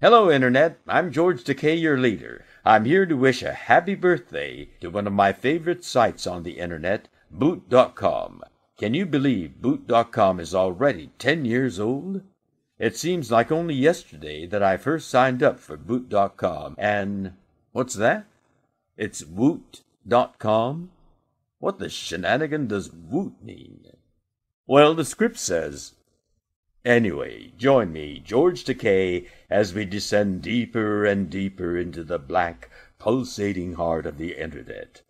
Hello, Internet. I'm George Takei, your leader. I'm here to wish a happy birthday to one of my favorite sites on the Internet, Boot.com. Can you believe Boot.com is already 10 years old? It seems like only yesterday that I first signed up for Boot.com, and what's that? It's Woot.com? What the shenanigan does Woot mean? Well, the script says... Anyway, join me, George Takei, as we descend deeper and deeper into the black, pulsating heart of the Internet.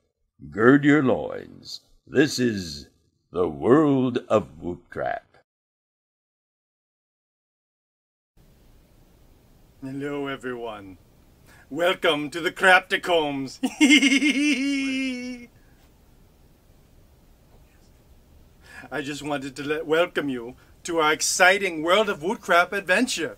Gird your loins. This is the world of Wootcrap. Hello, everyone. Welcome to the Craptacombs. I just wanted to welcome you to our exciting World of Wootcrap adventure.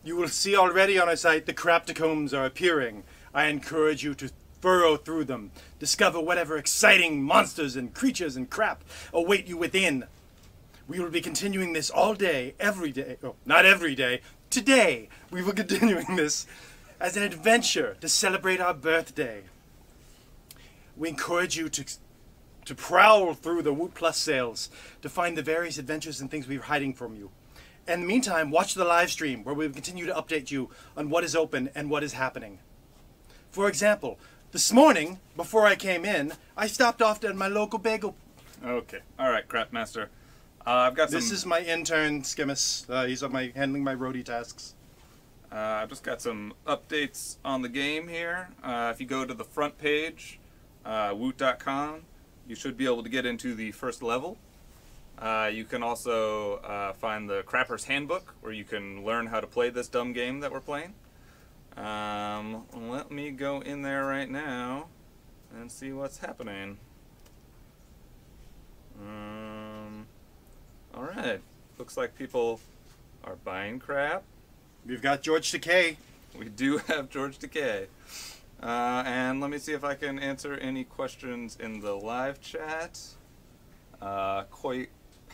You will see already on our site the Craptacombs are appearing. I encourage you to furrow through them, discover whatever exciting monsters and creatures and crap await you within. We will be continuing this all day, every day. Oh, not every day. Today, we will be continuing this as an adventure to celebrate our birthday. We encourage you to prowl through the Woot Plus sales to find the various adventures and things we're hiding from you. In the meantime, watch the live stream where we'll continue to update you on what is open and what is happening. For example, this morning, before I came in, I stopped off at my local bagel. Okay. All right, Crapmaster. I've got some... This is my intern, Skimmis. He's handling my roadie tasks. I've just got some updates on the game here. If you go to the front page, Woot.com, you should be able to get into the first level. You can also find the Crapper's Handbook, where you can learn how to play this dumb game that we're playing. Let me go in there right now and see what's happening. Alright, looks like people are buying crap. We've got George Takei. We do have George Takei. And let me see if I can answer any questions in the live chat. Quite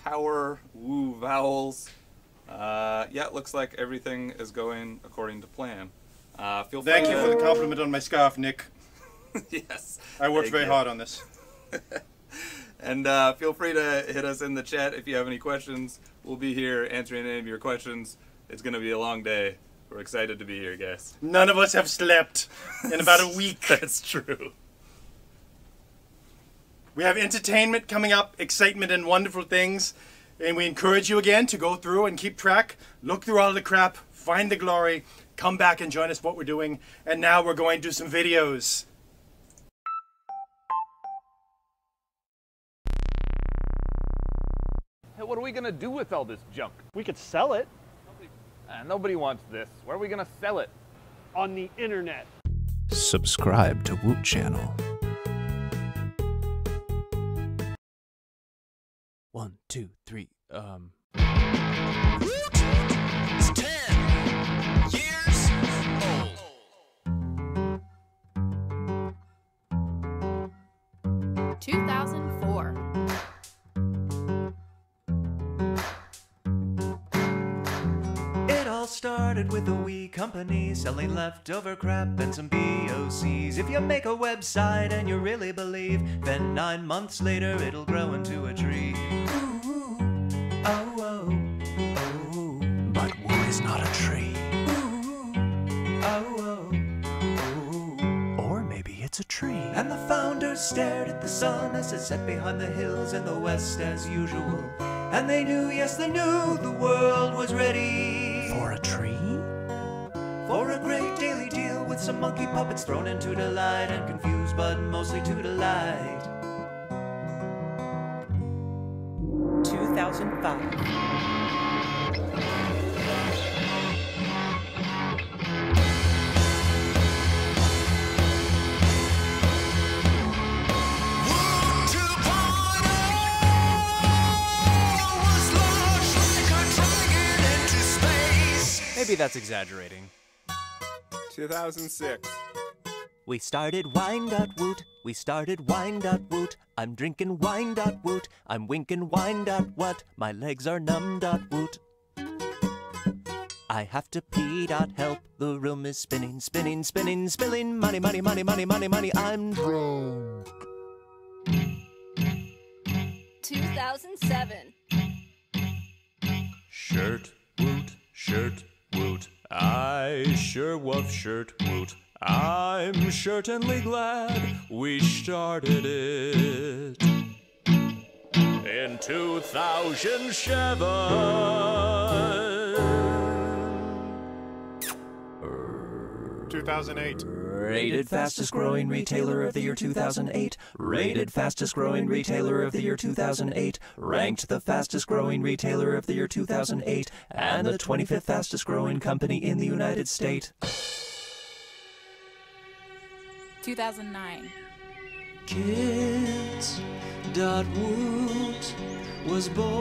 power woo vowels. Yeah, it looks like everything is going according to plan. Thank you for the compliment on my scarf, Nick. Yes. I worked very hard on this. And feel free to hit us in the chat if you have any questions. We'll be here answering any of your questions. It's going to be a long day. We're excited to be here, guys. None of us have slept in about a week. That's true. We have entertainment coming up, excitement and wonderful things. And we encourage you again to go through and keep track. Look through all the crap, find the glory, come back and join us what we're doing. And now we're going to do some videos. Hey, what are we gonna do with all this junk? We could sell it. Nobody wants this. Where are we gonna sell it? On the internet. Subscribe to Woot channel. 1, 2, 3, Woot is 10 years old. 2004. It all started with a wee company selling leftover crap and some POCs. If you make a website and you really believe, then 9 months later it'll grow into a tree. Ooh, oh, oh, oh. but Woot is not a tree. Ooh, oh, oh, Or maybe it's a tree. And the founders stared at the sun as it set behind the hills in the west as usual. And they knew, yes they knew, the world was ready. For a tree? For a great daily deal with some monkey puppets thrown into delight and confused, but mostly to delight. 2005. Maybe that's exaggerating. 2006. We started wine.woot, we started wine.woot. I'm drinking wine.woot, I'm winking wine.what. My legs are numb.woot. I have to pee, help, the room is spinning, spinning, spinning, spilling, money, money, money, money, money, money, I'm drunk. 2007. Shirt, woot. I sure love shirt, woot. I'm certainly glad we started it in 2007. 2008. Rated fastest growing retailer of the year 2008. Rated fastest growing retailer of the year 2008. Ranked the fastest growing retailer of the year 2008. And the 25th fastest growing company in the United States. 2009. Kids.Woot was born.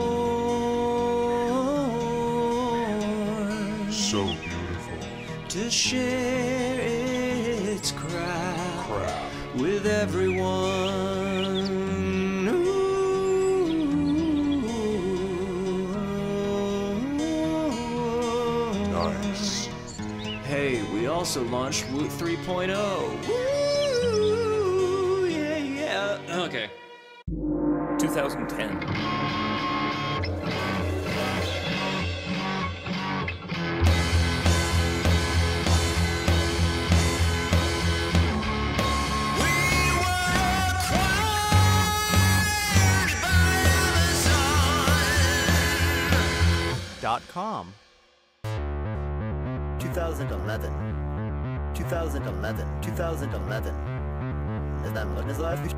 So beautiful. To share its crap with everyone. Nice. Hey, we also launched Woot 3.0. Woo! Yeah. Okay. 2010. .com. 2011. 2011. Is that what is left?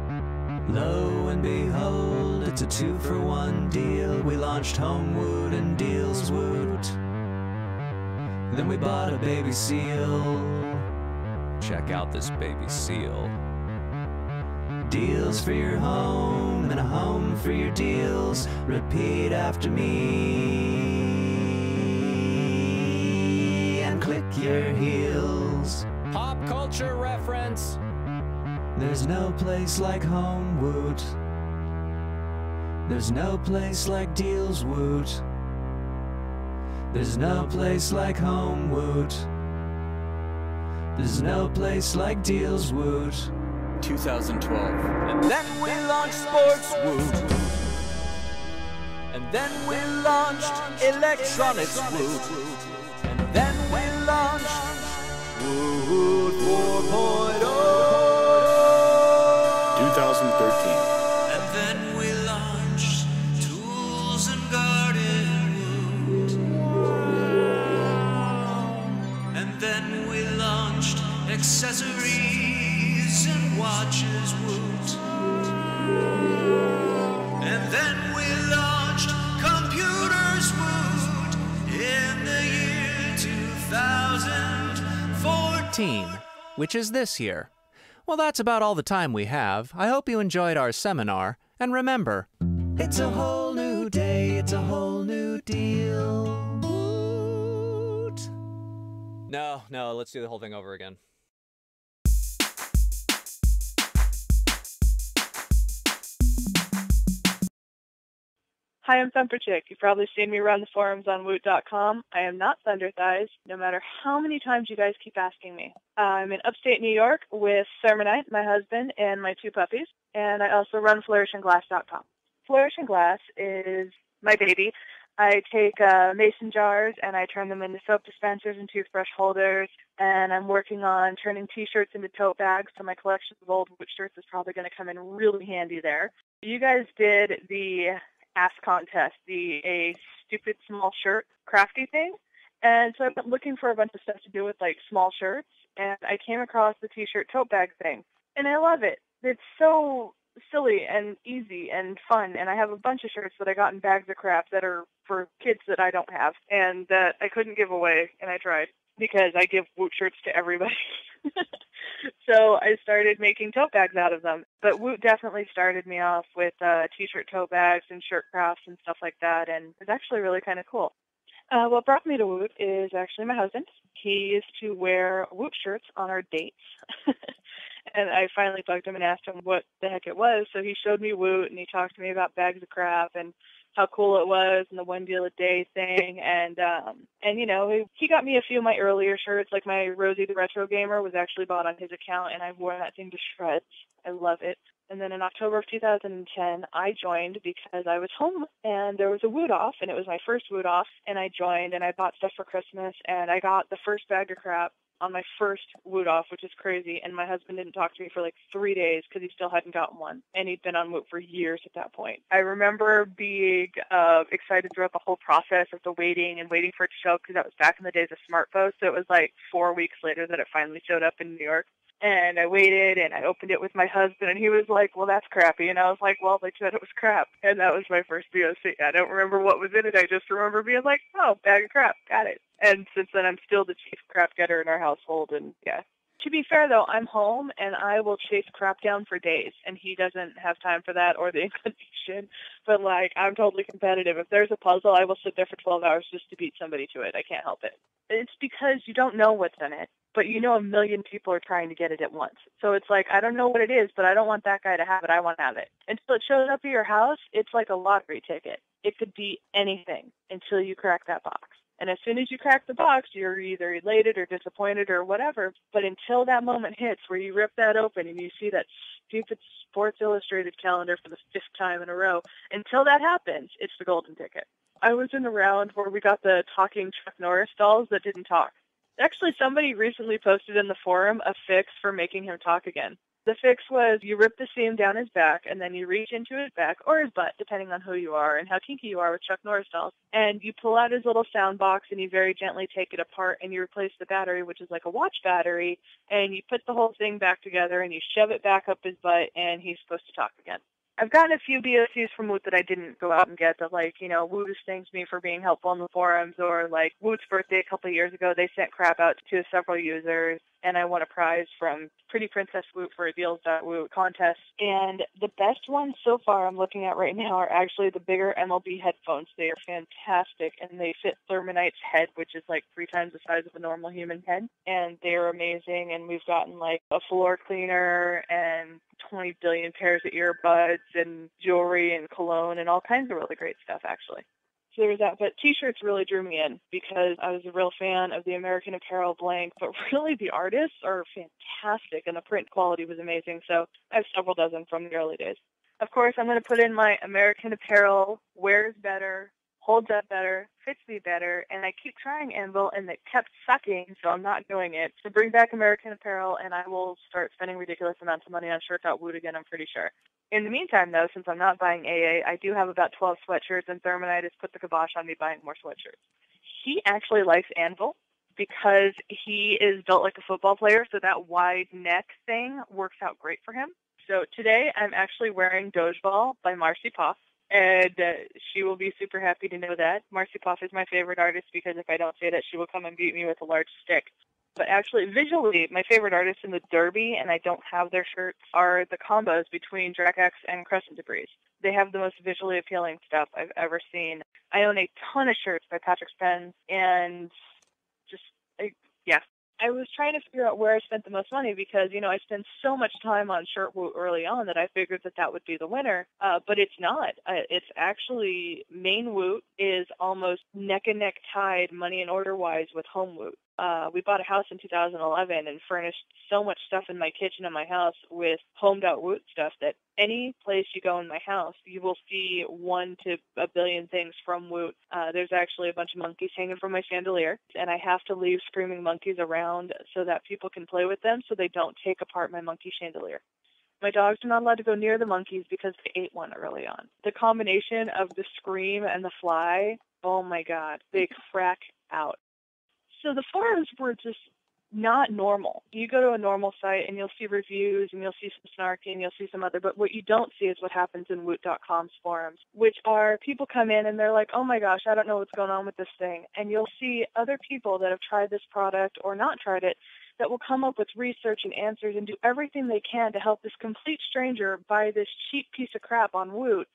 Lo and behold, it's a 2-for-1 deal. We launched Home Woot and Deals Woot. Then we bought a baby seal. Check out this baby seal. Deals for your home and a home for your deals. Repeat after me and click your heels. Pop culture reference. There's no place like Home Woot. There's no place like Deals Woot. There's no place like Home Woot. There's no place like Deals Woot. 2012. And then we launched Sports Woot. And then we launched Electronics Woot. And then we launched Woot 4.0. 2013. And then we launched Tools and Garden Woot. And then we launched accessories and watches Woot. And then we launched computers Woot in the year 2014, which is this year. Well, that's about all the time we have. I hope you enjoyed our seminar. And remember, it's a whole new day, it's a whole new deal. Woot. No, let's do the whole thing over again. Hi, I'm Thumper Chick. You've probably seen me run the forums on Woot.com. I am not Thunder Thighs, no matter how many times you guys keep asking me. I'm in upstate New York with Sermonite, my husband, and my 2 puppies, and I also run FlourishandGlass.com. Flourish and Glass is my baby. I take mason jars and I turn them into soap dispensers and toothbrush holders, and I'm working on turning T-shirts into tote bags, so my collection of old Woot shirts is probably going to come in really handy there. You guys did the Ask contest, a stupid small shirt crafty thing, and so I've been looking for a bunch of stuff to do with like small shirts, and I came across the T-shirt tote bag thing, and I love it. It's so silly and easy and fun, and I have a bunch of shirts that I got in bags of crap that are for kids that I don't have and that I couldn't give away, and I tried because I give Woot shirts to everybody. So I started making tote bags out of them. But Woot definitely started me off with T-shirt tote bags and shirt crafts and stuff like that, and it's actually really kind of cool. What brought me to Woot is actually my husband. He used to wear Woot shirts on our dates. And I finally bugged him and asked him what the heck it was, so he showed me Woot, and he talked to me about bags of crap, and how cool it was and the one deal a day thing. And you know, he got me a few of my earlier shirts, like my Rosie the Retro Gamer was actually bought on his account, and I wore that thing to shreds. I love it. And then in October of 2010, I joined because I was home and there was a Woot off, and it was my first Woot off, and I joined and I bought stuff for Christmas, and I got the first bag of crap on my first Woot off, which is crazy, and my husband didn't talk to me for like 3 days because he still hadn't gotten one, and he'd been on Woot for years at that point. I remember being excited throughout the whole process of the waiting for it to show up, because that was back in the days of smartphones, so it was like 4 weeks later that it finally showed up in New York. And I waited, and I opened it with my husband, and he was like, well, that's crappy. And I was like, well, they said it was crap. And that was my first BOC. I don't remember what was in it. I just remember being like, oh, bag of crap. Got it. And since then, I'm still the chief crap getter in our household. And, yeah. To be fair, though, I'm home, and I will chase crap down for days. And he doesn't have time for that or the inclination. But, like, I'm totally competitive. If there's a puzzle, I will sit there for 12 hours just to beat somebody to it. I can't help it. It's because you don't know what's in it, but you know a million people are trying to get it at once. So it's like, I don't know what it is, but I don't want that guy to have it. I want to have it. Until it shows up at your house, it's like a lottery ticket. It could be anything until you crack that box. And as soon as you crack the box, you're either elated or disappointed or whatever. But until that moment hits where you rip that open and you see that stupid Sports Illustrated calendar for the 5th time in a row, until that happens, it's the golden ticket. I was in a round where we got the talking Chuck Norris dolls that didn't talk. Actually, somebody recently posted in the forum a fix for making him talk again. The fix was you rip the seam down his back, and then you reach into his back, or his butt, depending on who you are and how kinky you are with Chuck Norris dolls, and you pull out his little sound box, and you very gently take it apart, and you replace the battery, which is like a watch battery, and you put the whole thing back together, and you shove it back up his butt, and he's supposed to talk again. I've gotten a few BOCs from Woot that I didn't go out and get, that, like, you know, Woot has thanked me for being helpful on the forums, or, like, Woot's birthday a couple of years ago, they sent crap out to several users, and I won a prize from Pretty Princess Woot for a Deals.Woot contest. And the best ones so far I'm looking at right now are actually the bigger MLB headphones. They are fantastic, and they fit Thermonite's head, which is like 3 times the size of a normal human head. And they're amazing, and we've gotten, like, a floor cleaner and 20 billion pairs of earbuds and jewelry and cologne and all kinds of really great stuff, actually. So there was that. But T-shirts really drew me in because I was a real fan of the American Apparel blank. But really, the artists are fantastic, and the print quality was amazing. So I have several dozen from the early days. Of course, I'm going to put in my American Apparel wears better, holds up better, fits me better, and I keep trying Anvil, and it kept sucking, so I'm not doing it. So bring back American Apparel, and I will start spending ridiculous amounts of money on shirt.woot again, I'm pretty sure. In the meantime, though, since I'm not buying AA, I do have about 12 sweatshirts, and Thermonite has put the kibosh on me buying more sweatshirts. He actually likes Anvil because he is built like a football player, so that wide neck thing works out great for him. So today I'm actually wearing Dodgeball by Marcy Poff, and she will be super happy to know that. Marcy Poff is my favorite artist because if I don't say that, she will come and beat me with a large stick. But actually, visually, my favorite artists in the Derby, and I don't have their shirts, are the combos between Dracax and Crescent Debris. They have the most visually appealing stuff I've ever seen. I own a ton of shirts by Patrick Spence, and just, yeah. I was trying to figure out where I spent the most money because, you know, I spent so much time on Shirtwoot early on that I figured that that would be the winner, but it's not. It's actually, main Woot is almost neck and neck tied money and order-wise with home Woot. We bought a house in 2011 and furnished so much stuff in my kitchen and my house with home.woot stuff that any place you go in my house, you will see 1 to a billion things from Woot. There's actually a bunch of monkeys hanging from my chandelier, and I have to leave screaming monkeys around so that people can play with them so they don't take apart my monkey chandelier. My dogs are not allowed to go near the monkeys because they ate one early on. The combination of the scream and the fly, oh my God, they crack out. So the forums were just not normal. You go to a normal site and you'll see reviews and you'll see some snarky and you'll see some other, but what you don't see is what happens in Woot.com's forums, which are people come in and they're like, oh my gosh, I don't know what's going on with this thing. And you'll see other people that have tried this product or not tried it that will come up with research and answers and do everything they can to help this complete stranger buy this cheap piece of crap on Woot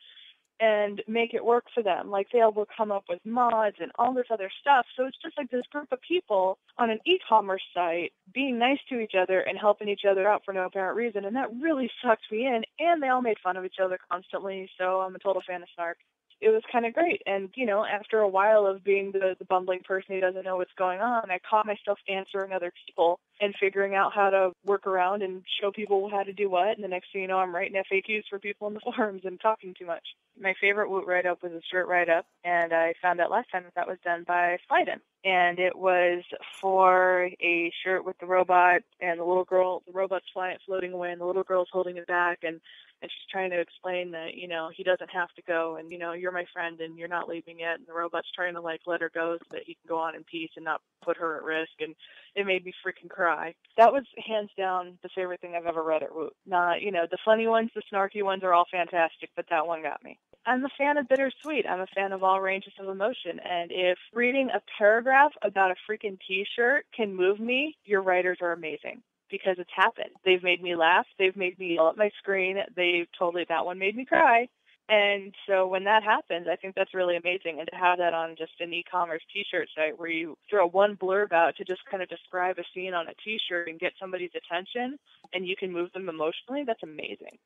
and make it work for them. Like, they will come up with mods and all this other stuff. So it's just like this group of people on an e-commerce site being nice to each other and helping each other out for no apparent reason. And that really sucked me in. And they all made fun of each other constantly. So I'm a total fan of snark. it was kind of great. And, you know, after a while of being the bumbling person who doesn't know what's going on, I caught myself answering other people and figuring out how to work around and show people how to do what. And the next thing you know, I'm writing FAQs for people in the forums and talking too much. My favorite Woot write-up was a shirt write-up, and I found out last time that was done by Sliden. And it was for a shirt with the robot and the little girl, the robot's floating away, and the little girl's holding it back, and she's trying to explain that, you know, he doesn't have to go, and, you know, you're my friend, and you're not leaving yet, and the robot's trying to, like, let her go so that he can go on in peace and not put her at risk, and it made me freaking cry. That was hands down the favorite thing I've ever read at Woot. Not, you know, the funny ones, the snarky ones are all fantastic, but that one got me. I'm a fan of bittersweet. I'm a fan of all ranges of emotion, and if reading a paragraph about a freaking T-shirt can move me, your writers are amazing. Because it's happened. They've made me laugh. They've made me yell at my screen. That one made me cry. And so when that happens, I think that's really amazing. And to have that on just an e-commerce T-shirt site where you throw one blurb out to just kind of describe a scene on a T-shirt and get somebody's attention, and you can move them emotionally, that's amazing.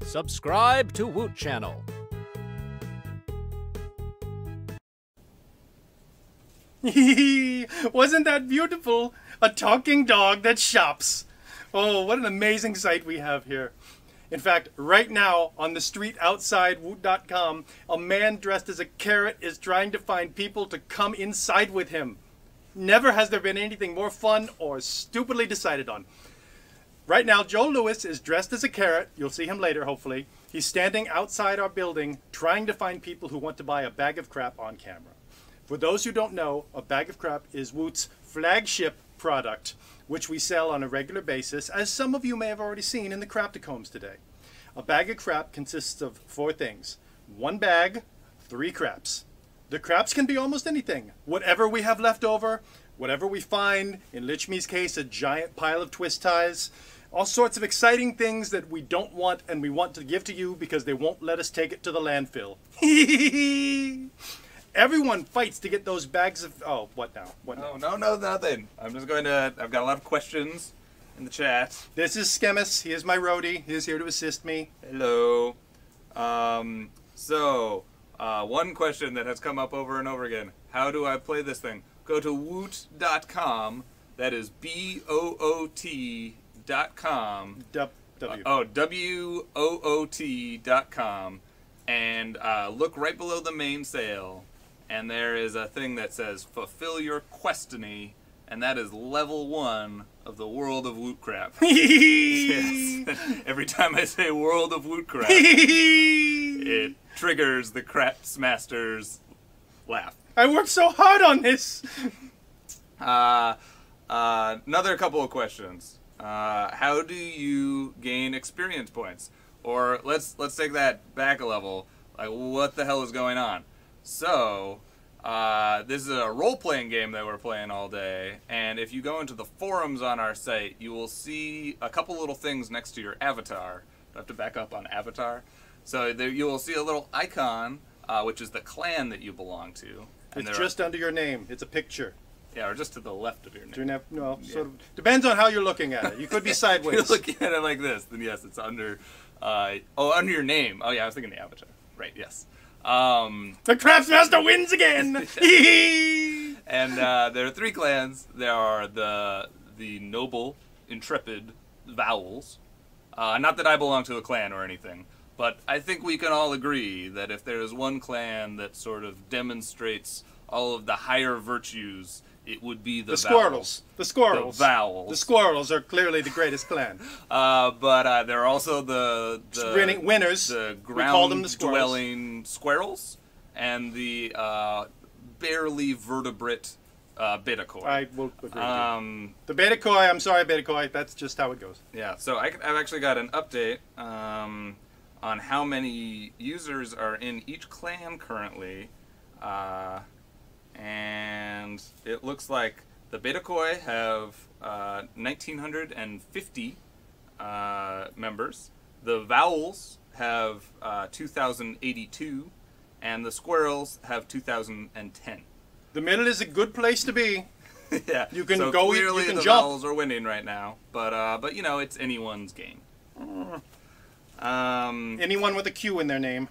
Subscribe to Woot Channel. Wasn't that beautiful? A talking dog that shops. Oh, what an amazing site we have here. In fact, right now on the street outside Woot.com, a man dressed as a carrot is trying to find people to come inside with him. Never has there been anything more fun or stupidly decided on. Right now, Joe Lewis is dressed as a carrot. You'll see him later, hopefully. He's standing outside our building trying to find people who want to buy a bag of crap on camera. For those who don't know, a bag of crap is Woot's flagship product, which we sell on a regular basis, as some of you may have already seen in the Craptacombs today. A bag of crap consists of 4 things. 1 bag, 3 craps. The craps can be almost anything. Whatever we have left over, whatever we find, in Lichme's case, a giant pile of twist ties, all sorts of exciting things that we don't want and we want to give to you because they won't let us take it to the landfill. Everyone fights to get those bags of... Oh, what now? What now? No, nothing. I'm just going to... I've got a lot of questions in the chat. This is Schemus. He is my roadie. He is here to assist me. Hello. One question that has come up over and over again. How do I play this thing? Go to Woot.com. That is BOOT.com. WOOT.com. And look right below the main sale. And there is a thing that says, fulfill your questiny, and that is level 1 of the world of Wootcrap. Yes. Every time I say world of Wootcrap, it triggers the Craps Master's laugh. I worked so hard on this! Another couple of questions. How do you gain experience points? Or let's take that back a level. Like, what the hell is going on? So, this is a role-playing game that we're playing all day, and if you go into the forums on our site, you will see a couple little things next to your avatar. Do I have to back up on avatar? So there, you will see a little icon, which is the clan that you belong to. And it's just under your name. It's a picture. Yeah, or just to the left of your name. No, sort of. Depends on how you're looking at it. You could be sideways. If you're looking at it like this, then yes, it's under... under your name. Oh yeah, I was thinking the avatar. Right, yes. The Craps Master wins again! And there are 3 clans. There are the noble, intrepid Vowels. Not that I belong to a clan or anything, but I think we can all agree that if there is one clan that sort of demonstrates all of the higher virtues, it would be the Squirrels. The Squirrels. The Vowels. The Squirrels are clearly the greatest clan. But there are also the winners. The we call them the ground-dwelling squirrels and the barely vertebrate Betakoi. I will agree with you. The Betakoi, I'm sorry, Betakoi, that's just how it goes. Yeah, so I've actually got an update on how many users are in each clan currently. And it looks like the Betakoi have 1,950 members. The Vowels have 2,082, and the Squirrels have 2,010. The middle is a good place to be. Yeah, you can so go. Clearly, you can the jump. Vowels are winning right now, but you know it's anyone's game. Anyone with a Q in their name.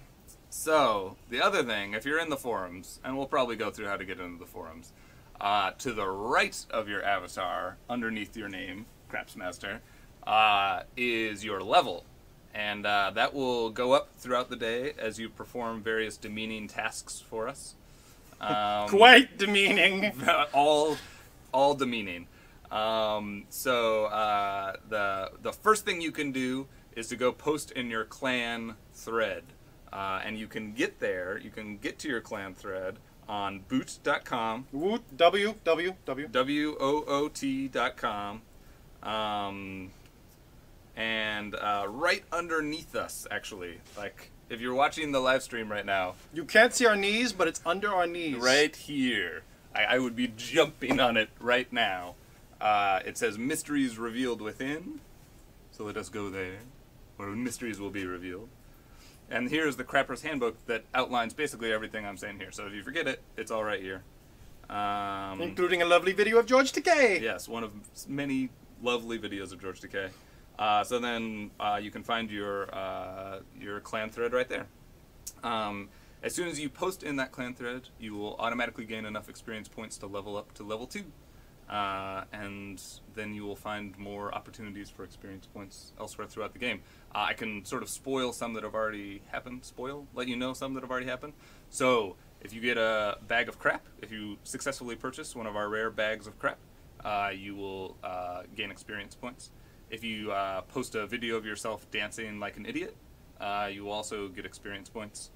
So, the other thing, if you're in the forums, and we'll probably go through how to get into the forums, to the right of your avatar, underneath your name, Crapsmaster, is your level. And that will go up throughout the day as you perform various demeaning tasks for us. Quite demeaning. all demeaning. So the first thing you can do is to go post in your clan thread. And you can get there, you can get to your clan thread on boot.com. Woot, W-W-W. W-O-O-T.com. And right underneath us, actually, like if you're watching the live stream right now. You can't see our knees, but it's under our knees. Right here. I would be jumping on it right now. It says mysteries revealed within. So let us go there, where mysteries will be revealed. And here's the Crapper's Handbook that outlines basically everything I'm saying here. So if you forget it, it's all right here. Including a lovely video of George Takei. Yes, one of many lovely videos of George Takei. So then you can find your clan thread right there. As soon as you post in that clan thread, you will automatically gain enough experience points to level up to level 2. And then you will find more opportunities for experience points elsewhere throughout the game. I can sort of spoil some that have already happened. Let you know some that have already happened. So, if you get a bag of crap, if you successfully purchase one of our rare bags of crap, you will gain experience points. If you post a video of yourself dancing like an idiot, you will also get experience points.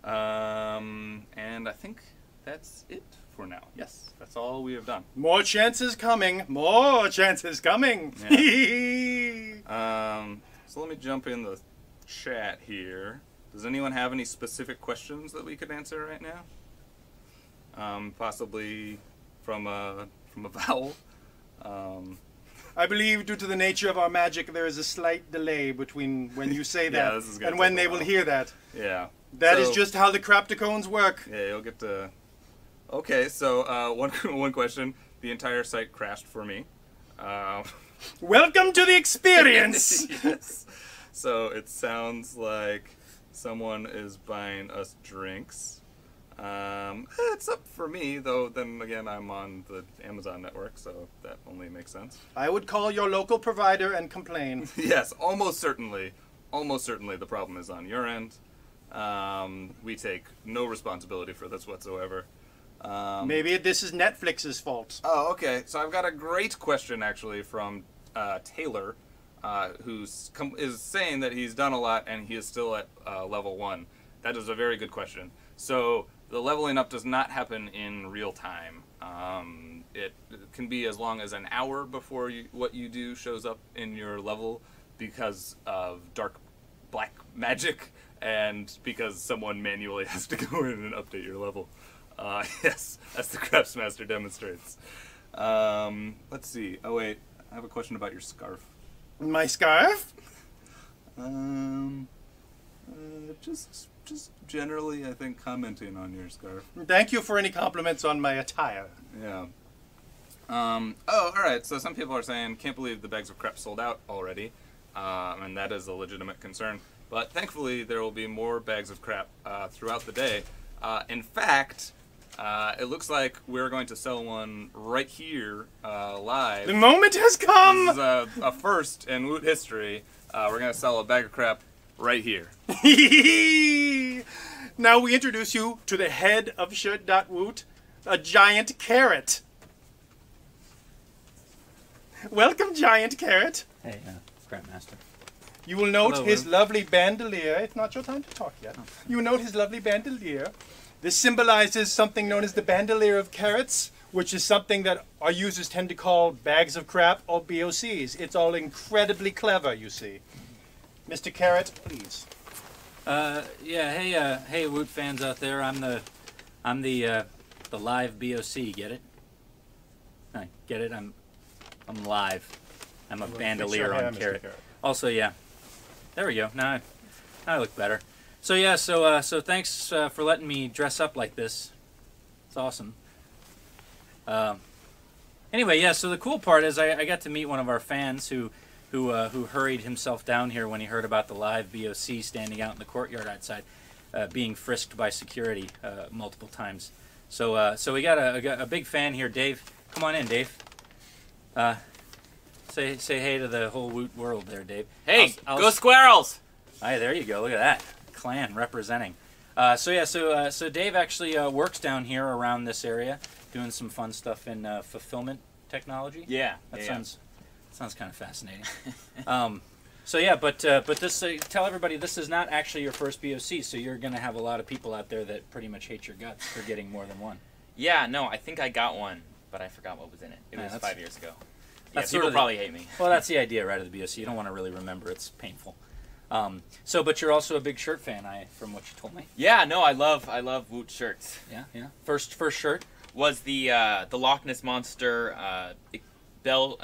And I think that's it for now. Yes, that's all we have done. More chances coming. More chances coming. Yeah. So let me jump in the chat here. Does anyone have any specific questions that we could answer right now? Possibly from a vowel. I believe due to the nature of our magic, there is a slight delay between when you say that and when they will hear that. Yeah. That is just how the Crapticones work. Yeah, you'll get to... Okay, so one question. The entire site crashed for me. Welcome to the experience! Yes. So it sounds like someone is buying us drinks. It's up for me, though then again I'm on the Amazon network, so that only makes sense. I would call your local provider and complain. Yes, almost certainly. Almost certainly the problem is on your end. We take no responsibility for this whatsoever. Maybe this is Netflix's fault. Oh, okay. So I've got a great question, actually, from Taylor, who is saying that he's done a lot and he is still at level 1. That is a very good question. So the leveling up does not happen in real time. It can be as long as an hour before what you do shows up in your level because of black magic and because someone manually has to go in and update your level. Yes, as the Crapsmaster demonstrates. Let's see. Oh, wait. I have a question about your scarf. My scarf? Just generally, I think, commenting on your scarf. Thank you for any compliments on my attire. Yeah. Oh, alright. So some people are saying, can't believe the bags of crap sold out already. And that is a legitimate concern. But thankfully, there will be more bags of crap throughout the day. In fact... it looks like we're going to sell one right here, live. The moment has come! This is a first in Woot history. We're going to sell a bag of crap right here. Now we introduce you to the head of Shirt.Woot, a giant carrot. Welcome, giant carrot. Hey, Crapmaster. You will note Hello, his Will. lovely bandolier. It's not your time to talk yet. You will note his lovely bandolier. This symbolizes something known as the bandolier of carrots, which is something that our users tend to call bags of crap or BOCs. It's all incredibly clever, you see. Mr. Carrot, please. Yeah, hey, Woot fans out there. I'm the live BOC. Get it? Get it? I'm live. I'm a bandolier on carrot. Also, yeah. There we go. Now I look better. So yeah, so thanks for letting me dress up like this. It's awesome. Anyway, yeah. So the cool part is I got to meet one of our fans who hurried himself down here when he heard about the live BOC standing out in the courtyard outside. being frisked by security multiple times. So we got a big fan here, Dave. Come on in, Dave. Say hey to the whole Woot world there, Dave. Hey, go Squirrels! Hi, there you go. Look at that clan representing. So Dave actually works down here around this area, doing some fun stuff in fulfillment technology. Yeah, that yeah, sounds kind of fascinating. But this tell everybody this is not actually your first BOC, so you're going to have a lot of people out there that pretty much hate your guts for getting more than one. Yeah, no, I think I got one, but I forgot what was in it. It was 5 years ago. Yeah, people probably hate me. Well, that's the idea, right, of the BOC. You don't want to really remember. It's painful. But you're also a big shirt fan, from what you told me. Yeah, no, I love Woot shirts. Yeah. First shirt was the Loch Ness Monster bell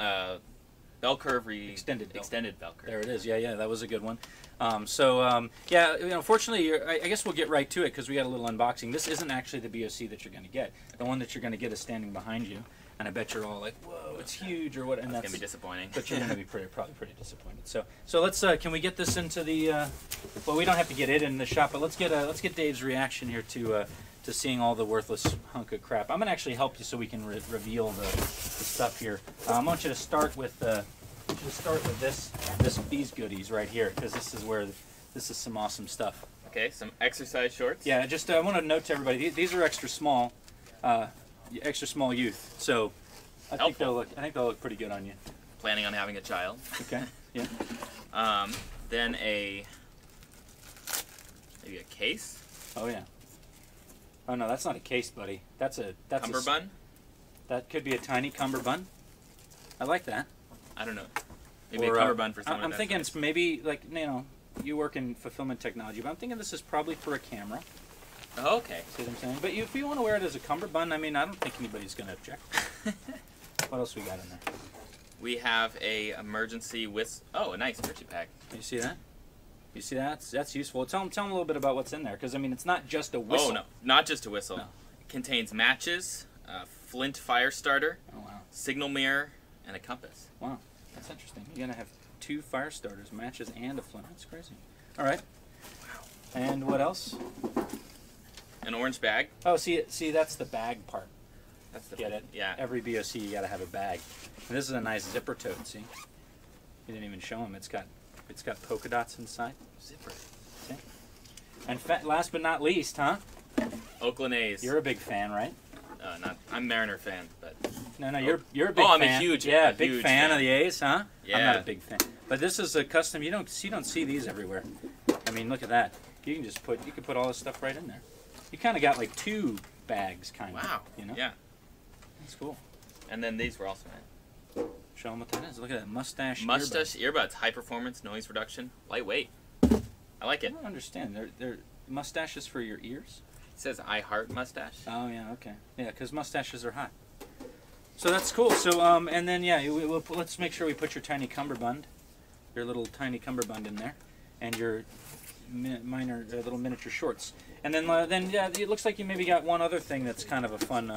curve extended bell curve. There it is. Yeah, that was a good one. Fortunately, I guess we'll get right to it because we got a little unboxing. This isn't actually the BOC that you're going to get. The one that you're going to get is standing behind you, and I bet you're all like, "Whoa, it's huge," or what? And that's going to be disappointing. But you're going to be probably pretty disappointed. So let's can we get this into the? Well, we don't have to get it in the shop, but let's get Dave's reaction here to seeing all the worthless hunk of crap. I'm going to actually help you so we can reveal the stuff here. I want you to start with these goodies right here, because this is some awesome stuff. Okay, some exercise shorts. Yeah, I want to note to everybody these are extra small youth. So I think they'll look pretty good on you. Planning on having a child. Okay. Yeah. Then maybe a case. Oh yeah. Oh no, that's not a case, buddy. That's cummerbund. That could be a tiny cummerbund. I like that. I don't know. Maybe a cummerbund for someone. I'm thinking it's maybe you work in fulfillment technology, but I'm thinking this is probably for a camera. Oh, okay. See what I'm saying? But if you want to wear it as a cummerbund, I mean, I don't think anybody's going to object. What else we got in there? We have a emergency whistle. Oh, a nice emergency pack. You see that? You see that? That's useful. Tell them a little bit about what's in there, because I mean, it's not just a whistle. Oh no, not just a whistle. No. It contains matches, a flint fire starter, signal mirror, and a compass. Wow, that's interesting. You're gonna have 2 fire starters, matches, and a flint. That's crazy. All right. Wow. And what else? An orange bag. Oh, see, that's the bag part. That's the Get it? Yeah. Every BOC you gotta have a bag. And this is a nice zipper tote. See? You didn't even show them. It's got polka dots inside. Zipper. See? And last but not least, huh? Oakland A's. You're a big fan, right? I'm Mariner fan, but no, you're a big fan. I'm a huge big fan of the A's, huh? Yeah. I'm not a big fan, but this is a custom. You don't see these everywhere. I mean, look at that. You can put all this stuff right in there. You kind of got like 2 bags, kind of. Wow. You know? Yeah. That's cool. And then these were also in. Show them what that is. Look at that mustache earbuds. High performance, noise reduction, lightweight. I like it. I don't understand. They're mustaches for your ears? It says I heart mustache. Oh yeah, okay. Yeah, because mustaches are hot. So that's cool. So and then let's make sure we put your tiny cummerbund, your little tiny cummerbund in there, and your little miniature shorts. And then it looks like you maybe got one other thing that's kind of a fun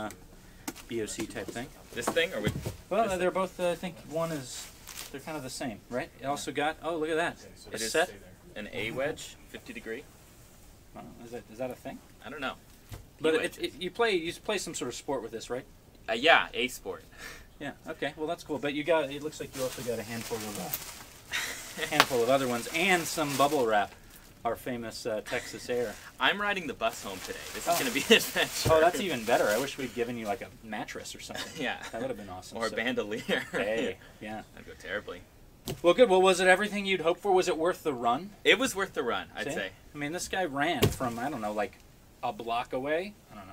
BOC type thing. This thing or Well, they're both. I think they're kind of the same, right? It also got. Oh, look at that. It is set. An A wedge, 50 degree. Is that a thing? I don't know. But you play some sort of sport with this, right? Yeah, A sport. Yeah. Okay. Well, that's cool. But it looks like you also got a handful of other ones and some bubble wrap. Our famous Texas Air. I'm riding the bus home today. This is going to be an adventure. Oh, that's even better. I wish we'd given you like a mattress or something. Yeah. That would have been awesome. Or a bandolier. Hey, yeah. That'd go terribly. Well, good. Well, was it everything you'd hoped for? Was it worth the run? It was worth the run, I'd say. I mean, this guy ran from, I don't know, like a block away, I don't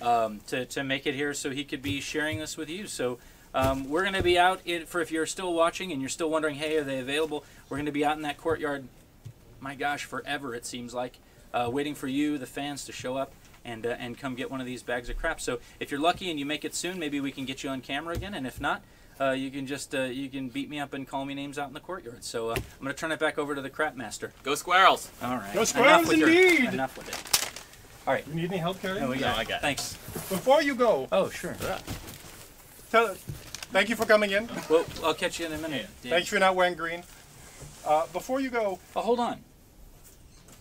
know, to make it here so he could be sharing this with you. So we're going to be out, if you're still watching and you're still wondering, hey, are they available? We're going to be out in that courtyard, my gosh, forever it seems like, waiting for you, the fans, to show up and come get one of these bags of crap. So if you're lucky and you make it soon, maybe we can get you on camera again, and if not, you can just you can beat me up and call me names out in the courtyard. So I'm going to turn it back over to the crap master. Go Squirrels! All right. Go Squirrels indeed! Enough with it. All right. You need any help, Carrie? No, I got it. Thanks. Before you go... Oh, sure. Thank you for coming in. Well, I'll catch you in a minute. Thanks for not wearing green. Before you go... Oh, hold on.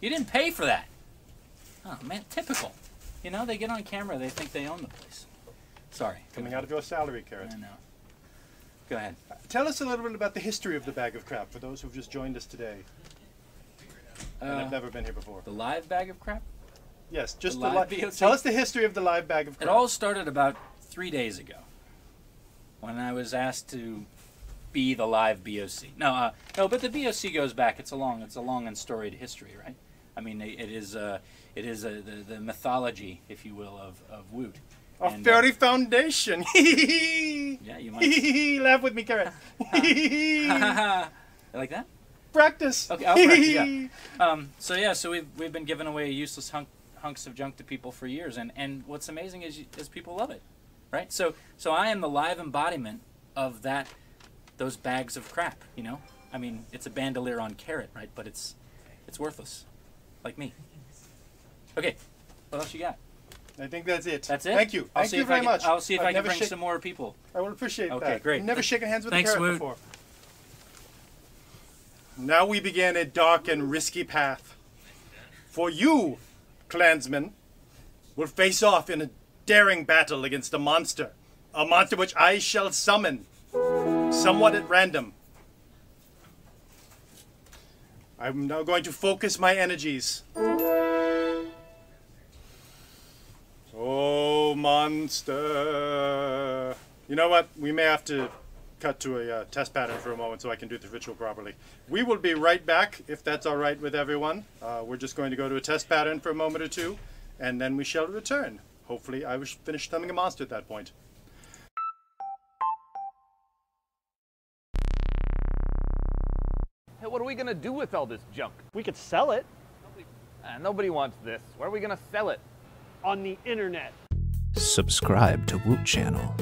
You didn't pay for that. Oh, man, typical. You know, they get on camera, they think they own the place. Sorry. Coming out of your salary, Carrot. I know. Go ahead. Tell us a little bit about the history of the bag of crap for those who've just joined us today and have never been here before. The live bag of crap? Yes, just the live BOC? Tell us the history of the live bag of crap. It all started about 3 days ago when I was asked to be the live BOC. No, but the BOC goes back. It's a long and storied history, right? I mean, it is the mythology, if you will, of Woot. A fairy foundation. Yeah, you might. Laugh with me, Carrot. Like that? Practice. Okay, I'll practice. Yeah. So we've been giving away useless hunks of junk to people for years, and what's amazing is people love it, right? So I am the live embodiment of those bags of crap. You know, I mean, it's a bandolier on carrot, right? But it's worthless, like me. Okay, what else you got? I think that's it. That's it? Thank you. Thank you very much. I'll see if I can bring some more people. I will appreciate that. Okay, great. I've never shaken hands with Thanks, a carrot Woot. before. Now we begin a dark and risky path. For you, clansmen, will face off in a daring battle against a monster which I shall summon, somewhat at random. I'm now going to focus my energies. Oh, monster. You know what? We may have to cut to a test pattern for a moment so I can do the ritual properly. We will be right back, if that's all right with everyone. We're just going to go to a test pattern for a moment or two, and then we shall return. Hopefully I will finish summoning a monster at that point. Hey, what are we gonna do with all this junk? We could sell it. Nobody wants this. Where are we gonna sell it? On the internet. Subscribe to Woot Channel.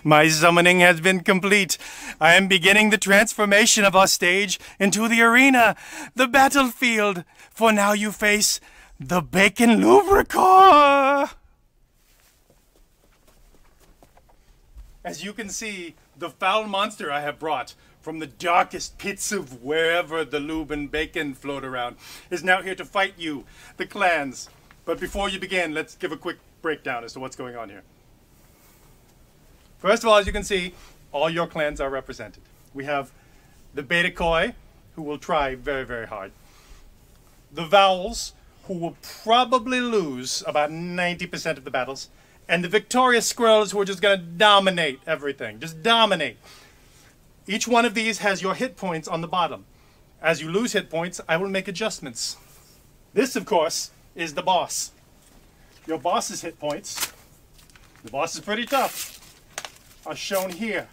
My summoning has been complete. I am beginning the transformation of our stage into the arena, the battlefield. For now you face the Bacon Lubricor. As you can see, the foul monster I have brought from the darkest pits of wherever the lube and bacon float around is now here to fight you, the clans. But before you begin, let's give a quick breakdown as to what's going on here. First of all, as you can see, all your clans are represented. We have the Beta Koi, who will try very, very hard. The Vowels, who will probably lose about 90% of the battles. And the victorious Squirrels, who are just going to dominate everything. Just dominate. Each one of these has your hit points on the bottom. As you lose hit points, I will make adjustments. This, of course, is the boss. Your boss's hit points, the boss is pretty tough, are shown here.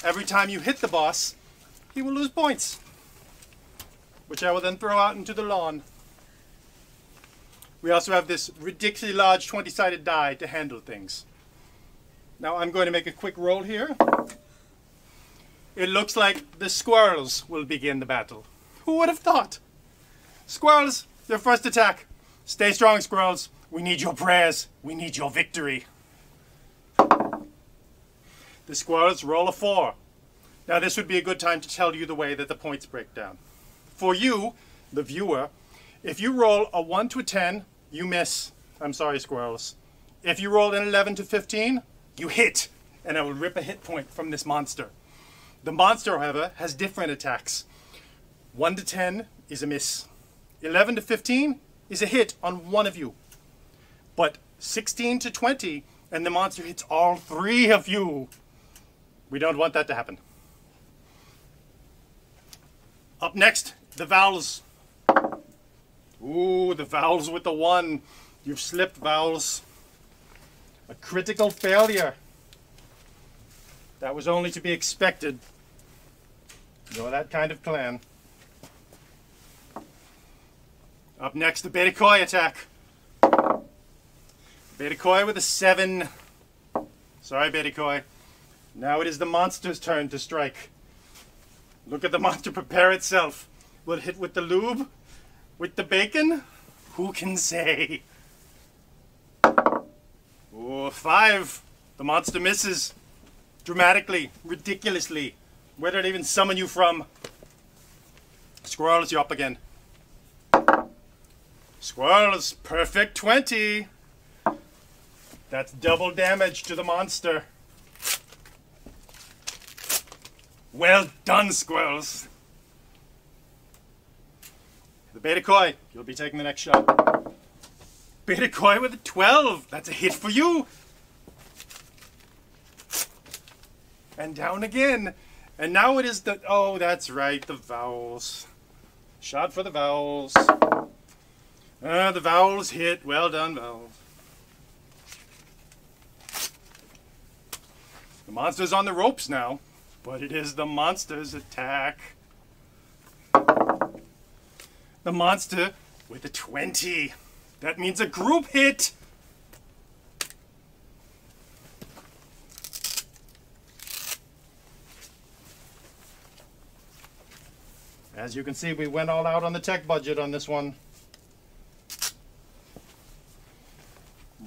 Every time you hit the boss, he will lose points, which I will then throw out into the lawn. We also have this ridiculously large 20-sided die to handle things. Now I'm going to make a quick roll here. It looks like the Squirrels will begin the battle. Who would have thought? Squirrels, your first attack. Stay strong, Squirrels. We need your prayers. We need your victory. The Squirrels roll a 4. Now this would be a good time to tell you the way that the points break down. For you, the viewer, if you roll a 1 to a 10, you miss. I'm sorry, Squirrels. If you roll an 11 to 15, you hit, and I will rip a hit point from this monster. The monster, however, has different attacks. 1 to 10 is a miss. 11 to 15 is a hit on one of you. But 16 to 20, and the monster hits all 3 of you. We don't want that to happen. Up next, the Vowels. Ooh, the Vowels with the 1. You've slipped, Vowels. A critical failure. That was only to be expected. You're that kind of clan. Up next, the Beta Koi attack. Beta Koi with a 7. Sorry, Beta Koi. Now it is the monster's turn to strike. Look at the monster prepare itself. Will it hit with the lube? With the bacon? Who can say? Oh, 5. The monster misses. Dramatically, ridiculously. Where did it even summon you from? Squirrels, you're up again. Squirrels, perfect 20. That's double damage to the monster. Well done, Squirrels. The Beta Koi, you'll be taking the next shot. Beta Koi with a 12. That's a hit for you. And down again. And now it is the... Oh, that's right, the Vowels. Shot for the Vowels. The Vowels hit. Well done, Vowels. The monster's on the ropes now, but it is the monster's attack. The monster with a 20. That means a group hit. As you can see, we went all out on the tech budget on this one.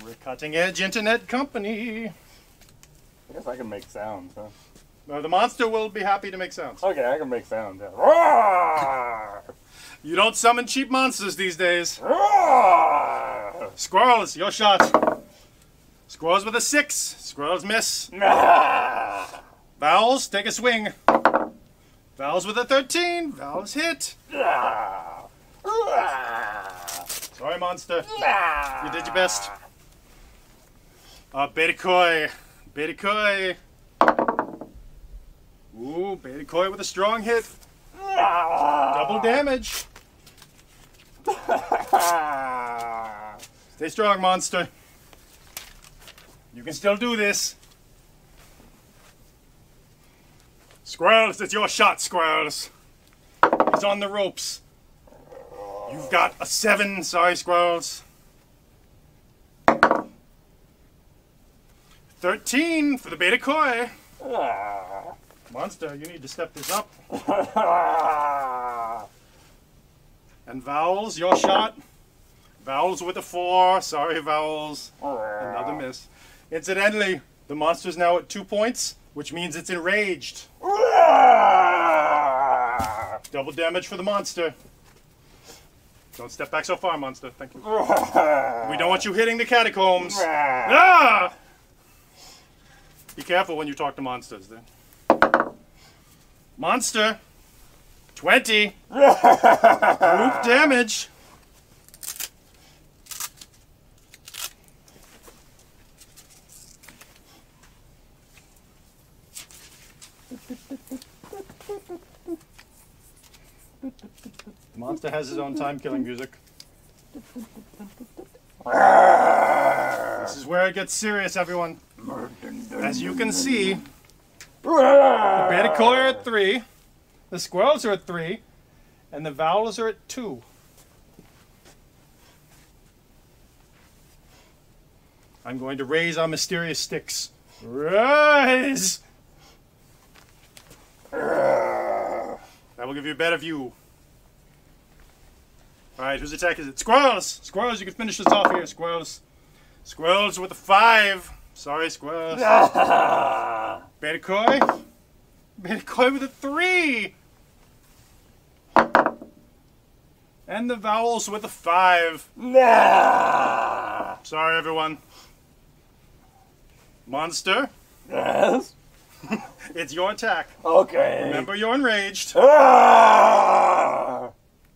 We're a cutting-edge internet company. I guess I can make sounds, huh? Well, the monster will be happy to make sounds. Okay, I can make sounds. Yeah. Roar! You don't summon cheap monsters these days. Roar! Squirrels, your shot. Squirrels with a 6. Squirrels miss. Vowels, take a swing. Vowels with a 13. Vowels hit. Sorry, monster. You did your best. Beta Koi. Beta Koi. Ooh, Beta Koi with a strong hit. Double damage. Stay strong, monster. You can still do this. Squirrels, it's your shot, Squirrels. He's on the ropes. You've got a 7. Sorry, Squirrels. 13 for the Beta Koi. Monster, you need to step this up. And Vowels, your shot. Vowels with a 4. Sorry, Vowels. Another miss. Incidentally, The monster's now at 2 points, which means it's enraged. Double damage for the monster. Don't step back so far, monster. Thank you. We don't want you hitting the catacombs. Ah! Be careful when you talk to monsters, then. Monster. 20. Group damage. Monster has his own time-killing music. This is where it gets serious, everyone. As you can see, the beta koi are at 3, the squirrels are at 3, and the vowels are at 2. I'm going to raise our mysterious sticks. Rise! That will give you a better view. Alright, whose attack is it? Squirrels! Squirrels, you can finish this off here, squirrels. Squirrels with a 5. Sorry, squirrels. Beta koi. Beta koi with a 3. And the vowels with a 5. Sorry, everyone. Monster. Yes? It's your attack. Okay. Remember, you're enraged.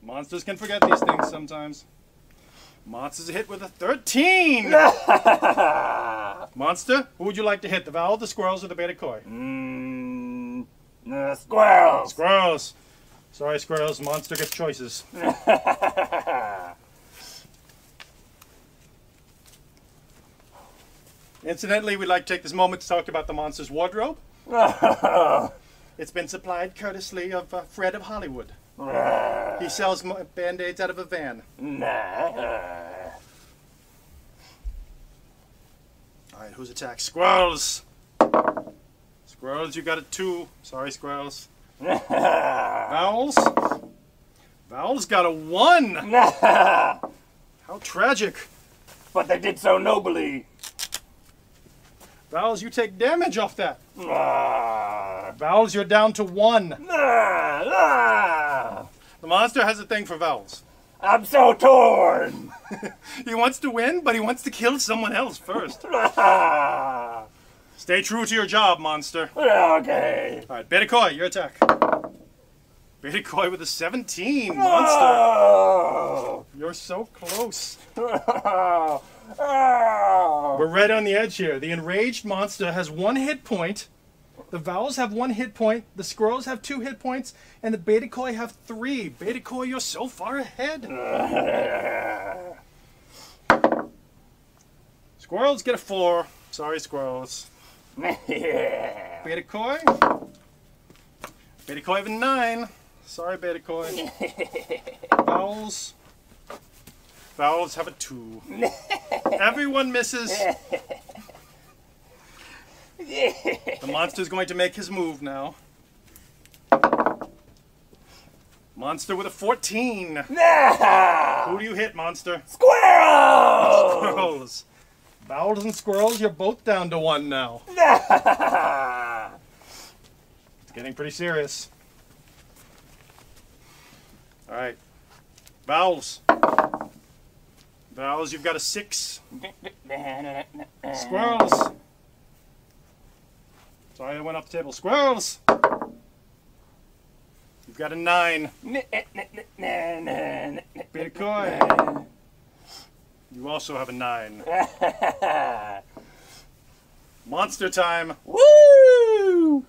Monsters can forget these things sometimes. Monster's hit with a 13. Monster, who would you like to hit? The vowel, the squirrels, or the beta koi? Squirrels. Squirrels. Sorry, squirrels. Monster gets choices. Incidentally, we'd like to take this moment to talk about the monster's wardrobe. It's been supplied courtesy of Fred of Hollywood. He sells Band-Aids out of a van. Alright, who's attack? Squirrels! Squirrels, you got a 2. Sorry, squirrels. Vowels? Vowels got a 1! How tragic. But they did so nobly. Vowels, you take damage off that. Vowels, you're down to 1. The monster has a thing for vowels. I'm so torn. He wants to win, but he wants to kill someone else first. Stay true to your job, monster. Okay. Alright, beta koi, your attack. Beta koi with a 17, monster. You're so close. We're right on the edge here. The enraged monster has 1 hit point. The vowels have 1 hit point. The squirrels have 2 hit points. And the beta koi have 3. Beta koi, you're so far ahead. Squirrels get a 4. Sorry, squirrels. Beta koi. Beta koi have a 9. Sorry, beta koi. Vowels. Vowels have a 2. Everyone misses. The monster's going to make his move now. Monster with a 14. Who do you hit, monster? Squirrels! Squirrels. Vowels and squirrels, you're both down to 1 now. It's getting pretty serious. Alright. Vowels. Vowels, you've got a 6. Squirrels. Sorry, I went off the table. Squirrels! You've got a 9. Beta koi. You also have a 9. Monster time. Woo!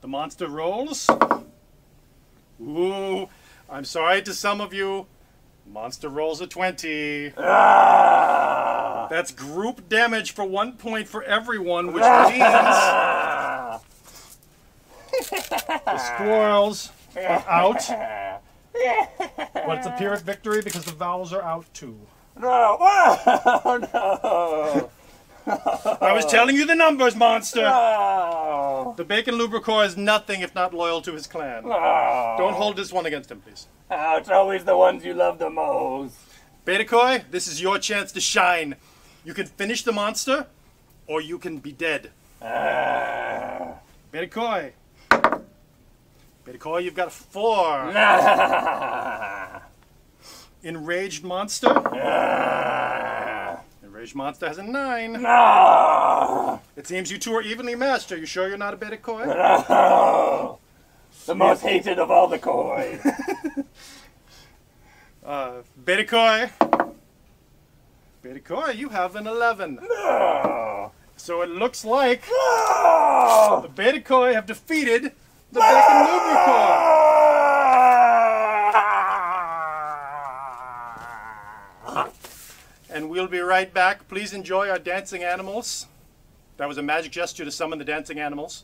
The monster rolls. Ooh, I'm sorry to some of you. Monster rolls a 20. That's group damage for 1 point for everyone, which means the squirrels are out. But it's a Pyrrhic victory because the vowels are out too. No! No! I was telling you the numbers, monster! No! The Bacon Lubricor is nothing if not loyal to his clan. No! Don't hold this one against him, please. Oh, it's always the ones you love the most. Beta Koi, this is your chance to shine. You can finish the monster, or you can be dead. Beta Koi. Beta Koi, you've got a 4. Enraged Monster. Enraged Monster has a 9. No! It seems you two are evenly matched. Are you sure you're not a Beta Koi? No! The most hated of all the koi. Beta Koi. Beta Koi, you have an 11. No! So it looks like No! the Beta Koi have defeated the Bacon Lubricor. And we'll be right back. Please enjoy our dancing animals. That was a magic gesture to summon the dancing animals.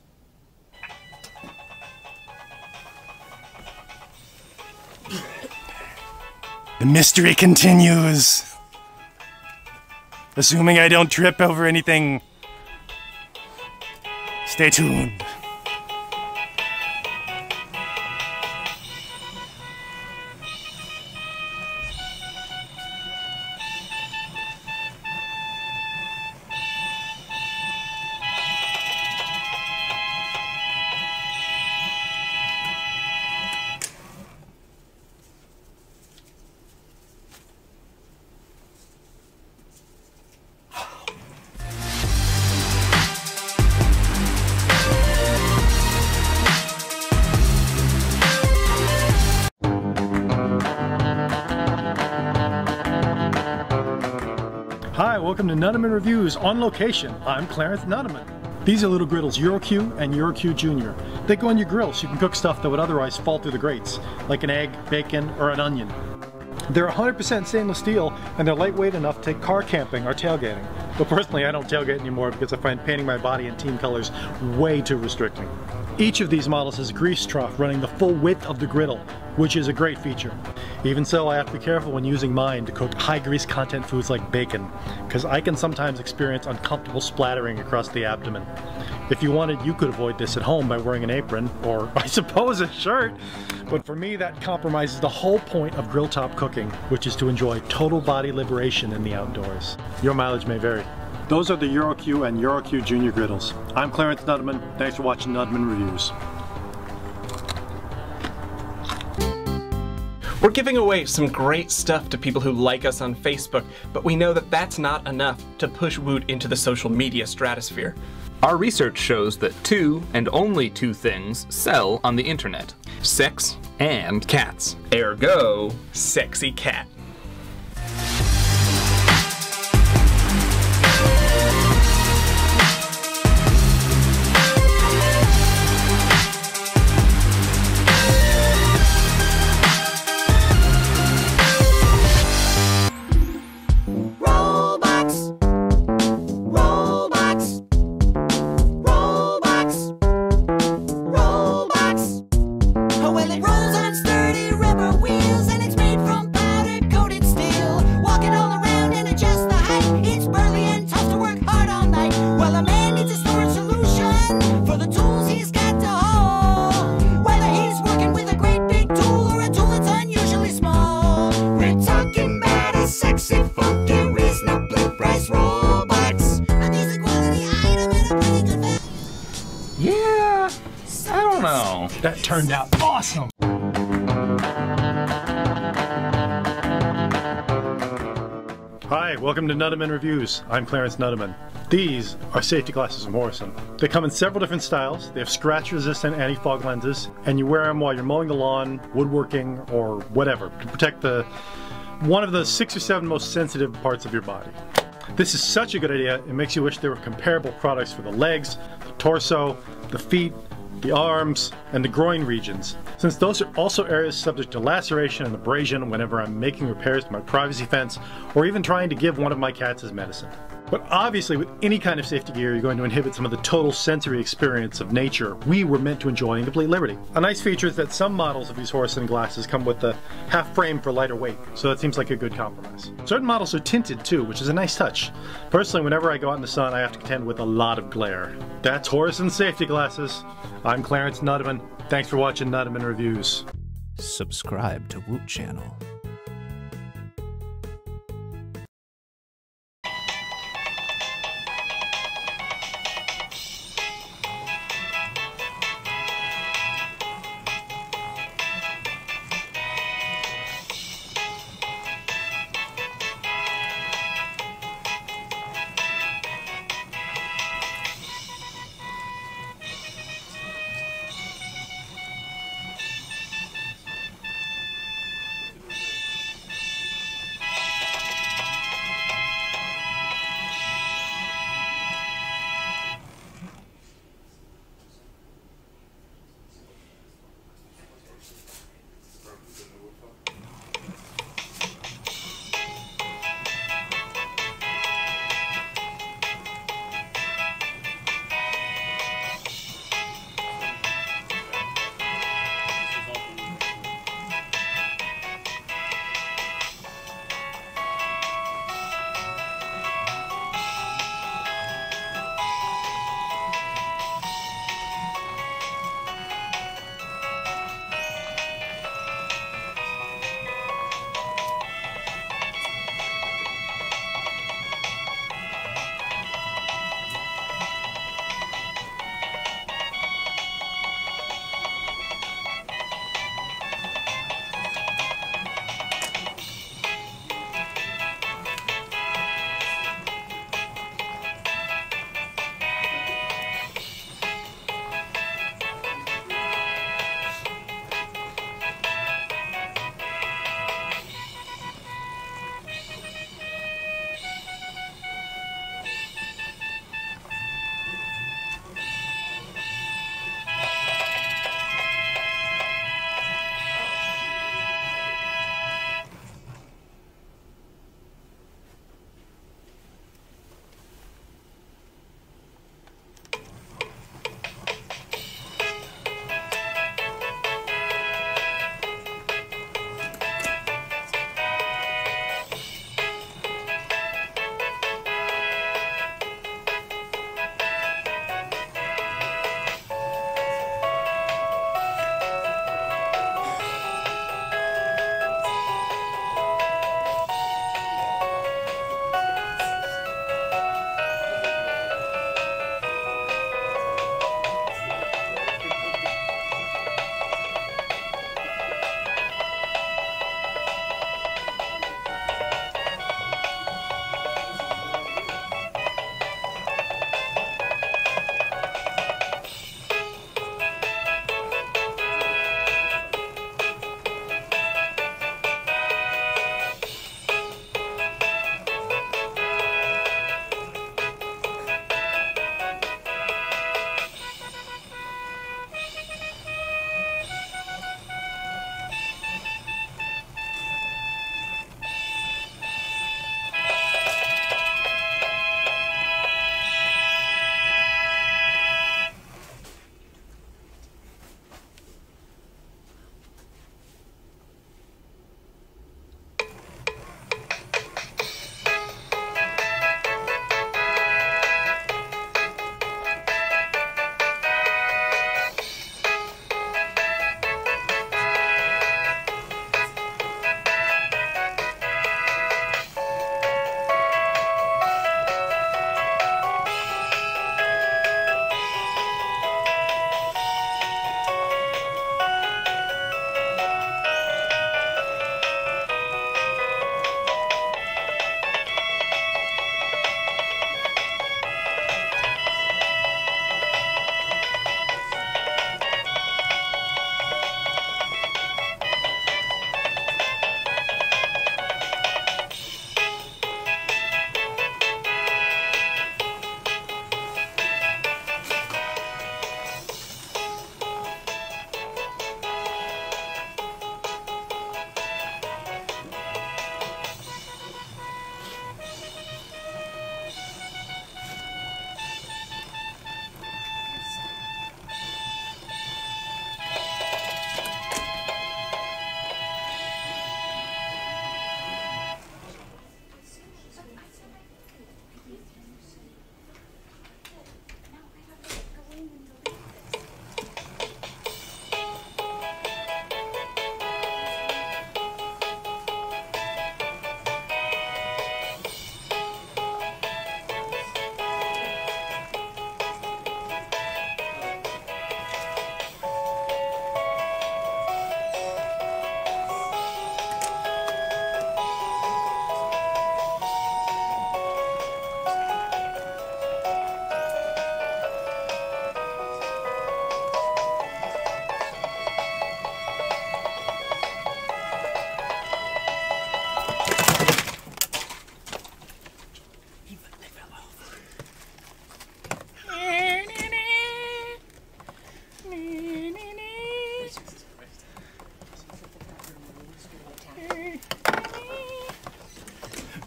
The mystery continues. Assuming I don't trip over anything. Stay tuned. Hi, welcome to Nudeman Reviews on location. I'm Clarence Nudeman. These are little griddles, EuroQ and EuroQ Junior. They go on your grill so you can cook stuff that would otherwise fall through the grates, like an egg, bacon, or an onion. They're 100% stainless steel and they're lightweight enough to take car camping or tailgating. But personally, I don't tailgate anymore because I find painting my body in team colors way too restricting. Each of these models has a grease trough running the full width of the griddle, which is a great feature. Even so, I have to be careful when using mine to cook high grease content foods like bacon, because I can sometimes experience uncomfortable splattering across the abdomen. If you wanted, you could avoid this at home by wearing an apron, or I suppose a shirt. But for me, that compromises the whole point of grill top cooking, which is to enjoy total body liberation in the outdoors. Your mileage may vary. Those are the EuroQ and EuroQ Junior griddles. I'm Clarence Nudeman. Thanks for watching Nudeman Reviews. We're giving away some great stuff to people who like us on Facebook, but we know that that's not enough to push Woot into the social media stratosphere. Our research shows that 2 and only 2 things sell on the internet: sex and cats. Ergo, sexy cat. yeah, I don't know. That turned out awesome. Hi, welcome to Nudeman Reviews. I'm Clarence Nudeman. These are safety glasses from Morrison. They come in several different styles. They have scratch-resistant anti-fog lenses, and you wear them while you're mowing the lawn, woodworking, or whatever, to protect one of the 6 or 7 most sensitive parts of your body. This is such a good idea, it makes you wish there were comparable products for the legs, the torso, the feet, the arms, and the groin regions, since those are also areas subject to laceration and abrasion whenever I'm making repairs to my privacy fence or even trying to give one of my cats his medicine. But obviously with any kind of safety gear, you're going to inhibit some of the total sensory experience of nature we were meant to enjoy in complete liberty. A nice feature is that some models of these Morrison glasses come with the half frame for lighter weight, so that seems like a good compromise. Certain models are tinted too, which is a nice touch. Personally, whenever I go out in the sun, I have to contend with a lot of glare. That's Morrison safety glasses. I'm Clarence Nudeman. Thanks for watching Nudeman Reviews. Subscribe to Woot Channel.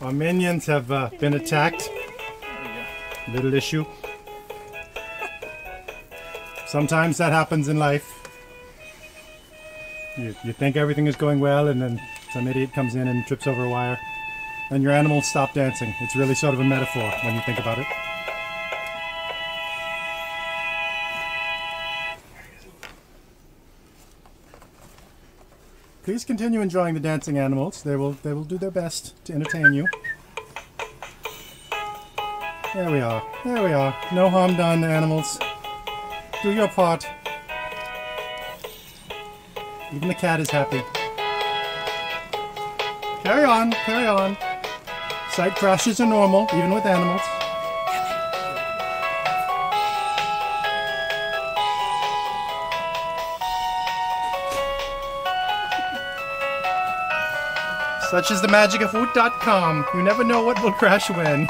Our minions have been attacked. Little issue. Sometimes that happens in life. You think everything is going well, and then some idiot comes in and trips over a wire, and your animals stop dancing. It's really sort of a metaphor when you think about it. Please continue enjoying the dancing animals. They will do their best to entertain you. There we are. There we are. No harm done, animals. Do your part. Even the cat is happy. Carry on, carry on. Site crashes are normal, even with animals. Such is the magic of Woot.com. You never know what will crash when.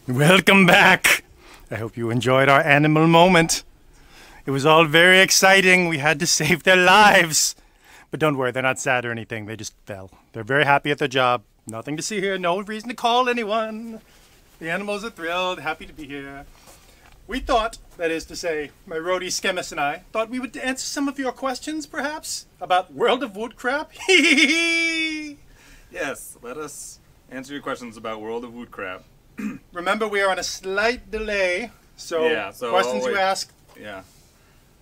Welcome back! I hope you enjoyed our animal moment. It was all very exciting. We had to save their lives. But don't worry, they're not sad or anything. They just fell. They're very happy at their job. Nothing to see here. No reason to call anyone. The animals are thrilled, happy to be here. We thought, that is to say, my roadie Schemus and I, thought we would answer some of your questions, perhaps, about World of Wootcrap. Yes, let us answer your questions about World of Wootcrap. Remember, we are on a slight delay, so, yeah, so questions you ask. Yeah.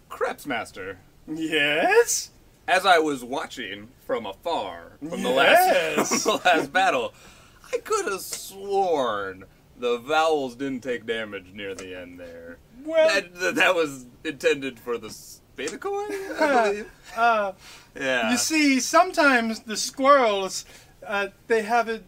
Crepsmaster. Yes? As I was watching from afar from the last battle, I could have sworn the vowels didn't take damage near the end there. Well, that was intended for the Spadacoin, I believe. Yeah. You see, sometimes the squirrels, they have a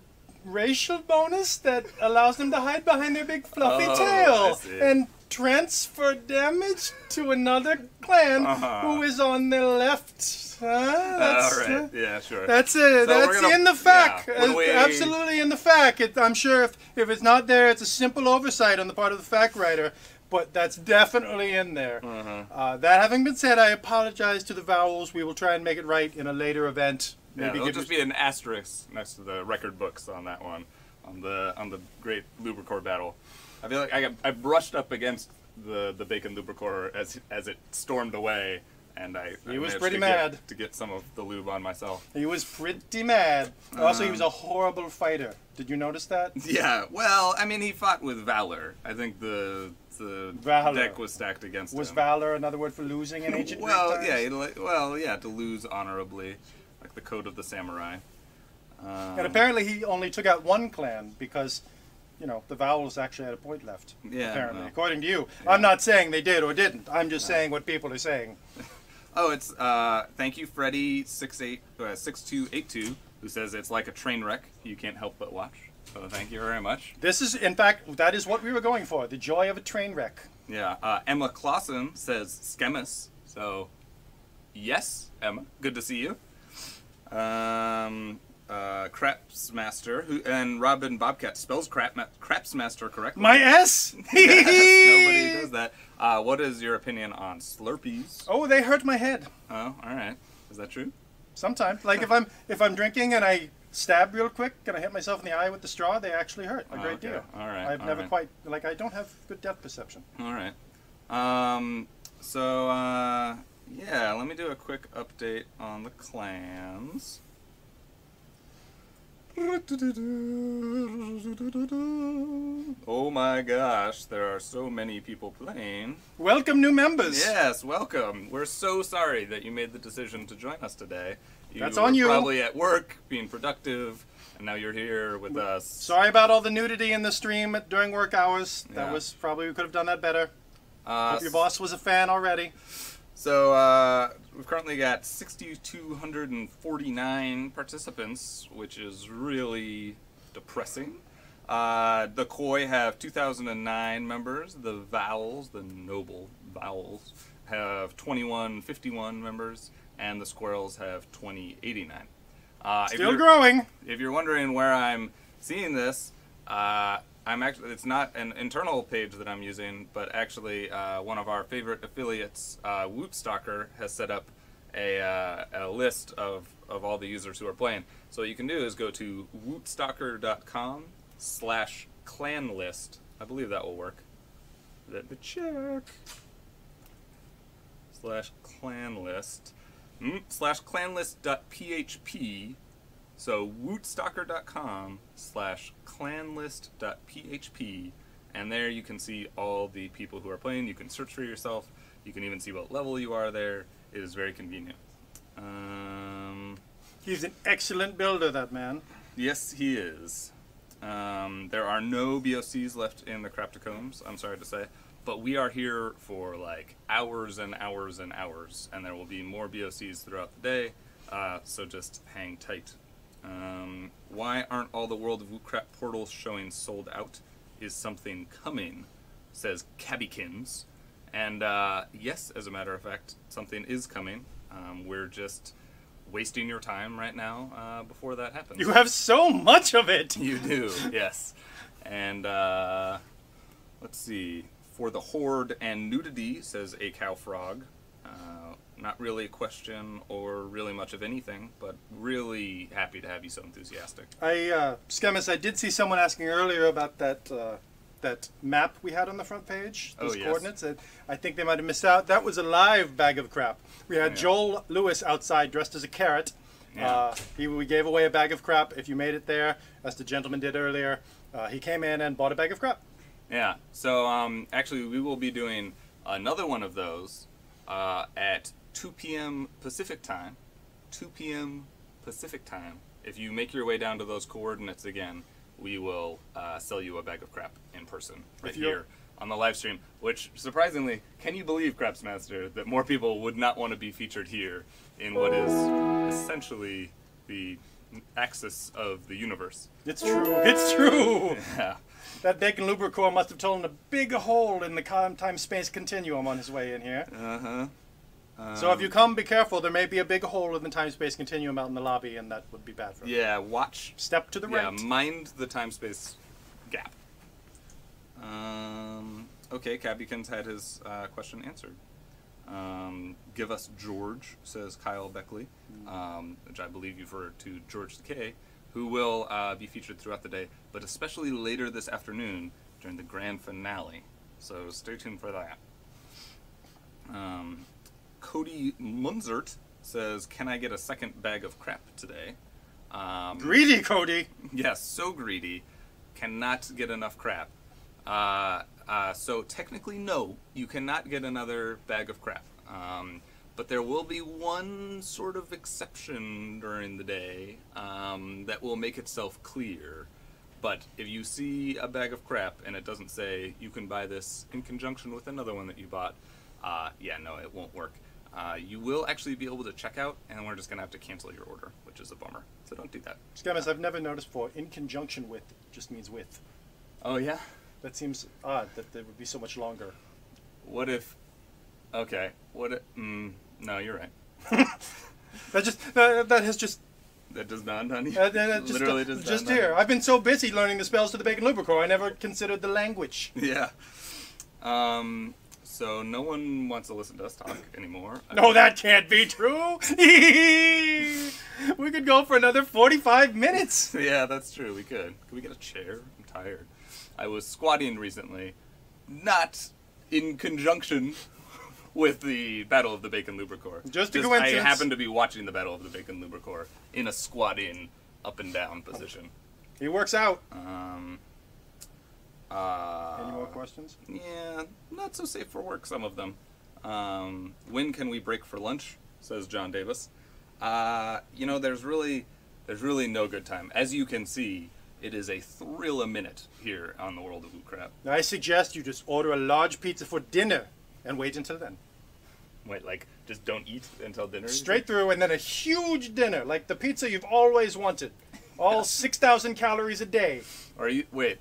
racial bonus that allows them to hide behind their big fluffy tail and transfer damage to another clan who is on the left. All right. Yeah, sure. That's it. So that's in the FAQ. Yeah, absolutely in the FAQ. I'm sure if it's not there, it's a simple oversight on the part of the FAQ writer. But that's definitely in there. That having been said, I apologize to the vowels. We will try and make it right in a later event. Yeah, there'll just be an asterisk next to the record books on that one, on the Great Lubricore battle. I feel like I brushed up against the bacon lubricore as it stormed away, and I was pretty mad to get some of the lube on myself. He was pretty mad. Also, he was a horrible fighter. Did you notice that? Yeah. Well, I mean, he fought with valor. I think the deck was stacked against him. Was valor another word for losing in ancient Greek times? Yeah, to lose honorably, like the code of the samurai. And apparently he only took out one clan because, you know, the vowels actually had a point left. Yeah. Apparently, according to you. Yeah. I'm not saying they did or didn't. I'm just saying what people are saying. Oh, it's thank you, Freddy 6282, who says it's like a train wreck you can't help but watch. So thank you very much. This is, in fact, that is what we were going for. The joy of a train wreck. Yeah. Emma Clausen says Schemus. So, yes, Emma, good to see you. Crapsmaster, and Robin Bobcat spells Crapsmaster correctly. My S? Yes, nobody does that. What is your opinion on Slurpees? Oh, they hurt my head. Oh, all right. Is that true? Sometimes, like if I'm drinking and I stab real quick and I hit myself in the eye with the straw, they actually hurt a great deal. All right. I've never quite, like, I don't have good depth perception. All right. Yeah, let me do a quick update on the clans. Oh my gosh, there are so many people playing. Welcome, new members. Yes, welcome. We're so sorry that you made the decision to join us today. That's on you. You were probably at work, being productive, and now you're here with us. Sorry about all the nudity in the stream during work hours. That was probably, we could have done that better. Hope your boss was a fan already. So, we've currently got 6,249 participants, which is really depressing. The Koi have 2,009 members. The Vowels, the Noble Vowels, have 2,151 members. And the Squirrels have 2,089. Still growing! If you're wondering where I'm seeing this, it's not an internal page that I'm using, but actually one of our favorite affiliates, Wootstalker, has set up a list of all the users who are playing. So what you can do is go to wootstalker.com/clan list. I believe that will work. Let me check. /clan list. /clanlist.php. So wootstalker.com/clanlist.php, and there you can see all the people who are playing. You can search for yourself. You can even see what level you are there. It is very convenient. He's an excellent builder, that man. Yes, he is. There are no BOCs left in the Craptacombs, I'm sorry to say. But we are here for like hours and hours and hours, and there will be more BOCs throughout the day, so just hang tight. Why aren't all the World of Wootcrap portals showing sold out? Is something coming? Says Cabbykins. And yes, as a matter of fact, something is coming. We're just wasting your time right now before that happens. You have so much of it! You do, yes. And let's see. For the Horde and Nudity, says A Cow Frog. Not really a question or really much of anything, but really happy to have you so enthusiastic. Schemus, I did see someone asking earlier about that that map we had on the front page, those coordinates. I think they might have missed out. That was a live bag of crap. We had Joel Lewis outside dressed as a carrot. Yeah. We gave away a bag of crap if you made it there, as the gentleman did earlier. He came in and bought a bag of crap. Yeah, so actually we will be doing another one of those at 2 p.m. Pacific time. 2 p.m. Pacific time. If you make your way down to those coordinates again, we will sell you a bag of crap in person right here on the live stream. Which, surprisingly, can you believe, Crapsmaster, that more people would not want to be featured here in what is essentially the axis of the universe? It's true. It's true. Yeah. That bacon lubricore must have told him a big hole in the time-space continuum on his way in here. So if you come, be careful. There may be a big hole in the time-space continuum out in the lobby, and that would be bad for him. Yeah, watch. Step to the right. Yeah, mind the time-space gap. Okay, Cabbykins had his question answered. Give us George, says Kyle Beckley, which I believe you've referred to George Takei, who will be featured throughout the day, but especially later this afternoon, during the grand finale. So stay tuned for that. Cody Munzert says, "Can I get a second bag of crap today?" Greedy, Cody. Yes, so greedy. Cannot get enough crap. So technically, no, you cannot get another bag of crap. But there will be one sort of exception during the day that will make itself clear. But if you see a bag of crap and it doesn't say you can buy this in conjunction with another one that you bought, yeah, no, it won't work. You will actually be able to check out, and we're just going to have to cancel your order, which is a bummer. So don't do that. Scammers, I've never noticed before. In conjunction with just means with. Oh, yeah? That seems odd that they would be so much longer. What if... Okay. What if... no, you're right. That has just... That does not, honey? Literally just here. I've been so busy learning the spells to the Bacon Lubricore, I never considered the language. Yeah. So no one wants to listen to us talk anymore. No, that can't be true. We could go for another 45 minutes. Yeah, that's true. We could. Could we get a chair? I'm tired. I was squatting recently, not in conjunction with the Battle of the Bacon Lubricore. Just a coincidence. I happened to be watching the Battle of the Bacon Lubricore in a squatting up and down position. He works out. Any more questions? Yeah, not so safe for work, some of them. When can we break for lunch? Says John Davis. You know, there's really no good time. As you can see, it is a thrill a minute here on the World of Wootcrap. I suggest you just order a large pizza for dinner and wait until then. Wait, like, just don't eat until dinner? Straight through, and then a huge dinner, like the pizza you've always wanted. All 6,000 calories a day. Wait.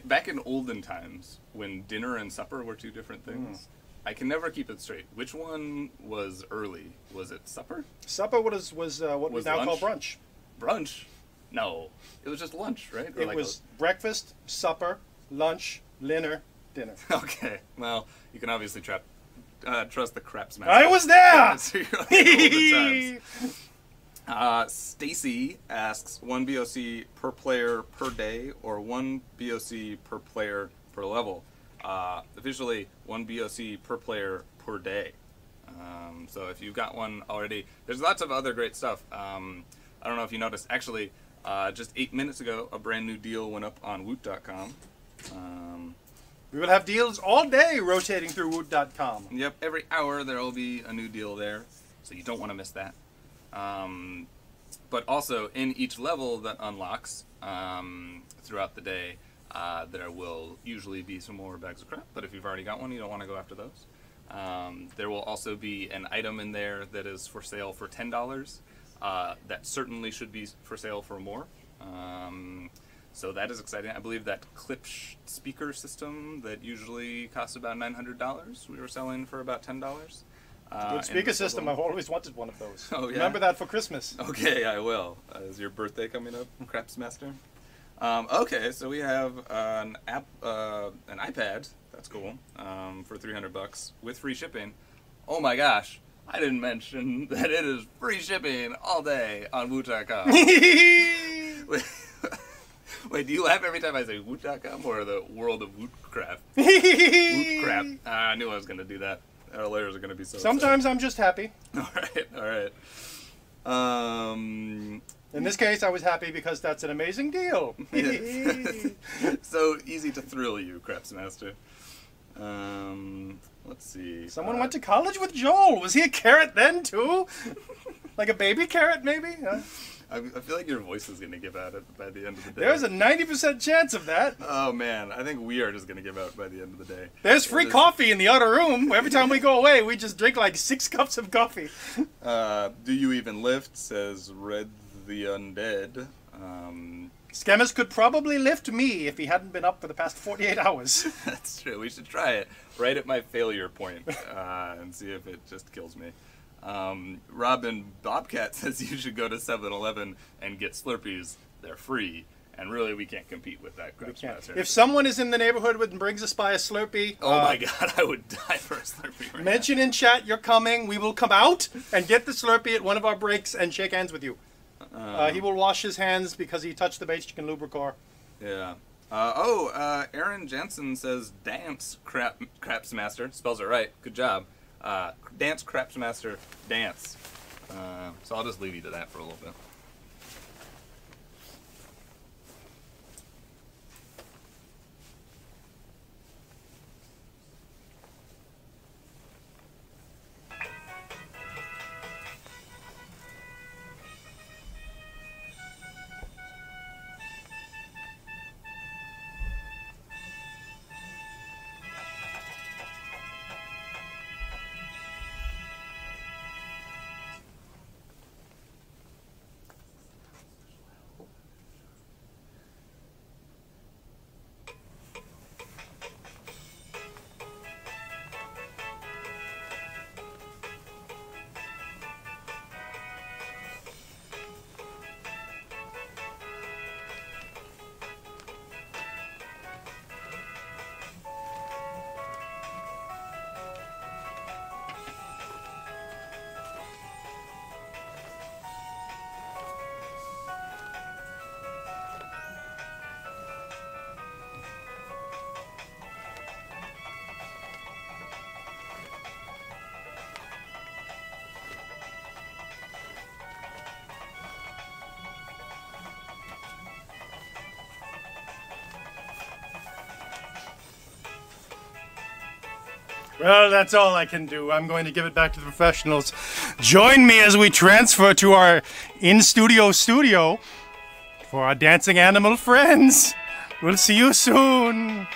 Back in olden times, when dinner and supper were two different things, I can never keep it straight. Which one was early? Was it supper? Supper was what we now call brunch. Brunch? No. It was just lunch, right? It was breakfast, supper, lunch, dinner. Okay. Well, you can obviously trust the crap smash. I was there! Stacy asks, 1 BOC per player per day or 1 BOC per player per level? Officially, 1 BOC per player per day. So if you've got one already, there's lots of other great stuff. I don't know if you noticed, actually, just 8 minutes ago, a brand new deal went up on Woot.com. We will have deals all day rotating through Woot.com. Yep, every hour there will be a new deal there, so you don't want to miss that. But also, in each level that unlocks throughout the day, there will usually be some more bags of crap, but if you've already got one, you don't want to go after those. There will also be an item in there that is for sale for $10. That certainly should be for sale for more. So that is exciting. I believe that clip speaker system that usually costs about $900, we were selling for about $10. Good speaker system. I've always wanted one of those. Oh, yeah? Remember that for Christmas. Okay, I will. Is your birthday coming up, Craps Master? Okay, so we have an iPad. That's cool. For $300 with free shipping. Oh my gosh! I didn't mention that it is free shipping all day on Woot.com. Wait, do you laugh every time I say Woot.com or the World of Wootcrap? Wootcrap. I knew I was going to do that. Our lawyers are going to be so Sometimes upset. I'm just happy. All right. In this case, I was happy because that's an amazing deal. So easy to thrill you, Craps Master. Let's see. Someone went to college with Joel. Was he a carrot then, too? Like a baby carrot, maybe? I feel like your voice is going to give out by the end of the day. There's a 90% chance of that. Oh, man. I think we are just going to give out by the end of the day. There's free coffee in the other room. Every time we go away, we just drink like 6 cups of coffee. Do you even lift, says Red the Undead. Scammers could probably lift me if he hadn't been up for the past 48 hours. That's true. We should try it right at my failure point and see if it just kills me. Robin Bobcat says you should go to 7-Eleven and get Slurpees. They're free. And really, we can't compete with that. If someone is in the neighborhood and brings us by a Slurpee... Oh my god, I would die for a Slurpee right mention in chat you're coming. We will come out and get the Slurpee at one of our breaks and shake hands with you. He will wash his hands because he touched the Bacon Lubricore. Yeah. Aaron Jensen says dance crapsmaster. Spells it right. Good job. Dance crapsmaster dance. So I'll just leave you to that for a little bit. Well, that's all I can do. I'm going to give it back to the professionals. Join me as we transfer to our in-studio studio for our dancing animal friends. We'll see you soon.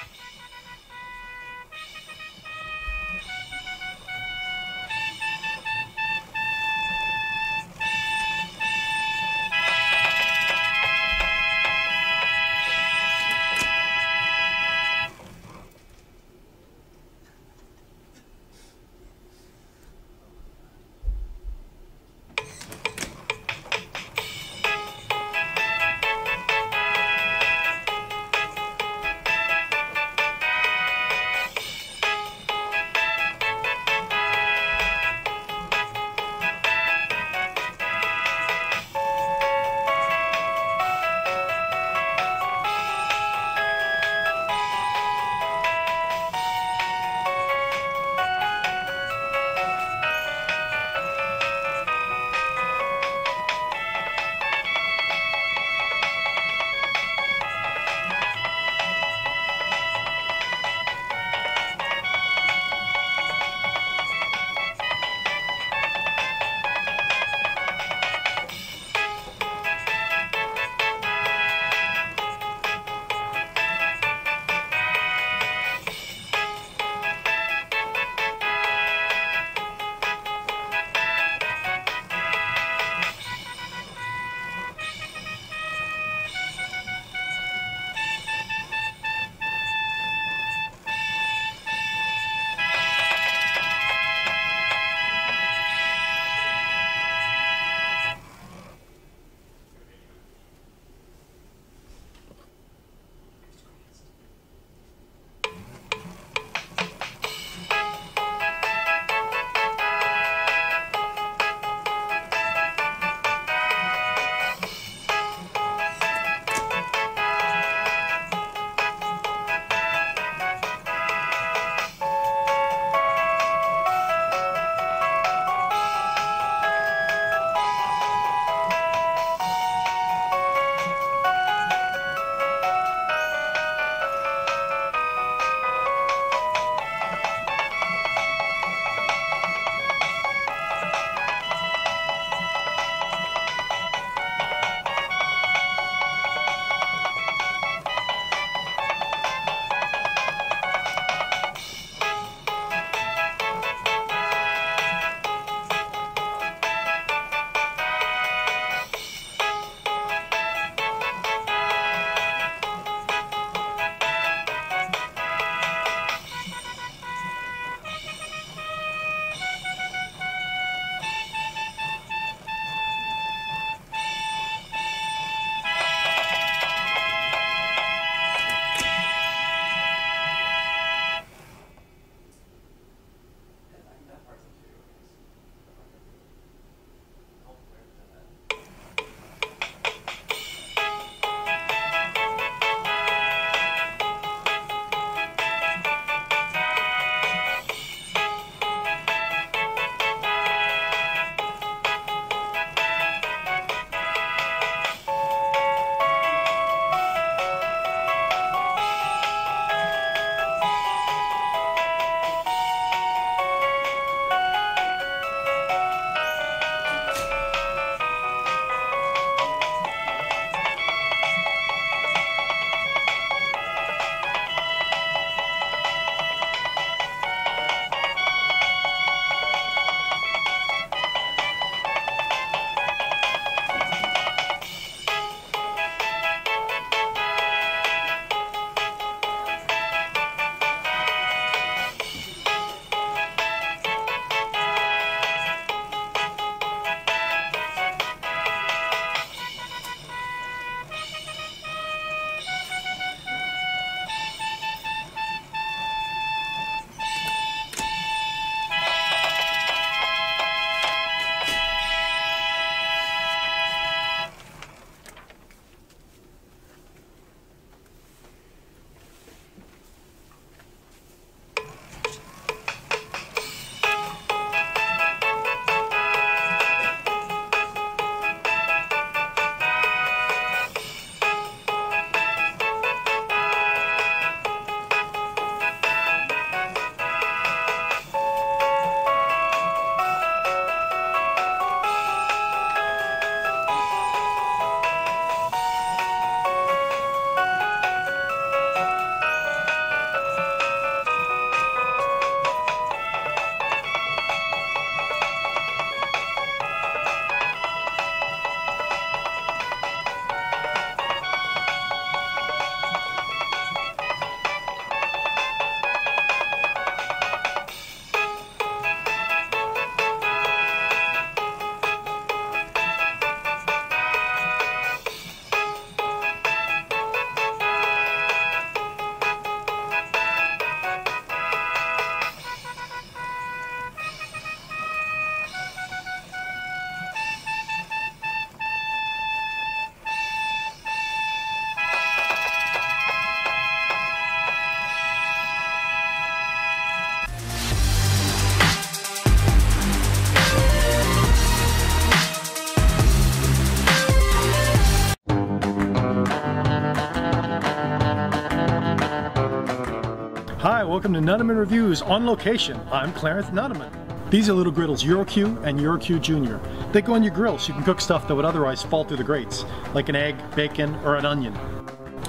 welcome to Nudeman Reviews on location. I'm Clarence Nudeman. These are little griddles, EuroQ and EuroQ Junior. They go on your grill so you can cook stuff that would otherwise fall through the grates, like an egg, bacon, or an onion.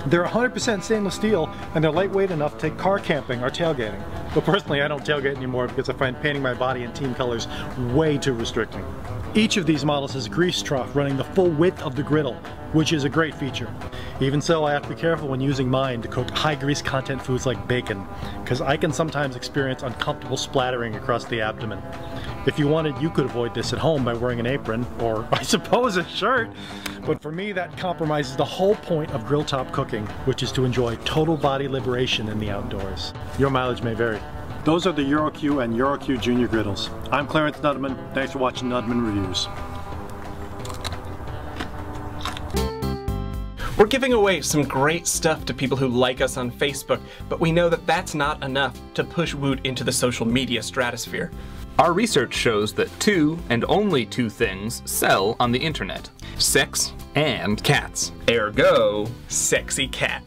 They're 100% stainless steel, and they're lightweight enough to take car camping or tailgating. But personally, I don't tailgate anymore because I find painting my body in team colors way too restricting. Each of these models has a grease trough running the full width of the griddle, which is a great feature. Even so, I have to be careful when using mine to cook high grease content foods like bacon, because I can sometimes experience uncomfortable splattering across the abdomen. If you wanted, you could avoid this at home by wearing an apron, or I suppose a shirt. But for me, that compromises the whole point of grill top cooking, which is to enjoy total body liberation in the outdoors. Your mileage may vary. Those are the EuroQ and EuroQ Junior griddles. I'm Clarence Nudeman. Thanks for watching Nudeman Reviews. We're giving away some great stuff to people who like us on Facebook, but we know that that's not enough to push Woot into the social media stratosphere. Our research shows that 2 and only 2 things sell on the internet: sex and cats. Ergo, sexy cat.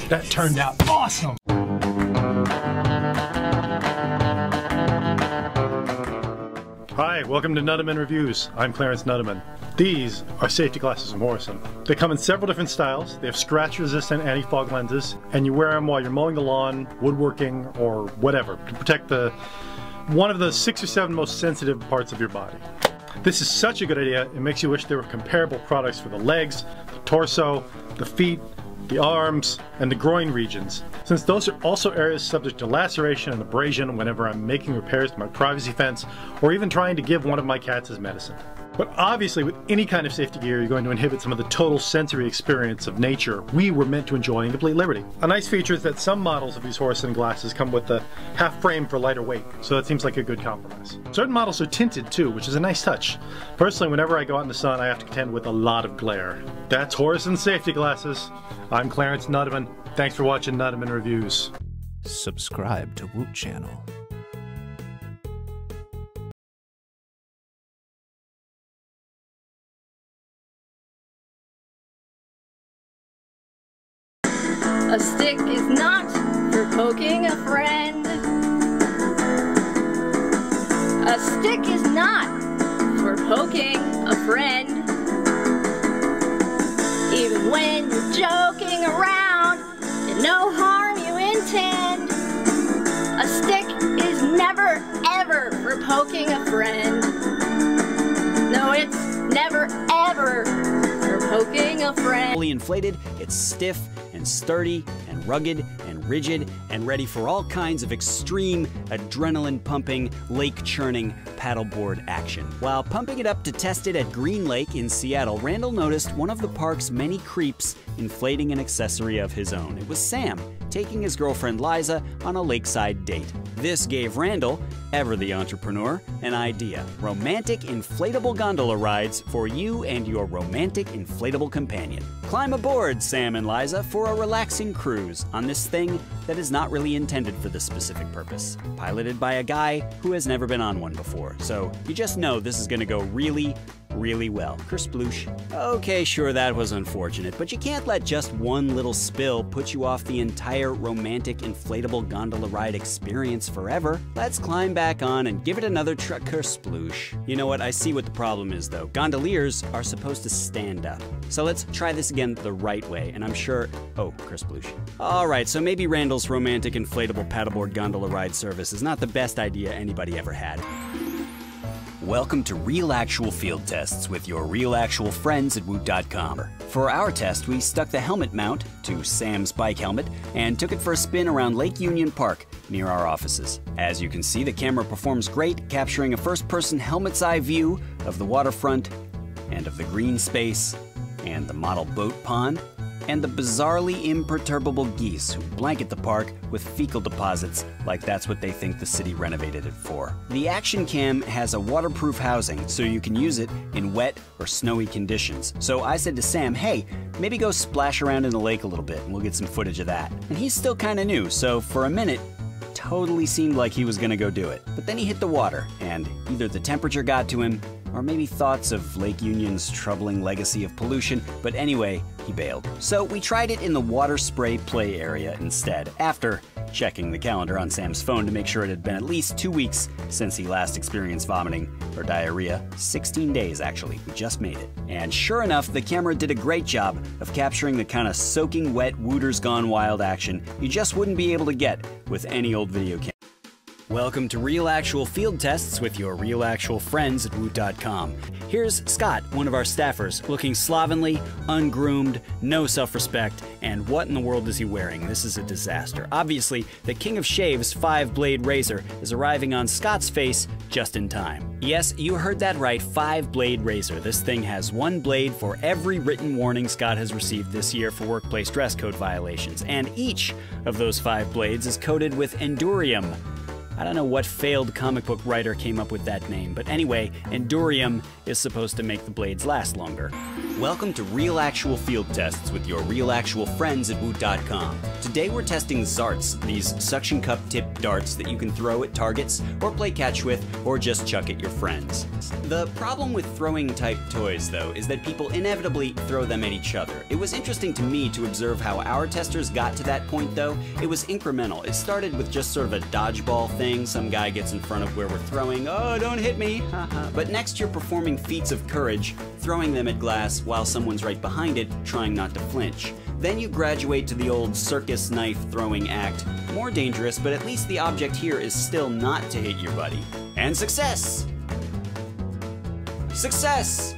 That turned out awesome! Hi, welcome to Nudeman Reviews. I'm Clarence Nudeman. These are safety glasses from Morrison. They come in several different styles. They have scratch-resistant anti-fog lenses, and you wear them while you're mowing the lawn, woodworking, or whatever, to protect one of the 6 or 7 most sensitive parts of your body. This is such a good idea, it makes you wish there were comparable products for the legs, the torso, the feet, the arms, and the groin regions, since those are also areas subject to laceration and abrasion whenever I'm making repairs to my privacy fence or even trying to give one of my cats his medicine. But obviously with any kind of safety gear, you're going to inhibit some of the total sensory experience of nature we were meant to enjoy in complete liberty. A nice feature is that some models of these Morrison glasses come with a half frame for lighter weight, so that seems like a good compromise. Certain models are tinted too, which is a nice touch. Personally, whenever I go out in the sun, I have to contend with a lot of glare. That's Morrison safety glasses. I'm Clarence Nudeman. Thanks for watching Nudeman Reviews. Subscribe to Woot Channel. A stick is not for poking a friend. A stick is not for poking a friend. Even when you're joking around and no harm you intend. A stick is never ever for poking a friend. No, it's never ever for poking a friend. Fully inflated, it's stiff and sturdy and rugged and rigid and ready for all kinds of extreme adrenaline-pumping, lake-churning paddleboard action. While pumping it up to test it at Green Lake in Seattle, Randall noticed one of the park's many creeps inflating an accessory of his own. It was Sam, taking his girlfriend Liza on a lakeside date. This gave Randall, ever the entrepreneur, an idea. Romantic inflatable gondola rides for you and your romantic inflatable companion. Climb aboard, Sam and Liza, for a relaxing cruise on this thing that is not really intended for this specific purpose. Piloted by a guy who has never been on one before, so you just know this is gonna go really, really well. Kersploosh. Okay, sure, that was unfortunate, but you can't let just one little spill put you off the entire romantic inflatable gondola ride experience forever. Let's climb back on and give it another try. Kersploosh. You know what? I see what the problem is, though. Gondoliers are supposed to stand up. So let's try this again the right way, and I'm sure... Oh, Kersploosh. Alright, so maybe Randall's romantic inflatable paddleboard gondola ride service is not the best idea anybody ever had. Welcome to Real Actual Field Tests with your real actual friends at Woot.com. For our test, we stuck the helmet mount to Sam's bike helmet and took it for a spin around Lake Union Park near our offices. As you can see, the camera performs great, capturing a first-person helmet's eye view of the waterfront and of the green space and the model boat pond and the bizarrely imperturbable geese who blanket the park with fecal deposits like that's what they think the city renovated it for. The action cam has a waterproof housing so you can use it in wet or snowy conditions. So I said to Sam, hey, maybe go splash around in the lake a little bit and we'll get some footage of that. And he's still kind of new, so for a minute, totally seemed like he was gonna go do it. But then he hit the water and either the temperature got to him or maybe thoughts of Lake Union's troubling legacy of pollution, but anyway, he bailed. So we tried it in the water spray play area instead, after checking the calendar on Sam's phone to make sure it had been at least 2 weeks since he last experienced vomiting or diarrhea. 16 days, actually. We just made it. And sure enough, the camera did a great job of capturing the kind of soaking wet Wooters Gone Wild action you just wouldn't be able to get with any old video camera. Welcome to Real Actual Field Tests with your real actual friends at Woot.com. Here's Scott, one of our staffers, looking slovenly, ungroomed, no self-respect, and what in the world is he wearing? This is a disaster. Obviously, the king of shaves 5-blade razor is arriving on Scott's face just in time. Yes, you heard that right, 5-blade razor. This thing has 1 blade for every written warning Scott has received this year for workplace dress code violations, and each of those 5 blades is coated with Endurium. I don't know what failed comic book writer came up with that name, but anyway, Endurium is supposed to make the blades last longer. Welcome to Real Actual Field Tests with your real actual friends at Woot.com. Today we're testing Zarts, these suction cup tipped darts that you can throw at targets, or play catch with, or just chuck at your friends. The problem with throwing type toys, though, is that people inevitably throw them at each other. It was interesting to me to observe how our testers got to that point, though. It was incremental. It started with just sort of a dodgeball thing. Some guy gets in front of where we're throwing, oh, don't hit me, haha. But next you're performing feats of courage, throwing them at glass while someone's right behind it, trying not to flinch. Then you graduate to the old circus knife throwing act. More dangerous, but at least the object here is still not to hit your buddy. And success! Success!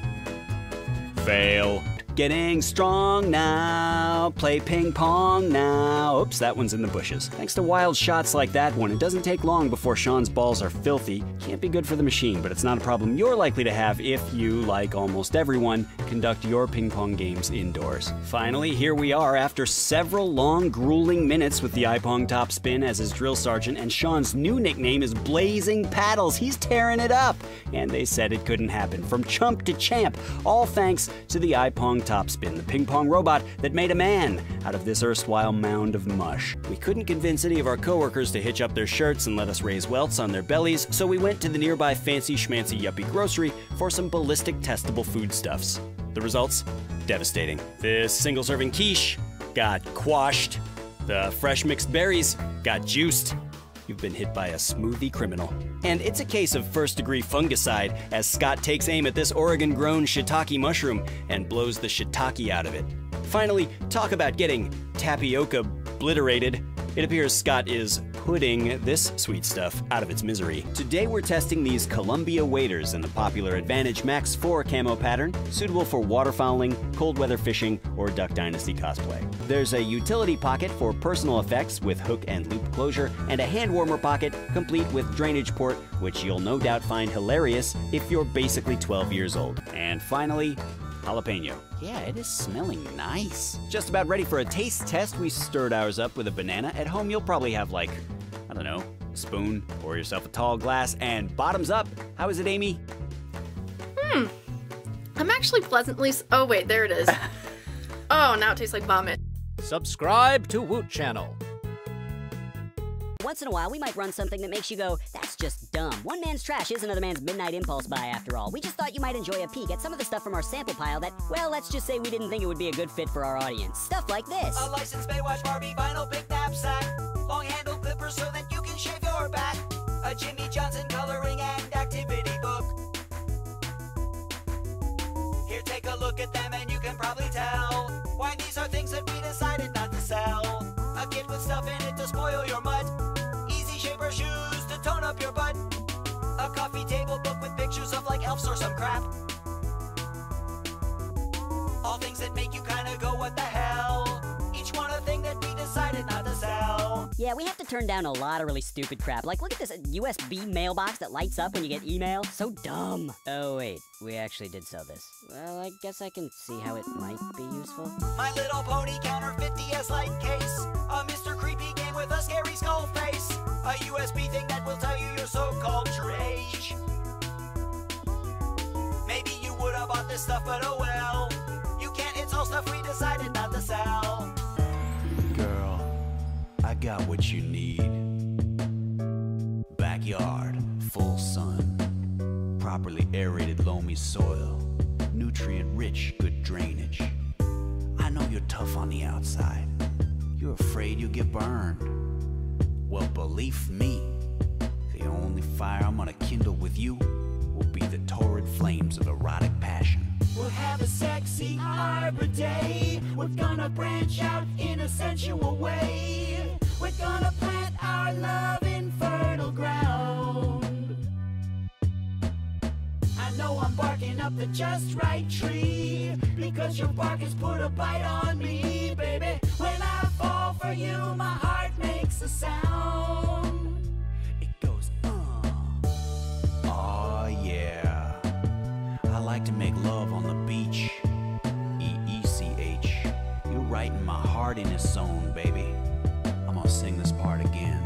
Fail. Getting strong now, play ping pong now. Oops, that one's in the bushes. Thanks to wild shots like that one, it doesn't take long before Sean's balls are filthy. Can't be good for the machine, but it's not a problem you're likely to have if you, like almost everyone, conduct your ping pong games indoors. Finally, here we are after several long, grueling minutes with the iPong top spin as his drill sergeant, and Sean's new nickname is Blazing Paddles. He's tearing it up! And they said it couldn't happen. From chump to champ, all thanks to the iPong top spin, the ping pong robot that made a man out of this erstwhile mound of mush. We couldn't convince any of our coworkers to hitch up their shirts and let us raise welts on their bellies, so we went to the nearby fancy schmancy yuppie grocery for some ballistic testable foodstuffs. The results? Devastating. This single-serving quiche got quashed. The fresh mixed berries got juiced. You've been hit by a smoothie criminal. And it's a case of first-degree fungicide as Scott takes aim at this Oregon-grown shiitake mushroom and blows the shiitake out of it. Finally, talk about getting tapioca obliterated. It appears Scott is putting this sweet stuff out of its misery. Today we're testing these Columbia waders in the popular Advantage Max 4 camo pattern, suitable for waterfowling, cold weather fishing, or Duck Dynasty cosplay. There's a utility pocket for personal effects with hook and loop closure, and a hand warmer pocket complete with drainage port, which you'll no doubt find hilarious if you're basically 12 years old. And finally, jalapeno. Yeah, it is smelling nice. Just about ready for a taste test, we stirred ours up with a banana. At home, you'll probably have like, I don't know, a spoon, pour yourself a tall glass, and bottoms up. How is it, Amy? I'm actually pleasantly... Oh, wait, there it is. Oh, now it tastes like vomit. Subscribe to Woot Channel. Once in a while, we might run something that makes you go, that's just dumb. One man's trash is another man's midnight impulse buy, after all. We just thought you might enjoy a peek at some of the stuff from our sample pile that, well, let's just say we didn't think it would be a good fit for our audience. Stuff like this. A licensed Baywatch Barbie vinyl pick knapsack. Long handle clippers so that you can shave your back. A Jimmy Johnson coloring and activity book. Here, take a look at them and you can probably tell why these are things that we decided not to sell. A kit with stuff in it to spoil your mutt. Easy shaper shoes to tone up your butt. A coffee table book with pictures pictures of like elves or some crap. All things that make you kinda go, what the hell? Each one a thing that we decided not to sell. Yeah, we have to turn down a lot of really stupid crap. Like, look at this USB mailbox that lights up when you get email. So dumb. Oh, wait. We actually did sell this. Well, I guess I can see how it might be useful. My Little Pony counterfeit DS light case. A Mr. Creepy game with a scary skull face. A USB thing that will tell you your so-called true age. Maybe you would have bought this stuff, but oh well. You can't, it's all stuff we decided not to sell. Girl, I got what you need. Backyard, full sun, properly aerated loamy soil, nutrient-rich, good drainage. I know you're tough on the outside. You're afraid you'll get burned. Well, believe me, the only fire I'm gonna kindle with you will be the torrid flames of erotic passion. We'll have a sexy Arbor Day. We're gonna branch out in a sensual way. We're gonna plant our love in fertile ground. I know I'm barking up the just right tree, because your bark has put a bite on me, baby. When I fall for you, my heart makes a sound. Oh yeah, I like to make love on the beach. EECH. You're right in my heartiness zone, baby. I'm gonna sing this part again.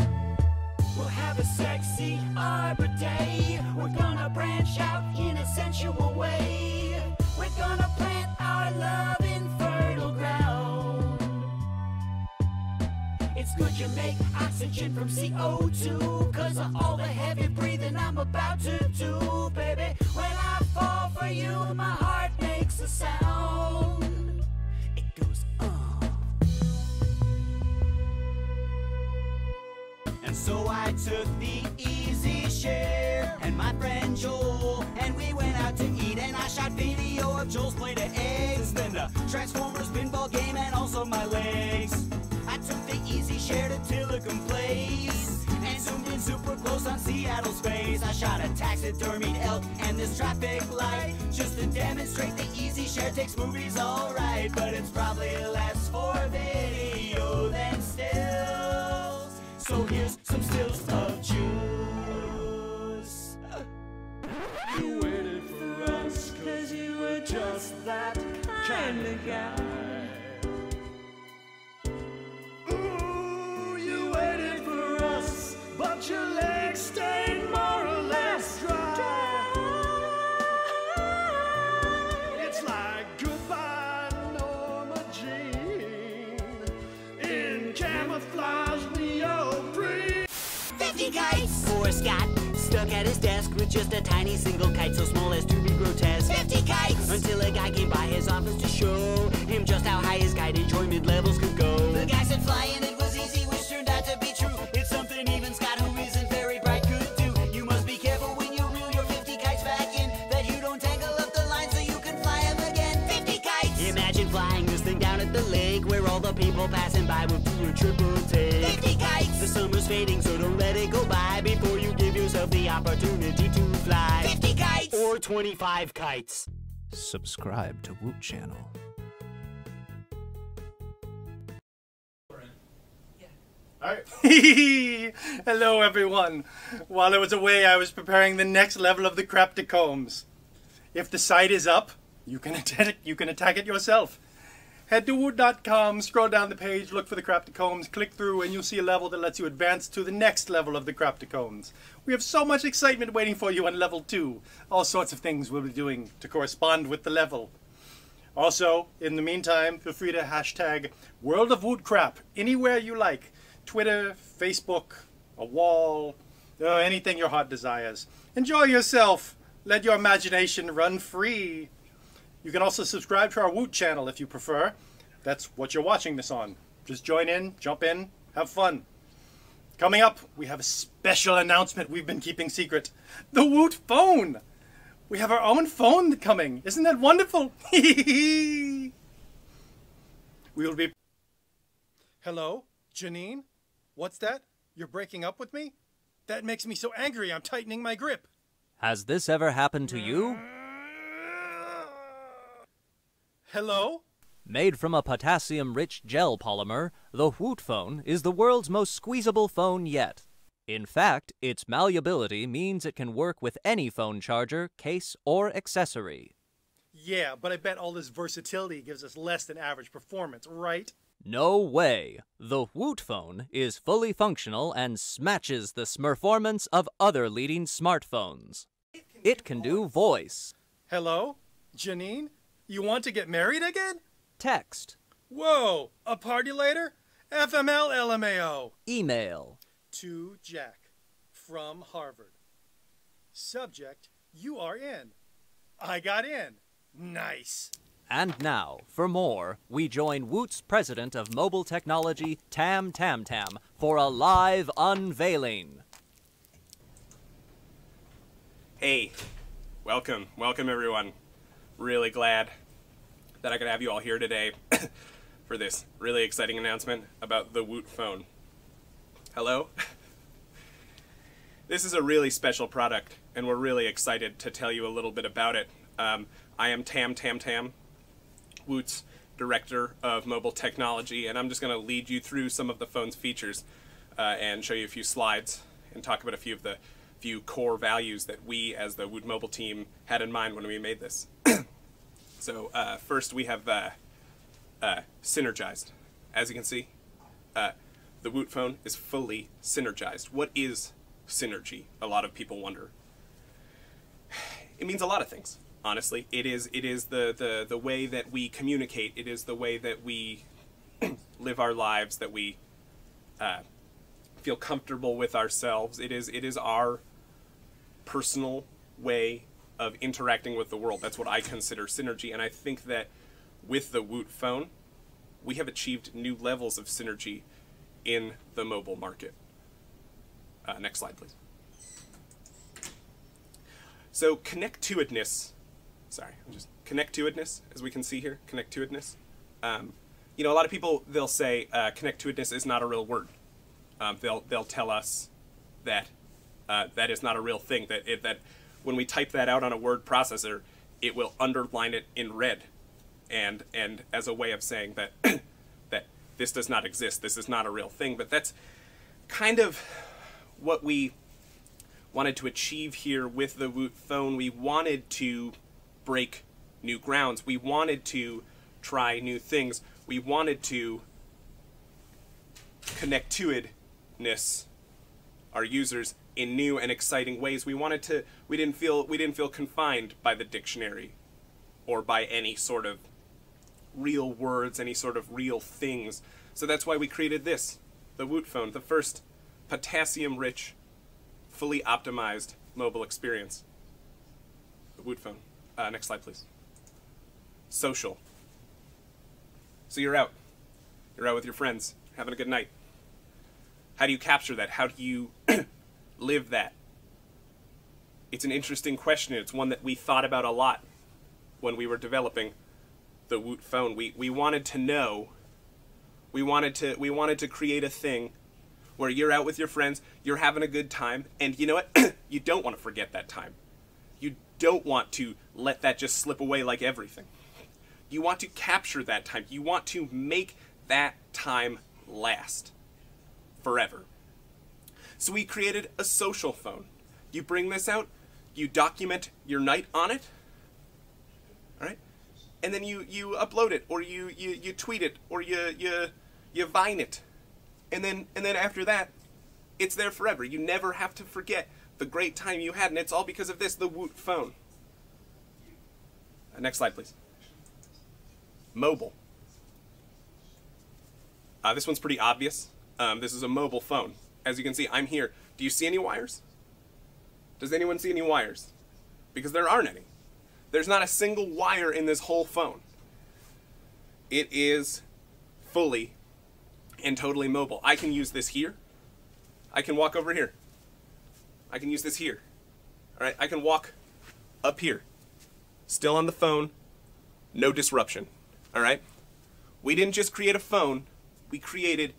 We'll have a sexy Arbor Day. We're gonna branch out in a sensual way. We're gonna plant our love in fertile ground. It's good you make oxygen from CO2, 'cause of all the heavy breathing I'm about to do, baby. When I fall for you, my heart makes a sound. It goes, And so I took the easy share and my friend Joel, and we went out to eat, and I shot video of Joel's plate of eggs, then the Transformers pinball game, and also my legs. I took the easy share to Tillicum Place and zoomed in super close on Seattle's face. I shot a taxidermied elk and this traffic light just to demonstrate the easy share takes movies alright, but it's probably less for video than stills. So here's some stills of juice. You waited for us 'cause you were just that kind of guy. But your legs stayed more or less dry. It's like goodbye, Norma Jean, in camouflage neoprene. 50 kites! Poor Scott, stuck at his desk with just a tiny single kite so small as to be grotesque. 50 kites! Until a guy came by his office to show him just how high his kite enjoyment levels could go. The guy said flying it was easy, which turned out to be true. It's something even Scott, who isn't very bright, could do. You must be careful when you reel your 50 kites back in, that you don't tangle up the line so you can fly them again. 50 kites! Imagine flying this thing down at the lake where all the people passing by will do a triple take. 50 kites! The summer's fading, so don't let it go by before you give yourself the opportunity to fly. 50 kites! Or 25 kites. Subscribe to Woot Channel. Hello everyone. While I was away, I was preparing the next level of the Craptacombs. If the site is up, you can attack it yourself. Head to Woot.com, scroll down the page, look for the Craptacombs, click through, and you'll see a level that lets you advance to the next level of the Craptacombs. We have so much excitement waiting for you on level 2. All sorts of things we'll be doing to correspond with the level. Also, in the meantime, feel free to hashtag World of Wootcrap anywhere you like. Twitter, Facebook, a wall, anything your heart desires. Enjoy yourself. Let your imagination run free. You can also subscribe to our Woot channel if you prefer. That's what you're watching this on. Just join in, jump in, have fun. Coming up, we have a special announcement we've been keeping secret. The Woot phone! We have our own phone coming. Isn't that wonderful? We will be... Hello? Janine? What's that? You're breaking up with me? That makes me so angry I'm tightening my grip. Has this ever happened to you? Hello? Made from a potassium-rich gel polymer, the Woot phone is the world's most squeezable phone yet. In fact, its malleability means it can work with any phone charger, case, or accessory. Yeah, but I bet all this versatility gives us less than average performance, right? No way! The Woot phone is fully functional and smatches the smurformance of other leading smartphones. It can do voice. Hello? Janine? You want to get married again? Text. Whoa! A party later? FML LMAO. Email. To Jack. From Harvard. Subject, you are in. I got in. Nice. And now, for more, we join Woot's president of mobile technology, Tam Tam Tam, for a live unveiling. Hey, welcome everyone. Really glad that I could have you all here today for this really exciting announcement about the Woot phone. Hello? This is a really special product, and we're really excited to tell you a little bit about it. I am Tam Tam Tam, Woot's Director of Mobile Technology, and I'm just going to lead you through some of the phone's features and show you a few slides and talk about a few of the core values that we as the Woot Mobile team had in mind when we made this. So first we have synergized. As you can see, the Woot phone is fully synergized. What is synergy? A lot of people wonder. It means a lot of things. Honestly, it is the way that we communicate. It is the way that we live our lives, that we feel comfortable with ourselves. It is our personal way of interacting with the world. That's what I consider synergy, and I think that with the Woot phone, we have achieved new levels of synergy in the mobile market. Next slide, please. So connect-to-itness. Connect-to-itness, as we can see here, connect-to-itness. You know, a lot of people, they'll say connect-to-itness is not a real word. They'll tell us that that is not a real thing, that when we type that out on a word processor, it will underline it in red, and as a way of saying that that this does not exist, this is not a real thing. But that's kind of what we wanted to achieve here with the Woot phone. We wanted to break new grounds. We wanted to try new things. We wanted to connect to itness our users in new and exciting ways. We didn't feel confined by the dictionary or by any sort of real words, any sort of real things. So that's why we created this, the Woot phone, the first potassium-rich, fully optimized mobile experience. The Woot phone. Next slide, please. Social. So you're out with your friends, having a good night. How do you capture that? How do you live that? It's an interesting question. It's one that we thought about a lot when we were developing the Woot phone. We wanted to know, we wanted to create a thing where you're out with your friends, you're having a good time, and you know what? You don't want to forget that time. You don't want to let that just slip away like everything. You want to capture that time. You want to make that time last forever. So we created a social phone. You bring this out, you document your night on it, all right? And then you upload it, or you tweet it, or you Vine it. And then after that, it's there forever. You never have to forget the great time you had, and it's all because of this, the Woot phone. Next slide, please. Mobile. This one's pretty obvious. This is a mobile phone. As you can see, I'm here. Do you see any wires? Does anyone see any wires? Because there aren't any. There's not a single wire in this whole phone. It is fully and totally mobile. I can use this here. I can walk over here. I can use this here. All right, I can walk up here. Still on the phone, no disruption. All right? We didn't just create a phone, we created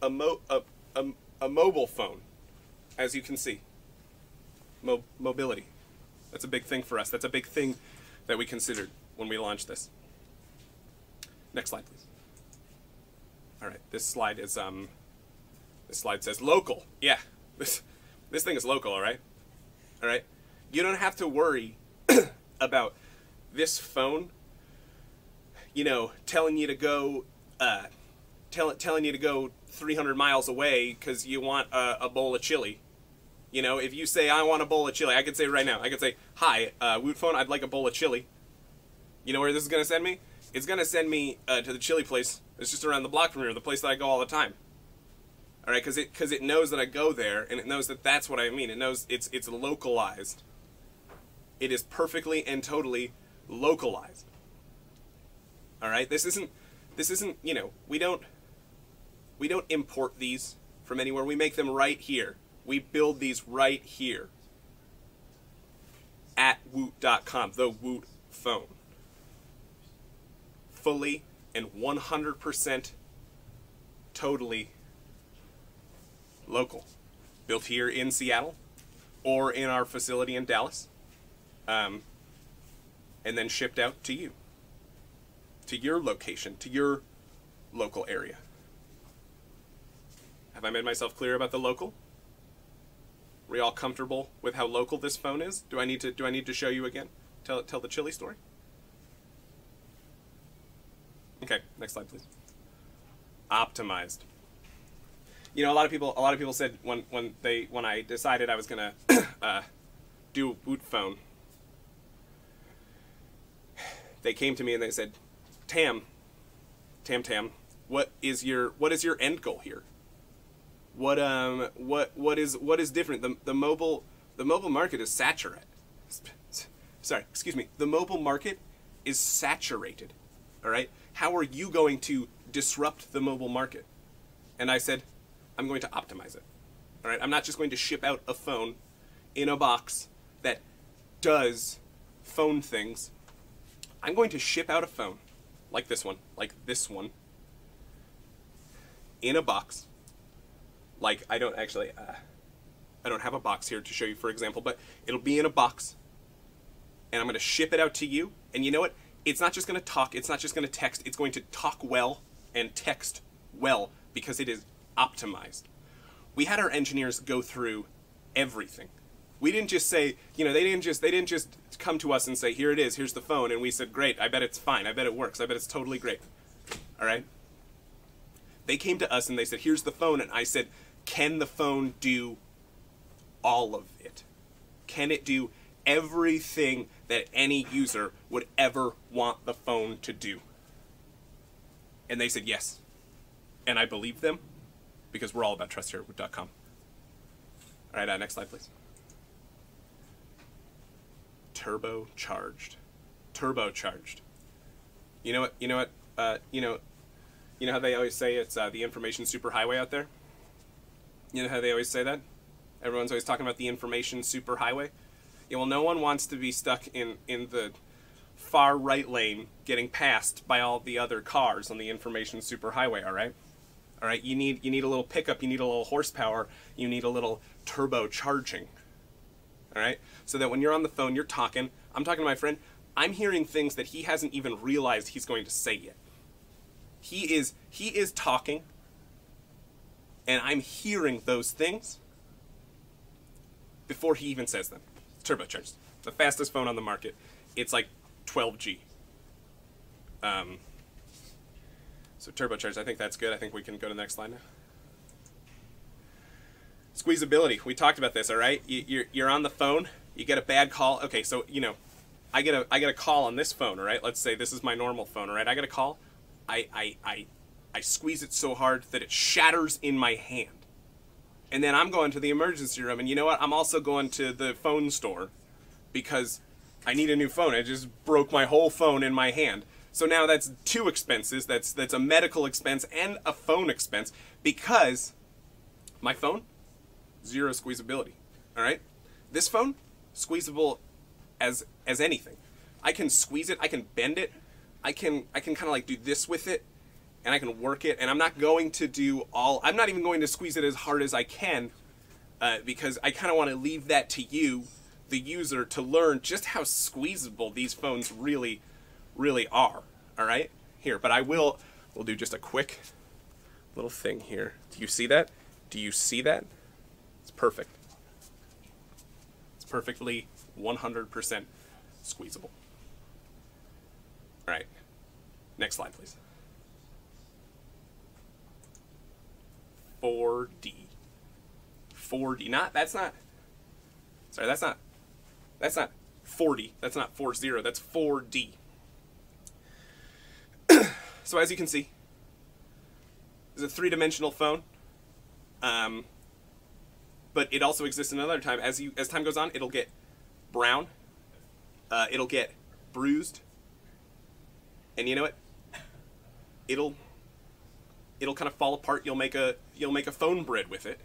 a mobile phone, as you can see. mobility. That's a big thing for us. That's a big thing that we considered when we launched this. Next slide, please. All right, this slide is this slide says local. Yeah, this thing is local. All right, all right. You don't have to worry about this phone, you know, telling you to go, telling you to go 300 miles away because you want a bowl of chili. You know, if you say I want a bowl of chili, I could say right now, I could say, hi, Woot phone, I'd like a bowl of chili. You know where this is gonna send me? It's gonna send me to the chili place. It's just around the block from here, the place that I go all the time. All right, because it knows that I go there, and it knows that that's what I mean. It knows it's localized. It is perfectly and totally localized. All right, this isn't you know, we don't import these from anywhere. We make them right here. We build these right here at Woot.com, the Woot phone. Fully and 100% totally local. Built here in Seattle or in our facility in Dallas. And then shipped out to you. To your location, to your local area. Have I made myself clear about the local? Are we all comfortable with how local this phone is? Do I need to show you again? Tell the chili story? Okay, next slide, please. Optimized. You know, a lot of people said when I decided I was gonna do a Woot phone, they came to me and they said, Tam, what is your end goal here? What is different? The mobile market is saturated. Sorry, excuse me. The mobile market is saturated. All right? How are you going to disrupt the mobile market? And I said, I'm going to optimize it. All right? I'm not just going to ship out a phone in a box that does phone things. I'm going to ship out a phone like this one, in a box. Like, I don't have a box here to show you, for example, but it'll be in a box, and I'm going to ship it out to you. And you know what? It's not just going to talk. It's not just going to text. It's going to talk well and text well because it is optimized. We had our engineers go through everything. We didn't just say, you know, they didn't just come to us and say, here it is, here's the phone, and we said, great, I bet it's fine, I bet it works, I bet it's totally great. All right? They came to us and they said, here's the phone, and I said, can the phone do all of it? Can it do everything that any user would ever want the phone to do? And they said yes. And I believed them because we're all about trust here at Woot.com. All right, next slide, please. Turbocharged. You know how they always say it's the information superhighway out there? You know how they always say that? Everyone's always talking about the information superhighway. Yeah, well, no one wants to be stuck in the far right lane getting passed by all the other cars on the information superhighway, all right? All right, you need a little pickup, you need a little horsepower, you need a little turbocharging. All right? So that when you're on the phone, you're talking, I'm talking to my friend, I'm hearing things that he hasn't even realized he's going to say yet. He is talking, and I'm hearing those things before he even says them. It's turbocharged. The fastest phone on the market. It's like 12G. So turbocharged, I think that's good. I think we can go to the next slide now. Squeezability. We talked about this, all right? You're on the phone. You get a bad call. Okay, so, you know, I get a call on this phone, all right? Let's say this is my normal phone, all right? I get a call. I squeeze it so hard that it shatters in my hand. And then I'm going to the emergency room, and you know what? I'm also going to the phone store because I need a new phone. I just broke my whole phone in my hand. So now that's two expenses. That's a medical expense and a phone expense because my phone, zero squeezability. All right? This phone, squeezable as anything. I can squeeze it, I can bend it, I can kind of like do this with it, and I can work it, and I'm not going to do I'm not even going to squeeze it as hard as I can because I kind of want to leave that to you, the user, to learn just how squeezable these phones really, really are. All right? Here, but we'll do just a quick little thing here. Do you see that? Do you see that? It's perfect. It's perfectly 100% squeezable. All right. Next slide, please. 4D. 4D. That's not 40. That's not 40. That's 4D. So as you can see, it's a three-dimensional phone. But it also exists another time. As time goes on, it'll get brown. It'll get bruised. And you know what? It'll kind of fall apart. You'll make a phone bread with it,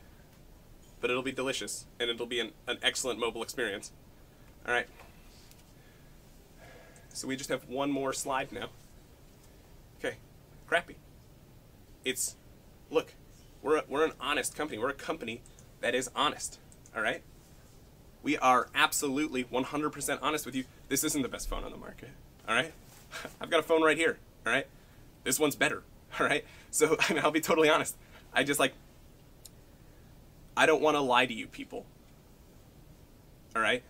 but it'll be delicious, and it'll be an excellent mobile experience. All right. So we just have one more slide now. Okay, crappy. Look, we're an honest company. We're a company that is honest. All right. We are absolutely 100% honest with you. This isn't the best phone on the market. All right. I've got a phone right here. All right. This one's better. All right. So I mean, I'll be totally honest. I don't want to lie to you people. All right.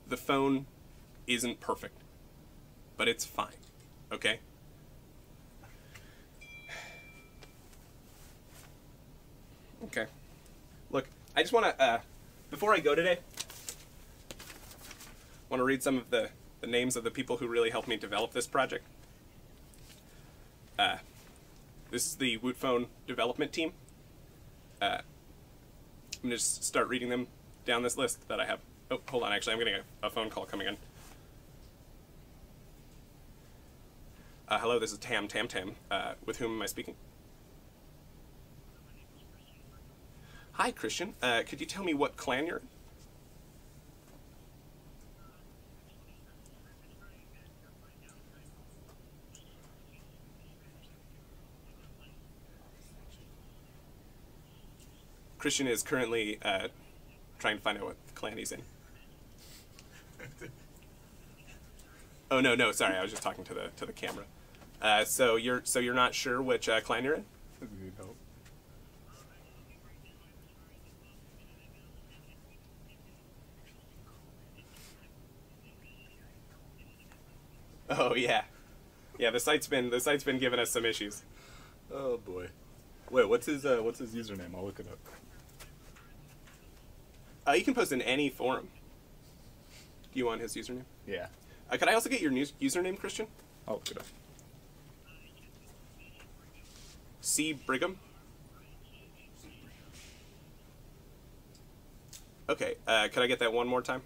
The phone isn't perfect, but it's fine. Okay. Okay. Look, I just want to, before I go today, want to read some of the names of the people who really helped me develop this project. This is the Woot phone development team. I'm going to just start reading them down this list that I have. Oh, hold on, actually, I'm getting a phone call coming in. Hello, this is Tam. With whom am I speaking? Hi, Christian. Could you tell me what clan you're in? Christian is currently trying to find out what clan he's in. Oh no, sorry, I was just talking to the camera. So you're not sure which clan you're in? Oh yeah, the site's been giving us some issues. Oh boy. Wait, what's his username? I'll look it up. You can post in any forum. Do you want his username? Yeah. Could I also get your username, Christian? I'll look it up. C. Brigham? Okay, could I get that one more time?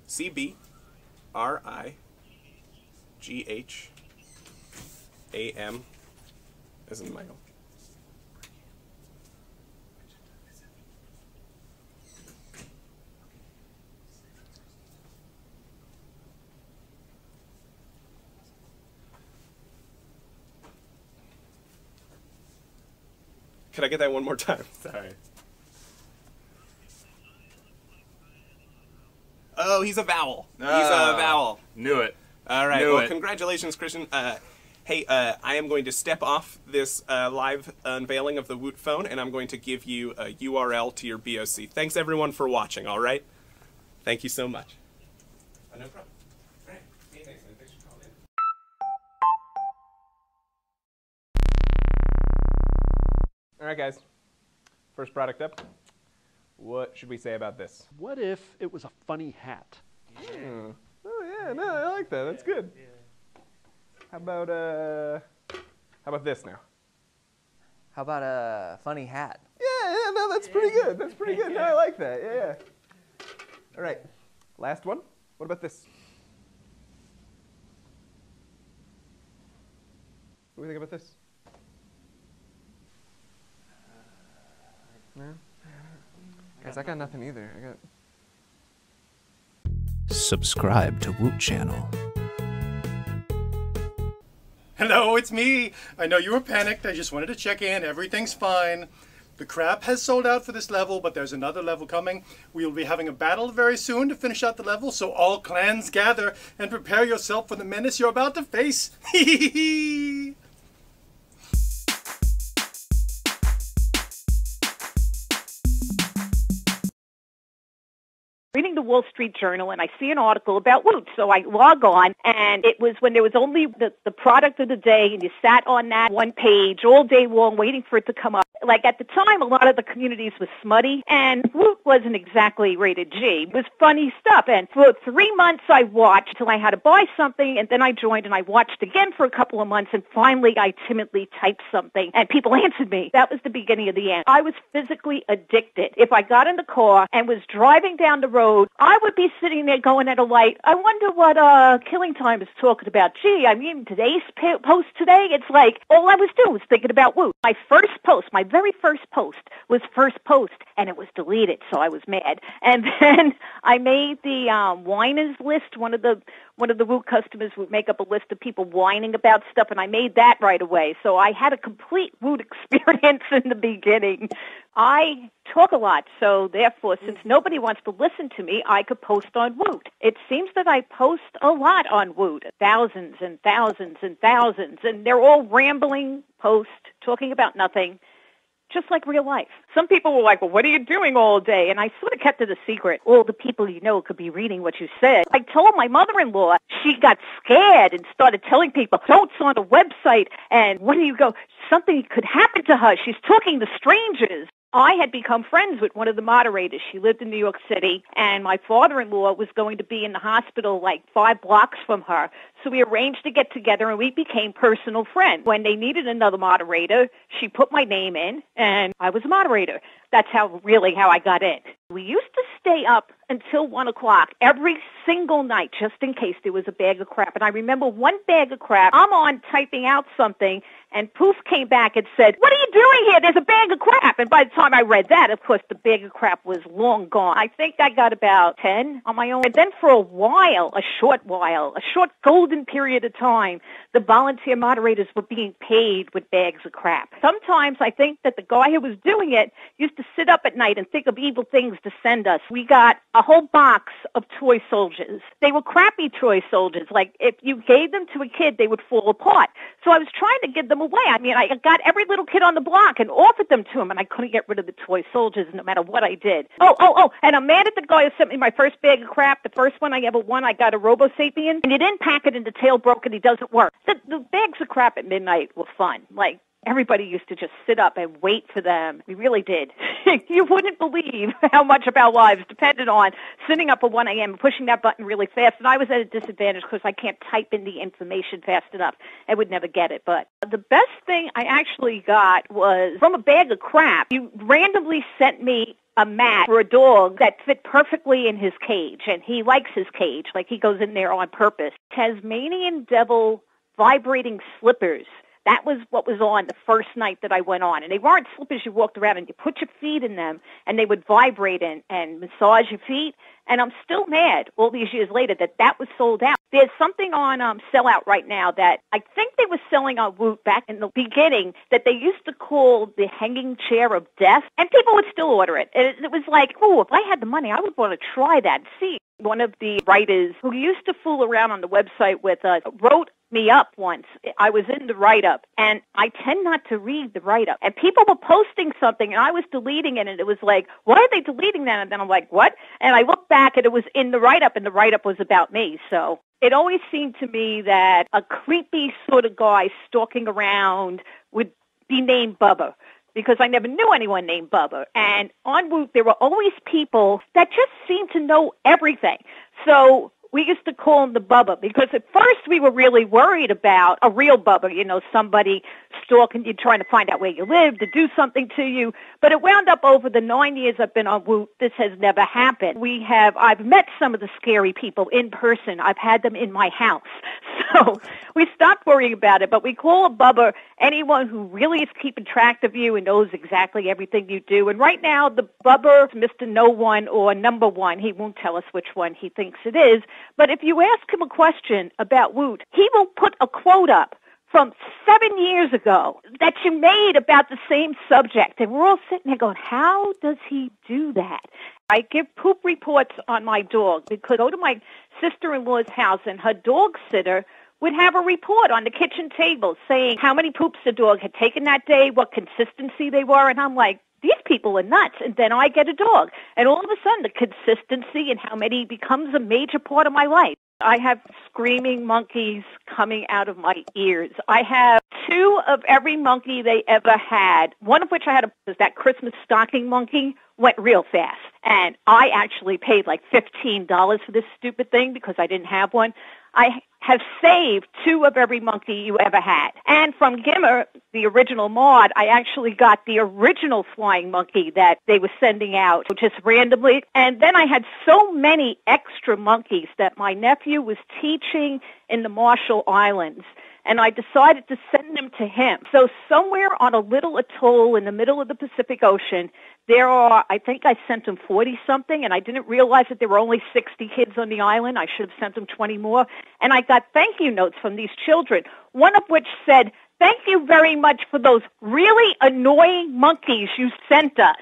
C-B-R-I-G-H-A-M as in Michael. Could I get that one more time? Sorry. Oh, he's a vowel. He's a vowel. Knew it. All right. Well, congratulations, Christian. Hey, I am going to step off this live unveiling of the Woot phone, and I'm going to give you a URL to your BOC. Thanks, everyone, for watching, all right? Thank you so much. No problem. All right. Hey, thanks for calling in. All right, guys. First product up. What should we say about this? What if it was a funny hat? Oh yeah, no, I like that. That's good. Yeah. How about this now? How about a funny hat? Yeah, no, that's pretty good. That's pretty good. No, I like that. Yeah. All right, last one. What about this? What do we think about this? No? Guys, I got nothing either. Subscribe to Woot Channel. Hello, it's me. I know you were panicked. I just wanted to check in. Everything's fine. The crap has sold out for this level, but there's another level coming. We will be having a battle very soon to finish out the level, so all clans gather and prepare yourself for the menace you're about to face. Reading the Wall Street Journal, and I see an article about Woot. So I log on, and it was when there was only the product of the day, and you sat on that one page all day long waiting for it to come up. Like, at the time, a lot of the communities was smutty, and Woot wasn't exactly rated G. It was funny stuff, and for 3 months I watched till I had to buy something, and then I joined, and I watched again for a couple of months, and finally I timidly typed something, and people answered me. That was the beginning of the end. I was physically addicted. If I got in the car and was driving down the road, I would be sitting there going at a light. I wonder what Killing Time is talking about. Gee, I mean, today's post today, it's like all I was doing was thinking about Woot. My first post, my very first post was first post, and it was deleted, so I was mad. And then I made the whiners list. One of the Woot customers would make up a list of people whining about stuff, and I made that right away. So I had a complete Woot experience in the beginning. I talk a lot, so therefore, since nobody wants to listen to me, I could post on Woot. It seems that I post a lot on Woot, thousands and thousands and thousands, and they're all rambling posts, talking about nothing, just like real life. Some people were like, well, what are you doing all day? And I sort of kept it a secret. All the people you know could be reading what you said. I told my mother-in-law, she got scared and started telling people, don't on a website, and when do you go? Something could happen to her. She's talking to strangers. I had become friends with one of the moderators. She lived in New York City, and my father-in-law was going to be in the hospital like 5 blocks from her. So we arranged to get together, and we became personal friends. When they needed another moderator, she put my name in, and I was a moderator. That's how I got in. We used to stay up until 1 o'clock every single night, just in case there was a bag of crap. And I remember one bag of crap, I'm on typing out something, and poof came back and said, what are you doing here? There's a bag of crap. And by the time I read that, of course, the bag of crap was long gone. I think I got about 10 on my own. And then for a short golden period of time, the volunteer moderators were being paid with bags of crap. Sometimes I think that the guy who was doing it used to sit up at night and think of evil things to send us. We got a whole box of toy soldiers. They were crappy toy soldiers. Like, if you gave them to a kid, they would fall apart. So I was trying to give them away. I mean, I got every little kid on the block and offered them to him, and I couldn't get rid of the toy soldiers no matter what I did. And I'm mad at the guy who sent me my first bag of crap. The first one I ever won, I got a Robo-Sapien, and he didn't pack it, and the tail broke, and he doesn't work. The bags of crap at midnight were fun. Like, everybody used to just sit up and wait for them. We really did. You wouldn't believe how much of our lives depended on sitting up at 1 a.m. and pushing that button really fast. And I was at a disadvantage because I can't type in the information fast enough. I would never get it. But the best thing I actually got was from a bag of crap. You randomly sent me a mat for a dog that fit perfectly in his cage. And he likes his cage. Like, he goes in there on purpose. Tasmanian devil vibrating slippers. That was what was on the first night that I went on. And they weren't slippers you walked around and you put your feet in them and they would vibrate and massage your feet. And I'm still mad all these years later that was sold out. There's something on sellout right now that I think they were selling on Woot back in the beginning that they used to call the hanging chair of death. And people would still order it. And it was like, oh, if I had the money, I would want to try that. See, one of the writers who used to fool around on the website with wrote me up once. I was in the write-up, and I tend not to read the write-up. And people were posting something, and I was deleting it, and it was like, why are they deleting that? And then I'm like, what? And I looked back, and it was in the write-up, and the write-up was about me. So it always seemed to me that a creepy sort of guy stalking around would be named Bubba, because I never knew anyone named Bubba. And on Woot, there were always people that just seemed to know everything. So we used to call him the Bubba, because at first we were really worried about a real Bubba, somebody stalking you, trying to find out where you live, to do something to you. But it wound up over the 9 years I've been on Woot, this has never happened. I've met some of the scary people in person. I've had them in my house. So we stopped worrying about it, but we call a Bubba anyone who really is keeping track of you and knows exactly everything you do. And right now, the Bubba, Mr. No One or Number One, he won't tell us which one he thinks it is. But if you ask him a question about Woot, he will put a quote up from 7 years ago that you made about the same subject. And we're all sitting there going, how does he do that? I give poop reports on my dog because I go to my sister-in-law's house and her dog sitter would have a report on the kitchen table saying how many poops the dog had taken that day, what consistency they were, and I'm like, these people are nuts. And then I get a dog. And all of a sudden, the consistency and how many becomes a major part of my life. I have screaming monkeys coming out of my ears. I have 2 of every monkey they ever had, one of which I had was that Christmas stocking monkey, went real fast. And I actually paid like $15 for this stupid thing because I didn't have one. I have saved 2 of every monkey you ever had. And from Gimmer, the original mod, I actually got the original flying monkey that they were sending out just randomly. And then I had so many extra monkeys that my nephew was teaching in the Marshall Islands. And I decided to send them to him. So somewhere on a little atoll in the middle of the Pacific Ocean, there are, I think I sent him 40-something, and I didn't realize that there were only 60 kids on the island. I should have sent them 20 more. And I got thank you notes from these children, one of which said, thank you very much for those really annoying monkeys you sent us.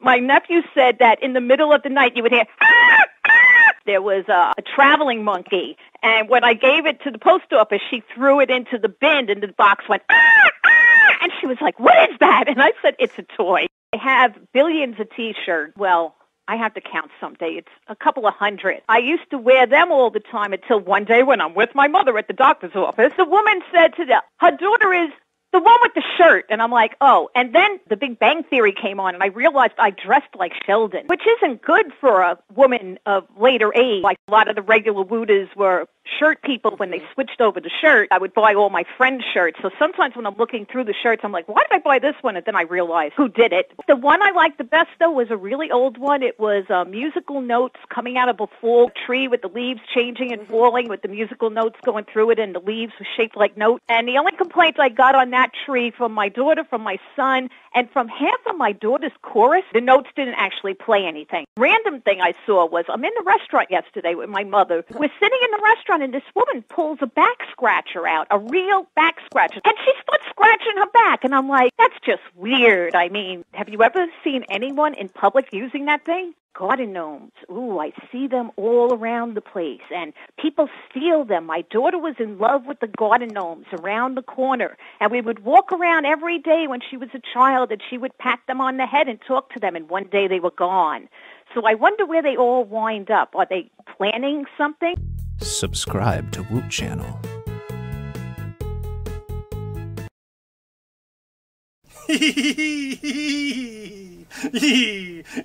My nephew said that in the middle of the night you would hear, ah, ah! There was a traveling monkey, and when I gave it to the post office, she threw it into the bin, and the box went, ah, ah! And she was like, what is that? And I said, it's a toy. I have billions of T-shirts. Well, I have to count someday. It's a couple of hundred. I used to wear them all the time until one day when I'm with my mother at the doctor's office, the woman said to her daughter is the one with the shirt. And I'm like, oh. And then The Big Bang Theory came on, and I realized I dressed like Sheldon, which isn't good for a woman of later age. Like a lot of the regular Wooters were shirt people. When they switched over to shirt, I would buy all my friends' shirts. So sometimes when I'm looking through the shirts, I'm like, why did I buy this one? And then I realized who did it. The one I liked the best, though, was a really old one. It was musical notes coming out of a fall tree with the leaves changing and falling, with the musical notes going through it, and the leaves were shaped like notes. And the only complaints I got on that tree from my daughter, from my son, and from half of my daughter's chorus, the notes didn't actually play anything. Random thing I saw was, I'm in the restaurant yesterday with my mother. We're sitting in the restaurant, and this woman pulls a back scratcher out, a real back scratcher, and she starts scratching her back. And I'm like, that's just weird. I mean, have you ever seen anyone in public using that thing? Garden gnomes. Ooh, I see them all around the place, and people steal them. My daughter was in love with the garden gnomes around the corner, and we would walk around every day when she was a child, and she would pat them on the head and talk to them, and one day they were gone. So I wonder where they all wind up. Are they planning something? Subscribe to Woot Channel.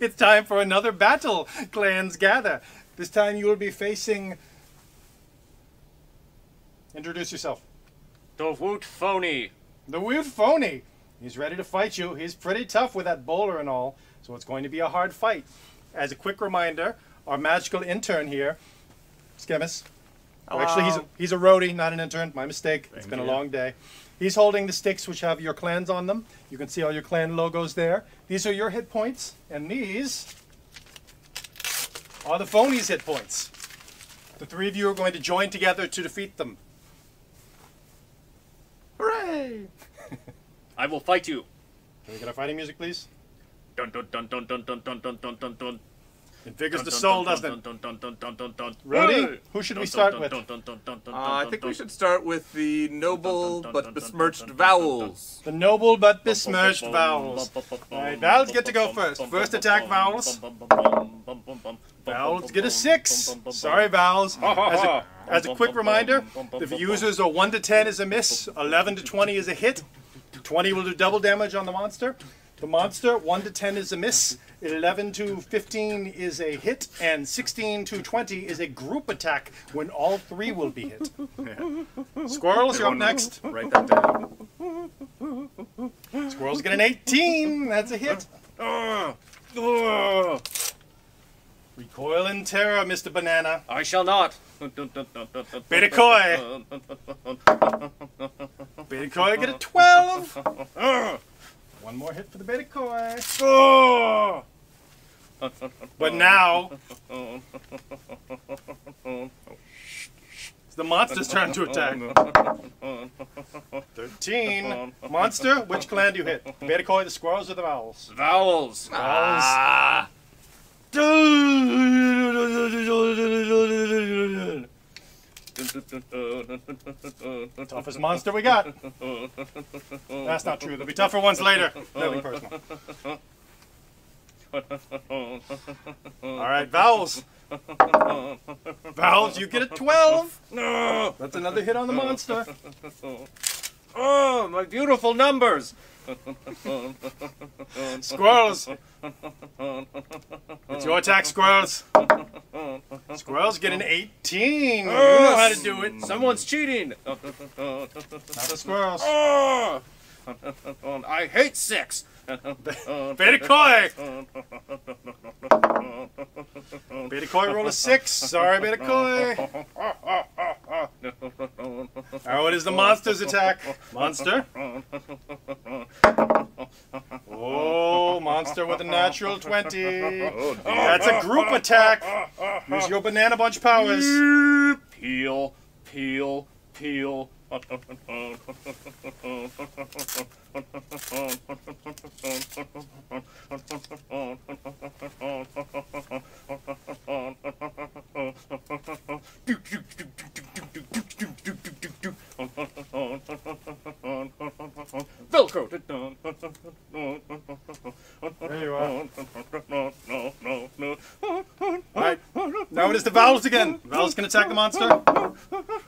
It's time for another battle. Clans gather. This time you will be facing... Introduce yourself. The Woot Phony. The Woot Phony. He's ready to fight you. He's pretty tough with that bowler and all, so it's going to be a hard fight. As a quick reminder, our magical intern here, Skemmis. Hello. Actually, he's a roadie, not an intern. My mistake. It's been a you. long day. He's holding the sticks which have your clans on them. You can see all your clan logos there. These are your hit points, and these are the Phony's hit points. The 3 of you are going to join together to defeat them. Hooray! I will fight you. Can we get our fighting music, please? Dun dun dun dun dun dun dun dun dun dun dun. It vigors the soul, doesn't it? Ready? Who should we start with? I think we should start with the noble but besmirched vowels. The noble but besmirched vowels. Alright, vowels get to go first. First attack, vowels. Vowels get a 6. Sorry, vowels. As a quick reminder, the users are 1 to 10 is a miss, 11 to 20 is a hit. 20 will do double damage on the monster. The monster, 1 to 10 is a miss, 11 to 15 is a hit, and 16 to 20 is a group attack when all 3 will be hit. Squirrels, you're up next. Write that down. Squirrels get an 18. That's a hit. Recoil in terror, Mr. Banana. I shall not. Beta Koi. Beta Koi get a 12. 1 more hit for the Beta Koi. Oh! But now... the monster's turn to attack. 13. Monster, which clan do you hit? Beta Koi, the squirrels, or the vowels? Vowels. Vowels. Toughest monster we got. That's not true. There'll be tougher ones later. Nothing personal. Alright, vowels. Vowels, you get a 12. No, that's another hit on the monster. Oh, my beautiful numbers. Squirrels. It's your attack, squirrels. Squirrels get an 18. You know how to do it. Someone's cheating. Not the squirrels. Oh, I hate 6. Beta Koi. Beta Koi roll a 6. Sorry, Beta Koi. Now it is the monster's attack. Monster. Oh, monster with a natural 20. That's a group attack. Here's your Banana Bunch powers. Peel, peel, peel. Velcro. There you are. Alright, now it is the vowels again. Vowels can attack the monster.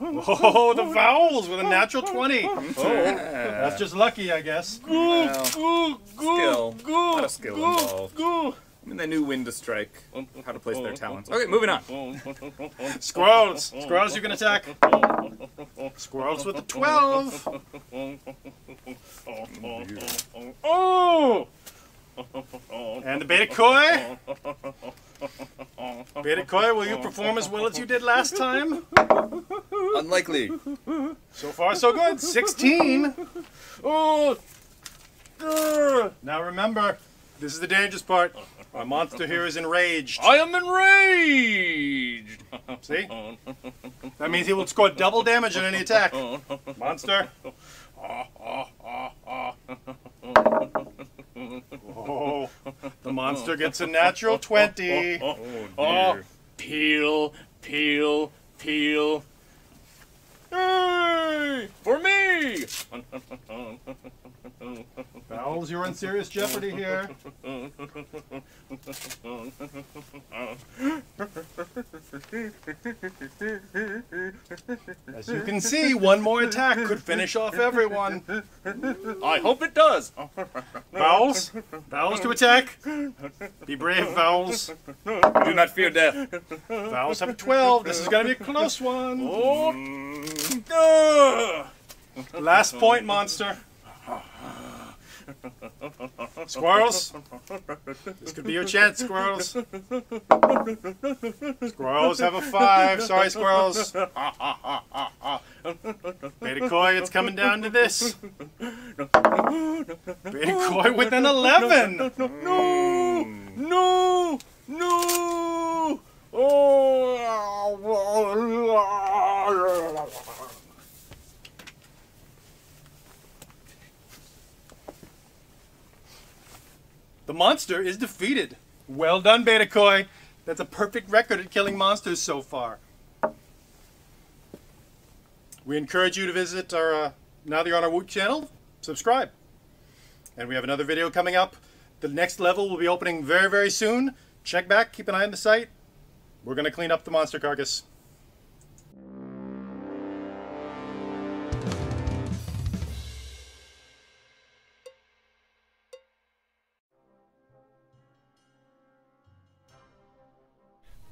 Oh, the vowels with a natural 20. Oh, that's just lucky, I guess. Skill. A lot of skill involved. I mean, they knew when to strike, how to place their talents. Okay, moving on. Squirrels. Squirrels you can attack. Squirrels with a 12. Oh! And the Beta Koi. Beta Koi, will you perform as well as you did last time? Unlikely. So far, so good. 16. Oh! Now remember, this is the dangerous part. Our monster here is enraged. I am enraged. See? That means he will score double damage on any attack. Monster. Oh, the monster gets a natural 20. Oh, peel, peel, peel. Hey, for me! Vowels, you're in serious jeopardy here. As you can see, one more attack could finish off everyone. I hope it does. Vowels? Vowels to attack. Be brave, Vowels. We do not fear death. Vowels have a 12. This is going to be a close one. Last point, monster. Squirrels. This could be your chance, squirrels. Squirrels have a 5. Sorry, squirrels. Beta Koi, it's coming down to this. Beta Koi with an 11. No! No! No! Oh! The monster is defeated. Well done, Beta Koi. That's a perfect record at killing monsters so far. We encourage you to visit our, now that you're on our Woot channel, subscribe. And we have another video coming up. The next level will be opening very, very soon. Check back, keep an eye on the site. We're going to clean up the monster carcass.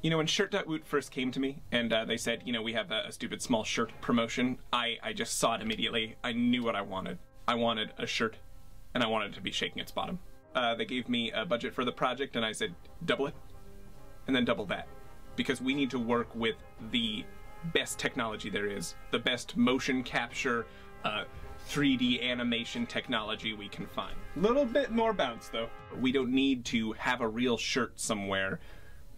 You know, when Shirt.Woot first came to me, and they said, you know, we have a stupid small shirt promotion, I just saw it immediately. I knew what I wanted. I wanted a shirt, and I wanted it to be shaking its bottom. They gave me a budget for the project, and I said, double it, and then double that. Because we need to work with the best technology there is, the best motion capture, 3D animation technology we can find. Little bit more bounce, though. We don't need to have a real shirt somewhere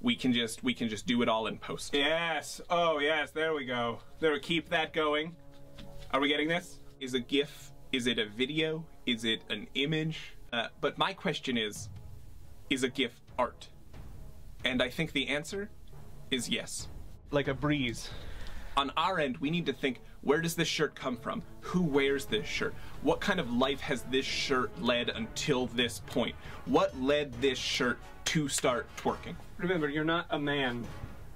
we can just do it all in post. Yes. Oh yes. There we go. There. Keep that going. Are we getting this? Is a GIF? Is it a video? Is it an image? But my question is a GIF art? And I think the answer is yes. Like a breeze. On our end, we need to think, where does this shirt come from? Who wears this shirt? What kind of life has this shirt led until this point? What led this shirt to start twerking? Remember, you're not a man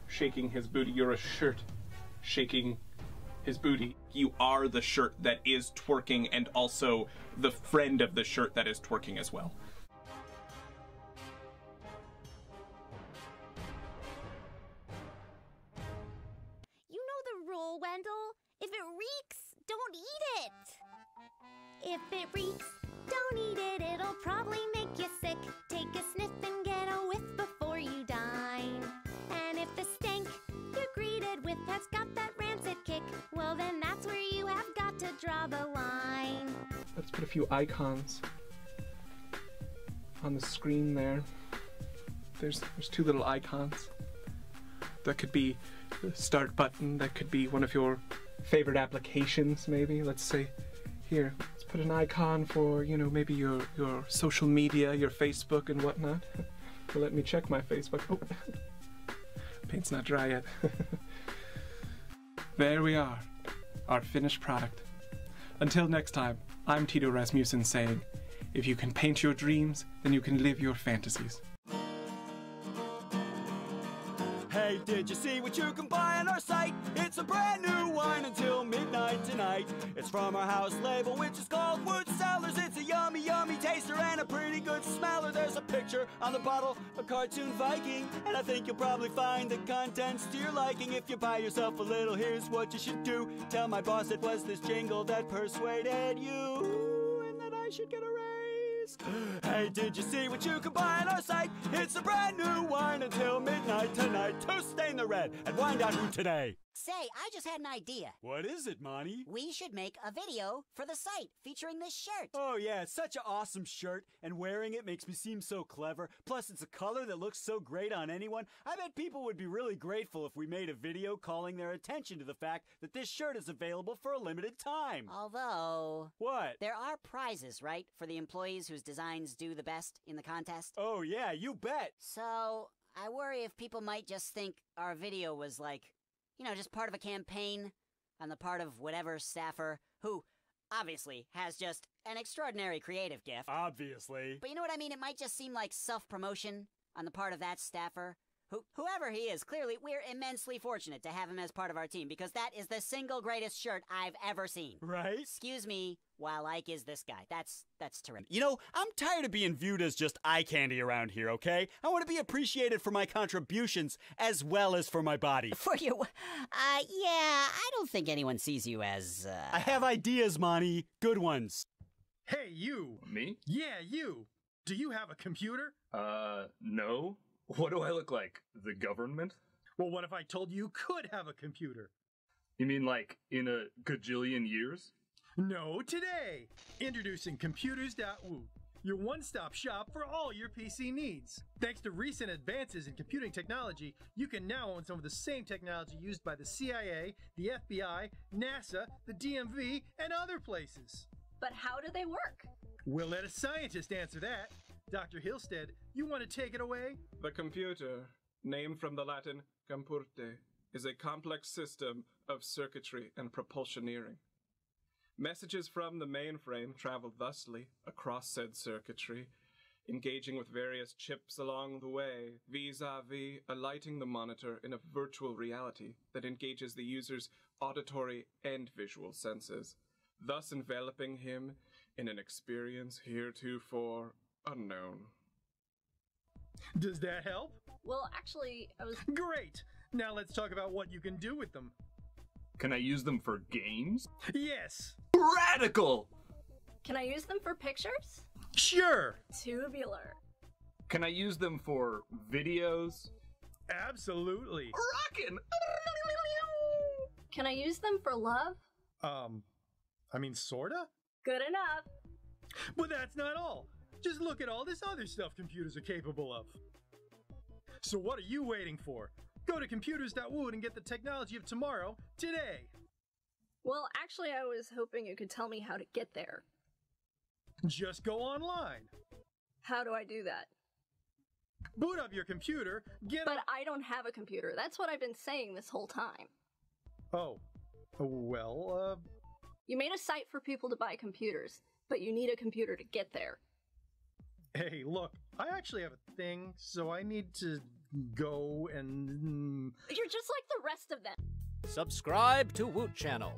shaking his booty. You're a shirt shaking his booty. You are the shirt that is twerking and also the friend of the shirt that is twerking as well. Wendell. If it reeks, don't eat it. If it reeks, don't eat it. It'll probably make you sick. Take a sniff and get a whiff before you dine. And if the stank you're greeted with has got that rancid kick, well then that's where you have got to draw the line. Let's put a few icons on the screen there. There's two little icons. That could be the start button, that could be one of your favorite applications maybe. Let's say, here, let's put an icon for, you know, maybe your social media, your Facebook and whatnot. Well, let me check my Facebook. Oh, paint's not dry yet. There we are, our finished product. Until next time, I'm Tito Rasmussen saying, if you can paint your dreams, then you can live your fantasies. Hey, did you see what you can buy on our site? It's a brand new wine until midnight tonight. It's from our house label, which is called Woot Cellars. It's a yummy, yummy taster and a pretty good smeller. There's a picture on the bottle, a cartoon Viking, and I think you'll probably find the contents to your liking. If you buy yourself a little, here's what you should do. Tell my boss it was this jingle that persuaded you, and that I should get a raise. Hey, did you see what you can buy on our site? It's a brand new wine until midnight tonight. To stain the red and wind out Woot today. Say, I just had an idea. What is it, Monty? We should make a video for the site featuring this shirt. Oh yeah, it's such an awesome shirt, and wearing it makes me seem so clever. Plus, it's a color that looks so great on anyone. I bet people would be really grateful if we made a video calling their attention to the fact that this shirt is available for a limited time. Although... What? There are prizes, right, for the employees whose designs do the best in the contest? Oh yeah, you bet. So, I worry if people might just think our video was like, you know, just part of a campaign on the part of whatever staffer who obviously has just an extraordinary creative gift. Obviously. But you know what I mean? It might just seem like self-promotion on the part of that staffer. Whoever he is, clearly, we're immensely fortunate to have him as part of our team because that is the single greatest shirt I've ever seen. Right? Excuse me, while Ike is this guy. That's terrific. You know, I'm tired of being viewed as just eye candy around here, okay? I want to be appreciated for my contributions as well as for my body. For your... yeah, I don't think anyone sees you as, I have ideas, Monty. Good ones. Hey, you! Me? Yeah, you! Do you have a computer? No. What do I look like? The government? Well, what if I told you could have a computer? You mean like in a gajillion years? No, today! Introducing Computers.Woot, your one-stop shop for all your PC needs. Thanks to recent advances in computing technology, you can now own some of the same technology used by the CIA, the FBI, NASA, the DMV, and other places. But how do they work? We'll let a scientist answer that. Dr. Hillstead, you want to take it away? The computer, named from the Latin compurte, is a complex system of circuitry and propulsioneering. Messages from the mainframe travel thusly across said circuitry, engaging with various chips along the way, vis-a-vis alighting the monitor in a virtual reality that engages the user's auditory and visual senses, thus enveloping him in an experience heretofore unknown. Does that help? Well, actually, I was... Great! Now let's talk about what you can do with them. Can I use them for games? Yes! Radical! Can I use them for pictures? Sure! Tubular. Can I use them for videos? Absolutely! Rockin'! Can I use them for love? I mean, sorta? Good enough. But that's not all. Just look at all this other stuff computers are capable of. So what are you waiting for? Go to computers.woot and get the technology of tomorrow today. Well, actually, I was hoping you could tell me how to get there. Just go online. How do I do that? Boot up your computer, But I don't have a computer. That's what I've been saying this whole time. Oh. Well, You made a site for people to buy computers, but you need a computer to get there. Hey, look, I actually have a thing, so I need to go and... You're just like the rest of them. Subscribe to Woot Channel.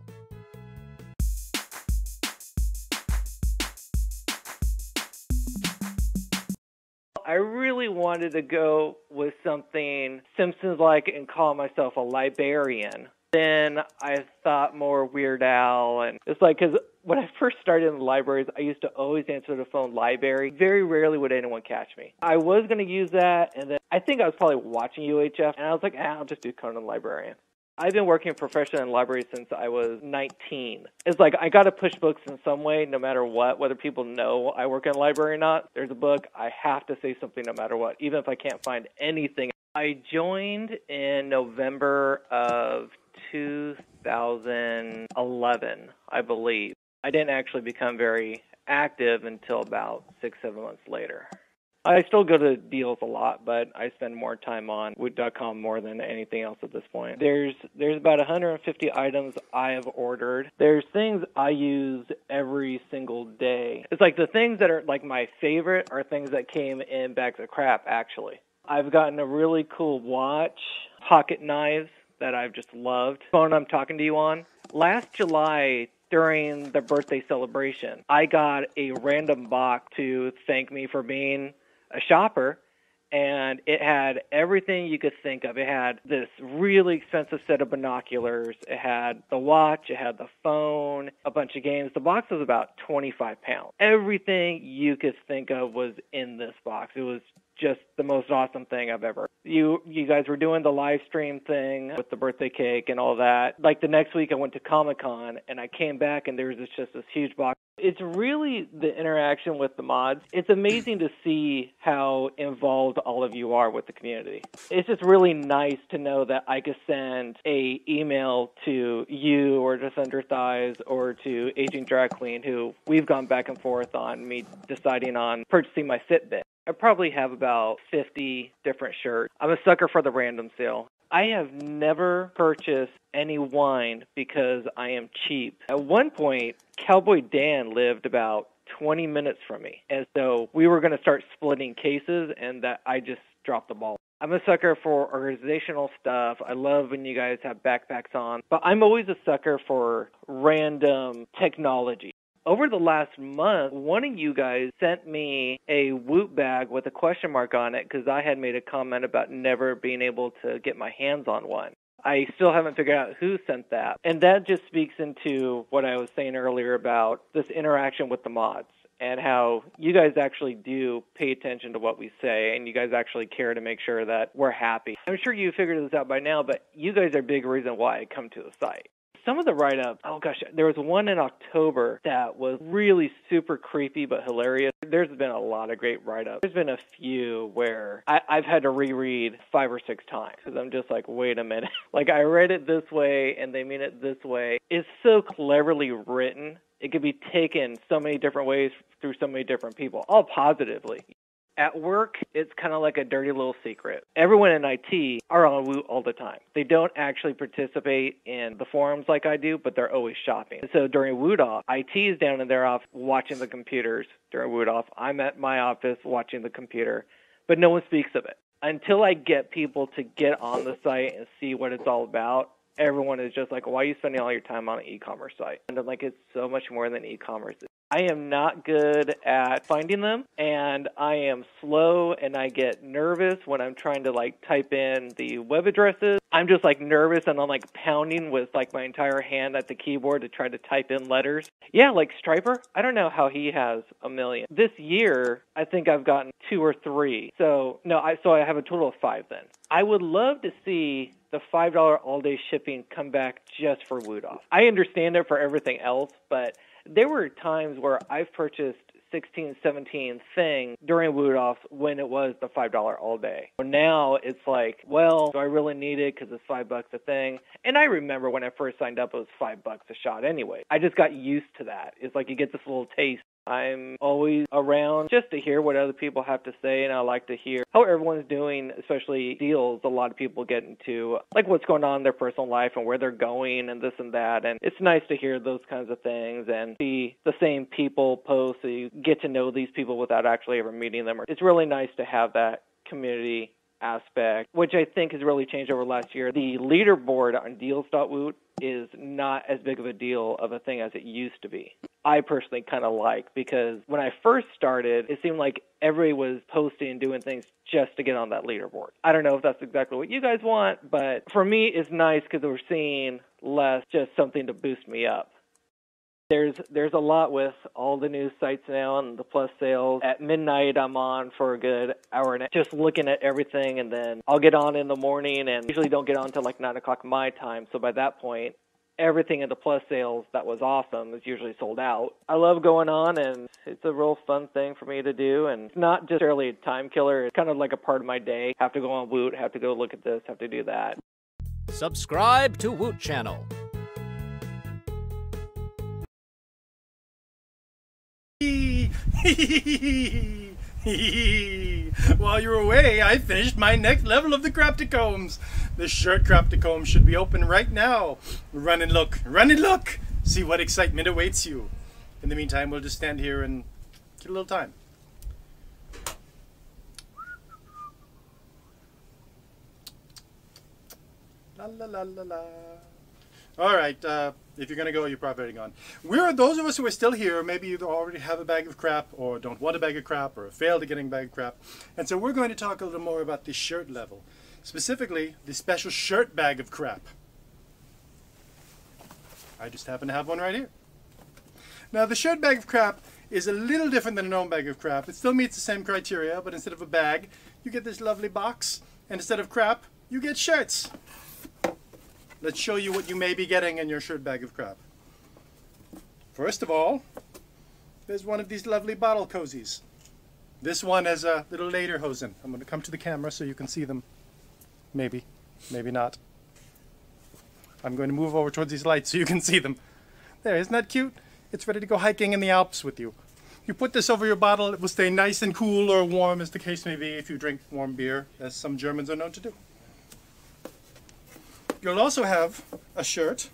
I really wanted to go with something Simpsons-like and call myself a librarian. Then I thought more Weird Al, and it's like, because when I first started in the libraries, I used to always answer the phone library. Very rarely would anyone catch me. I was going to use that, and then I think I was probably watching UHF, and I was like, I'll just do Conan the Librarian. I've been working professionally in libraries since I was 19. It's like I got to push books in some way, no matter what, whether people know I work in a library or not. There's a book, I have to say something no matter what, even if I can't find anything. I joined in November of 2011, I believe. I didn't actually become very active until about 6-7 months later. I still go to deals a lot, but I spend more time on Woot.com more than anything else at this point. There's about 150 items I have ordered. There's things I use every single day. It's like the things that are like my favorite are things that came in bags of crap, actually. I've gotten a really cool watch, pocket knives that I've just loved. Phone I'm talking to you on. Last July, during the birthday celebration, I got a random box to thank me for being a shopper, and it had everything you could think of. It had this really expensive set of binoculars. It had the watch. It had the phone, a bunch of games. The box was about 25 pounds. Everything you could think of was in this box. It was just the most awesome thing I've ever. You guys were doing the live stream thing with the birthday cake and all that. Like the next week I went to Comic-Con and I came back and there was just this huge box. It's really the interaction with the mods. It's amazing to see how involved all of you are with the community. It's just really nice to know that I could send a email to you or to Thunder Thighs or to Aging Drag Queen, who we've gone back and forth on me deciding on purchasing my Fitbit. I probably have about 50 different shirts. I'm a sucker for the random sale. I have never purchased any wine because I am cheap. At one point, Cowboy Dan lived about 20 minutes from me. And so we were going to start splitting cases, and that I just dropped the ball. I'm a sucker for organizational stuff. I love when you guys have backpacks on. But I'm always a sucker for random technology. Over the last month, one of you guys sent me a Woot bag with a question mark on it because I had made a comment about never being able to get my hands on one. I still haven't figured out who sent that. And that just speaks into what I was saying earlier about this interaction with the mods and how you guys actually do pay attention to what we say and you guys actually care to make sure that we're happy. I'm sure you figured this out by now, but you guys are a big reason why I come to the site. Some of the write-ups, oh gosh, there was one in October that was really super creepy but hilarious. There's been a lot of great write-ups. There's been a few where I've had to reread 5 or 6 times because I'm just like, wait a minute. Like, I read it this way and they mean it this way. It's so cleverly written. It could be taken so many different ways through so many different people, all positively. At work, it's kind of like a dirty little secret. Everyone in IT are on Woot all the time. They don't actually participate in the forums like I do, but they're always shopping. So during Woot Off, IT is down in their office watching the computers during Woot Off. I'm at my office watching the computer, but no one speaks of it. Until I get people to get on the site and see what it's all about, everyone is just like, why are you spending all your time on an e-commerce site? And I'm like, it's so much more than e-commerce. I am not good at finding them, and I am slow, and I get nervous when I'm trying to, like, type in the web addresses. I'm just, like, nervous, and I'm, like, pounding with, like, my entire hand at the keyboard to try to type in letters. Yeah, like Striper, I don't know how he has 1 million. This year, I think I've gotten 2 or 3. So I have a total of 5 then. I would love to see the $5 all-day shipping come back just for Woot Off. I understand it for everything else, but there were times where I've purchased 16, 17 thing during Woot-Offs when it was the $5 all day. Now it's like, well, do I really need it because it's $5 a thing? And I remember when I first signed up, it was $5 a shot anyway. I just got used to that. It's like you get this little taste. I'm always around just to hear what other people have to say, and I like to hear how everyone's doing, especially deals. A lot of people get into, like, what's going on in their personal life and where they're going and this and that, and it's nice to hear those kinds of things and see the same people post so you get to know these people without actually ever meeting them. It's really nice to have that community aspect, which I think has really changed over last year. The leaderboard on deals.woot is not as big of a deal of a thing as it used to be. I personally kind of like, because when I first started, it seemed like everybody was posting and doing things just to get on that leaderboard. I don't know if that's exactly what you guys want, but for me, it's nice because we're seeing less just something to boost me up. There's a lot with all the news sites now and the plus sales. At midnight, I'm on for a good hour and a half, just looking at everything, and then I'll get on in the morning, and usually don't get on until like 9 o'clock my time. So by that point, everything in the plus sales that was awesome is usually sold out. I love going on, and it's a real fun thing for me to do, and it's not just really a time killer. It's kind of like a part of my day. Have to go on Woot, have to go look at this, have to do that. Subscribe to Woot Channel. While you were away, I finished my next level of the Crapticombs. The shirt Crapticomb should be open right now. Run and look, see what excitement awaits you. In the meantime, we'll just stand here and get a little time. La la la la la. All right, if you're going to go, you're probably already gone. Those of us who are still here, maybe you already have a bag of crap or don't want a bag of crap or have failed at getting a bag of crap. And so we're going to talk a little more about the shirt level, specifically the special shirt bag of crap. I just happen to have one right here. Now, the shirt bag of crap is a little different than a normal bag of crap. It still meets the same criteria, but instead of a bag, you get this lovely box, and instead of crap, you get shirts. Let's show you what you may be getting in your shirt bag of crap. First of all, there's one of these lovely bottle cozies. This one has a little lederhosen. I'm going to come to the camera so you can see them. Maybe, maybe not. I'm going to move over towards these lights so you can see them. There, isn't that cute? It's ready to go hiking in the Alps with you. You put this over your bottle, it will stay nice and cool or warm, as the case may be, if you drink warm beer, as some Germans are known to do. You'll also have a shirt.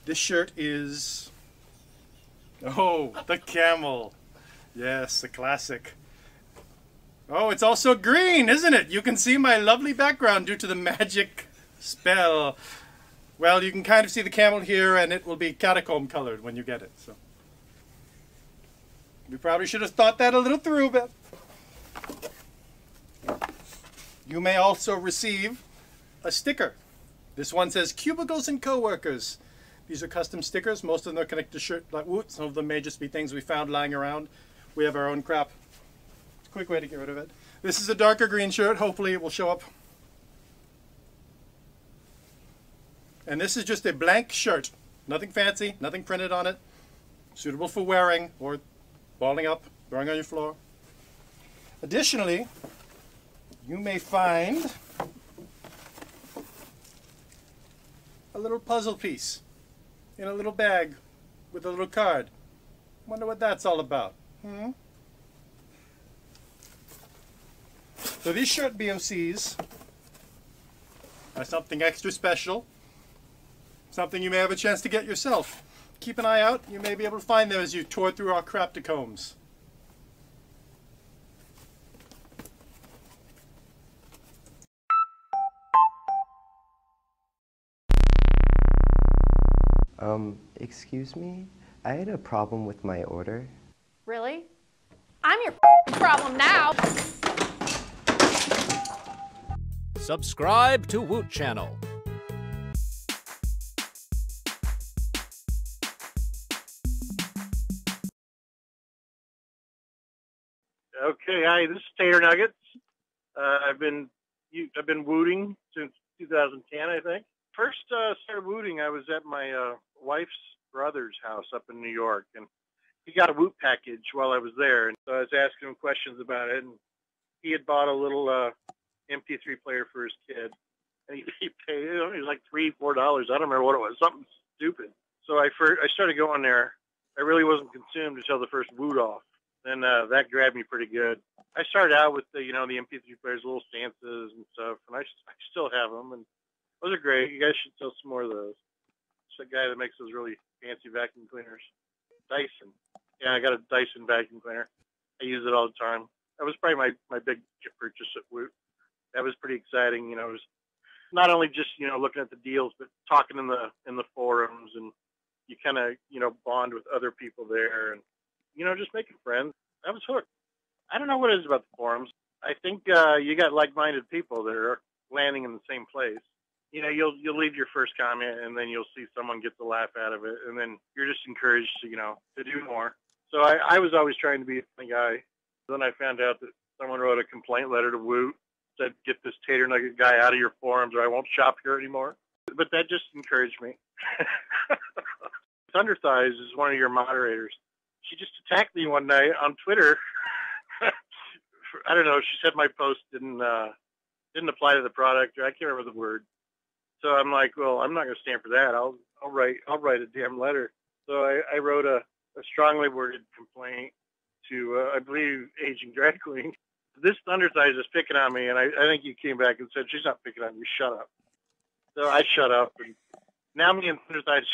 This shirt is, oh, the camel. Yes, the classic. Oh, it's also green, isn't it? You can see my lovely background due to the magic spell. Well, you can kind of see the camel here, and it will be catacomb colored when you get it. So we probably should have thought that a little through, but you may also receive a sticker. This one says Cubicles and Coworkers. These are custom stickers. Most of them are connected to shirt like Woot. Some of them may just be things we found lying around. We have our own crap. It's a quick way to get rid of it. This is a darker green shirt. Hopefully it will show up. And this is just a blank shirt. Nothing fancy, nothing printed on it. Suitable for wearing or balling up, throwing on your floor. Additionally, you may find a little puzzle piece in a little bag with a little card. Wonder what that's all about. So these shirt BOCs are something extra special. Something you may have a chance to get yourself. Keep an eye out. You may be able to find them as you tour through our Crapticombs. Excuse me? I had a problem with my order. Really? I'm your problem now. Subscribe to Woot Channel. Okay, hi. This is Tater Nuggets. I've been wooting since 2010, I think. First started wooting, I was at my wife's brother's house up in New York, and he got a Woot package while I was there, and so I was asking him questions about it, and he had bought a little MP3 player for his kid, and he paid it was like $3-4. I don't remember what it was, something stupid. So I started going there. I really wasn't consumed until the first Woot off. Then that grabbed me pretty good. I started out with the MP3 players, little stances and stuff, and I still have them, and those are great. You guys should sell some more of those. It's the guy that makes those really fancy vacuum cleaners. Dyson. Yeah, I got a Dyson vacuum cleaner. I use it all the time. That was probably my big purchase at Woot. That was pretty exciting. It was not only just looking at the deals, but talking in the forums, and you kind of bond with other people there, and just making friends. I was hooked. I don't know what it is about the forums. I think you got like-minded people that are landing in the same place. You'll leave your first comment, and then you'll see someone gets a laugh out of it, and then you're just encouraged to do more. So I was always trying to be a funny guy. Then I found out that someone wrote a complaint letter to Woot, said, "Get this tater nugget guy out of your forums, or I won't shop here anymore." But that just encouraged me. Thunder Thighs is one of your moderators. She just attacked me one night on Twitter. I don't know. She said my post didn't apply to the product, or I can't remember the word. So I'm like, well, I'm not going to stand for that. I'll write a damn letter. So I wrote a strongly worded complaint to I believe Aging Drag Queen. This Thunder Thighs is picking on me, and I think you came back and said, "She's not picking on you. Shut up." So I shut up, and now me and Thunder Thighs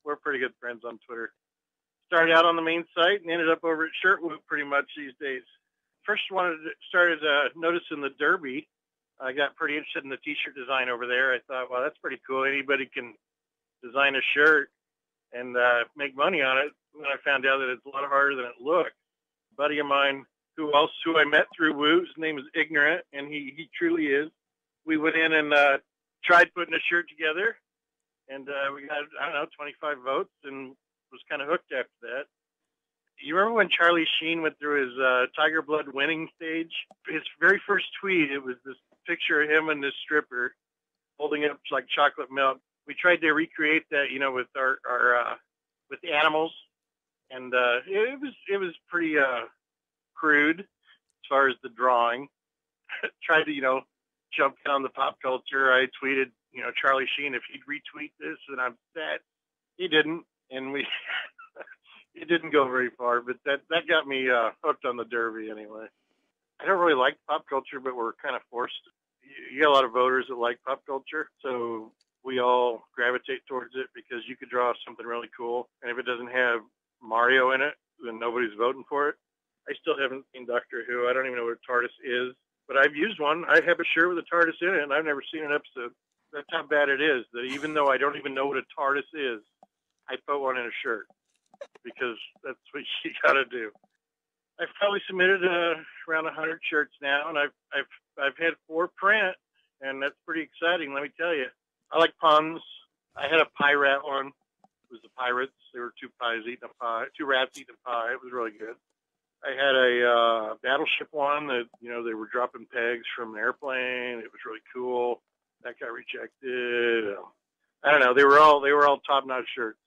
we're pretty good friends on Twitter. Started out on the main site and ended up over at Shirtwoot pretty much these days. First started noticing the Derby. I got pretty interested in the t-shirt design over there. I thought, well, that's pretty cool. Anybody can design a shirt and make money on it. And I found out that it's a lot harder than it looks. A buddy of mine who I met through Woot, his name is Ignorant, and he truly is. We went in and tried putting a shirt together, and we got, 25 votes, and was kind of hooked after that. You remember when Charlie Sheen went through his Tiger Blood winning stage? His very first tweet, it was this picture of him and this stripper holding up like chocolate milk. We tried to recreate that, with our with animals, and it was pretty crude as far as the drawing. Tried to jump in on the pop culture. I tweeted Charlie Sheen, if he'd retweet this, and I'm set. He didn't, and we it didn't go very far, but that got me hooked on the Derby anyway. I don't really like pop culture, but we're kind of forced. You got a lot of voters that like pop culture, so we all gravitate towards it because you could draw something really cool, and if it doesn't have Mario in it, then nobody's voting for it. I still haven't seen Doctor Who. I don't even know what a TARDIS is, but I've used one. I have a shirt with a TARDIS in it, and I've never seen an episode. That's how bad it is, that even though I don't even know what a TARDIS is, I put one in a shirt because that's what you got to do. I've probably submitted around 100 shirts now, and I've had 4 print, and that's pretty exciting. Let me tell you, I like puns. I had a pie rat one. It was the pirates. There were 2 pies eating a pie, 2 rats eating a pie. It was really good. I had a battleship one that they were dropping pegs from an airplane. It was really cool. That got rejected. I don't know. They were all top-notch shirts.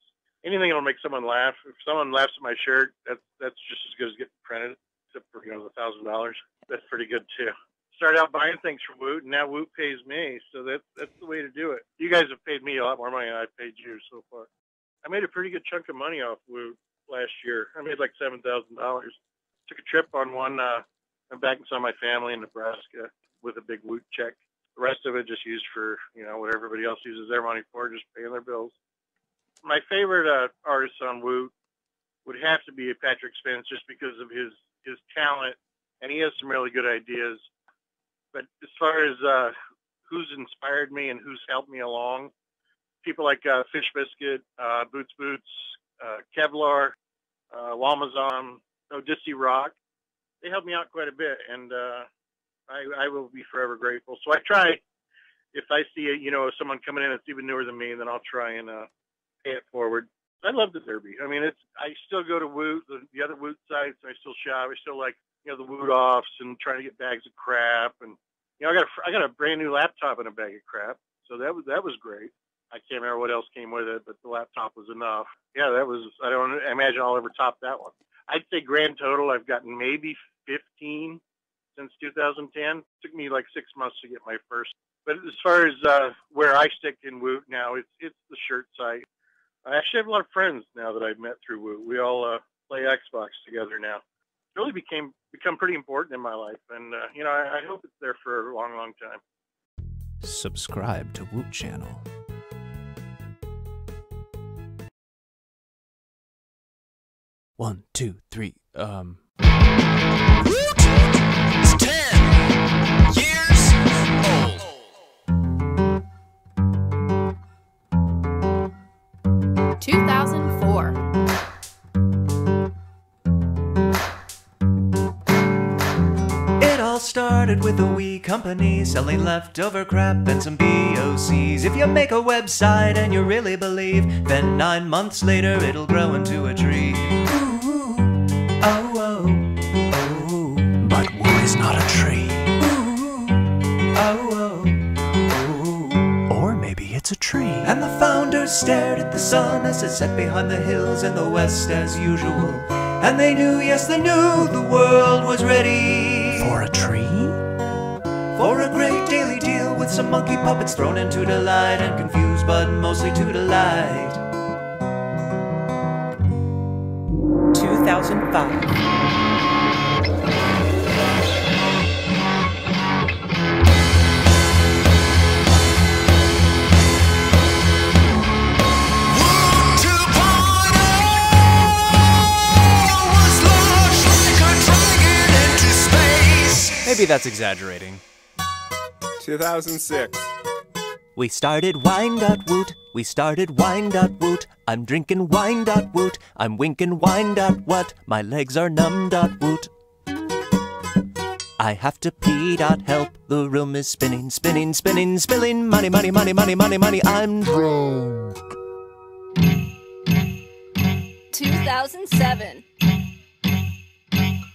Anything that'll make someone laugh. If someone laughs at my shirt, that's just as good as getting printed, except for the $1,000. That's pretty good too. Started out buying things from Woot, and now Woot pays me, so that's the way to do it. You guys have paid me a lot more money than I've paid you so far. I made a pretty good chunk of money off Woot last year. I made like $7,000. Took a trip on one. I'm back and saw my family in Nebraska with a big Woot check. The rest of it just used for what everybody else uses their money for, just paying their bills. My favorite artist on Woot would have to be Patrick Spence, just because of his talent, and he has some really good ideas. But as far as who's inspired me and who's helped me along, people like Fish Biscuit, Boots, Kevlar, Walmazon, Odyssey Rock, they helped me out quite a bit, and I will be forever grateful. So I try, if I see someone coming in that's even newer than me, then I'll try and pay it forward. I love the Derby. I mean, I still go to Woot, the other Woot sites. I still shop. I still like the Woot offs and trying to get bags of crap. And I got a brand new laptop and a bag of crap. So that was great. I can't remember what else came with it, but the laptop was enough. Yeah, that was, I don't imagine I'll ever top that one. I'd say grand total, I've gotten maybe 15 since 2010. Took me like 6 months to get my first. But as far as where I stick in Woot now, it's the shirt site. I actually have a lot of friends now that I've met through Woot. We all play Xbox together now. It's really become pretty important in my life, and you know, I hope it's there for a long, long time. Subscribe to Woot Channel. One, two, three, Woot is 10 years old. It all started with a wee company selling leftover crap and some BOCs. If you make a website and you really believe, then 9 months later it'll grow into a tree. Ooh, oh, oh, oh. But Woot is not a tree. Ooh, oh, oh. Or maybe it's a tree. And the founders stared at the sun as it set behind the hills in the west as usual. And they knew, yes they knew, the world was ready. For a tree? For a great daily deal with some monkey puppets thrown into delight and confused, but mostly to delight. 2005. Maybe that's exaggerating. 2006. We started wine.woot, we started wine.woot. I'm drinking wine.woot, I'm winking wine.what. My legs are numb.woot. I have to pee.help, the room is spinning, spinning, spinning, spilling. Money, money, money, money, money, money, I'm drunk. 2007.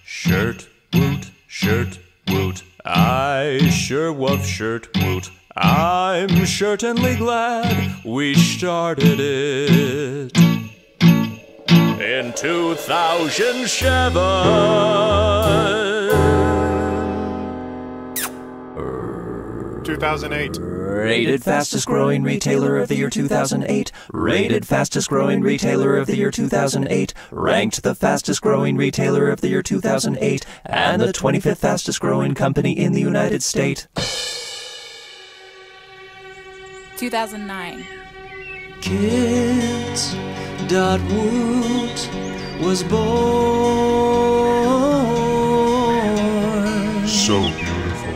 Shirt, woot, shirt, woot. I sure love shirt, woot. I'm certainly glad we started it in 2007. 2008. Rated fastest growing retailer of the year 2008. Rated fastest growing retailer of the year 2008. Ranked the fastest growing retailer of the year 2008. And the 25th fastest growing company in the United States. 2009. Kids.woot was born. So beautiful.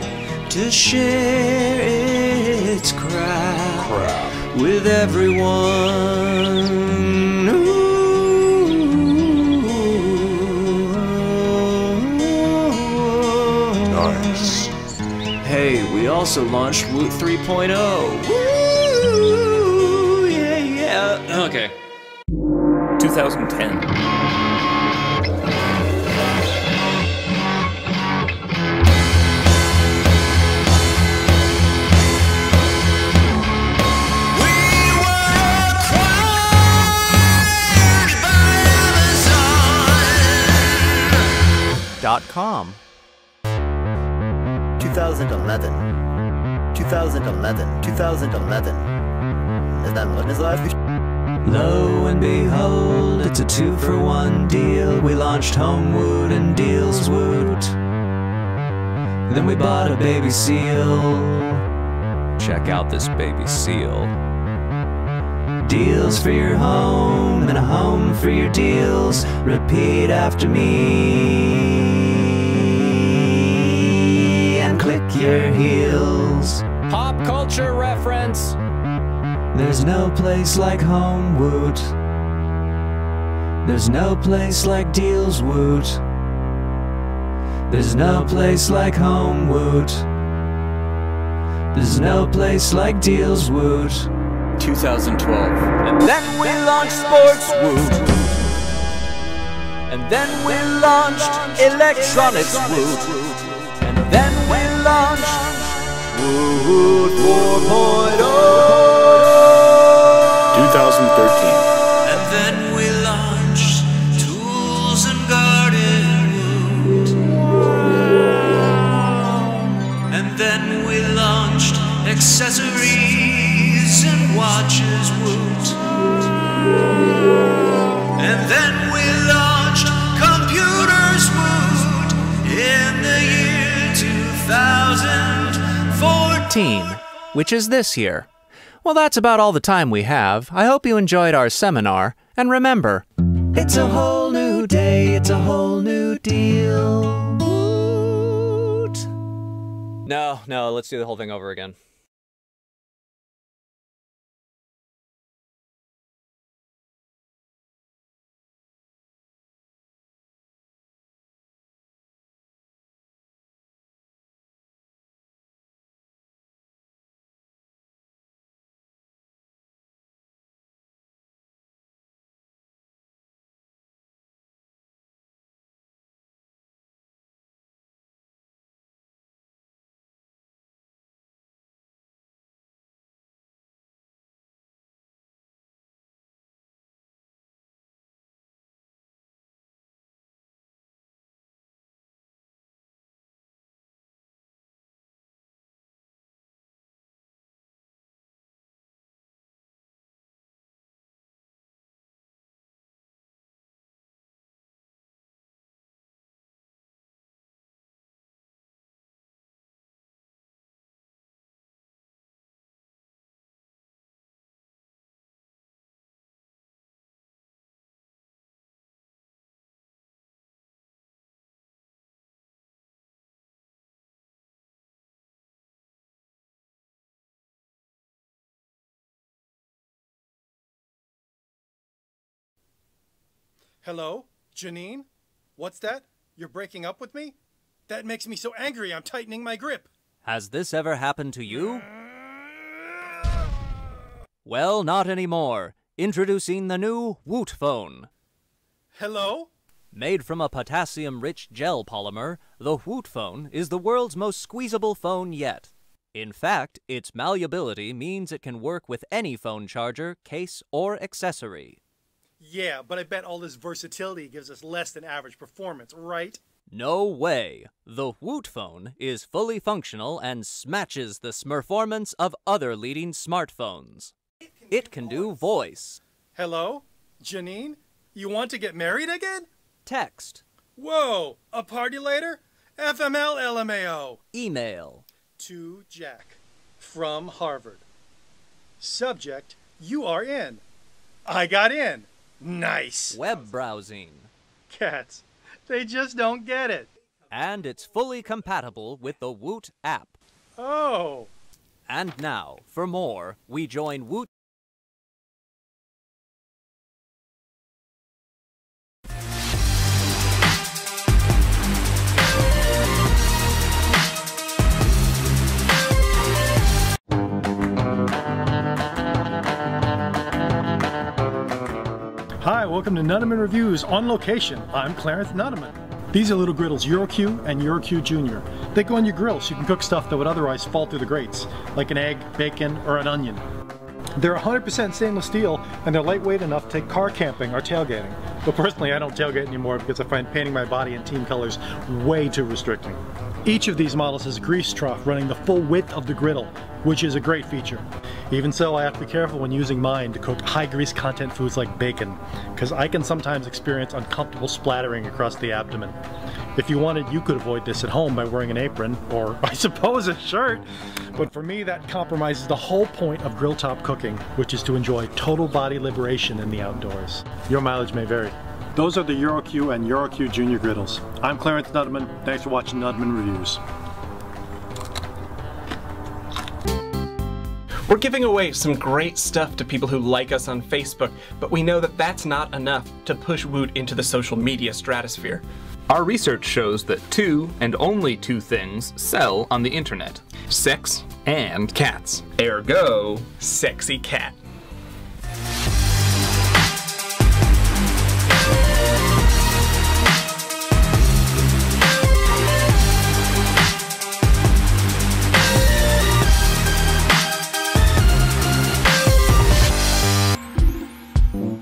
To share its crap with everyone. Nice. Hey, we also launched Woot 3.0. Woo! Yeah. Okay. 2010. .com. 2011. 2011. 2011. Is that what is life? Lo and behold, it's a 2-for-1 deal. We launched Homewood and Deals Woot. Then we bought a baby seal. Check out this baby seal. Deals for your home and a home for your deals. Repeat after me and click your heels. Pop culture reference. There's no place like Homewood. There's no place like Deals Woot. There's no place like Homewood. There's no place like Deals Woot. 2012. And then we launched Sports Woot. And then we launched Electronics Woot. And then we launched Woot 4.0. then we launched tools and garden woot. And then we launched accessories and watches woot. And then we launched computers woot in the year 2014. Which is this year. Well, that's about all the time we have. I hope you enjoyed our seminar. And remember, it's a whole new day, it's a whole new deal. Woot. No, let's do the whole thing over again. Hello? Janine? What's that? You're breaking up with me? That makes me so angry I'm tightening my grip. Has this ever happened to you? Well, not anymore. Introducing the new Woot phone. Hello? Made from a potassium-rich gel polymer, the Woot phone is the world's most squeezable phone yet. In fact, its malleability means it can work with any phone charger, case, or accessory. Yeah, but I bet all this versatility gives us less than average performance, right? No way. The Woot phone is fully functional and smatches the smurformance of other leading smartphones. It can do voice. Hello? Janine? You want to get married again? Text. Whoa! A party later? FML LMAO. Email. To Jack. From Harvard. Subject, you are in. I got in. Nice. Web browsing. Cats. They just don't get it. And it's fully compatible with the Woot app. Oh. And now, for more, we join Woot. Hi, welcome to Nudeman Reviews on location. I'm Clarence Nudeman. These are little griddles, EuroQ and EuroQ Junior. They go on your grill so you can cook stuff that would otherwise fall through the grates, like an egg, bacon, or an onion. They're 100% stainless steel, and they're lightweight enough to take car camping or tailgating. But personally, I don't tailgate anymore because I find painting my body in team colors way too restricting. Each of these models has a grease trough running the full width of the griddle, which is a great feature. Even so, I have to be careful when using mine to cook high grease content foods like bacon, because I can sometimes experience uncomfortable splattering across the abdomen. If you wanted, you could avoid this at home by wearing an apron, or I suppose a shirt. But for me, that compromises the whole point of grill top cooking, which is to enjoy total body liberation in the outdoors. Your mileage may vary. Those are the EuroQ and EuroQ Junior griddles. I'm Clarence Nudeman. Thanks for watching Nudeman Reviews. We're giving away some great stuff to people who like us on Facebook, but we know that that's not enough to push Woot into the social media stratosphere. Our research shows that 2 and only 2 things sell on the internet: sex and cats. Ergo, sexy cat.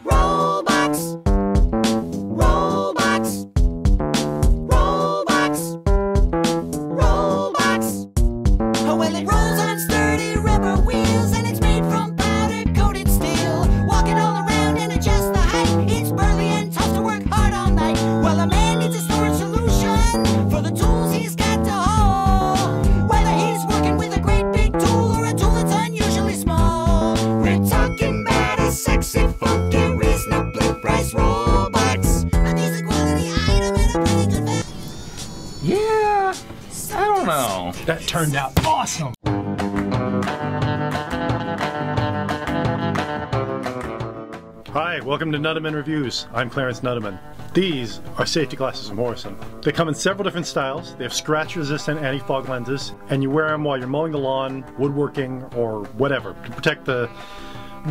Roll That turned out awesome! Hi, welcome to Nudeman Reviews. I'm Clarence Nudeman. These are safety glasses from Morrison. They come in several different styles. They have scratch-resistant anti-fog lenses, and you wear them while you're mowing the lawn, woodworking, or whatever, to protect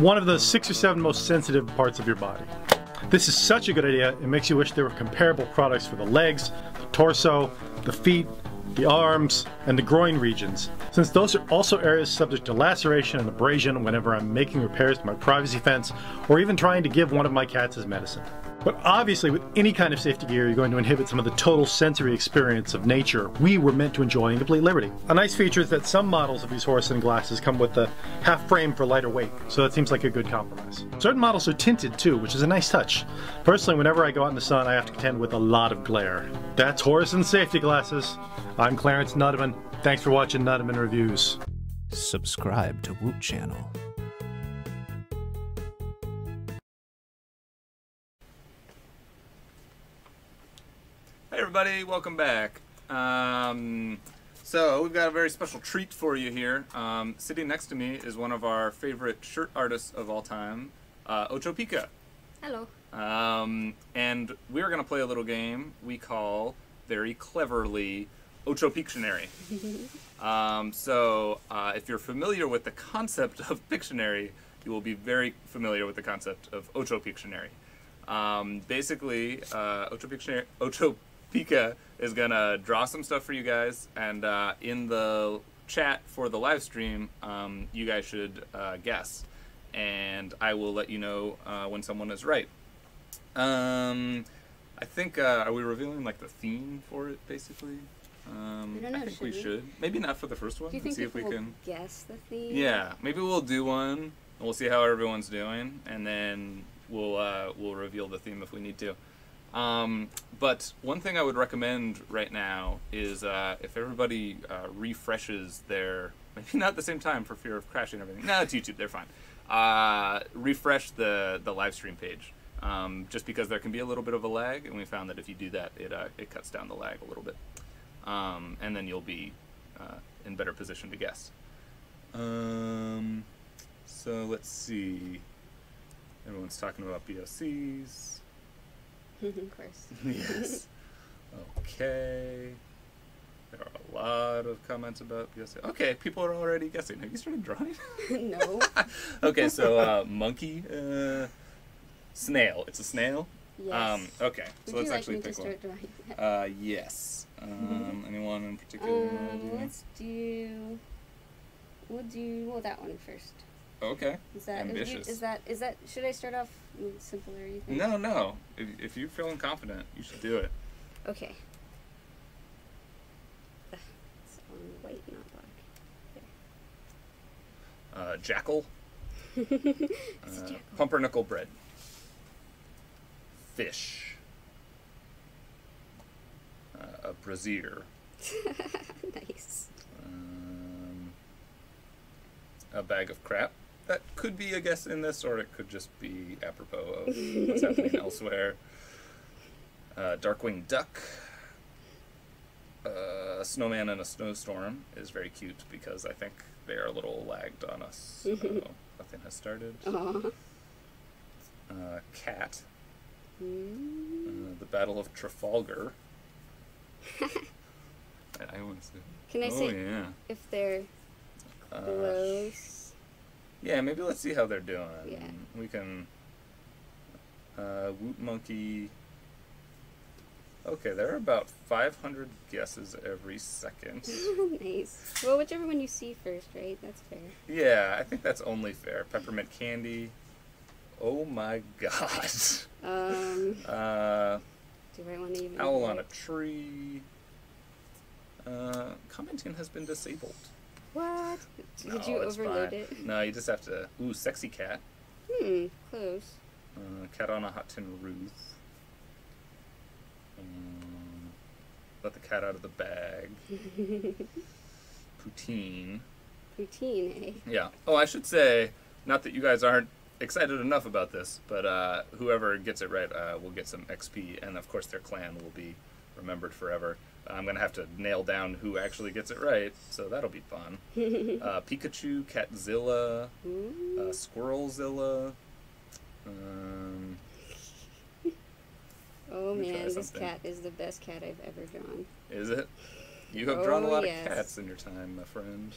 one of the 6 or 7 most sensitive parts of your body. This is such a good idea, it makes you wish there were comparable products for the legs, the torso, the feet, the arms, and the groin regions, since those are also areas subject to laceration and abrasion whenever I'm making repairs to my privacy fence or even trying to give one of my cats his medicine. But obviously with any kind of safety gear you're going to inhibit some of the total sensory experience of nature we were meant to enjoy in complete liberty. A nice feature is that some models of these Morrison glasses come with the half frame for lighter weight, so that seems like a good compromise. Certain models are tinted too, which is a nice touch. Personally, whenever I go out in the sun I have to contend with a lot of glare. That's Morrison safety glasses. I'm Clarence Nudeman. Thanks for watching Nudeman Reviews. Subscribe to Woot channel. Hey everybody, welcome back. So we've got a very special treat for you here. Sitting next to me is one of our favorite shirt artists of all time, Ocho Pica. Hello. And we're going to play a little game we call, very cleverly, Ocho Pictionary. If you're familiar with the concept of Pictionary, you will be very familiar with the concept of Ocho Pictionary. Basically, Ocho Pica is gonna draw some stuff for you guys, and in the chat for the live stream, you guys should guess, and I will let you know when someone is right. I think are we revealing like the theme for it basically? I don't know. I think we should. Maybe not for the first one. Do you think see if we we'll can guess the theme? Yeah, maybe we'll do one. And we'll see how everyone's doing, and then we'll reveal the theme if we need to. But one thing I would recommend right now is if everybody refreshes their, maybe not at the same time for fear of crashing everything. No, it's YouTube, they're fine. Refresh the live stream page, just because there can be a little bit of a lag, and we found that if you do that, it cuts down the lag a little bit, and then you'll be in better position to guess. So let's see. Everyone's talking about BOCs. Of course. Yes. Okay. There are a lot of comments about BOC. Okay, people are already guessing. Have you started drawing? No. Okay, so monkey, snail. It's a snail. Yes. Okay, so Would let's you actually like me pick to one. start drawing? Yes. Anyone in particular? Let's do. We'll do that one first. Okay. Is that ambitious? Is that? Should I start off simpler? You think? No. If you're feeling confident, you should do it. Okay. It's on white, not black. There. Jackal. It's a jackal. Pumpernickel bread. Fish. A brazier. Nice. A bag of crap. That could be a guess in this, or it could just be apropos of what's happening elsewhere. Darkwing duck. A snowman in a snowstorm is very cute because I think they are a little lagged on us. So nothing has started. Cat. The Battle of Trafalgar. I want to say. Can I say yeah. if they're close? Yeah, maybe let's see how they're doing. Yeah. We can. Woot monkey. Okay, there are about 500 guesses every second. Nice. Well, whichever one you see first, right? That's fair. Yeah, I think that's only fair. Peppermint candy. Oh my god. Do I want to even? Owl on a tree. Commenting has been disabled. What? Did No, you it's overload fine. it? No, you just have to. Ooh, sexy cat. Close. Cat on a hot tin roof. Let the cat out of the bag. Poutine. Poutine, eh? Yeah. Oh, I should say, not that you guys aren't excited enough about this, but whoever gets it right will get some XP, and of course their clan will be remembered forever. I'm going to have to nail down who actually gets it right, so that'll be fun. Pikachu, Catzilla, Squirrelzilla. Oh Let me try man, this something. cat is the best cat I've ever drawn. Is it? You have drawn a lot yes. of cats in your time, my friend.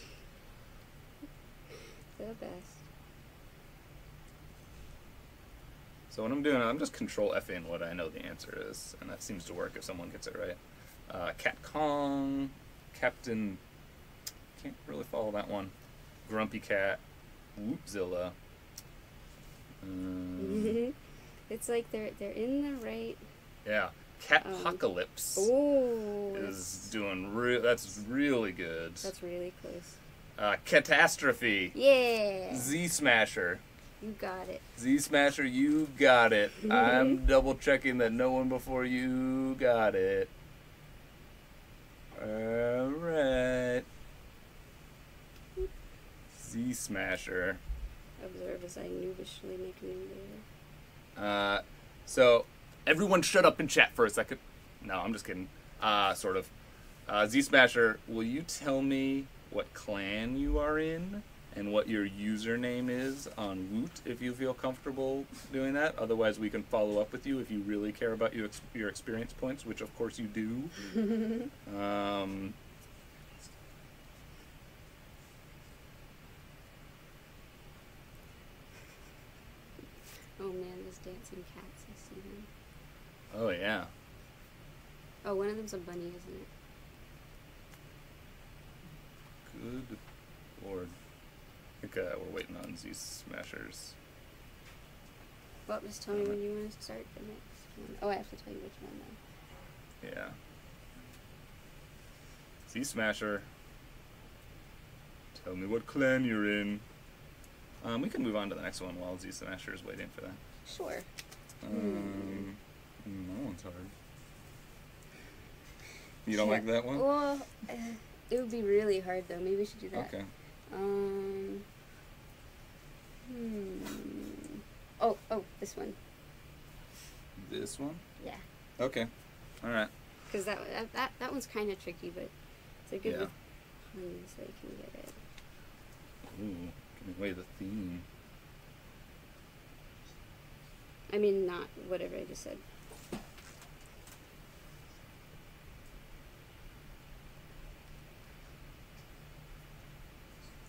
The best. So what I'm doing, I'm just control F-ing what I know the answer is, and that seems to work if someone gets it right. Cat Kong, Captain, can't really follow that one. Grumpy Cat, Wootzilla. It's like they're in the right. Yeah, Cat-pocalypse is doing that's really good. That's really close. Catastrophe. Yeah. Z-Smasher. You got it. Z-Smasher, you got it. I'm double checking that no one before you got it. Alright. Z-Smasher. Observe as I noobishly make a new layer. So, everyone shut up and chat for a second. No, I'm just kidding. Sort of. Z-Smasher, will you tell me what clan you are in and what your username is on Woot if you feel comfortable doing that? Otherwise, we can follow up with you if you really care about your experience points, which of course you do. Oh man, those dancing cats, I see them. Oh, yeah. Oh, one of them's a bunny, isn't it? Good lord. I think we're waiting on Z-Smashers. Well, just tell me when you want to start the next one. Oh, I have to tell you which one though. Yeah. Z-Smasher. Tell me what clan you're in. We can move on to the next one while Z-Smasher is waiting for that. Sure. That one's hard. You don't like that one? Well, it would be really hard though. Maybe we should do that. Okay. Oh, this one. This one? Yeah. Okay. All right. Because that one's kind of tricky, but it's a good with puns so you can get it. Ooh, giving away the theme. I mean, not whatever I just said.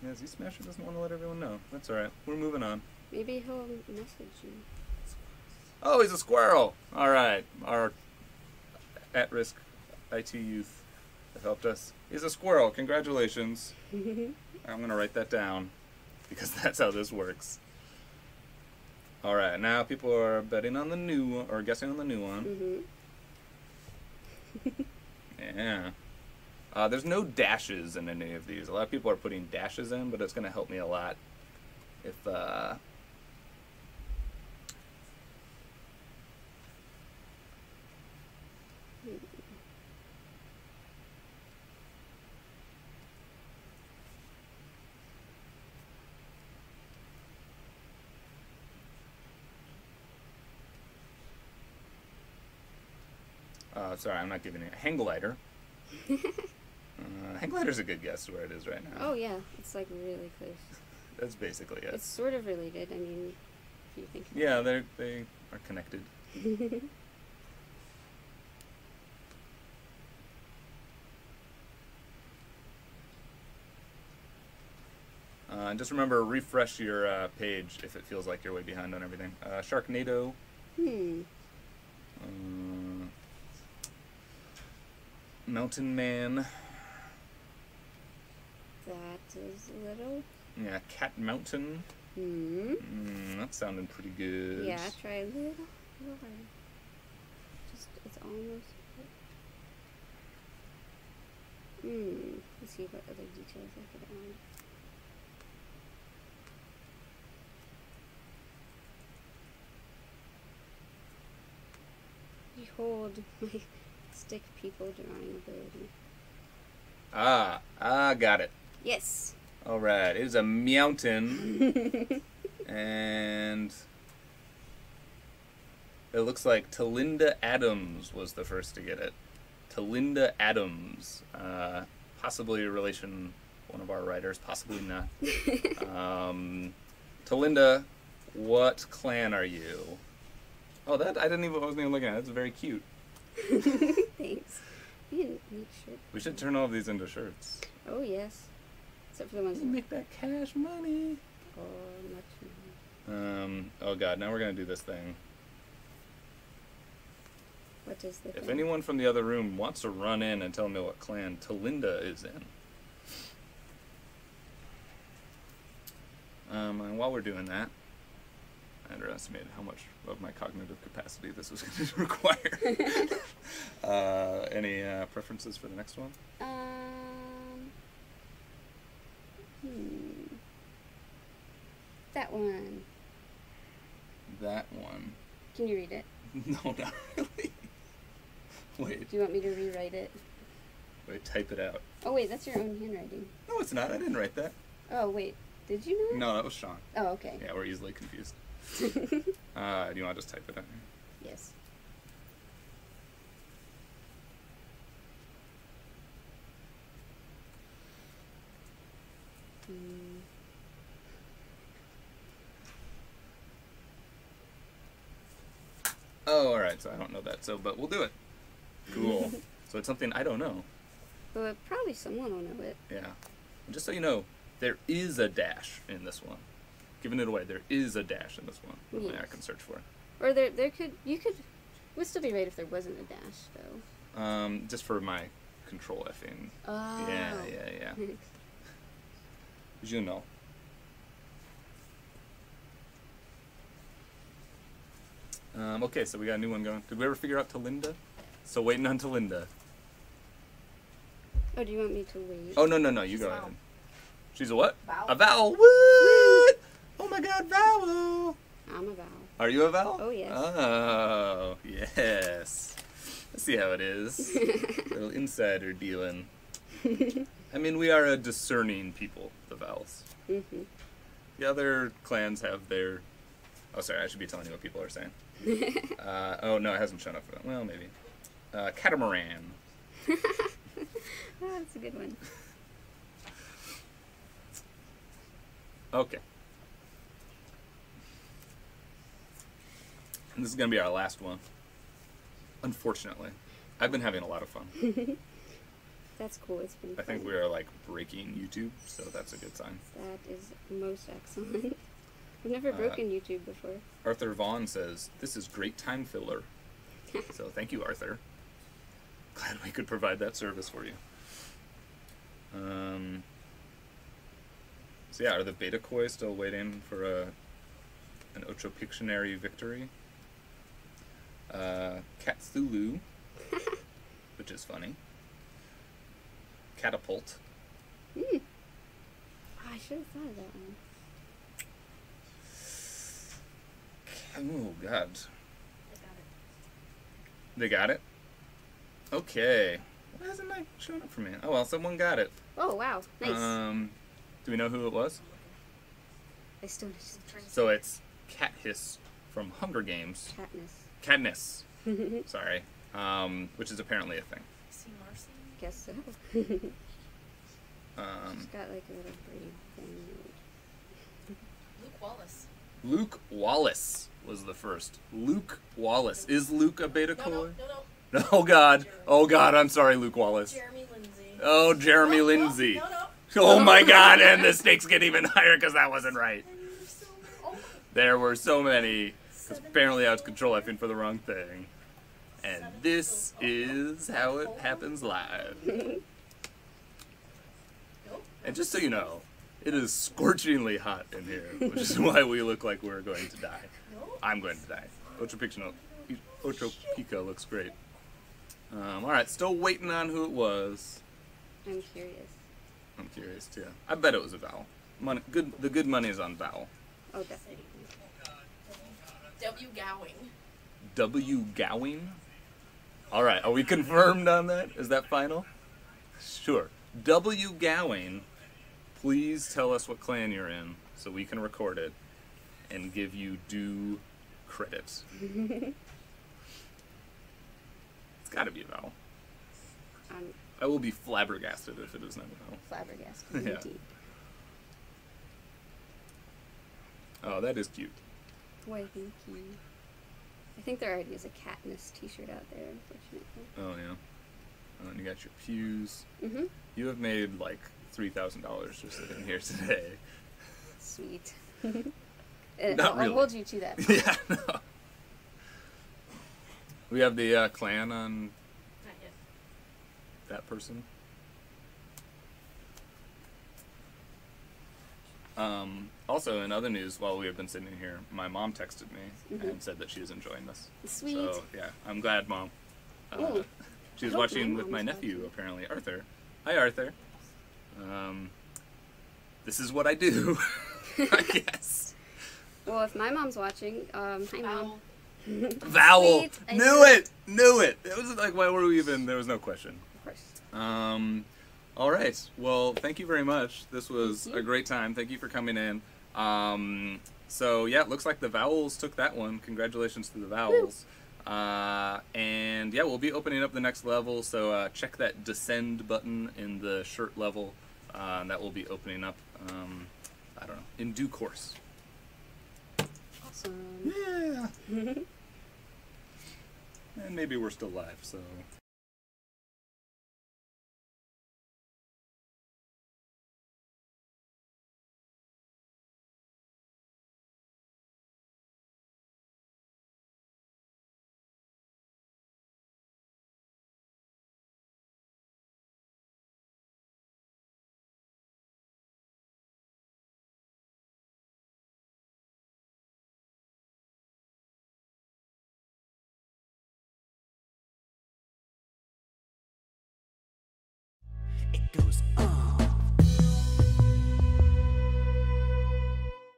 Yeah, Z-Smasher doesn't want to let everyone know. That's alright. We're moving on. Maybe he'll message you. Oh, he's a squirrel! Alright. Our at-risk IT youth that helped us. He's a squirrel. Congratulations. I'm going to write that down because that's how this works. Alright, now people are betting on the new one, or guessing on the new one. Yeah. There's no dashes in any of these. A lot of people are putting dashes in, but it's going to help me a lot if, sorry, I'm not giving it. Hang glider. Hang glider's a good guess where it is right now. Oh yeah, it's like really close. That's basically it. It's sort of related. I mean, if you think. Yeah, they are connected. And just remember, refresh your page if it feels like you're way behind on everything. Sharknado. Mountain Man. That is a little. Yeah, Cat Mountain. That's sounding pretty good. Yeah, try a little harder. Just, it's almost. Let's see what other details I could add. Behold my stick people drawing ability. Got it. Yes. All right, it is a mountain, and it looks like Talinda Adams was the first to get it. Talinda Adams. Possibly a relation, one of our writers, possibly not. Talinda, what clan are you? Oh, that I wasn't even looking at. That's very cute. Thanks. You didn't make shit. We should turn all of these into shirts. Oh yes. Except for the ones that make that cash money. Oh, much money. Oh god, now we're gonna do this thing. What is the If thing? anyone from the other room wants to run in and tell me what clan Talinda is in. And while we're doing that, I underestimated how much of my cognitive capacity this was going to require. Any preferences for the next one? That one. That one. Can you read it? No, not really. Wait. Do you want me to rewrite it? Wait, type it out. Oh wait, that's your own handwriting. No, it's not. I didn't write that. Oh wait, did you know? No, that was Sean. Oh, okay. Yeah, we're easily confused. Do you want to just type it out? Yes. Oh, alright, so I don't know that, but we'll do it. Cool. So it's something I don't know. Well, probably someone will know it. Yeah. And just so you know, there is a dash in this one. Giving it away, there is a dash in this one. Something I can search for. Or would still be right if there wasn't a dash, though. Just for my control F-ing. Oh. Yeah. You know. Okay, so we got a new one going. Did we ever figure out Talinda? So waiting on Talinda. Oh, do you want me to wait? Oh, no, you go ahead. She's a what? Vowel. A vowel. What? Oh my god, vowel. I'm a vowel. Are you a vowel? Oh, yes. Oh, yes. Let's see how it is. A little insider dealing. I mean, we are a discerning people, the vowels. Mm-hmm. The other clans have their... Oh, sorry, I should be telling you what people are saying. Oh, no, it hasn't shown up. Well, maybe. Catamaran. Oh, that's a good one. Okay. And this is going to be our last one. Unfortunately. I've been having a lot of fun. That's cool. It's been I think fun. we are, like, breaking YouTube, so that's a good sign. That is most excellent. I've never broken YouTube before. Arthur Vaughn says, "This is great time filler." So thank you, Arthur. Glad we could provide that service for you. So yeah, are the Beta Koi still waiting for an Ocho Pictionary victory? Cthulhu, which is funny. Catapult. Oh, I should have thought of that one. Oh, God. They got it? Okay. Why isn't that showing up for me? Oh, well, someone got it. Oh, wow. Nice. Do we know who it was? I still just So it's Katniss from Hunger Games. Katniss. Sorry. Which is apparently a thing. Guess so. She's Um, got like a little braid thing. Luke Wallace. Luke Wallace was the first. Luke Wallace. Is Luke a Beta Koi? No. Oh, God. Oh, God. I'm sorry, Luke Wallace. Jeremy Lindsay. Oh, Jeremy Lindsay. Oh, my God. And the stakes get even higher because that wasn't right. There were so many. Because apparently I was control F-ing for the wrong thing. And this is how it happens live. And just so you know, it is scorchingly hot in here, which is why we look like we're going to die. I'm going to die. Ocho Pico looks great. Alright, still waiting on who it was. I'm curious. I'm curious too. I bet it was a vowel. The good money is on vowel. Oh, definitely. W. Gowing. W. Gowing? Alright, are we confirmed on that? Is that final? Sure. W. Gowing, please tell us what clan you're in so we can record it and give you due credit. It's gotta be a vowel. I will be flabbergasted if it is not a vowel. Flabbergasted, Yeah. indeed. Oh, that is cute. Why, thank you. I think there already is a Katniss t-shirt out there, unfortunately. Oh, yeah. And you got your pews. Mhm. You have made like $3,000 just sitting here today. Sweet. Not really. I'll hold you to that. Yeah, no. We have the clan on that person. Also, in other news, while we have been sitting here, my mom texted me and said that she is enjoying this. Sweet. So, yeah, I'm glad, Mom. Ooh. She was I hope watching my with my mom's nephew, watching. apparently, Arthur. Hi, Arthur. This is what I do, I guess. Well, if my mom's watching, hi, Mom. Vowel. Sweet, I Knew it. It was like, why were we even? There was no question. Of course. All right. Well, thank you very much. This was a great time. Thank you for coming in. So yeah, it looks like the vowels took that one. Congratulations to the vowels. And yeah, we'll be opening up the next level. So check that descend button in the shirt level. That will be opening up. I don't know, in due course. Awesome. Yeah. And maybe we're still live, so.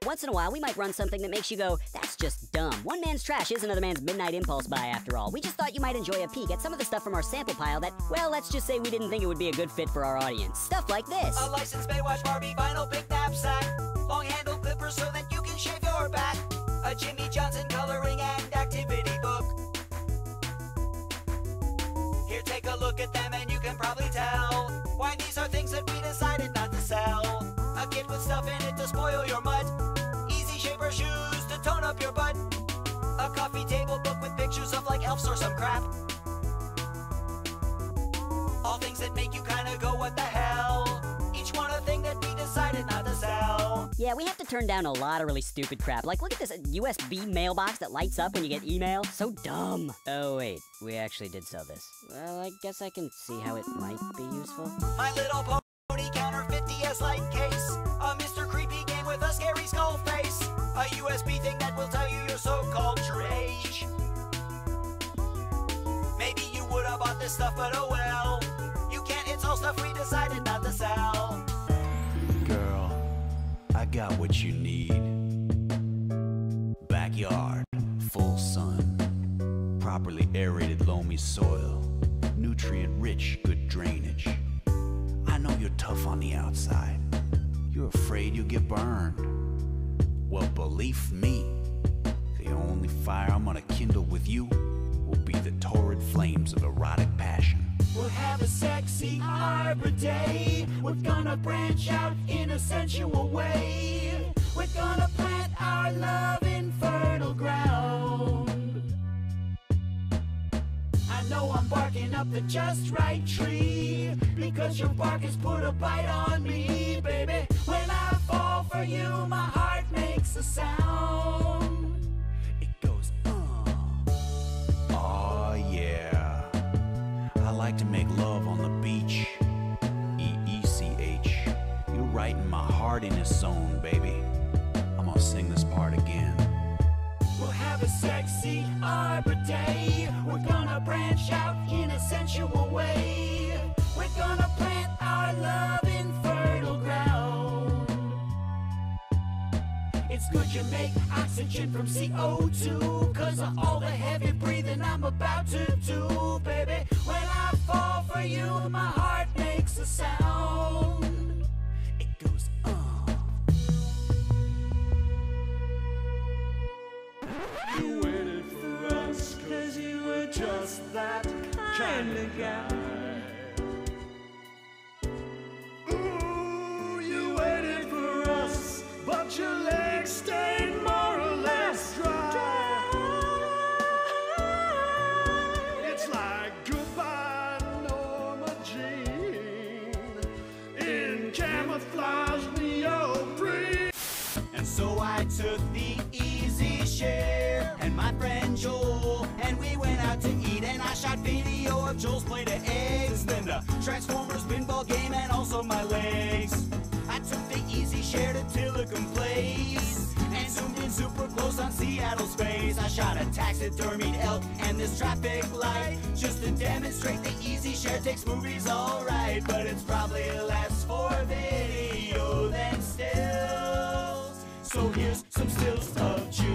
Once in a while, we might run something that makes you go, that's just dumb. One man's trash is another man's midnight impulse buy, after all. We just thought you might enjoy a peek at some of the stuff from our sample pile that, well, let's just say we didn't think it would be a good fit for our audience. Stuff like this. A licensed Baywatch Barbie vinyl pick knapsack. Long-handled clippers so that you can shave your back. A Jimmy Johnson coloring and activity book. Here, take a look at them and you can probably tell why these are things that we decided not to sell. A kit with stuff in it to spoil your mud. Easy shaper shoes to tone up your butt. A coffee table book with pictures of like elves or some crap. All things that make you kinda go, what the hell? Each one a thing that we decided not to sell. Yeah, we have to turn down a lot of really stupid crap. Like, look at this USB mailbox that lights up when you get email. So dumb. Oh, wait. We actually did sell this. Well, I guess I can see how it might be useful. My Little Pony counterfeit DS light case. A Mr. Creepy game with a scary skull face. A USB thing that will tell you your so-called true age. Maybe you would have bought this stuff, but oh well. You can't, it's all stuff we decided not to sell. Girl, I got what you need. Backyard, full sun, properly aerated loamy soil, nutrient-rich, good drainage. I know you're tough on the outside. You're afraid you'll get burned. Well, believe me, the only fire I'm gonna kindle with you will be the torrid flames of erotic passion. We'll have a sexy Arbor Day. We're gonna branch out in a sensual way. We're gonna plant our love in fertile ground. I know I'm barking up the just right tree, because your bark has put a bite on me, baby. When I fall for you, my heart makes a sound. It goes, oh yeah. I like to make love on the beach. EECH. You're right in my heartiness zone, baby. I'm gonna sing this part again. We'll have a sexy Arbor Day. We're gonna branch out in a sensual way. We're gonna plant our love in fertile ground. It's good you make oxygen from CO2, 'cause of all the heavy breathing I'm about to do, baby. When I fall for you, my heart makes a sound. It goes, You waited for us 'cause you were just that kind of guy. a Transformers pinball game and also my legs. I took the easy share to Tillicum Place and zoomed in super close on Seattle space. I shot a taxidermied elk and this traffic light just to demonstrate the easy share takes movies alright. But it's probably less for video than stills. So here's some stills of juice.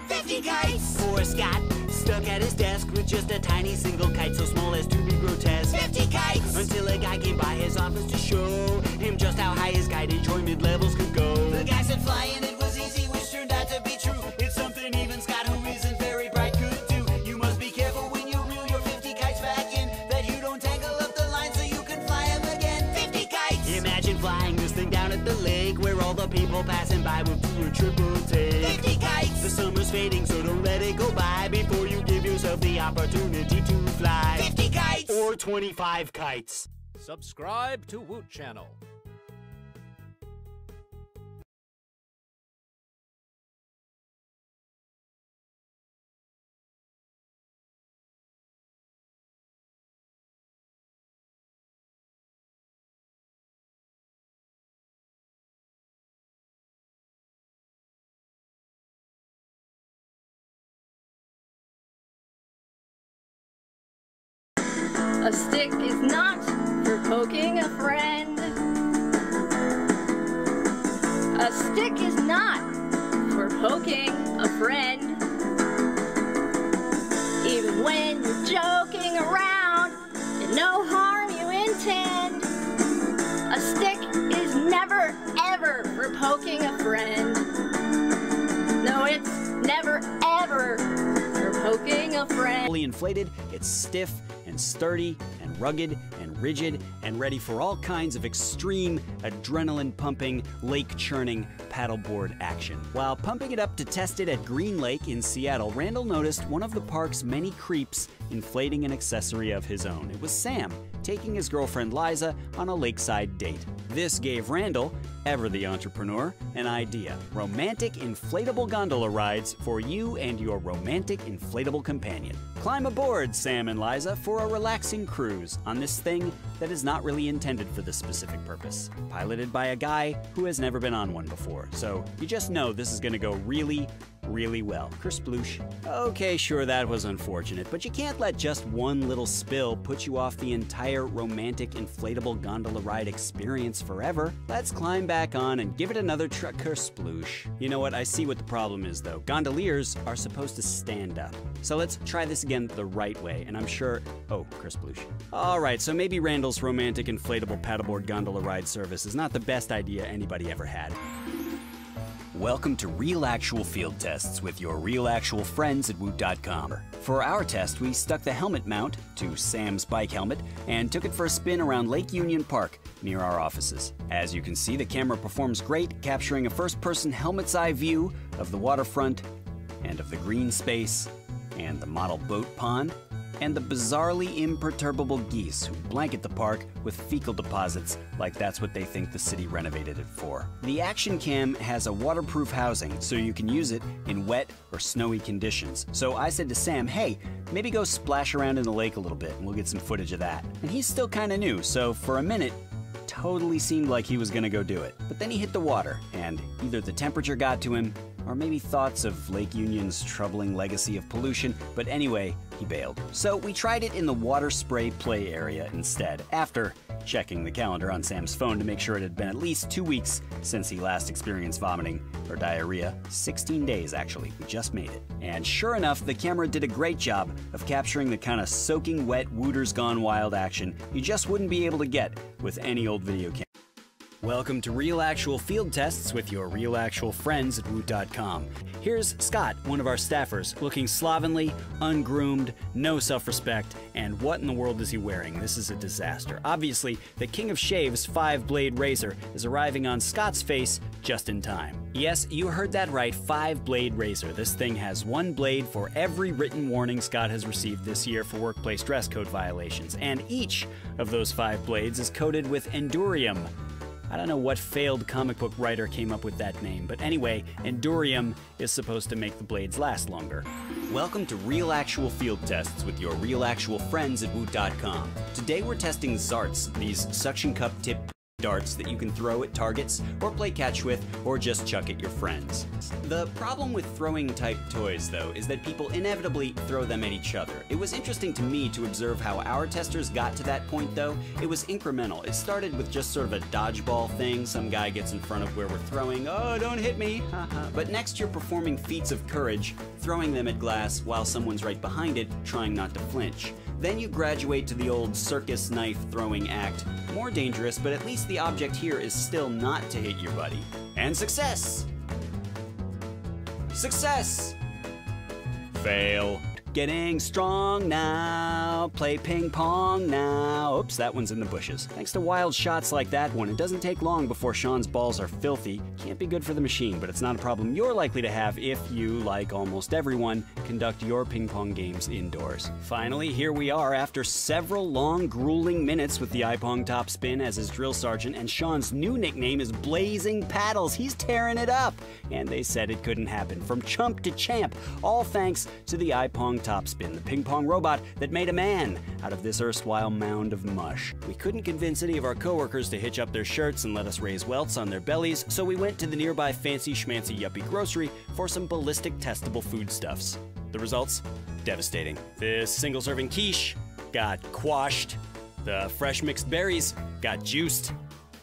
50 kites! Poor Scott, stuck at his desk with just a tiny single kite so small as to be grotesque. 50 kites! Until a guy came by his office to show him just how high his kite enjoyment levels could go. The guy said flying it was easy, which turned out to be true. It's something even Scott, who isn't very bright, could do. You must be careful when you reel your 50 kites back in, that you don't tangle up the line so you can fly them again. 50 kites! Imagine flying this thing down at the lake where all the people passing by will do a triple take. 50 kites! The summer's fading, so don't let it go by before you give yourself the opportunity to fly. 50 kites! Or 25 kites. Subscribe to Woot Channel. A stick is not for poking a friend. A stick is not for poking a friend. Even when you're joking around and no harm you intend. A stick is never ever for poking a friend. No, it's never ever for poking a friend. Fully inflated, it's stiff and sturdy and rugged and rigid and ready for all kinds of extreme adrenaline-pumping, lake-churning paddleboard action. While pumping it up to test it at Green Lake in Seattle, Randall noticed one of the park's many creeps inflating an accessory of his own. It was Sam, taking his girlfriend Liza on a lakeside date. This gave Randall, ever the entrepreneur, an idea. Romantic inflatable gondola rides for you and your romantic inflatable companion. Climb aboard, Sam and Liza, for a relaxing cruise on this thing that is not really intended for this specific purpose. Piloted by a guy who has never been on one before, so you just know this is gonna go really, really well. Kersploosh. Okay, sure, that was unfortunate, but you can't let just one little spill put you off the entire romantic inflatable gondola ride experience forever. Let's climb back on and give it another Kersploosh. You know what, I see what the problem is though. Gondoliers are supposed to stand up. So let's try this again the right way, and I'm sure, oh, Kersploosh. Alright, so maybe Randall's romantic inflatable paddleboard gondola ride service is not the best idea anybody ever had. Welcome to Real Actual Field Tests with your real actual friends at Woot.com. For our test, we stuck the helmet mount to Sam's bike helmet and took it for a spin around Lake Union Park near our offices. As you can see, the camera performs great, capturing a first-person helmet's eye view of the waterfront and of the green space and the model boat pond and the bizarrely imperturbable geese who blanket the park with fecal deposits like that's what they think the city renovated it for. The action cam has a waterproof housing so you can use it in wet or snowy conditions. So I said to Sam, hey, maybe go splash around in the lake a little bit and we'll get some footage of that. And he's still kinda new, so for a minute, totally seemed like he was gonna go do it. But then he hit the water, and either the temperature got to him, or maybe thoughts of Lake Union's troubling legacy of pollution, but anyway, he bailed. So we tried it in the water spray play area instead, after checking the calendar on Sam's phone to make sure it had been at least 2 weeks since he last experienced vomiting or diarrhea. 16 days, actually. We just made it. And sure enough, the camera did a great job of capturing the kind of soaking wet Wooters Gone Wild action you just wouldn't be able to get with any old video camera. Welcome to Real Actual Field Tests with your real actual friends at Woot.com. Here's Scott, one of our staffers, looking slovenly, ungroomed, no self-respect, and what in the world is he wearing? This is a disaster. Obviously, the King of Shaves 5-blade razor is arriving on Scott's face just in time. Yes, you heard that right, 5-blade razor. This thing has one blade for every written warning Scott has received this year for workplace dress code violations, and each of those 5 blades is coated with Endurium. I don't know what failed comic book writer came up with that name, but anyway, Endurium is supposed to make the blades last longer. Welcome to Real Actual Field Tests with your real actual friends at Woot.com. Today we're testing Zarts, these suction cup tip darts that you can throw at targets, or play catch with, or just chuck at your friends. The problem with throwing type toys, though, is that people inevitably throw them at each other. It was interesting to me to observe how our testers got to that point, though. It was incremental. It started with just sort of a dodgeball thing. Some guy gets in front of where we're throwing, oh, don't hit me, haha. But next you're performing feats of courage, throwing them at glass while someone's right behind it, trying not to flinch. Then you graduate to the old circus knife throwing act. More dangerous, but at least the object here is still not to hit your buddy. And success! Success! Fail. Getting strong now, play ping pong now. Oops, that one's in the bushes. Thanks to wild shots like that one, it doesn't take long before Sean's balls are filthy. Can't be good for the machine, but it's not a problem you're likely to have if you, like almost everyone, conduct your ping pong games indoors. Finally, here we are after several long, grueling minutes with the iPong top spin as his drill sergeant, and Sean's new nickname is Blazing Paddles. He's tearing it up! And they said it couldn't happen. From chump to champ, all thanks to the iPong Topspin, the ping pong robot that made a man out of this erstwhile mound of mush. We couldn't convince any of our coworkers to hitch up their shirts and let us raise welts on their bellies, so we went to the nearby fancy schmancy yuppie grocery for some ballistic testable foodstuffs. The results? Devastating. This single-serving quiche got quashed. The fresh mixed berries got juiced.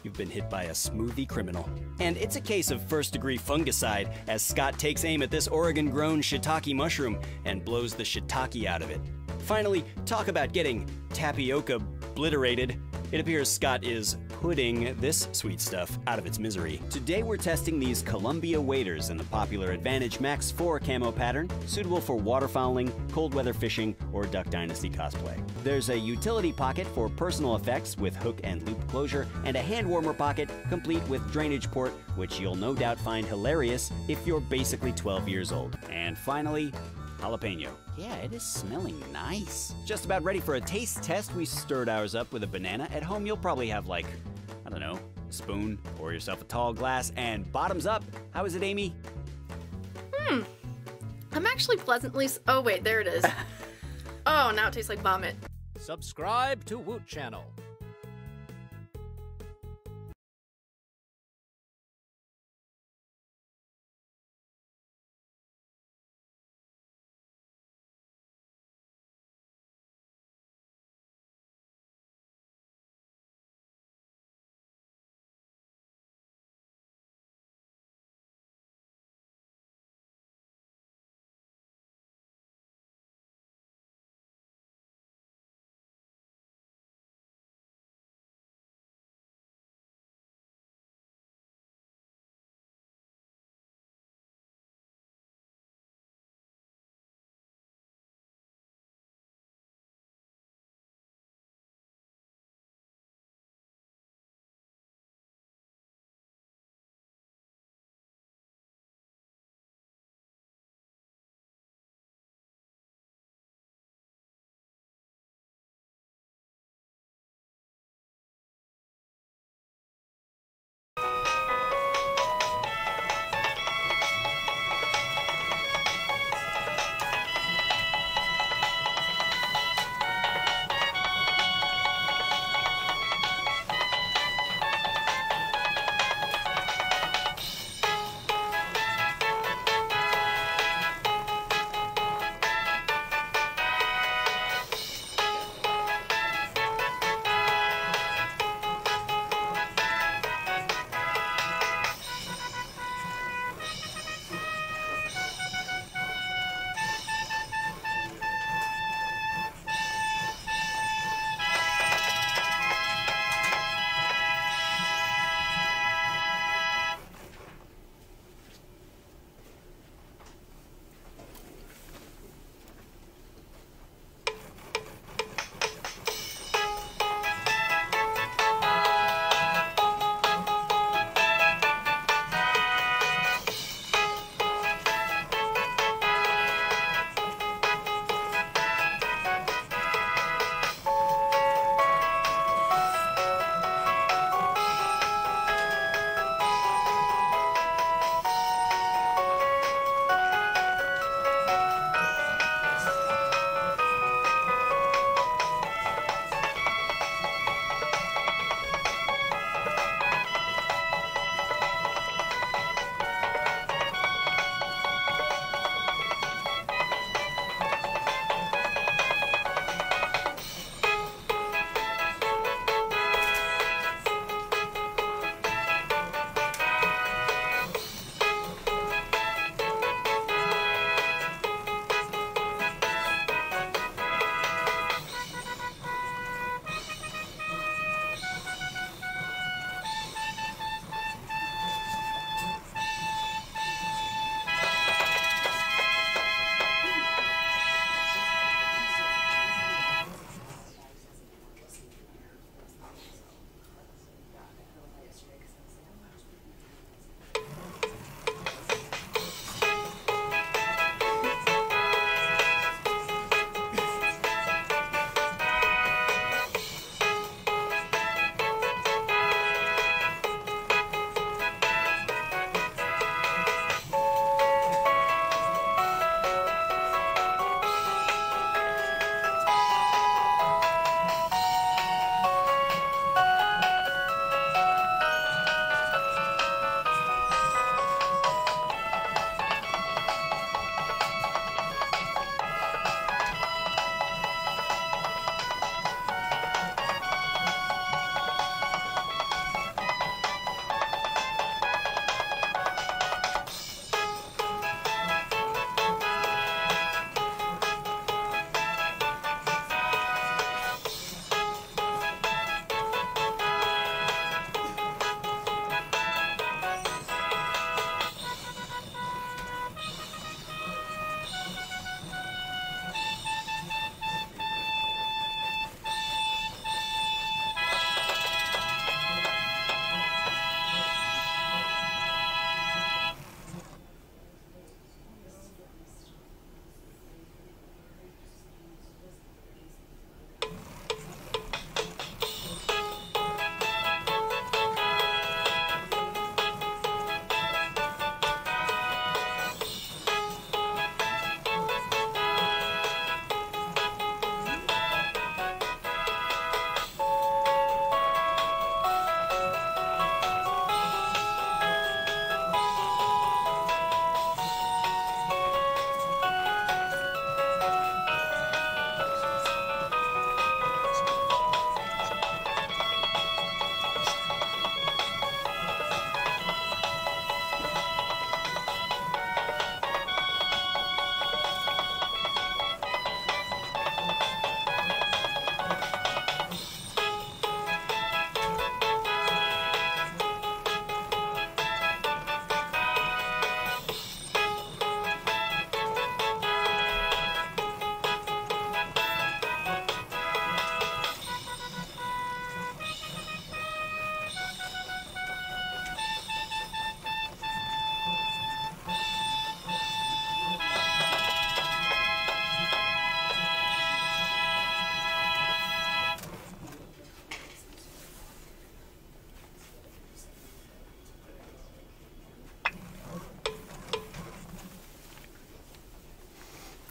You've been hit by a smoothie criminal. And it's a case of first-degree fungicide as Scott takes aim at this Oregon-grown shiitake mushroom and blows the shiitake out of it. Finally, talk about getting tapioca obliterated. It appears Scott is putting this sweet stuff out of its misery. Today we're testing these Columbia waders in the popular Advantage Max 4 camo pattern, suitable for waterfowling, cold weather fishing, or Duck Dynasty cosplay. There's a utility pocket for personal effects with hook and loop closure, and a hand warmer pocket complete with drainage port, which you'll no doubt find hilarious if you're basically 12 years old. And finally, jalapeno. Yeah, it is smelling nice. Just about ready for a taste test, we stirred ours up with a banana. At home, you'll probably have like, I don't know, a spoon, pour yourself a tall glass, and bottoms up. How is it, Amy? I'm actually pleasantly... Oh, wait, there it is. Oh, now it tastes like vomit. Subscribe to Woot Channel.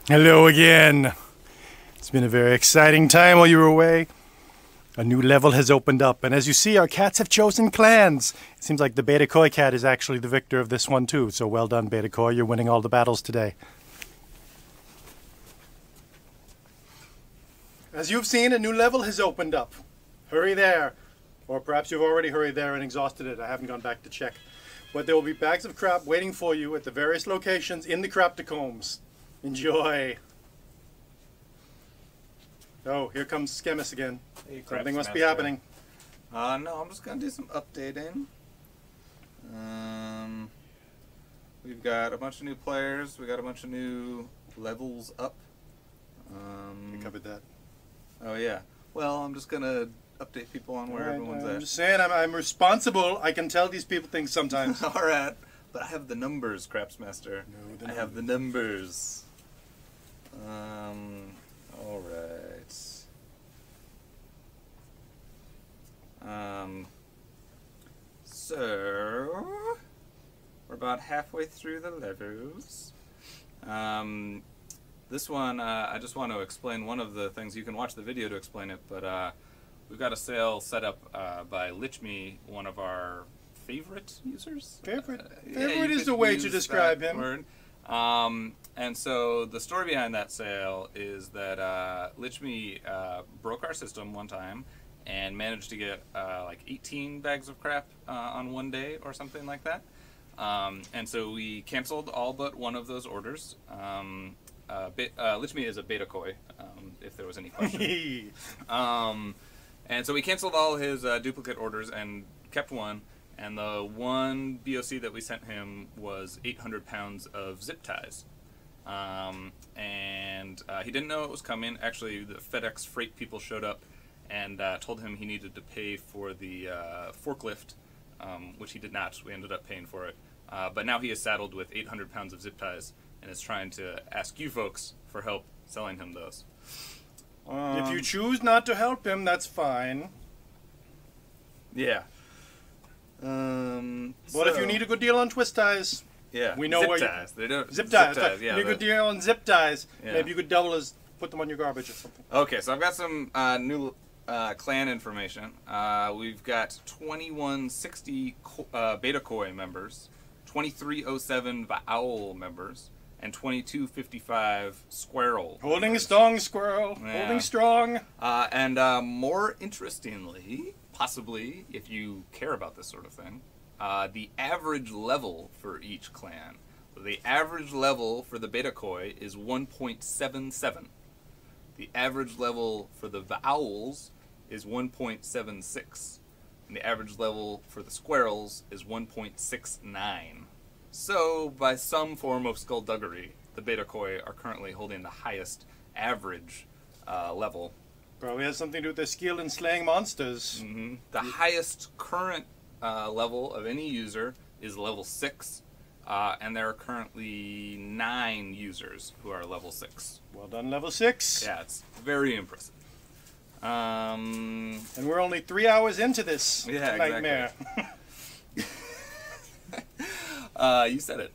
Hello again. It's been a very exciting time while you were away. A new level has opened up, and as you see, our cats have chosen clans. It seems like the Beta Koi cat is actually the victor of this one too, so well done, Beta Koi. You're winning all the battles today. As you've seen, a new level has opened up. Hurry there. Or perhaps you've already hurried there and exhausted it. I haven't gone back to check. But there will be bags of crap waiting for you at the various locations in the Craptacombs. Enjoy. Oh, here comes Schemus again. Hey, Something must be Crapsmaster. happening. No, I'm just gonna do some updating. We've got a bunch of new players. We got a bunch of new levels up. We covered that. Oh yeah. Well, I'm just gonna update people on where Alright, everyone's I'm at. just saying, I'm responsible. I can tell these people things sometimes. All right, but I have the numbers, Crapsmaster. I have the numbers. All right. So we're about halfway through the levels. This one, I just want to explain one of the things. You can watch the video to explain it, but we've got a sale set up by Lichme, one of our favorite users. Favorite you is could the way to use describe that him. word. And so the story behind that sale is that Lichme broke our system one time and managed to get like 18 bags of crap on one day or something like that. And so we canceled all but one of those orders. Lichme is a Beta Koi, if there was any question. And so we canceled all his duplicate orders and kept one. And the one BOC that we sent him was 800 pounds of zip ties. And he didn't know it was coming. Actually, the FedEx freight people showed up and told him he needed to pay for the forklift, which he did not. We ended up paying for it. But now he is saddled with 800 pounds of zip ties and is trying to ask you folks for help selling him those. If you choose not to help him, that's fine. Yeah. But if you need a good deal on twist ties, yeah, we know zip where ties. They don't zip ties. ties, yeah, you need a the- good deal on zip ties. Yeah. Maybe you could double as put them on your garbage or something. Okay, so I've got some new clan information. We've got 2160 Beta Koi members, 2307 Owl members, and 2255 Squirrel. Holding strong, squirrel. Yeah. Holding strong. And more interestingly, possibly, if you care about this sort of thing, the average level for each clan. The average level for the Beta Koi is 1.77. The average level for the Owls is 1.76. And the average level for the Squirrels is 1.69. So, by some form of skullduggery, the Beta Koi are currently holding the highest average level. Probably has something to do with their skill in slaying monsters. Mm-hmm. The highest current level of any user is level 6, and there are currently 9 users who are level 6. Well done, level 6. Yeah, it's very impressive. And we're only 3 hours into this nightmare. You said it.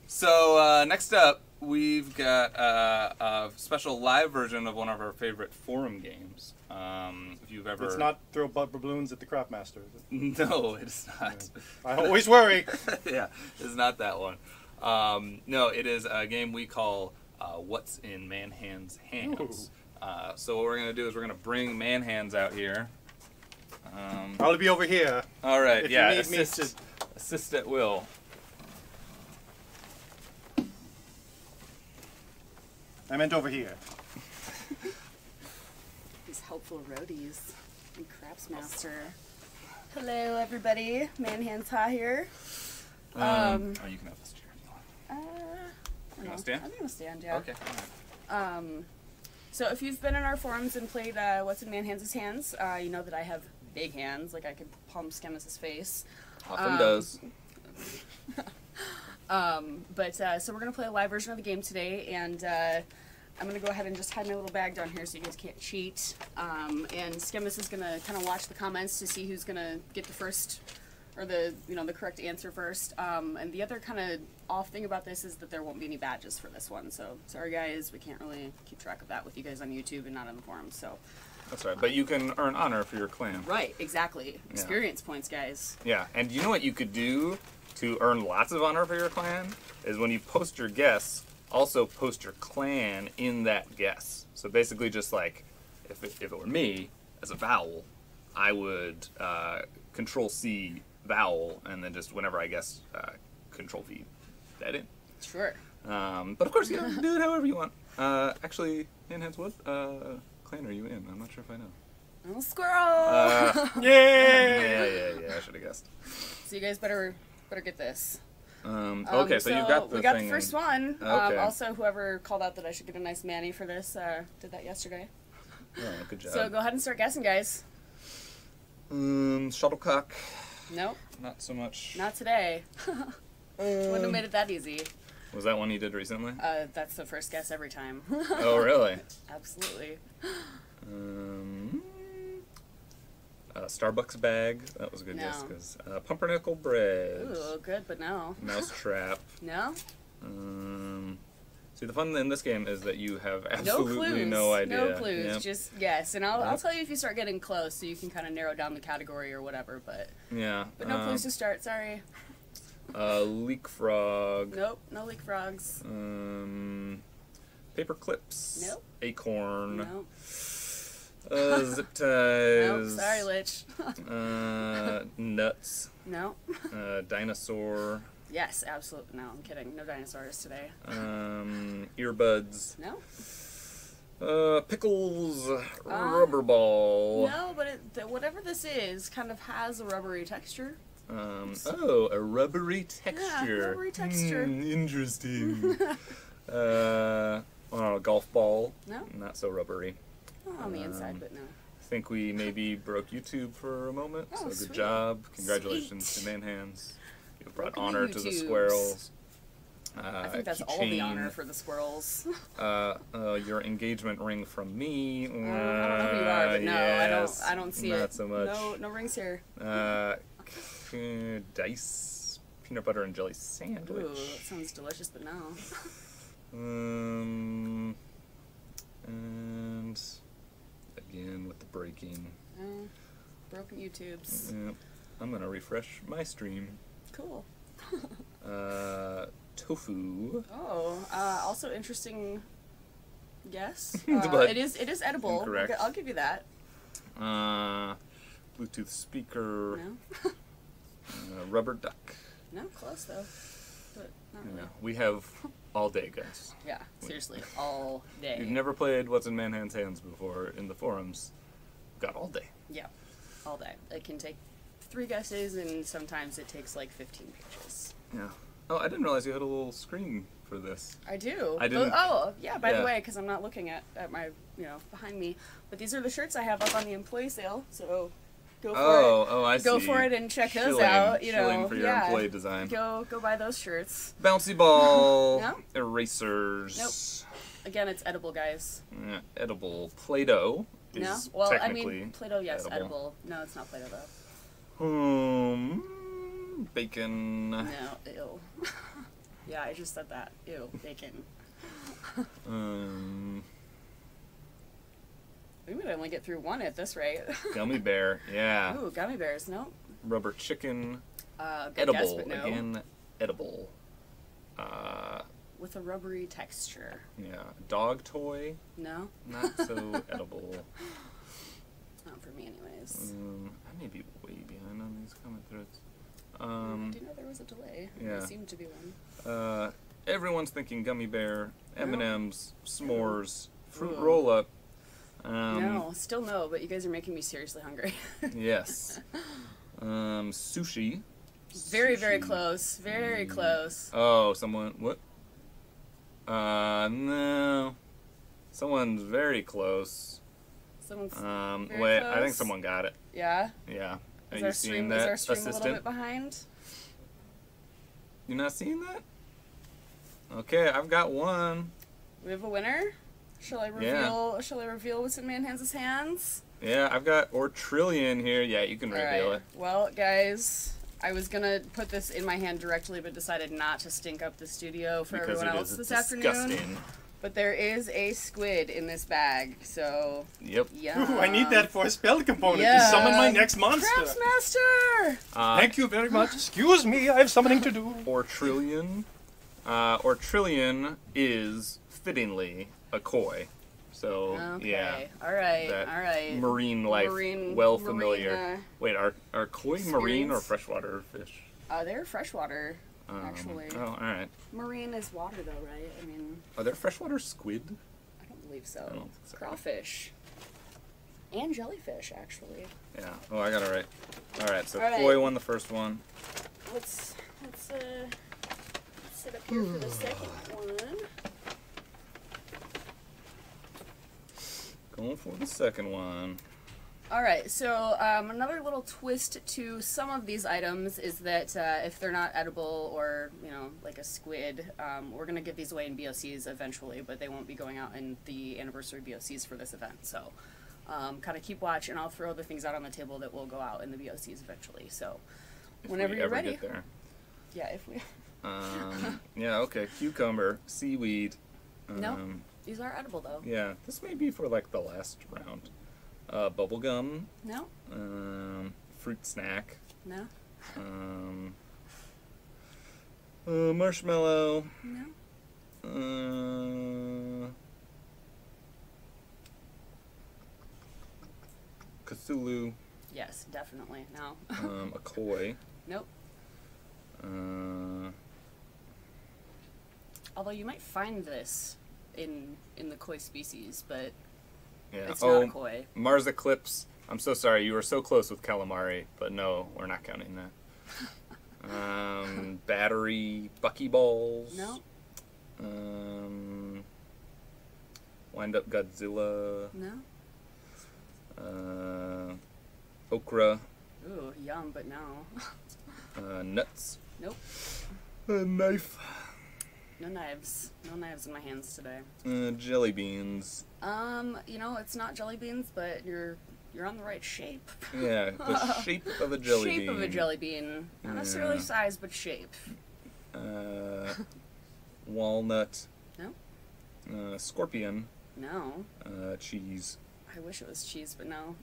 So next up, we've got a special live version of one of our favorite forum games. If you've ever... It's not throw bubble balloons at the Crapmaster, is it? No, it's not. I always worry. Yeah, it's not that one. No, it is a game we call What's in Manhand's Hands. So what we're going to do is we're going to bring Manhands out here. I'll be over here. All right, if yeah, you need me to... assist at will. I meant over here. These helpful roadies and Crapsmaster. Hello, everybody. Manhands Ha here. You can have this chair. You wanna stand? I'm gonna stand, yeah. Okay. So if you've been in our forums and played What's in Manhands' Hands, you know that I have big hands, like I could palm Schemus' face. Often does. So we're gonna play a live version of the game today, and I'm gonna go ahead and just hide my little bag down here so you guys can't cheat. And Schemus is gonna kind of watch the comments to see who's gonna get the first, or the correct answer first. And the other kind of off thing about this is that there won't be any badges for this one. So sorry guys, we can't really keep track of that with you guys on YouTube and not on the forums. So That's right, but you can earn honor for your clan. right, exactly. Experience points, guys. Yeah, and you know what you could do to earn lots of honor for your clan is when you post your guess, also post your clan in that guess. So basically, just like if it were me as a vowel, I would Control C vowel, and then just whenever I guess, Control V that in. Sure. But of course, you know, do it however you want. Actually, Manhands, what clan are you in? I'm not sure if I know. Oh, squirrel! Yeah, I should have guessed. So you guys better get this. Okay, so you got the we got thing the first in. one. Okay. Also, whoever called out that I should get a nice Manny for this did that yesterday. Yeah, good job. So go ahead and start guessing, guys. Shuttlecock. Nope. Not so much. Not today. Wouldn't have made it that easy. Was that one you did recently? That's the first guess every time. Oh, really? Absolutely. Starbucks bag. That was a good guess. Cause, pumpernickel bread. Ooh, good, but no. Mousetrap. No? See, the fun in this game is that you have No absolutely clues. no idea. No clues. Yep. Just guess. And I'll Yep. tell you if you start getting close so you can kind of narrow down the category or whatever, but... Yeah. But no clues to start, sorry. Leek frog. Nope, no leek frogs. Paper clips. Nope. Acorn. Nope. Zip ties. Nope, sorry, Lich. Nuts. No. Dinosaur. Yes, absolutely. No, I'm kidding. No dinosaurs today. Earbuds. No. Pickles. Rubber ball. No, but whatever this is kind of has a rubbery texture. Oh, a rubbery texture. Yeah, rubbery texture. Interesting. Golf ball. No. Not so rubbery. Oh, on the inside, but no. I think we maybe broke YouTube for a moment, Oh, so good sweet. job. Congratulations to Manhands. You brought Broken honor to the YouTubes. squirrels. I think that's all the honor for the squirrels. Your engagement ring from me. I don't know who you are, but no, yes, I don't see it. Not so much. No rings here. Dice peanut butter and jelly sandwich. Ooh, that sounds delicious, but no. And again with the breaking. Broken YouTubes. Yep. I'm gonna refresh my stream. Cool. Tofu. Oh, also interesting guess. But it is edible. incorrect. I'll give you that. Bluetooth speaker. No. Rubber duck. No, close though. But not really. Yeah, we have all day, guys. Yeah, seriously, all day. You've never played What's in Manhand's Hands before in the forums. Got all day. Yeah, all day. It can take 3 guesses, and sometimes it takes like 15 pages. Yeah. Oh, I didn't realize you had a little screen for this. I do. I didn't. Oh, yeah. By Yeah. the way, because I'm not looking at my, behind me. But these are the shirts I have up on the employee sale. So go for it. Oh, I see. Go for it and check those Shilling- out. shilling for your employee design. Go buy those shirts. Bouncy ball. No. Erasers. Nope. Again, it's edible, guys. Yeah, edible. Play-Doh is No. Well, I technically mean, Play-Doh, yes, edible. No, it's not Play-Doh though. Bacon. No, ew. Yeah, I just said that. Ew, bacon. We would only get through one at this rate. Gummy bear. Yeah. Ooh, gummy bears. Nope. Rubber chicken. Good Edible. guess, but no. Again, edible. With a rubbery texture. Yeah. Dog toy. No. Not so edible. Not for me, anyways. I may be way behind on these comment threads. I do know there was a delay. Yeah. There seemed to be one. Everyone's thinking gummy bear, M&M's, s'mores, fruit Ooh. roll-up. No, still no, but you guys are making me seriously hungry. Yes. Sushi. Very, very close. Very close. Oh, someone, what? No. Someone's very close. Someone's very wait, close. I think someone got it. Yeah? Yeah. Are Is you our seeing stream, that, is our stream assistant? a little bit behind? You're not seeing that? Okay, I've got one. We have a winner? Shall I reveal what's in Manhands' hands? Yeah, I've got Ortrillion here. Yeah, you can reveal it. Well, guys, I was gonna put this in my hand directly, but decided not to stink up the studio for Because everyone it else is this disgusting. afternoon. But there is a squid in this bag, so. Yep. Yeah. Ooh, I need that for a spell component to summon my next monster. Traps Master! Thank you very much. Excuse me, I have summoning to do. Ortrillion. Ortrillion is fittingly a koi. So, Okay. yeah. Alright, that alright. Marine life, Marine- well marine, familiar. Wait, are koi marine or experience? freshwater fish? They're freshwater, actually. Oh, alright. Marine is water, though, right? I mean, Are there freshwater squid? I don't believe so. I don't think so. Crawfish. And jellyfish, actually. Yeah. Oh, I got it right. Alright, so Alright. koi won the first one. Let's sit up here for the second one. Going for the second one. Alright, so another little twist to some of these items is that if they're not edible or, you know, like a squid, we're going to give these away in BOCs eventually, but they won't be going out in the anniversary BOCs for this event. So kind of keep watch, and I'll throw other things out on the table that will go out in the BOCs eventually. So whenever we you're ever ready. get there. Yeah, if we... Yeah, okay. Cucumber, seaweed. No, these are edible though. Yeah, this may be for like the last round. Bubblegum. No. Fruit snack. No. Marshmallow. No. Cthulhu. Yes, definitely. No. A koi. Nope. Although you might find this in the koi species, but Yeah. it's not a koi. Mars Eclipse. I'm so sorry. You were so close with calamari, but no, we're not counting that. Battery buckyballs. No. Wind Up Godzilla. No. Okra. Ooh, yum, but no. Nuts. Nope. A knife. No knives. No knives in my hands today. Jelly beans. You know, it's not jelly beans, but you're on the right shape. Yeah, the shape of a jelly bean. Shape of a jelly bean. Not necessarily size, but shape. Walnut. No. Scorpion. No. Cheese. I wish it was cheese, but no.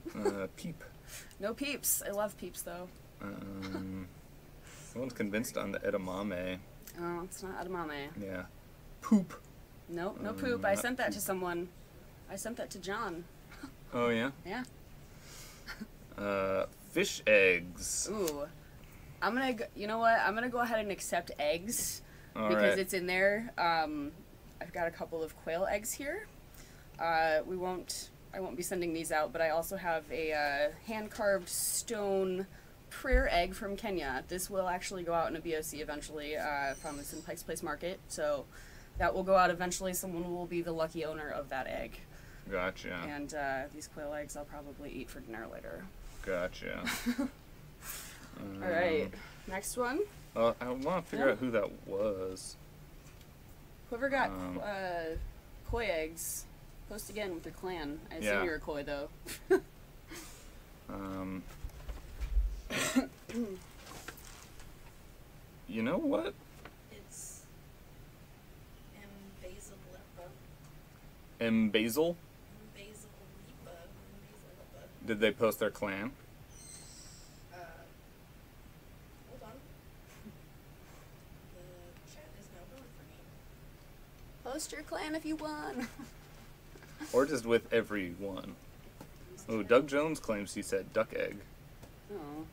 Peep. No peeps. I love peeps, though. Someone's convinced on the edamame. Oh, it's not edamame. Yeah. Poop. Nope, no poop. I sent that to someone. I sent that to John. Oh, yeah? Yeah. Fish eggs. Ooh. You know what? I'm gonna go ahead and accept eggs. All because right. it's in there. I've got a couple of quail eggs here. I won't be sending these out, but I also have a hand-carved stone prayer egg from Kenya. This will actually go out in a BOC eventually. I found this in Pike's Place Market, so that will go out eventually. Someone will be the lucky owner of that egg. Gotcha. And these quail eggs I'll probably eat for dinner later. Gotcha. All right, next one. I want to figure out who that was. Whoever got koi eggs, post again with your clan. I assume Yeah. you're a koi though. You know what? It's Mbazalipa. Basil? Mbazalipa. Did they post their clan? Hold on. The chat is now going for me. Post your clan if you won. Or just with everyone? Oh, Doug Jones claims he said duck egg. Oh.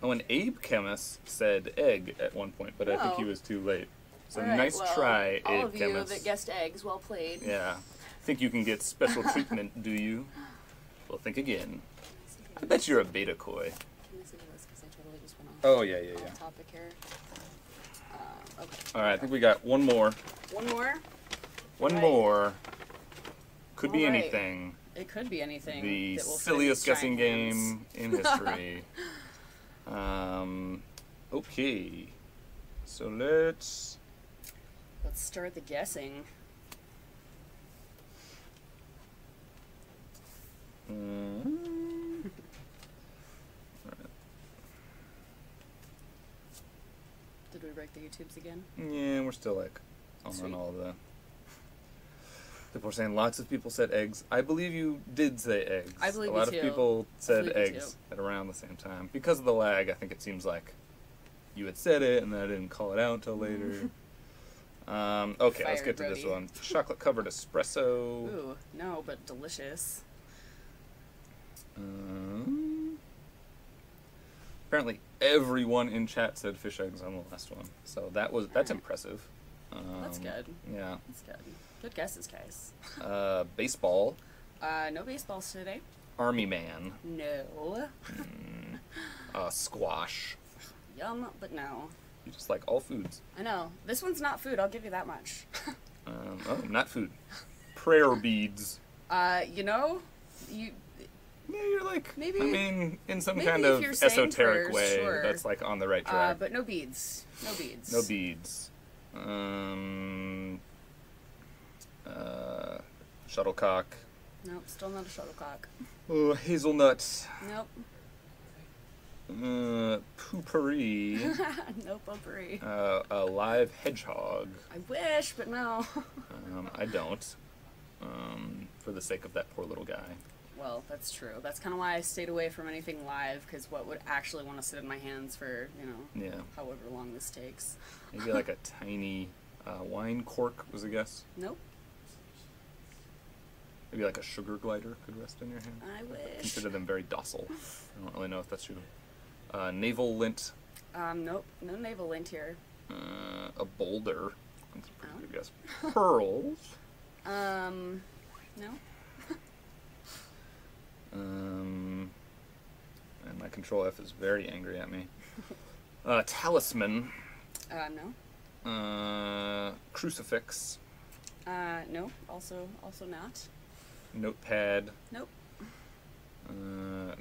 Oh, and Abe Chemist said egg at one point, but I think he Oh. was too late. So All right, nice well, try, all Abe of you Chemist. that guessed eggs, well played. Yeah. Think you can get special treatment, do you? Well, think again. I bet you're a beta koi. Oh, yeah. Off topic here. Okay. Alright, I think we got one more. One more? One Right. more. Could be All right. anything. It could be anything. The that will fit silliest these guessing giant game hands. in history. Okay. So let's start the guessing. restart the YouTubes again? Yeah, we're still like on all the. People are saying lots of people said eggs. I believe you did say eggs. I believe a lot you of too. people I said believe you eggs at around the same time. Because of the lag, I think it seems like you had said it and then I didn't call it out until later. Okay, let's get to this Brody. one. Chocolate covered espresso. Ooh, no, but delicious. Apparently everyone in chat said fish eggs on the last one. So that's impressive. That's good. Yeah. That's good. Good guesses, guys. Baseball. No baseballs today. Army man. No. Squash. Yum, but no. You just like all foods. I know. This one's not food, I'll give you that much. Oh, not food. Prayer beads. You know, Yeah, you're like, maybe. I mean, in some maybe kind if of you're saying esoteric prayers, way, sure. that's like on the right track. But no beads. No beads. No beads. Shuttlecock. Nope, still not a shuttlecock. Oh, hazelnut. Nope. Poopery. No potpourri. A live hedgehog. I wish, but no. I don't. For the sake of that poor little guy. Well, that's true. That's kind of why I stayed away from anything live, because what would actually want to sit in my hands for, Yeah. however long this takes. Maybe like a tiny wine cork was a guess. Nope. Maybe like a sugar glider could rest in your hand. I wish. Consider them very docile. I don't really know if that's true. Naval lint. Nope. No navel lint here. A boulder. That's a pretty good guess. Pearls. No. And my control F is very angry at me. Talisman. No. Crucifix. No. Also not. Notepad. Nope.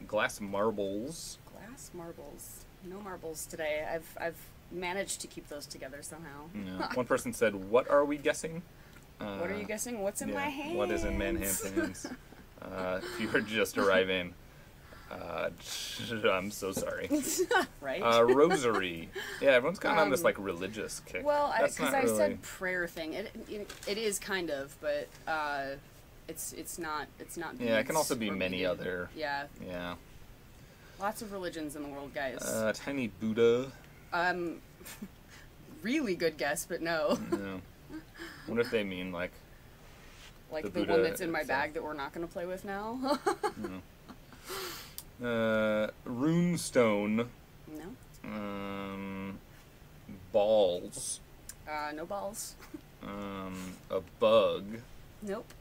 Glass marbles. Glass marbles. No marbles today. I've managed to keep those together somehow. Yeah. One person said, "What are we guessing?" What are you guessing? What's in my hands? What is in man's hands? If you were just arriving, I'm so sorry. Right? Rosary. Yeah, everyone's kind of on this like religious kick. Well, because I really... said prayer thing. It is kind of, but it's not. Yeah, it can also be or many beaded. other. Yeah. Yeah. Lots of religions in the world, guys. Tiny Buddha. Really good guess, but no. No. Wonder if they mean like the Buddha one that's in my itself. bag that we're not going to play with now. No. Rune stone. No. Balls. No balls. A bug. Nope.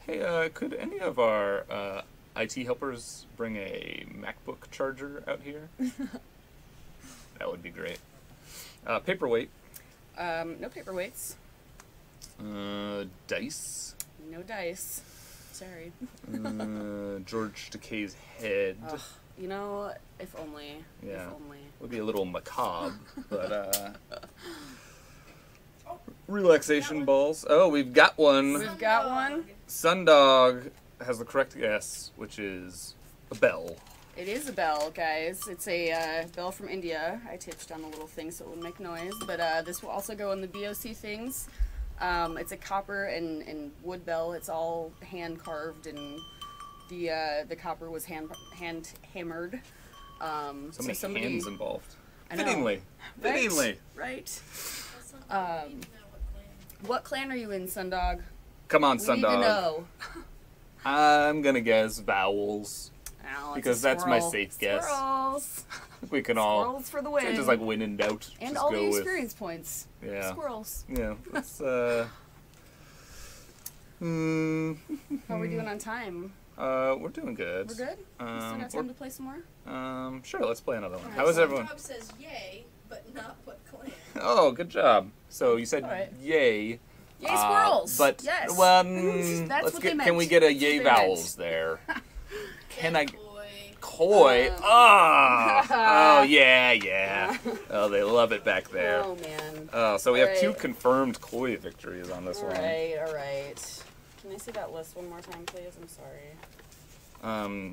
Hey, could any of our IT helpers bring a MacBook charger out here? That would be great. Paperweight. No paperweights. Dice. No dice. Sorry. George Takei's head. Ugh, you know, if only. Yeah. If only. Would be a little macabre, but relaxation balls. Oh, we've got one. We've got one. Sundog has the correct guess, which is a bell. It is a bell, guys. It's a bell from India. I taped down the little thing so it would make noise, but this will also go in the BOC things. It's a copper and wood bell. It's all hand carved, and the copper was hand hammered. So many hands involved. I know. Fittingly. Right? Fittingly. Right. What clan are you in, Sundog? Come on, We Sundog. need to know. I'm gonna guess vowels. Ow, it's because a that's my squirrel. safe guess. Squirrels. We can all. Squirrels for the win. So just like win in doubt. And just all go the with, experience points. Yeah. Squirrels. Yeah. Let's. How are we doing on time? We're doing good. We're good? We still got time to play some more? Sure, let's play another one. Alright, How is so everyone? Rob says yay, but not what clan. Oh, good job. So you said Alright. yay. Yay squirrels! But Yes. well, That's let's what get. they Can meant. we get a That's yay what they meant. vowels there? Can I? Coy. Oh yeah. Oh, they love it back there. Oh man. Oh, so we have two Alright. confirmed Coy victories on this one. Alright. Can I see that list one more time, please? I'm sorry.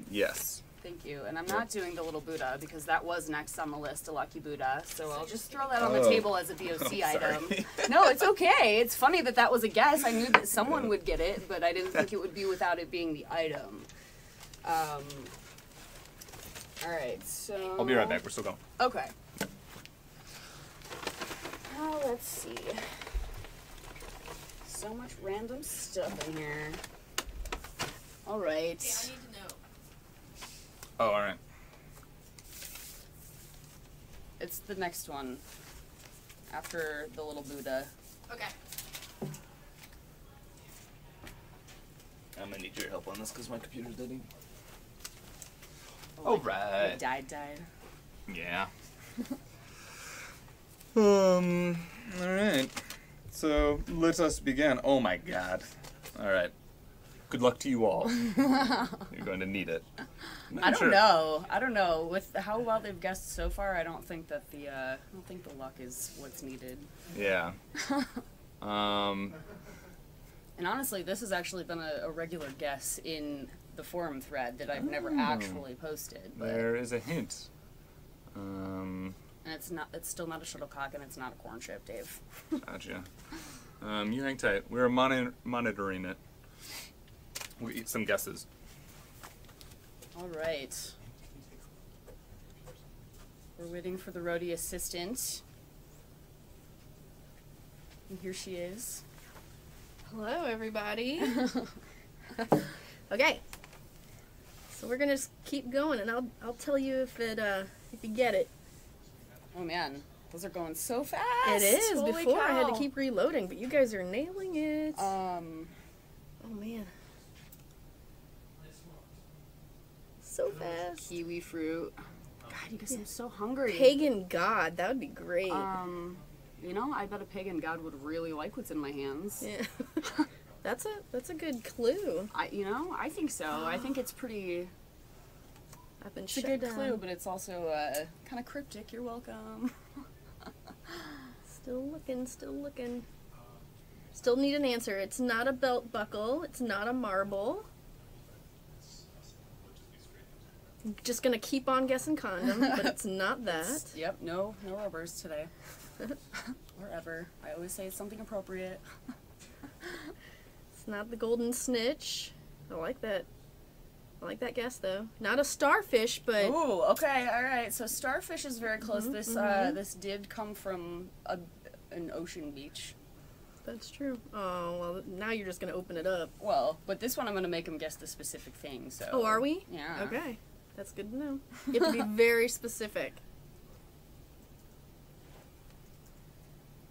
Yes. Thank you. And I'm not doing the little Buddha because that was next on the list, a lucky Buddha. So I'll just throw that on the table as a BOC item. No, it's okay. It's funny that that was a guess. I knew that someone would get it, but I didn't think it would be without it being the item. All right, so... I'll be right back. We're still going. Okay. Now, let's see. So much random stuff in here. All right. Okay, I need to know. Oh, all right. It's the next one. After the little Buddha. Okay. I'm gonna need your help on this because my computer's dead. Oh, All right. It died. Yeah. All right. So let us begin. Oh my God. All right. Good luck to you all. You're going to need it. I don't know. I don't know. With how well they've guessed so far, I don't think that the luck is what's needed. Yeah. And honestly, this has actually been a regular guess in the forum thread that I've never actually posted. But There is a hint. and it's still not a shuttlecock, and it's not a corn chip, Dave. Gotcha. You hang tight. We're monitoring it. We eat some guesses. All right. We're waiting for the roadie assistant. And here she is. Hello, everybody. Okay. So we're gonna just keep going, and I'll tell you if you get it. Oh man, those are going so fast. It is. Holy Before I had to cow. keep reloading, but you guys are nailing it. Oh man. So fast. Kiwi fruit. God, you guys seem so hungry. Pagan god, that would be great. You know, I bet a pagan god would really like what's in my hands. Yeah. That's a good clue. I think so. I think it's pretty. I've been It's a shut good down. clue, but it's also kind of cryptic. You're welcome. Still looking, still looking. Still need an answer. It's not a belt buckle. It's not a marble. I'm just gonna keep on guessing condom, but it's not that. Yep. No rubbers today. Or ever. I always say it's something appropriate. It's not the golden snitch. I like that. I like that guess though. Not a starfish, but Ooh, okay, all right. So starfish is very close. This did come from an ocean beach. That's true. Oh well, now you're just gonna open it up. Well, but this one I'm gonna make him guess the specific thing. So. Oh, are we? Yeah. Okay, that's good to know. You have to be very specific.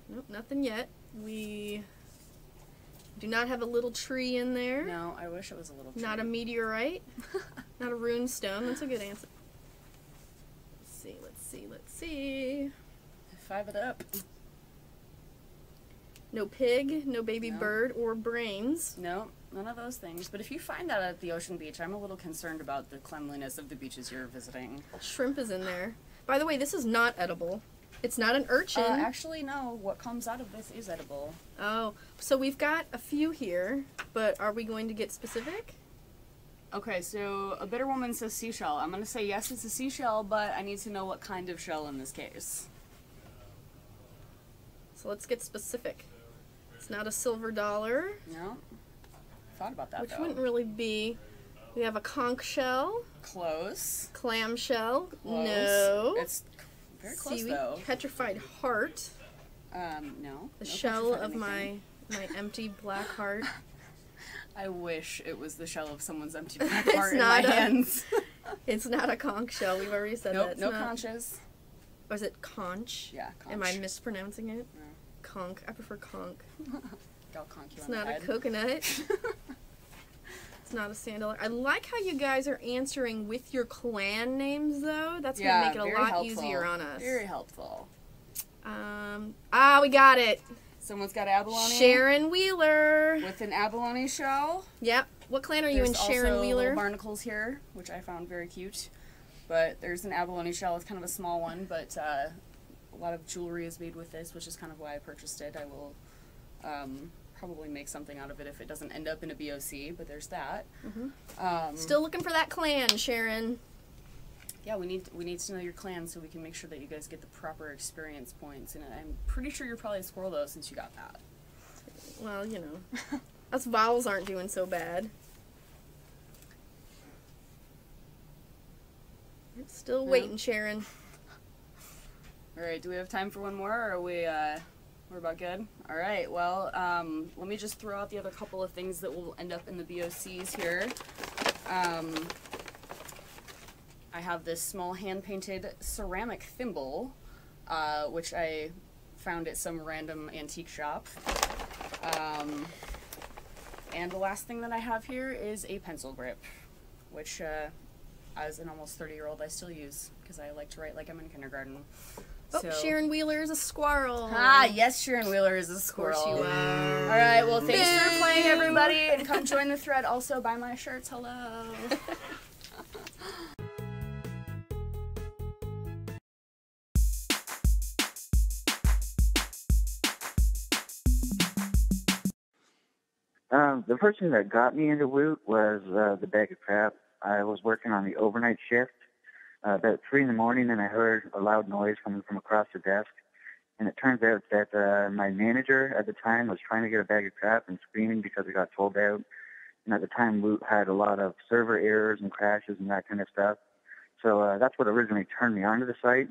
Nope, nothing yet. We do not have a little tree in there. No, I wish it was a little tree. Not a meteorite. Not a rune stone. That's a good answer. Let's see. 5 it up. No pig, no baby bird, or brains. No, none of those things. But if you find that at the ocean beach, I'm a little concerned about the cleanliness of the beaches you're visiting. Shrimp is in there. By the way, this is not edible. It's not an urchin. Actually, no. What comes out of this is edible. Oh, so we've got a few here, but are we going to get specific? Okay, so a bitter woman says seashell. I'm going to say yes, it's a seashell, but I need to know what kind of shell in this case. So let's get specific. It's not a silver dollar. No. Thought about that, Which though. wouldn't really be. We have a conch shell. Close. Clam shell. Close. No. It's very close, Seaweed. though. Petrified heart. No. The No shell petrified of anything. my empty black heart. I wish it was the shell of someone's empty black It's heart in not my a- hands. It's not a conch shell. We've already said Nope, that. It's no not. conches. Or is it conch? Yeah, conch. Am I mispronouncing it? No. Conch. I prefer conch. I'll conch you It's on the not a head. coconut. It's not a sandal. I like how you guys are answering with your clan names, though. That's going to make it a very lot helpful. easier on us. Very helpful. We got it. Someone's got abalone. Sharon Wheeler. With an abalone shell. Yep. What clan are you in, There's Sharon also Wheeler? little barnacles here, which I found very cute. But there's an abalone shell. It's kind of a small one, but a lot of jewelry is made with this, which is kind of why I purchased it. I will probably make something out of it if it doesn't end up in a BOC, but there's that. Still looking for that clan, Sharon. Yeah, we need to know your clan so we can make sure that you guys get the proper experience points. And I'm pretty sure you're probably a squirrel though, since you got that. Well, you know, us vowels aren't doing so bad. I'm still waiting, Sharon. All right, do we have time for one more, or are we're about good? All right, well, let me just throw out the other couple of things that will end up in the BOCs here. I have this small hand-painted ceramic thimble, which I found at some random antique shop. And the last thing that I have here is a pencil grip, which as an almost 30-year-old I still use because I like to write like I'm in kindergarten. Oh, So. Sharon Wheeler is a squirrel. Ah, yes, Sharon Wheeler is a squirrel. Of course you are. All right, well, thanks for playing, everybody, and come join the thread. Also, buy my shirts. Hello. The first thing that got me into Woot was the bag of crap. I was working on the overnight shift about 3 in the morning, and I heard a loud noise coming from across the desk. And it turns out that my manager at the time was trying to get a bag of crap and screaming because it got sold out. And at the time, Woot had a lot of server errors and crashes and that kind of stuff. So that's what originally turned me onto the site.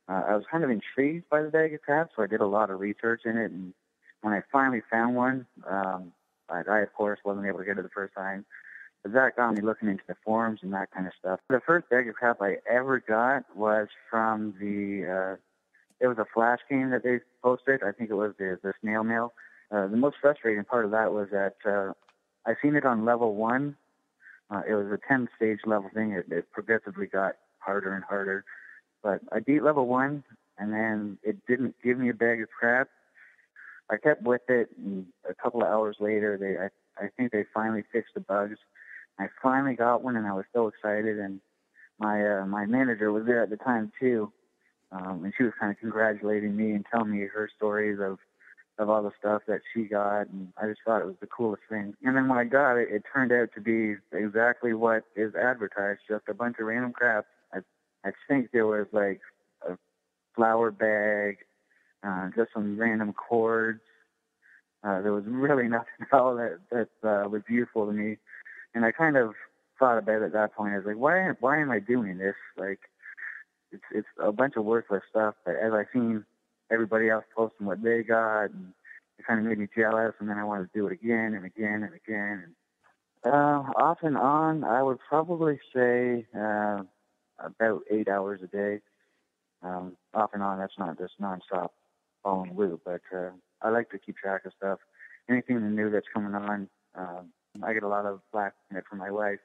I was kind of intrigued by the bag of crap, so I did a lot of research in it. And when I finally found one, I, of course, wasn't able to get it the first time. But that got me looking into the forums and that kind of stuff. The first bag of crap I ever got was from it was a Flash game that they posted. I think it was the snail mail. The most frustrating part of that was that I seen it on level 1. It was a 10-stage level thing. It progressively got harder and harder. But I beat level 1, and then it didn't give me a bag of crap. I kept with it, and a couple of hours later, I think they finally fixed the bugs. I finally got one, and I was so excited. And my manager was there at the time too, and she was kind of congratulating me and telling me her stories of all the stuff that she got, and I just thought it was the coolest thing. And then when I got it, it turned out to be exactly what is advertised, just a bunch of random crap. I think there was like a flour bag, just some random cords. There was really nothing at all that was useful to me. And I kind of thought about it at that point. I was like, why am I doing this? Like, it's a bunch of worthless stuff. But as I seen everybody else posting what they got, and it kind of made me jealous. And then I wanted to do it again and again and again. And off and on, I would probably say about 8 hours a day. Off and on, that's not just nonstop following Woot, but I like to keep track of stuff. Anything new that's coming on, I get a lot of flack from it from my wife,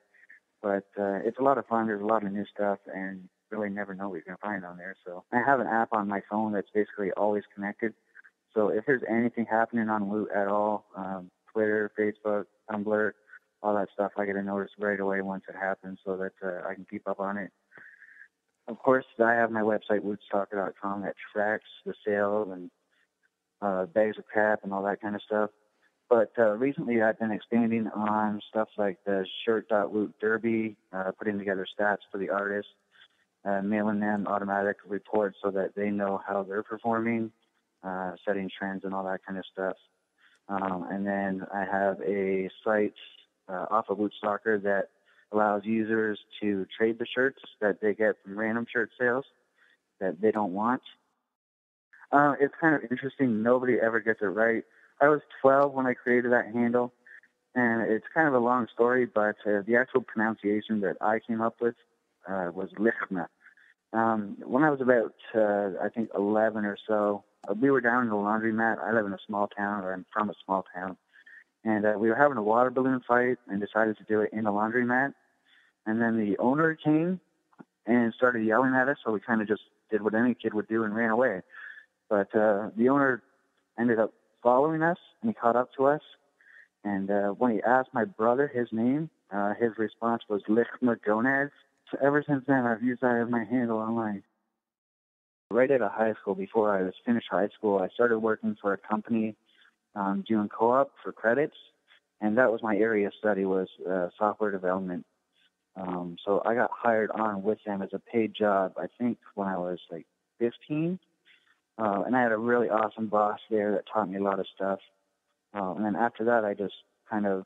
but it's a lot of fun. There's a lot of new stuff, and really never know what you're going to find on there. So I have an app on my phone that's basically always connected. So if there's anything happening on Woot at all, Twitter, Facebook, Tumblr, all that stuff, I get a notice right away once it happens so that I can keep up on it. Of course, I have my website, wootstalker.com, that tracks the sales and bags of crap and all that kind of stuff. But recently I've been expanding on stuff like the shirt.woot derby, putting together stats for the artists, mailing them automatic reports so that they know how they're performing, setting trends and all that kind of stuff. And then I have a site off of Wootstalker that allows users to trade the shirts that they get from random shirt sales that they don't want. It's kind of interesting. Nobody ever gets it right. I was 12 when I created that handle, and it's kind of a long story, but the actual pronunciation that I came up with was Lichna. When I was about, I think, 11 or so, we were down in the laundromat. I live in a small town, or I'm from a small town, and we were having a water balloon fight and decided to do it in the laundromat. And then the owner came and started yelling at us, so we kind of just did what any kid would do and ran away. But the owner ended up following us, and he caught up to us. And when he asked my brother his name, his response was Lichma Gonads. So ever since then, I've used that as my handle online. Right out of high school, before I was finished high school, I started working for a company doing co-op for credits, and that was my area of study, was software development. So I got hired on with them as a paid job, I think, when I was like 15. And I had a really awesome boss there that taught me a lot of stuff. And then after that, I just kind of,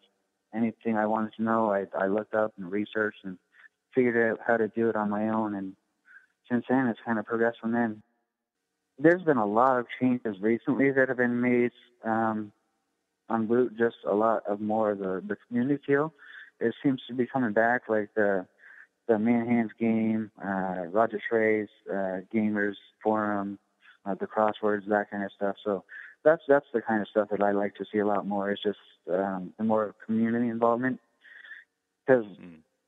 anything I wanted to know, I looked up and researched and figured out how to do it on my own. And since then, it's kind of progressed from then. There's been a lot of changes recently that have been made on Woot, just a lot of more of the community feel. It seems to be coming back, like the Man Hands game, Roger Trey's Gamers Forum, the crosswords, that kind of stuff. So that's the kind of stuff that I like to see a lot more. It's just the more community involvement, because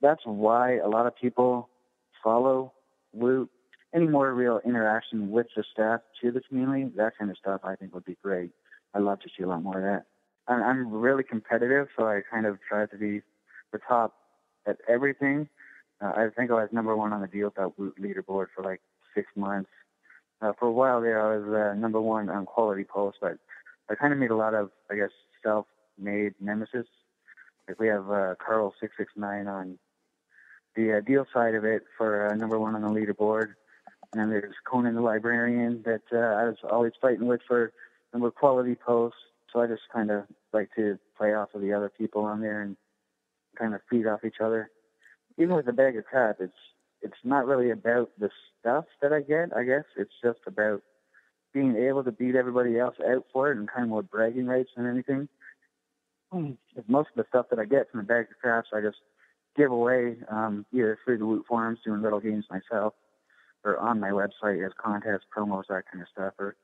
that's why a lot of people follow Woot. Any more real interaction with the staff to the community, that kind of stuff, I think would be great. I'd love to see a lot more of that. I'm really competitive, so I kind of try to be the top at everything. I think I was #1 on the Deal.Woot leaderboard for like 6 months. For a while there, I was #1 on quality posts, but I kind of made a lot of, I guess, self-made nemesis. Like we have Carl669 on the deal side of it for #1 on the leaderboard. And then there's Conan the Librarian that I was always fighting with for number quality posts. So I just kind of like to play off of the other people on there and kind of feed off each other. Even with the bag of crap, it's not really about the stuff that I get, I guess. It's just about being able to beat everybody else out for it and kind of more bragging rights than anything. Most of the stuff that I get from the bag of craps, I just give away either through the Woot forums, doing little games myself, or on my website as contests, promos, that kind of stuff. Or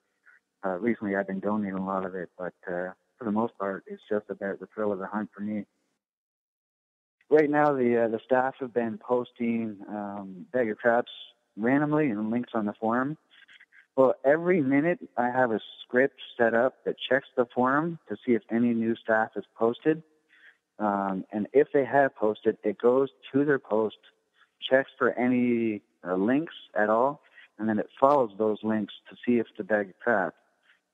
recently I've been donating a lot of it, but for the most part, it's just about the thrill of the hunt for me. Right now, the staff have been posting bag of traps randomly and links on the forum. Well, every minute I have a script set up that checks the forum to see if any new staff has posted. And if they have posted, it goes to their post, checks for any links at all, and then it follows those links to see if the bag of crap.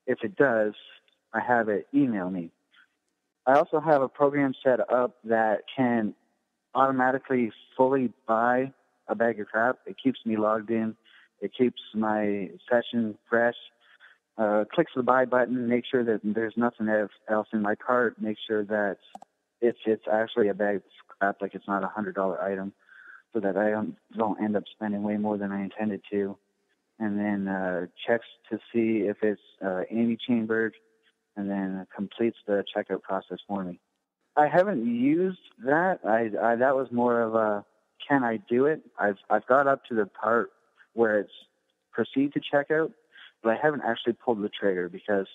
If it does, I have it email me. I also have a program set up that can automatically fully buy a bag of crap. It keeps me logged in. It keeps my session fresh. Clicks the buy button, make sure that there's nothing else in my cart, make sure that it's actually a bag of crap, like it's not a $100 item, so that I don't end up spending way more than I intended to. And then checks to see if it's anti-chambered, and then completes the checkout process for me. I haven't used that. That was more of a, can I do it? I've got up to the part where it's proceed to checkout, but I haven't actually pulled the trigger because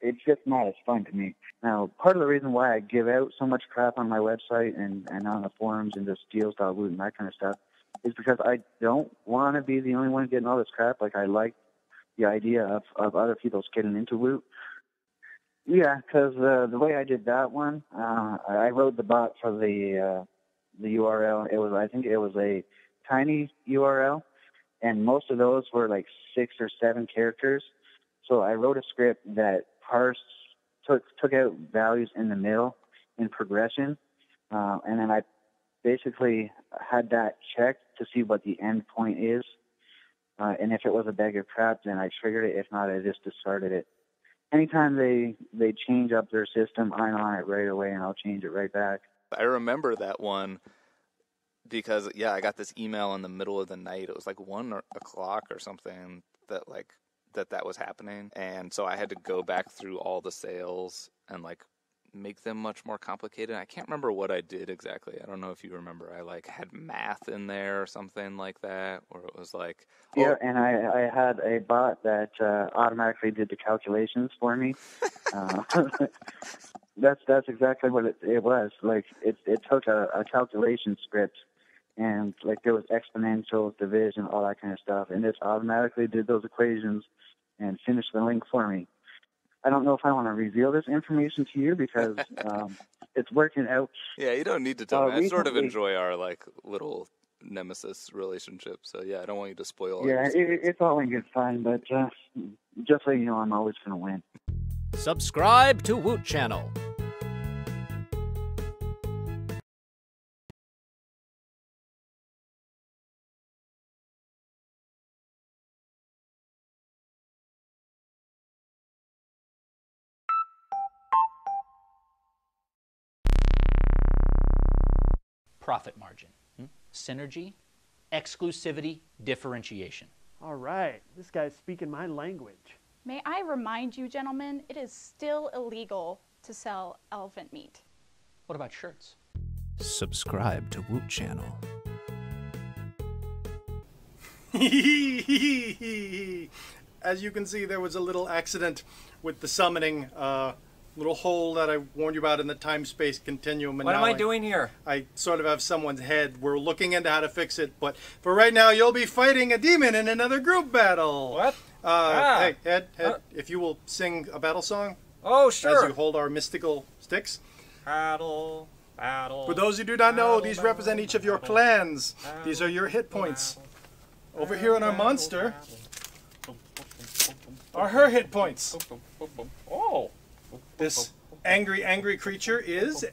it's just not as fun to me. Now, part of the reason why I give out so much crap on my website and on the forums and just deals.woot and that kind of stuff is because I don't want to be the only one getting all this crap. Like, I like the idea of other people getting into Woot. Yeah, because the way I did that one, I wrote the bot for the URL. I think it was a tiny URL, and most of those were like 6 or 7 characters. So I wrote a script that took out values in the middle in progression, and then I basically had that checked to see what the end point is. And if it was a bag of crap, then I triggered it. If not, I just discarded it. Anytime they change up their system, I'm on it right away, and I'll change it right back. I remember that one because, yeah, I got this email in the middle of the night. It was like 1 o'clock or something that was happening. And so I had to go back through all the sales and, like, make them much more complicated. I can't remember what I did exactly. I don't know if you remember. I, like, had math in there or something like that, or it was like... Yeah, and I had a bot that automatically did the calculations for me. That's exactly what it was. Like, it took a calculation script, and, like, there was exponentials, division, all that kind of stuff, and it automatically did those equations and finished the link for me. I don't know if I want to reveal this information to you because it's working out. Yeah, you don't need to tell me. I sort of Recently- enjoy our, like, little nemesis relationship, so yeah, I don't want you to spoil Yeah, it. it's all in good fun, but just so you know, I'm always going to win. Subscribe to Woot Channel. profit margin. Synergy, exclusivity, differentiation. All right, this guy's speaking my language. May I remind you, gentlemen, it is still illegal to sell elephant meat. What about shirts? Subscribe to Woot Channel. As you can see, there was a little accident with the summoning, little hole that I warned you about in the time-space continuum. And What am now I doing here? I sort of have someone's head. We're looking into how to fix it, but for right now, you'll be fighting a demon in another group battle. What? Hey, Ed, if you will sing a battle song. Oh, sure. As you hold our mystical sticks. Battle. For those who do not know, these represent each of your clans. These are your hit points. Over here on our monster are her hit points. Oh. This angry creature is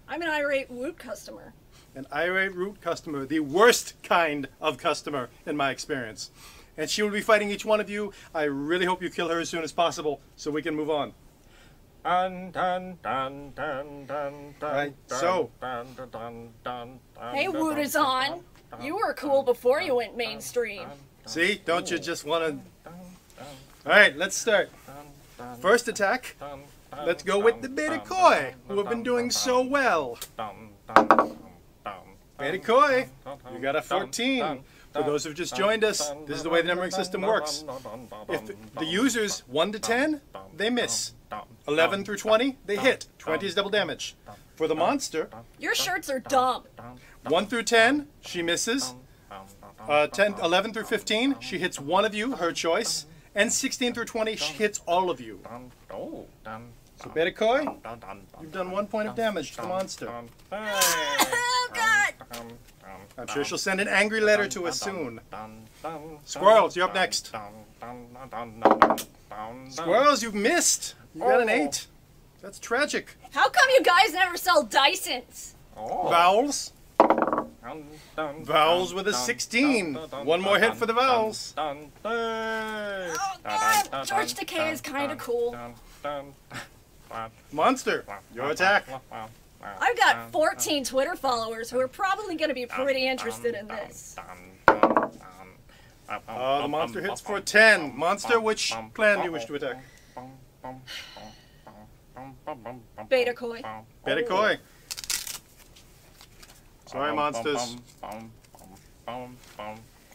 I'm an irate Woot customer. an irate root customer, the worst kind of customer in my experience. And she will be fighting each one of you. I really hope you kill her as soon as possible so we can move on. Right, so. Hey, Woot is on. You were cool before you went mainstream. See, don't you just want to... All right, let's start. First attack, let's go with the Beta Koi, who have been doing so well. Beta Koi, you got a 14. For those who've just joined us, this is the way the numbering system works. If the user's 1 to 10, they miss. 11 through 20, they hit. 20 is double damage. For the monster, Your shirts are dumb. 1 through 10, she misses. 11 through 15, she hits one of you, her choice. And 16 through 20, she hits all of you. So Beta Koi, you've done 1 point of damage to the monster. Oh, God! I'm sure she'll send an angry letter to us soon. Squirrels, you're up next. Squirrels, you've missed. You got an 8. That's tragic. How come you guys never sell Dysons? Vowels. Vowels with a 16. 1 more hit for the vowels. Oh, God! Church Decay is kind of cool. Monster, your attack. I've got 14 Twitter followers who are probably going to be pretty interested in this. The monster hits for 10. Monster, which clan do you wish to attack? Beta Koi. Beta Koi. Sorry, monsters.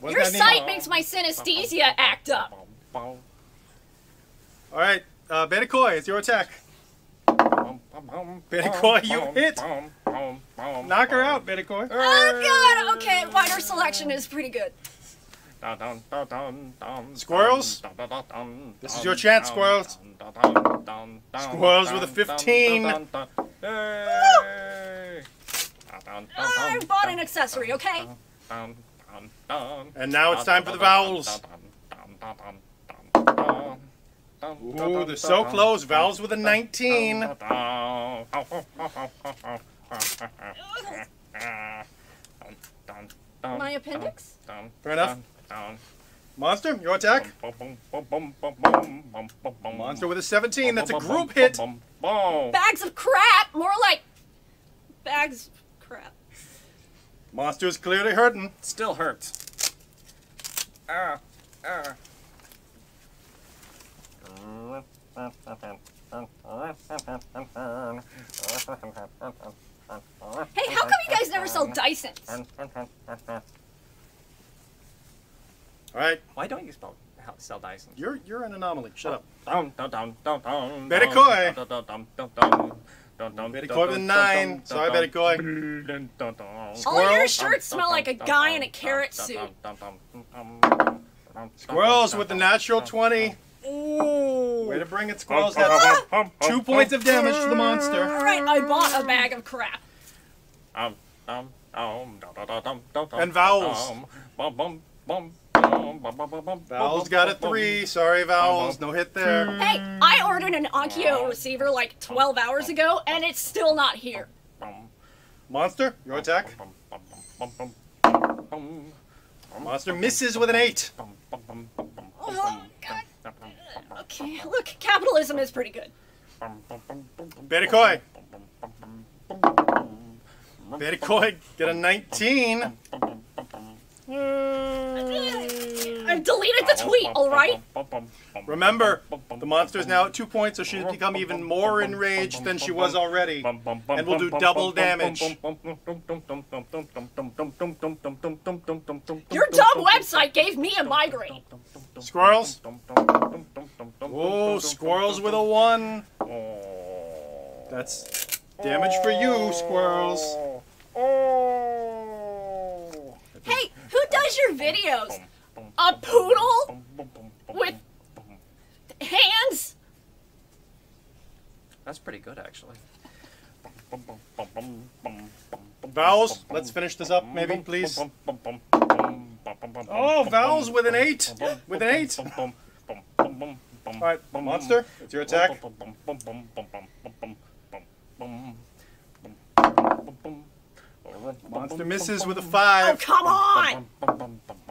Your site makes my synesthesia act up. Alright, Beta Koi, it's your attack. Beta Koi, you hit. Knock her out, Beta Koi. Oh, God! Okay, wider selection is pretty good. Squirrels, this is your chance, Squirrels. Squirrels with a 15. I bought an accessory, okay? And now it's time for the vowels. Ooh, they're so close. Vowels with a 19. My appendix? Fair enough. Monster, your attack. Monster with a 17. That's a group hit. Bags of crap! More like bags of crap. Monster's clearly hurting. Still hurts. Hey, how come you guys never sell Dysons? Alright. Why don't you sell Dyson? You're an anomaly. Shut up. Beta Beta Koi. Beta Koi with a 9. Sorry, Beta Koi. All your shirts smell like a guy in a carrot suit. Squirrels with the natural 20. Ooh. Way to bring it, Squirrels. That's 2 points of damage to the monster. Alright, I bought a bag of crap. And vowels. Vowels got a 3. Sorry, vowels. No hit there. Hey, I ordered an Onkyo receiver like 12 hours ago, and it's still not here. Monster, your attack. Monster misses with an 8. Oh, God. Okay, look, capitalism is pretty good. Beta Koi. Beta Koi, get a 19. I've deleted the tweet, alright? Remember, the monster is now at 2 points, so she's become even more enraged than she was already. And will do double damage. Your dumb website gave me a migraine. Squirrels. Oh, squirrels with a 1. That's damage for you, squirrels. Hey, who does your videos? A poodle? With hands? That's pretty good, actually. Vowels, let's finish this up, maybe, please. Oh, vowels with an 8. With an 8. Alright, monster, it's your attack. Monster misses with a 5. Oh, come on!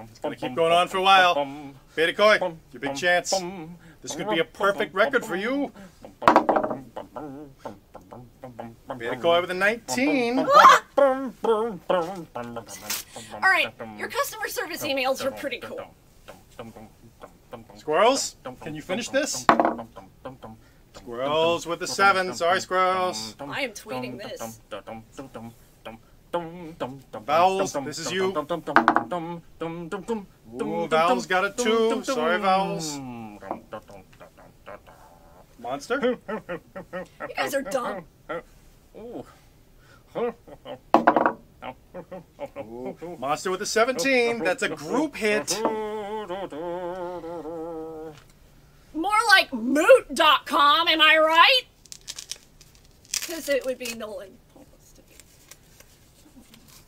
It's gonna keep going on for a while. Beta Koi, your big chance. This could be a perfect record for you. Beta Koi with a 19. Alright, your customer service emails are pretty cool. Squirrels, can you finish this? Squirrels with the 7. Sorry, squirrels. I am tweeting this. Vowels, this is you. Ooh, Vowels got a 2. Sorry, Vowels. Monster? You guys are dumb. Ooh, monster with a 17. That's a group hit. More like moot.com, am I right? Because it would be null and pointless to be.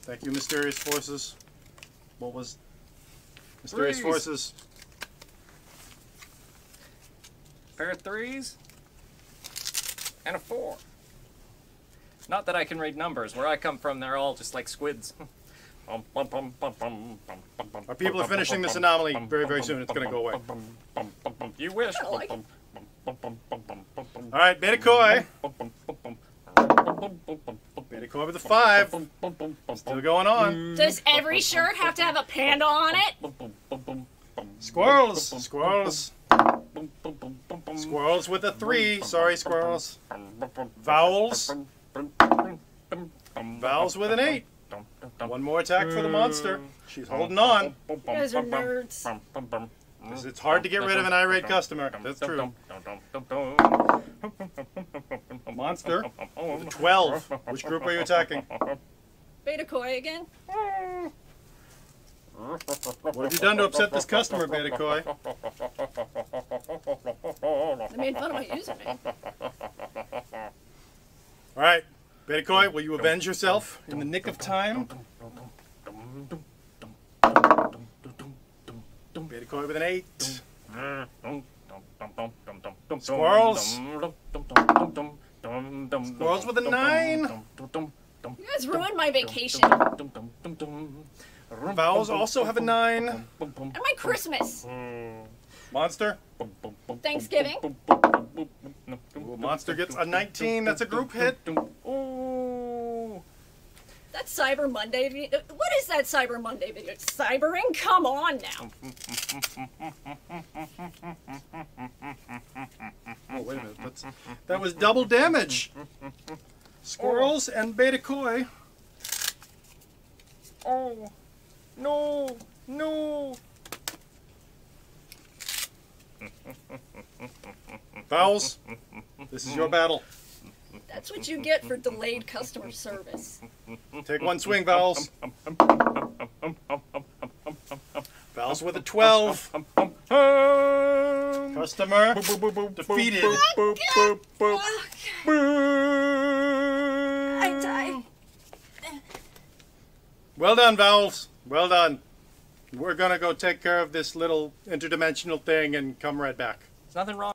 Thank you, Mysterious Forces. What was Mysterious Forces? Pair of 3s and a 4. Not that I can read numbers. Where I come from, they're all just like squids. Our people are finishing this anomaly very, very soon. It's going to go away. You wish. Like Alright, Beta Koi. Beta Koi with a 5. Still going on. Does every shirt have to have a panda on it? Squirrels. Squirrels. Squirrels with a 3. Sorry, squirrels. Vowels. Vowels with an 8. One more attack for the monster. She's holding on. You guys are nerds. It's hard to get rid of an irate customer. That's true. Monster with a 12. Which group are you attacking? Beta Koi again? What have you done to upset this customer, Beta Koi? I made fun of my username. Alright, Beta Koi, will you avenge yourself in the nick of time? Beta Koi with an 8. Squirrels. Squirrels with a 9. You guys ruined my vacation. Vowels also have a 9. And my Christmas. Monster. Thanksgiving. Ooh, monster gets a 19. That's a group hit. Ooh. That Cyber Monday video. What is that Cyber Monday video? Cybering? Come on now. Oh, wait a minute. That was double damage. Squirrels and Beta Koi. Oh, no, no. Vowels, this is your battle. That's what you get for delayed customer service. Take one swing, Vowels. Vowels with a 12. Customer defeated. I die. Well done, Vowels. Well done. We're gonna go take care of this little interdimensional thing and come right back. There's nothing wrong.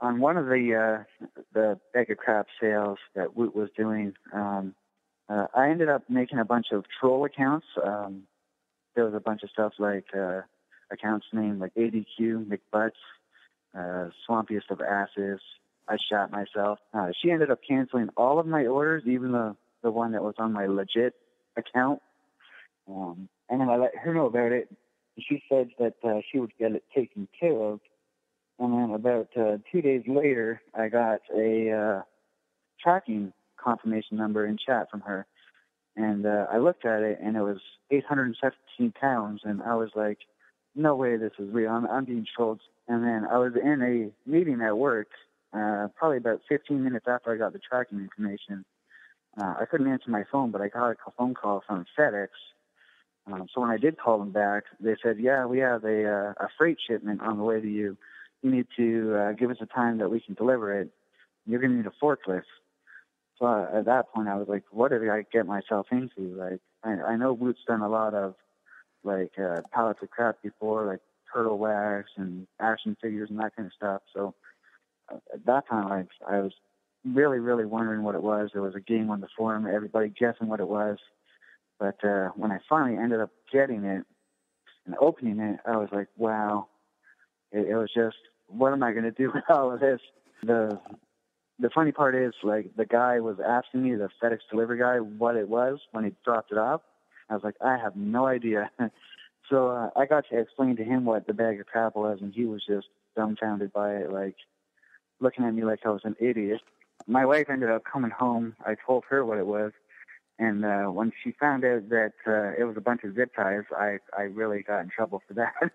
On one of the Beggar Crap sales that Woot was doing, I ended up making a bunch of troll accounts. There was a bunch of stuff like accounts named like ADQ, McButts, swampiest of asses. I shot myself. She ended up canceling all of my orders, even the one that was on my legit account. And then I let her know about it. She said that she would get it taken care of. And then about 2 days later, I got a tracking confirmation number in chat from her. And I looked at it, and it was 817 pounds. And I was like, no way this is real. I'm being trolled. And then I was in a meeting at work, probably about 15 minutes after I got the tracking information. I couldn't answer my phone, but I got a phone call from FedEx. So when I did call them back, they said, yeah, we have a freight shipment on the way to you. You need to give us a time that we can deliver it. You're going to need a forklift. So at that point, I was like, what did I get myself into? Like, I know Woot's done a lot of, like, pallets of crap before, like turtle wax and action figures and that kind of stuff. So at that time, I was really, really wondering what it was. There was a game on the forum, everybody guessing what it was. But when I finally ended up getting it and opening it, I was like, wow. It was just, what am I going to do with all of this? The funny part is, like, the guy was asking me, the FedEx delivery guy, what it was when he dropped it off. I was like, I have no idea. So I got to explain to him what the bag of crap was, and he was just dumbfounded by it, like, looking at me like I was an idiot. My wife ended up coming home. I told her what it was. And when she found out that it was a bunch of zip ties, I really got in trouble for that.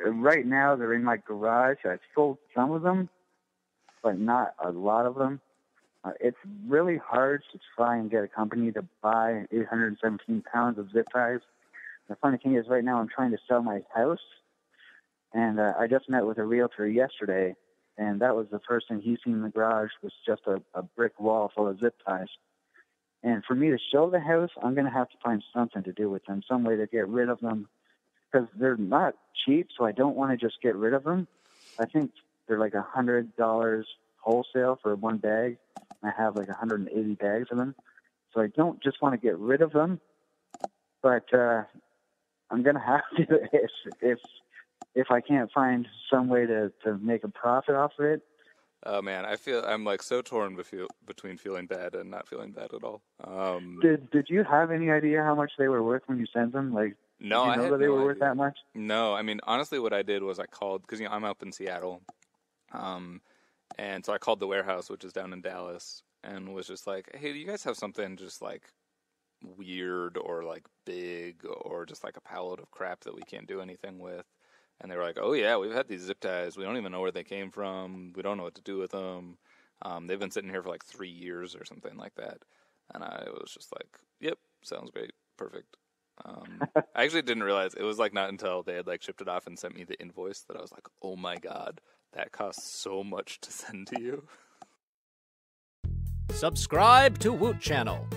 Right now, they're in my garage. I've sold some of them, but not a lot of them. It's really hard to try and get a company to buy 817 pounds of zip ties. The funny thing is, right now, I'm trying to sell my house, and I just met with a realtor yesterday, and that was the first thing he's seen in the garage was just a brick wall full of zip ties. And for me to show the house, I'm going to have to find something to do with them, some way to get rid of them, because they're not cheap, so I don't want to just get rid of them. I think they're like $100 wholesale for one bag. I have like 180 bags of them. So I don't just want to get rid of them, but I'm going to have to if I can't find some way to make a profit off of it. Oh man, I'm like so torn between feeling bad and not feeling bad at all. Did you have any idea how much they were worth when you sent them? Like, no, did you know that they were worth that much? No, I mean honestly, what I did was I called because I'm up in Seattle, and so I called the warehouse, which is down in Dallas, and was just like, hey, do you guys have something just like weird or like big or just like a pallet of crap that we can't do anything with? And they were like, oh, yeah, we've had these zip ties. We don't even know where they came from. We don't know what to do with them. They've been sitting here for like 3 years or something like that. And I was just like, yep, sounds great. Perfect. I actually didn't realize. It was like not until they had like shipped it off and sent me the invoice that I was like, oh, my God, that costs so much to send to you. Subscribe to Woot Channel.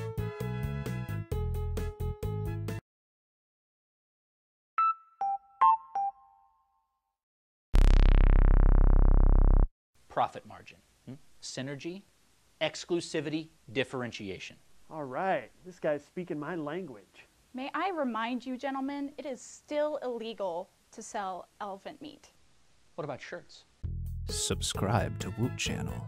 Profit margin, synergy, exclusivity, differentiation. All right, this guy's speaking my language. May I remind you, gentlemen, it is still illegal to sell elephant meat. What about shirts? Subscribe to Woot Channel.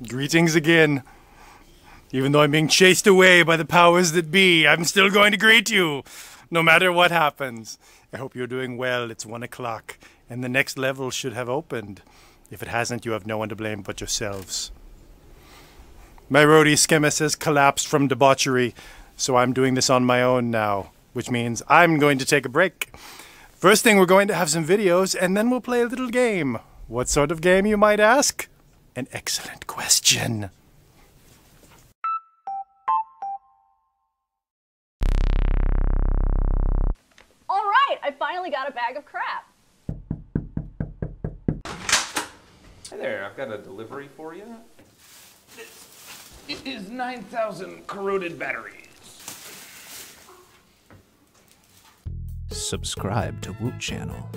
Greetings again. Even though I'm being chased away by the powers that be, I'm still going to greet you, no matter what happens. I hope you're doing well. It's 1 o'clock, and the next level should have opened. If it hasn't, you have no one to blame but yourselves. My roadie Schemus has collapsed from debauchery, so I'm doing this on my own now, which means I'm going to take a break. First thing, we're going to have some videos, and then we'll play a little game. What sort of game, you might ask? An excellent question. All right, I finally got a bag of crap. Hey there, I've got a delivery for you. It is 9,000 corroded batteries. Subscribe to Woot channel.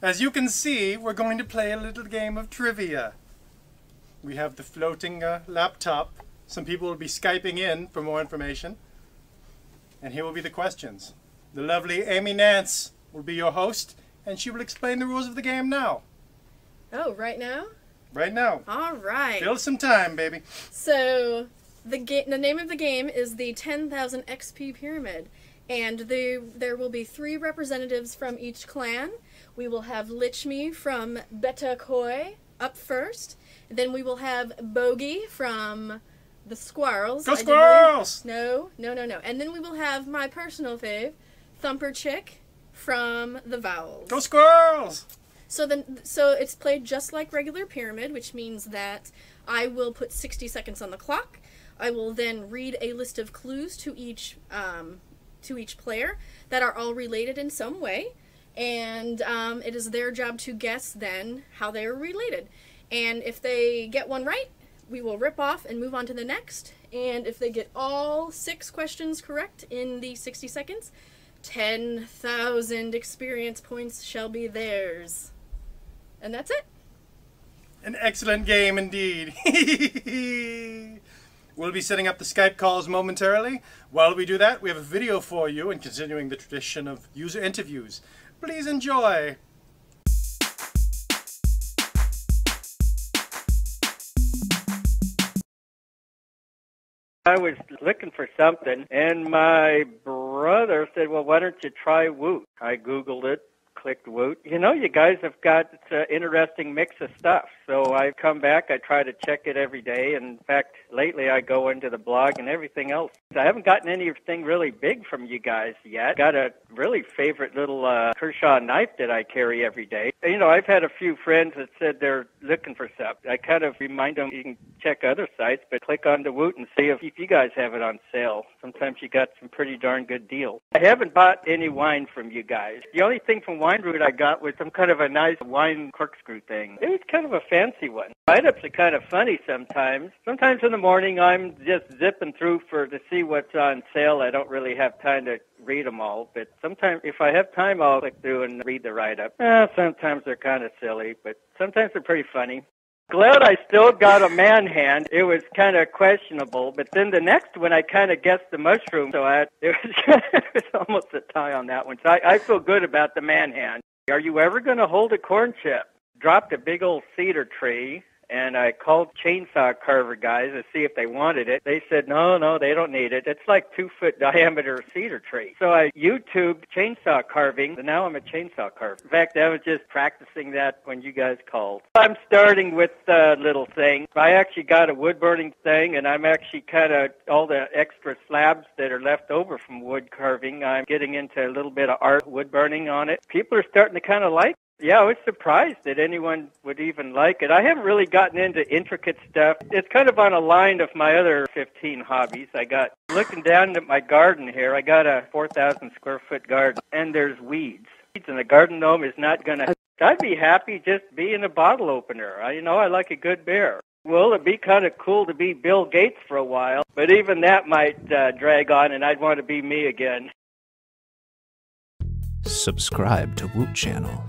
As you can see, we're going to play a little game of trivia. We have the floating laptop. Some people will be Skyping in for more information. And here will be the questions. The lovely Amy Nance will be your host, and she will explain the rules of the game now. Oh, right now? Right now. All right. Fill some time, baby. So, the name of the game is the 10,000 XP Pyramid. And there will be 3 representatives from each clan. We will have Lichme from Beta Koi up first. Then we will have Bogey from the Squirrels. Go Squirrels! No. And then we will have my personal fave, Thumper Chick from the Vowels. Go Squirrels! So it's played just like regular Pyramid, which means that I will put 60 seconds on the clock. I will then read a list of clues to each player that are all related in some way, and it is their job to guess then how they are related. And if they get one right, we will rip off and move on to the next. And if they get all 6 questions correct in the 60 seconds, 10,000 experience points shall be theirs. And that's it. An excellent game indeed. We'll be setting up the Skype calls momentarily. While we do that, we have a video for you, and continuing the tradition of user interviews. Please enjoy. I was looking for something, and my brother said, well, why don't you try Woot? I Googled it, clicked Woot. You know, you guys have got an interesting mix of stuff. So I come back, I try to check it every day. And in fact, lately I go into the blog and everything else. I haven't gotten anything really big from you guys yet. Got a really favorite little Kershaw knife that I carry every day. You know, I've had a few friends that said they're looking for stuff. I kind of remind them you can check other sites, but click on the Woot and see if you guys have it on sale. Sometimes you got some pretty darn good deals. I haven't bought any wine from you guys. The only thing from Wine Root I got was some kind of a nice wine corkscrew thing. It was kind of a fancy one. Write-ups are kind of funny sometimes. Sometimes in the morning I'm just zipping through to see what's on sale. I don't really have time to read them all, but sometimes if I have time I'll click through and read the write-up. Sometimes they're kind of silly, but sometimes they're pretty funny. Glad I still got a man hand. It was kind of questionable, but then the next one I kind of guessed the mushroom, so it was almost a tie on that one. So I feel good about the man hand. Are you ever going to hold a corn chip? Dropped a big old cedar tree, and I called chainsaw carver guys to see if they wanted it. They said, no, they don't need it. It's like 2-foot diameter cedar tree. So I YouTubed chainsaw carving, and now I'm a chainsaw carver. In fact, I was just practicing that when you guys called. I'm starting with the little thing. I actually got a wood burning thing, and I'm actually kind of all the extra slabs that are left over from wood carving. I'm getting into a little bit of art wood burning on it. People are starting to kind of like it. Yeah, I was surprised that anyone would even like it. I haven't really gotten into intricate stuff. It's kind of on a line of my other 15 hobbies. Looking down at my garden here, I got a 4,000 square foot garden, and there's weeds. And the garden gnome is not going to... I'd be happy just being a bottle opener. I like a good bear. Well, it'd be kind of cool to be Bill Gates for a while, but even that might drag on, and I'd want to be me again. Subscribe to Woot channel.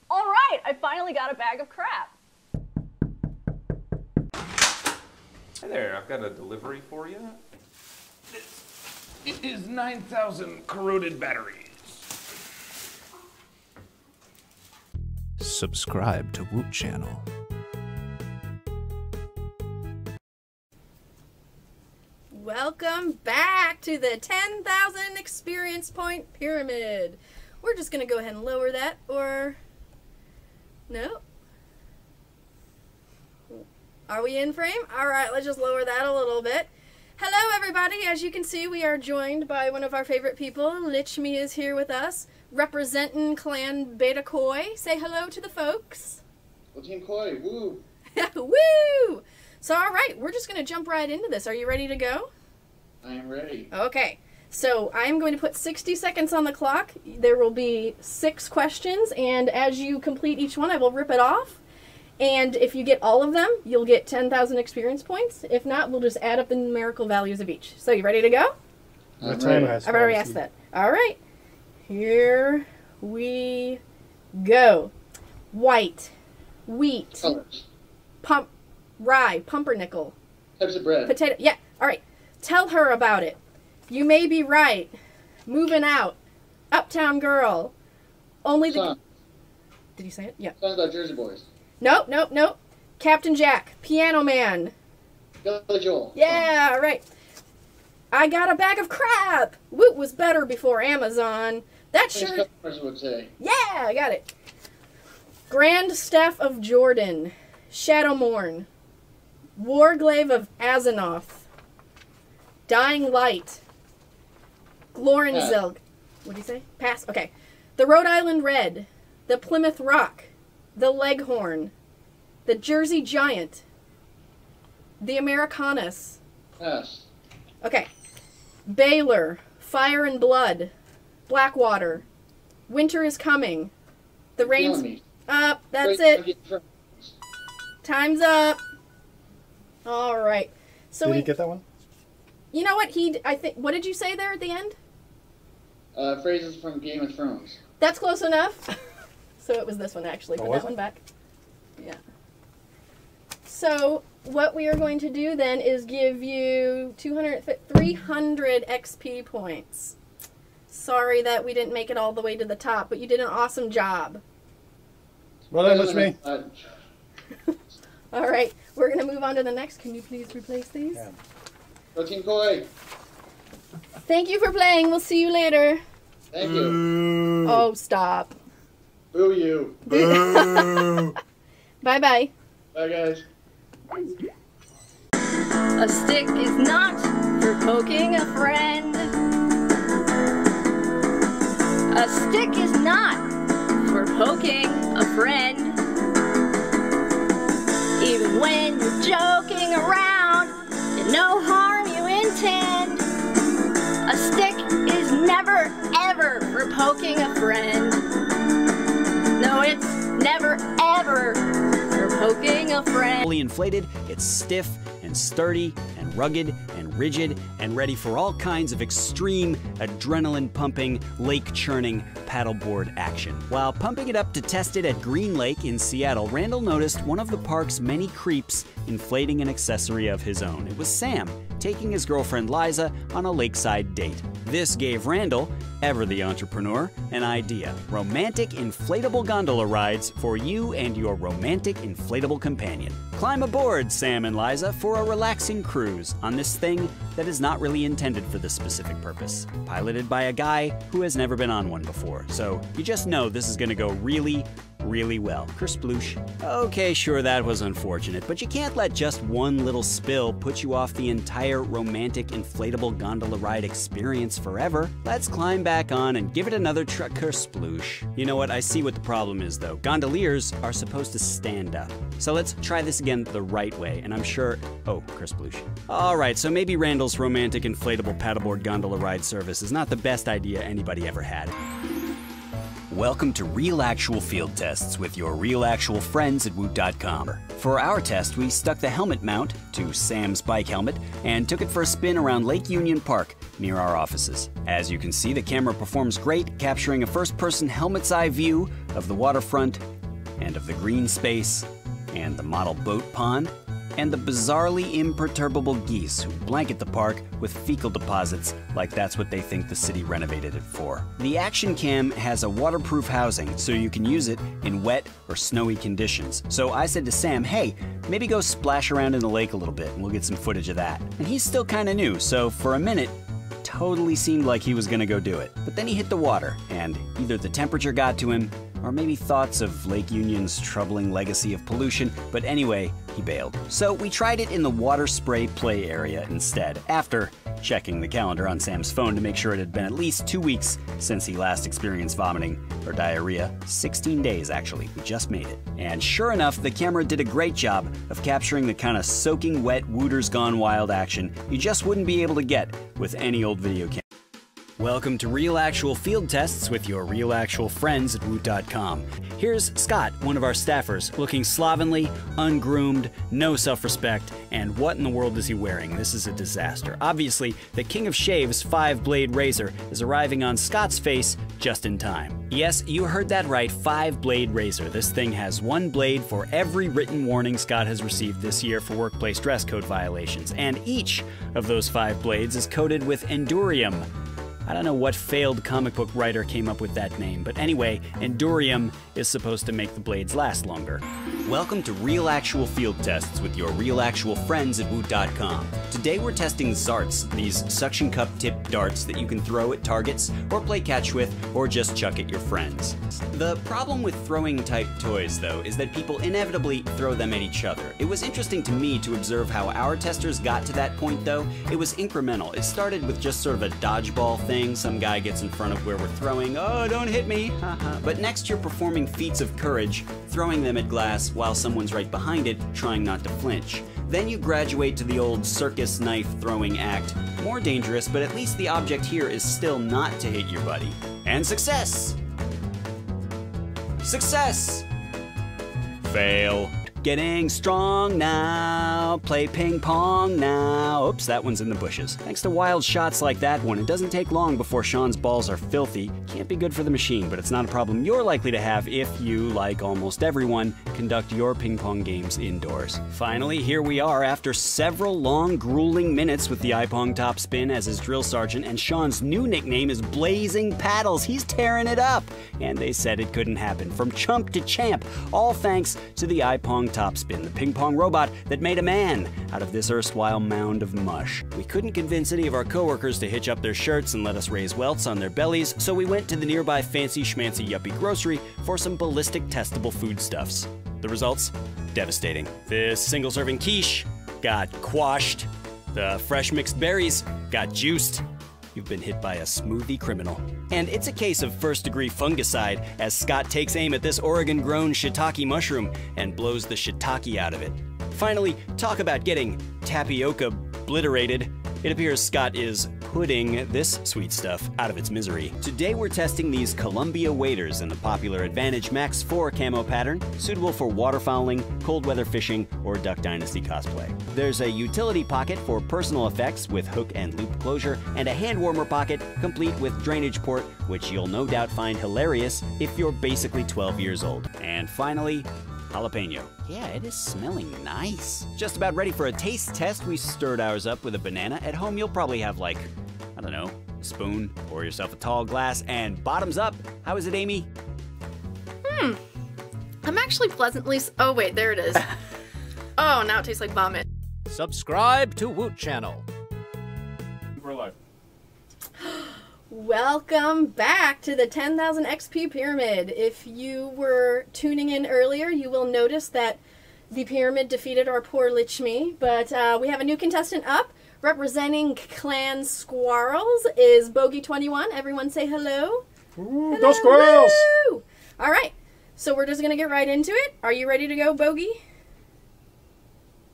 All right, I finally got a bag of crap. Hey there, I've got a delivery for you. It is 9,000 corroded batteries. Subscribe to Woot Channel. Welcome back to the 10,000 experience point pyramid. We're just going to go ahead and lower that, or... No? Are we in frame? Alright, let's just lower that a little bit. Hello everybody, as you can see we are joined by one of our favorite people. Lichme is here with us, representing Clan Beta Koi. Say hello to the folks. Well, Team Koi, woo! Woo! So alright, we're just going to jump right into this. Are you ready to go? I am ready. Okay, so I am going to put 60 seconds on the clock. There will be 6 questions, and as you complete each one, I will rip it off. And if you get all of them, you'll get 10,000 experience points. If not, we'll just add up the numerical values of each. So you ready to go? What time has I've already asked that. All right, here we go. White, wheat, pump, rye, pumpernickel, types of bread, potato. Yeah, all right. Tell her about it. You may be right. Moving out. Uptown Girl. Only the... Did you say it? Yeah. Songs about Jersey Boys. Nope, nope, nope. Captain Jack. Piano Man. Billy Joel. Yeah, all right. I got a bag of crap. Woot was better before Amazon. That sure... Customers would say. Yeah, I got it. Grand Staff of Jordan. Shadowmourne. Warglaive of Azonoth. Dying Light. Glorenzilg. What do you say? Pass. Okay. The Rhode Island Red. The Plymouth Rock. The Leghorn. The Jersey Giant. The Americanus. Pass. Okay. Baylor. Fire and Blood. Blackwater. Winter is Coming. The Rains... Up. That's it. Time's up. All right. So Did he get that one? You know what? I think. What did you say there at the end? Phrases from Game of Thrones. That's close enough. So it was this one, actually. Put that one back. Yeah. So what we are going to do then is give you 300 XP points. Sorry that we didn't make it all the way to the top, but you did an awesome job. Well, that was me. All right, we're going to move on to the next. Can you please replace these? Yeah. Go Team Koi. Thank you for playing. We'll see you later. Thank you. Oh, stop. Boo you. Bye-bye. Bye, guys. A stick is not for poking a friend. A stick is not for poking a friend. Even when you're joking around and no harm you intend. A stick is never, ever for poking a friend. No, it's never, ever for poking a friend. Fully inflated, it's stiff and sturdy and rugged and rigid and ready for all kinds of extreme, adrenaline-pumping, lake-churning paddleboard action. While pumping it up to test it at Green Lake in Seattle, Randall noticed one of the park's many creeps inflating an accessory of his own. It was Sam, taking his girlfriend Liza on a lakeside date. This gave Randall, ever the entrepreneur, an idea. Romantic inflatable gondola rides for you and your romantic inflatable companion. Climb aboard, Sam and Liza, for a relaxing cruise on this thing that is not really intended for this specific purpose. Piloted by a guy who has never been on one before, so you just know this is gonna go really, really well. Kersploosh. Okay, sure, that was unfortunate, but you can't let just one little spill put you off the entire romantic inflatable gondola ride experience forever. Let's climb back on and give it another try. Kersploosh. You know what? I see what the problem is, though. Gondoliers are supposed to stand up. So let's try this again the right way, and I'm sure... Oh, Kersploosh. Alright, so maybe Randall's romantic inflatable paddleboard gondola ride service is not the best idea anybody ever had. Welcome to Real Actual Field Tests with your real actual friends at Woot.com. For our test, we stuck the helmet mount to Sam's bike helmet and took it for a spin around Lake Union Park near our offices. As you can see, the camera performs great, capturing a first-person helmet's eye view of the waterfront and of the green space and the model boat pond and the bizarrely imperturbable geese who blanket the park with fecal deposits like that's what they think the city renovated it for. The action cam has a waterproof housing so you can use it in wet or snowy conditions. So I said to Sam, hey, maybe go splash around in the lake a little bit and we'll get some footage of that. And he's still kind of new, so for a minute, totally seemed like he was gonna go do it. But then he hit the water, and either the temperature got to him, or maybe thoughts of Lake Union's troubling legacy of pollution, but anyway, he bailed. So we tried it in the water spray play area instead, after checking the calendar on Sam's phone to make sure it had been at least 2 weeks since he last experienced vomiting or diarrhea. 16 days, actually. We just made it. And sure enough, the camera did a great job of capturing the kind of soaking wet Wooters Gone Wild action you just wouldn't be able to get with any old video camera. Welcome to Real Actual Field Tests with your real actual friends at Woot.com. Here's Scott, one of our staffers, looking slovenly, ungroomed, no self-respect, and what in the world is he wearing? This is a disaster. Obviously, the King of Shaves 5-blade razor is arriving on Scott's face just in time. Yes, you heard that right, 5-blade razor. This thing has 1 blade for every written warning Scott has received this year for workplace dress code violations, and each of those 5 blades is coated with Endurium. I don't know what failed comic book writer came up with that name, but anyway, Endurium is supposed to make the blades last longer. Welcome to Real Actual Field Tests with your real actual friends at Woot.com. Today we're testing Zarts, these suction cup tipped darts that you can throw at targets, or play catch with, or just chuck at your friends. The problem with throwing type toys, though, is that people inevitably throw them at each other. It was interesting to me to observe how our testers got to that point, though. It was incremental. It started with just sort of a dodgeball thing. Some guy gets in front of where we're throwing, oh, don't hit me, but next you're performing feats of courage, throwing them at glass while someone's right behind it, trying not to flinch. Then you graduate to the old circus knife throwing act. More dangerous, but at least the object here is still not to hit your buddy. And success! Success! Fail. Getting strong now, play ping pong now. Oops, that one's in the bushes. Thanks to wild shots like that one, it doesn't take long before Sean's balls are filthy. Can't be good for the machine, but it's not a problem you're likely to have if you, like almost everyone, conduct your ping pong games indoors. Finally, here we are after several long, grueling minutes with the iPong top spin as his drill sergeant, and Sean's new nickname is Blazing Paddles. He's tearing it up! And they said it couldn't happen. From chump to champ, all thanks to the iPong Topspin, the ping pong robot that made a man out of this erstwhile mound of mush. We couldn't convince any of our coworkers to hitch up their shirts and let us raise welts on their bellies, so we went to the nearby fancy schmancy yuppie grocery for some ballistic testable foodstuffs. The results? Devastating. This single-serving quiche got quashed. The fresh mixed berries got juiced. You've been hit by a smoothie criminal. And it's a case of first-degree fungicide as Scott takes aim at this Oregon-grown shiitake mushroom and blows the shiitake out of it. Finally, talk about getting tapioca obliterated. It appears Scott is putting this sweet stuff out of its misery. Today we're testing these Columbia waders in the popular Advantage Max 4 camo pattern, suitable for waterfowling, cold weather fishing, or Duck Dynasty cosplay. There's a utility pocket for personal effects with hook and loop closure, and a hand warmer pocket complete with drainage port, which you'll no doubt find hilarious if you're basically 12 years old. And finally, jalapeno. Yeah, it is smelling nice. Just about ready for a taste test, we stirred ours up with a banana. At home, you'll probably have like, I don't know, a spoon, pour yourself a tall glass, and bottoms up. How is it, Amy? I'm actually pleasantly... Oh, wait, there it is. Oh, now it tastes like vomit. Subscribe to Woot Channel. We're live. Welcome back to the 10,000 XP Pyramid. If you were tuning in earlier, you will notice that the pyramid defeated our poor Lichmi, but we have a new contestant up. Representing Clan Squirrels is Bogey21. Everyone say hello. Ooh, hello, go Squirrels! Hello. All right, so we're just going to get right into it. Are you ready to go, Bogey?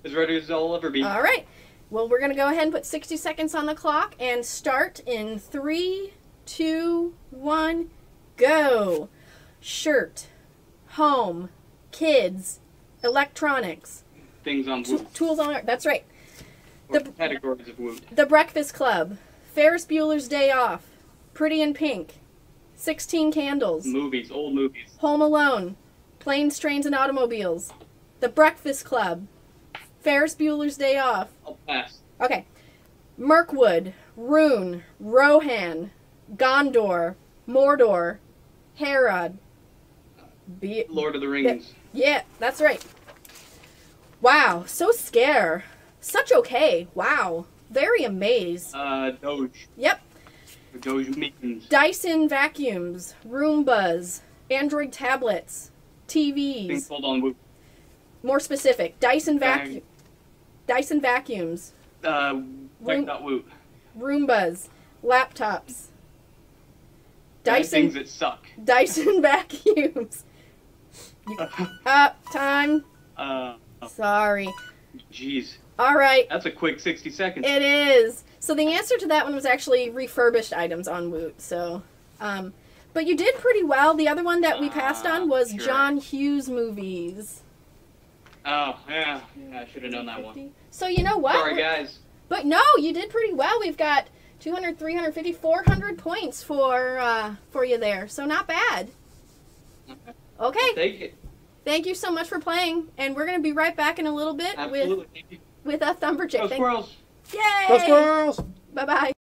As ready as I'll ever be. All right. Well, we're going to go ahead and put 60 seconds on the clock and start in 3, 2, 1, go. Shirt, home, kids, electronics. Things on Woot. Tools on... That's right. Categories of Woot. The Breakfast Club, Ferris Bueller's Day Off, Pretty in Pink, 16 Candles. Movies, old movies. Home Alone, Planes, Trains, and Automobiles, The Breakfast Club, Ferris Bueller's Day Off. I'll pass. Okay. Mirkwood, Rune, Rohan, Gondor, Mordor, Herod. Lord of the Rings. Yeah, that's right. Wow, so scare. Such okay. Wow. Very amazed. Doge. Yep. Doge meetings. Dyson vacuums, Roombas, Android tablets, TVs. Hold on, Woot. More specific, Dyson vacuums, Woot. Roombas, laptops. Dyson things that suck. Dyson vacuums. Time. Sorry. Jeez. All right. That's a quick 60 seconds. It is. So the answer to that one was actually refurbished items on Woot. So, but you did pretty well. The other one that we passed on was sure. John Hughes movies. Oh, yeah. I should have known that one. So you know what? Sorry, guys. But no, you did pretty well. We've got 200, 350, 400 points for you there. So not bad. Okay. Thank you. Thank you so much for playing. And we're going to be right back in a little bit with a Thumberjack. Go squirrels. Yay! Go squirrels! Bye-bye.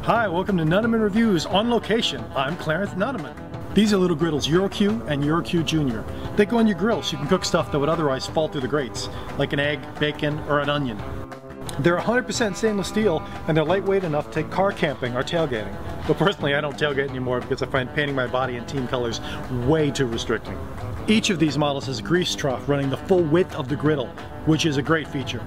Hi, welcome to Nudeman Reviews on location. I'm Clarence Nudeman. These are little griddles, EuroQ and EuroQ Junior. They go on your grill so you can cook stuff that would otherwise fall through the grates, like an egg, bacon, or an onion. They're 100% stainless steel, and they're lightweight enough to take car camping or tailgating. But personally, I don't tailgate anymore because I find painting my body in team colors way too restricting. Each of these models has a grease trough running the full width of the griddle, which is a great feature.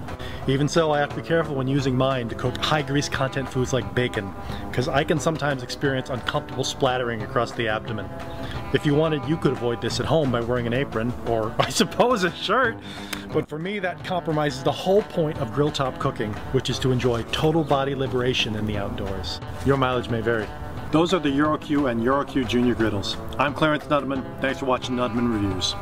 Even so, I have to be careful when using mine to cook high grease content foods like bacon, because I can sometimes experience uncomfortable splattering across the abdomen. If you wanted, you could avoid this at home by wearing an apron, or I suppose a shirt, but for me that compromises the whole point of grill top cooking, which is to enjoy total body liberation in the outdoors. Your mileage may vary. Those are the EuroQ and EuroQ Junior griddles. I'm Clarence Nudeman. Thanks for watching Nudeman Reviews.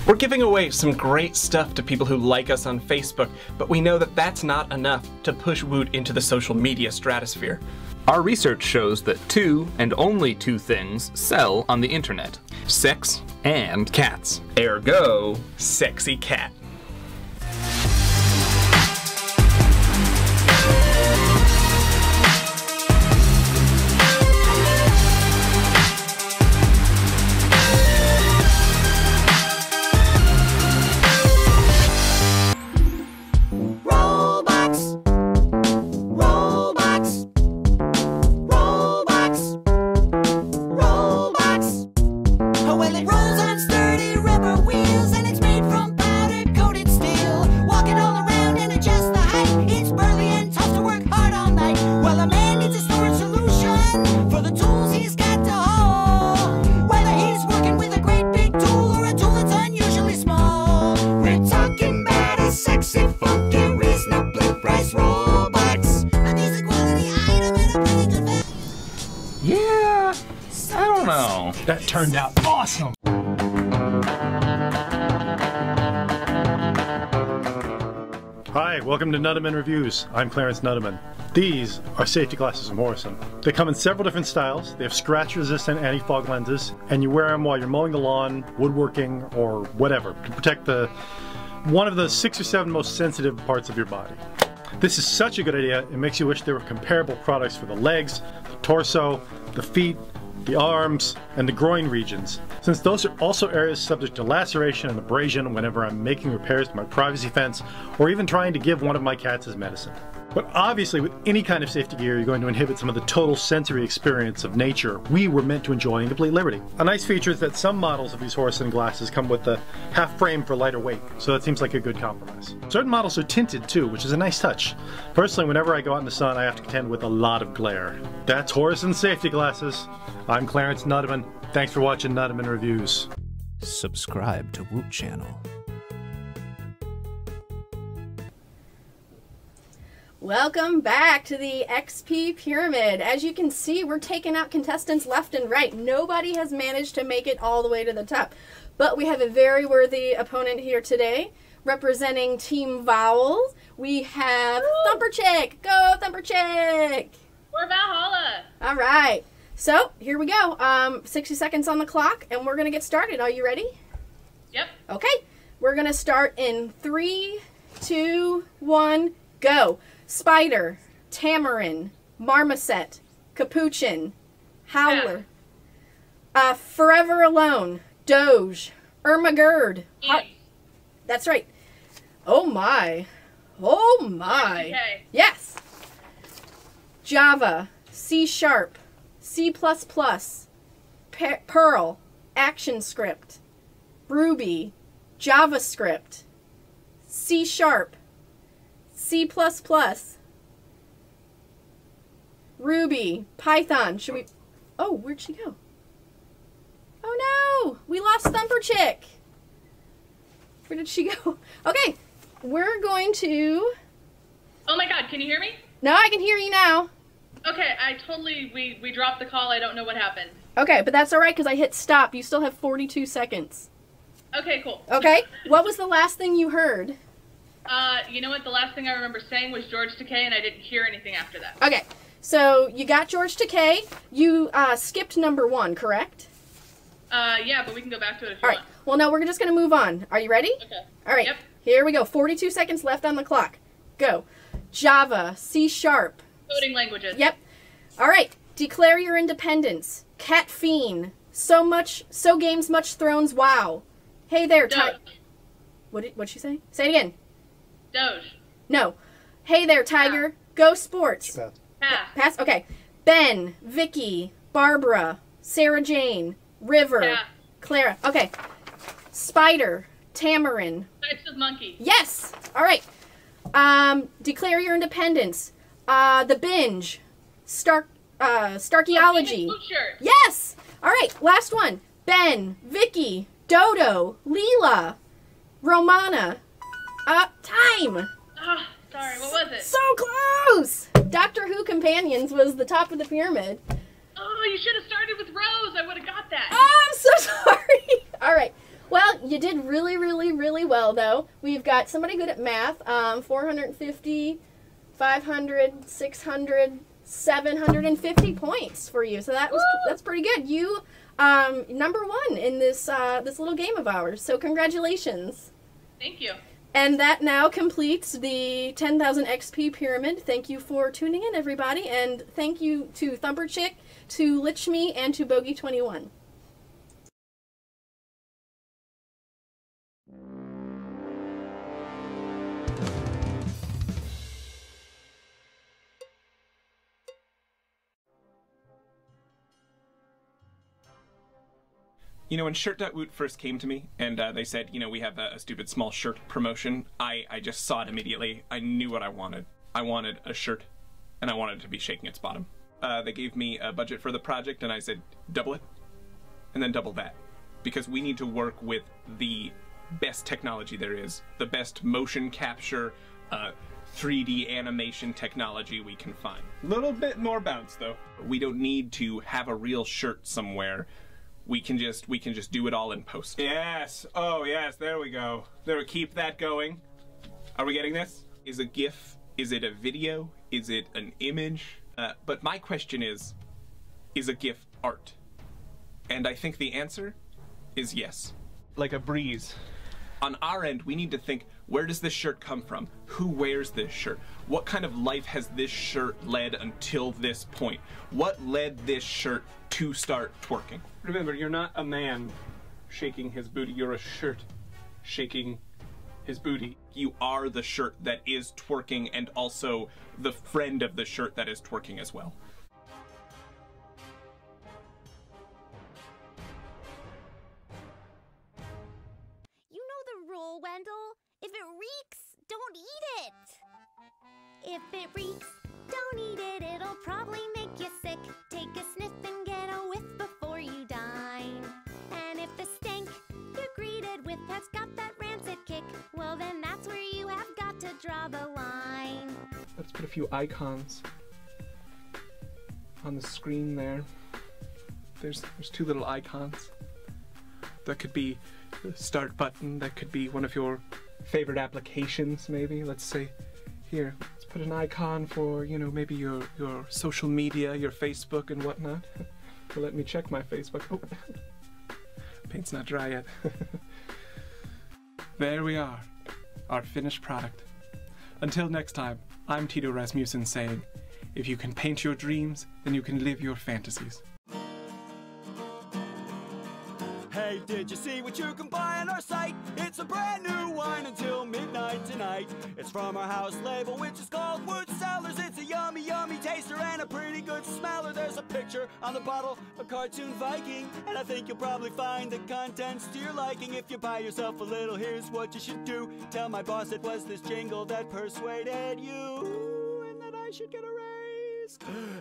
We're giving away some great stuff to people who like us on Facebook, but we know that that's not enough to push Woot into the social media stratosphere. Our research shows that 2 and only 2 things sell on the internet: sex and cats. Ergo, sexy cat. yeah, I don't know. That turned out awesome! Hi, welcome to Nudeman Reviews. I'm Clarence Nudeman. These are safety glasses from Morrison. They come in several different styles. They have scratch-resistant anti-fog lenses, and you wear them while you're mowing the lawn, woodworking, or whatever, to protect one of the 6 or 7 most sensitive parts of your body. This is such a good idea, it makes you wish there were comparable products for the legs, the torso, the feet, the arms, and the groin regions, since those are also areas subject to laceration and abrasion whenever I'm making repairs to my privacy fence or even trying to give one of my cats his medicine. But obviously with any kind of safety gear, you're going to inhibit some of the total sensory experience of nature we were meant to enjoy in complete liberty. A nice feature is that some models of these Morrison glasses come with a half frame for lighter weight, so that seems like a good compromise. Certain models are tinted too, which is a nice touch. Personally, whenever I go out in the sun, I have to contend with a lot of glare. That's Morrison safety glasses. I'm Clarence Nudeman. Thanks for watching Nudeman Reviews. Subscribe to Woot channel. Welcome back to the XP Pyramid. As you can see, we're taking out contestants left and right. Nobody has managed to make it all the way to the top. But we have a very worthy opponent here today. Representing Team Vowels, we have Thumper Chick. Go, Thumper Chick! We're Valhalla. All right. So, here we go. 60 seconds on the clock, and we're going to get started. Are you ready? Yep. Okay. We're going to start in 3, 2, 1, go. Spider, Tamarin, Marmoset, Capuchin, Howler, Forever Alone, Doge, Ermagerd. That's right. Oh my. Oh my. Okay. Yes. Java, C Sharp, C++, Perl, ActionScript, Ruby, JavaScript, C Sharp, C++, Ruby, Python. Should we... Oh, where'd she go? Oh no! We lost Thumper Chick! Where did she go? Okay, we're going to... Oh my god, can you hear me? No, I can hear you now. Okay, we dropped the call. I don't know what happened. Okay, but that's alright because I hit stop. You still have 42 seconds. Okay, cool. Okay, what was the last thing you heard? You know what? The last thing I remember saying was George Takei, and I didn't hear anything after that. Okay, so you got George Takei. You skipped number 1, correct? Yeah, but we can go back to it if you want. Well, no, we're just going to move on. Are you ready? Okay. All right. Yep. Here we go. 42 seconds left on the clock. Go. Java, C Sharp. Coding languages. Yep. All right. Declare your independence. Cat Fiend. So games, much thrones. Wow. Hey there, Tiger. What'd she say? Say it again. Doge. No. Hey there, Tiger. Go Sports. Pass. Pass. Okay. Ben, Vicky, Barbara, Sarah Jane, River, Pass. Clara. Okay. Spider, Tamarin. Types of monkey. Yes. All right. Declare your independence. The Binge. Starkyology. Yes. All right. Last one. Ben, Vicky, Dodo, Leela, Romana. Time. Ah, sorry. What was it? So close. Doctor Who Companions was the top of the pyramid. Oh, you should have started with Rose. I would have got that. Oh, I'm so sorry. All right. Well, you did really, really, really well, though. We've got somebody good at math. 450, 500, 600, 750 points for you. So that's pretty good. You number 1 in this this little game of ours. So congratulations. Thank you. And that now completes the 10,000 XP pyramid. Thank you for tuning in, everybody. And thank you to Thumper Chick, to Lichme, and to Bogey21. You know, when Shirt.Woot first came to me, and they said, you know, we have a stupid small shirt promotion, I just saw it immediately. I knew what I wanted. I wanted a shirt, and I wanted it to be shaking its bottom. They gave me a budget for the project, and I said, double it, and then double that. Because we need to work with the best technology there is, the best motion capture, 3D animation technology we can find. Little bit more bounce, though. We don't need to have a real shirt somewhere. We can just do it all in post. Yes. Oh, yes. There we go. There. Keep that going. Are we getting this? Is a GIF? Is it a video? Is it an image? But my question is a GIF art? And I think the answer is yes. Like a breeze. On our end, we need to think, where does this shirt come from? Who wears this shirt? What kind of life has this shirt led until this point? What led this shirt to start twerking? Remember, you're not a man shaking his booty. You're a shirt shaking his booty. You are the shirt that is twerking and also the friend of the shirt that is twerking as well. You know the rule, Wendell. If it reeks, don't eat it. If it reeks, don't eat it. It'll probably make you sick. Take a sniff and get a whiff before you dine. And if the stank you're greeted with has got that rancid kick, well then that's where you have got to draw the line. But let's put a few icons on the screen there. There's two little icons. That could be the start button, that could be one of your favorite applications maybe. Let's say here, let's put an icon for, you know, maybe your social media, your Facebook and whatnot. Well, let me check my Facebook. Oh, paint's not dry yet. There we are, our finished product. Until next time, I'm Tito Rasmussen saying, if you can paint your dreams, then you can live your fantasies. Hey, did you see what you can buy on our site? It's a brand new wine until midnight tonight. It's from our house label, which is called Woot Cellars. It's a yummy, yummy taster and a pretty good smeller. There's a picture on the bottle, a cartoon Viking, and I think you'll probably find the contents to your liking. If you buy yourself a little, here's what you should do. Tell my boss it was this jingle that persuaded you, and that I should get a raise.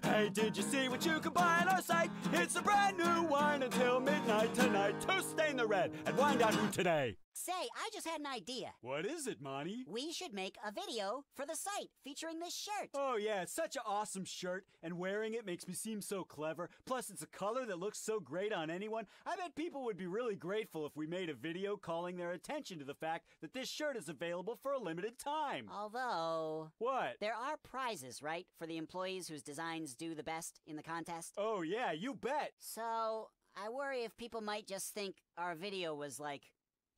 Hey, did you see what you can buy on our site? It's a brand new wine until midnight tonight. To stain the red at wine.who today. Say, I just had an idea. What is it, Monty? We should make a video for the site featuring this shirt. Oh yeah, it's such an awesome shirt, and wearing it makes me seem so clever. Plus, it's a color that looks so great on anyone. I bet people would be really grateful if we made a video calling their attention to the fact that this shirt is available for a limited time. Although... What? There are prizes, right, for the employees whose designs do the best in the contest? Oh yeah, you bet. So, I worry if people might just think our video was like,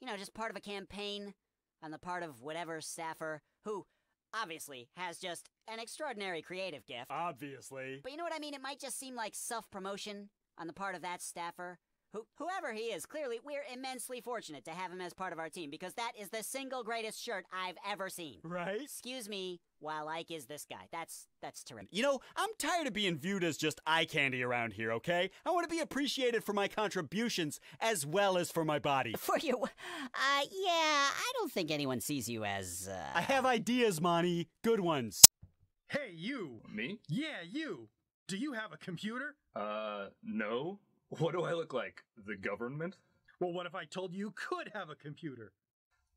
you know, just part of a campaign on the part of whatever staffer who obviously has just an extraordinary creative gift. Obviously. But you know what I mean? It might just seem like self-promotion on the part of that staffer. Whoever he is, clearly, we're immensely fortunate to have him as part of our team because that is the single greatest shirt I've ever seen. Right? Excuse me, while Ike is this guy. That's terrific. You know, I'm tired of being viewed as just eye candy around here, okay? I want to be appreciated for my contributions as well as for my body. For you, yeah, I don't think anyone sees you as, I have ideas, Monty. Good ones. Hey, you! Me? Yeah, you! Do you have a computer? No. What do I look like? The government? Well, what if I told you could have a computer?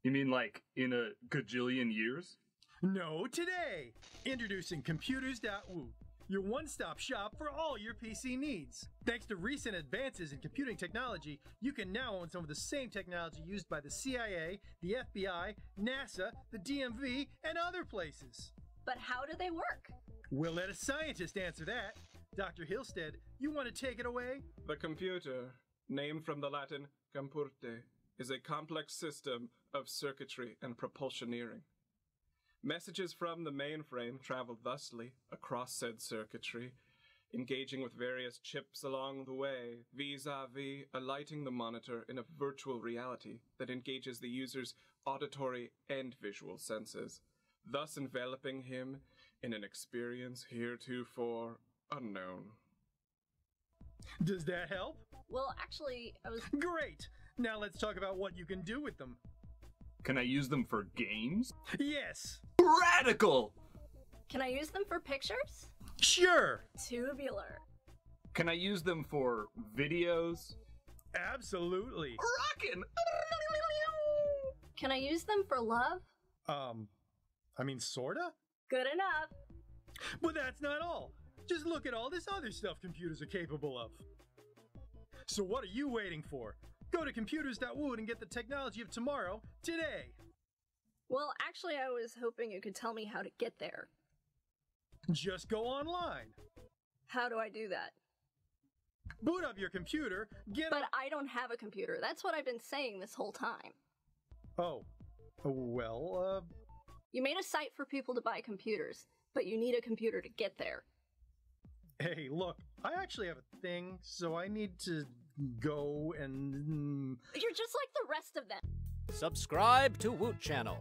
You mean like in a gajillion years? No, today! Introducing Computers.Woot, your one-stop shop for all your PC needs. Thanks to recent advances in computing technology, you can now own some of the same technology used by the CIA, the FBI, NASA, the DMV, and other places. But how do they work? We'll let a scientist answer that. Dr. Hillstead, you want to take it away? The computer, named from the Latin compurte, is a complex system of circuitry and propulsioneering. Messages from the mainframe travel thusly across said circuitry, engaging with various chips along the way, vis-a-vis alighting the monitor in a virtual reality that engages the user's auditory and visual senses, thus enveloping him in an experience heretofore unknown. Does that help? Well, actually, I was... Great! Now let's talk about what you can do with them. Can I use them for games? Yes! Radical! Can I use them for pictures? Sure! Tubular. Can I use them for videos? Absolutely! Rockin'! Can I use them for love? I mean, sorta? Good enough. But that's not all. Just look at all this other stuff computers are capable of. So what are you waiting for? Go to Computers.Woot and get the technology of tomorrow, today! Well, actually, I was hoping you could tell me how to get there. Just go online. How do I do that? Boot up your computer, But I don't have a computer. That's what I've been saying this whole time. Oh. Well, You made a site for people to buy computers, but you need a computer to get there. Hey, look, I actually have a thing, so I need to go and... You're just like the rest of them. Subscribe to Woot Channel.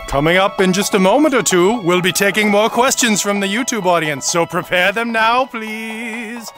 Coming up in just a moment or two, we'll be taking more questions from the YouTube audience, so prepare them now, please.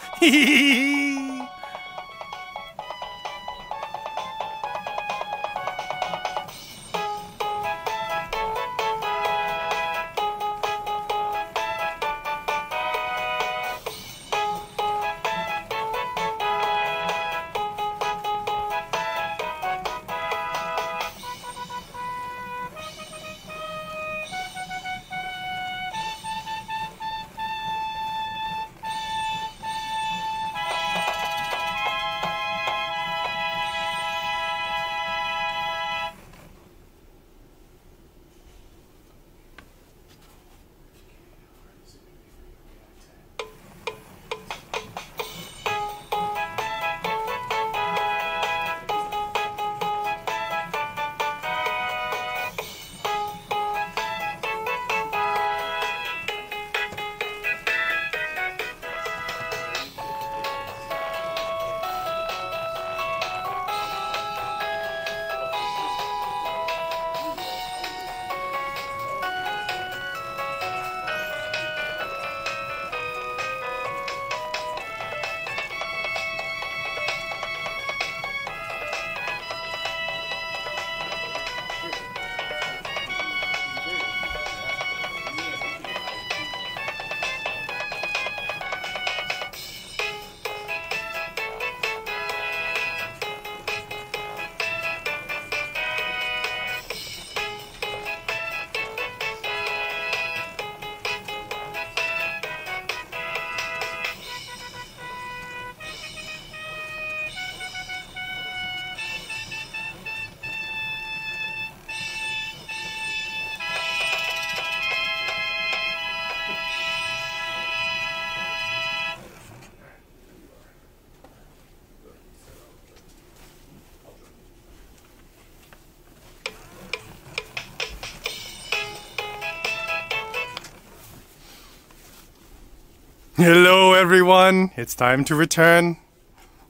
Hello, everyone. It's time to return.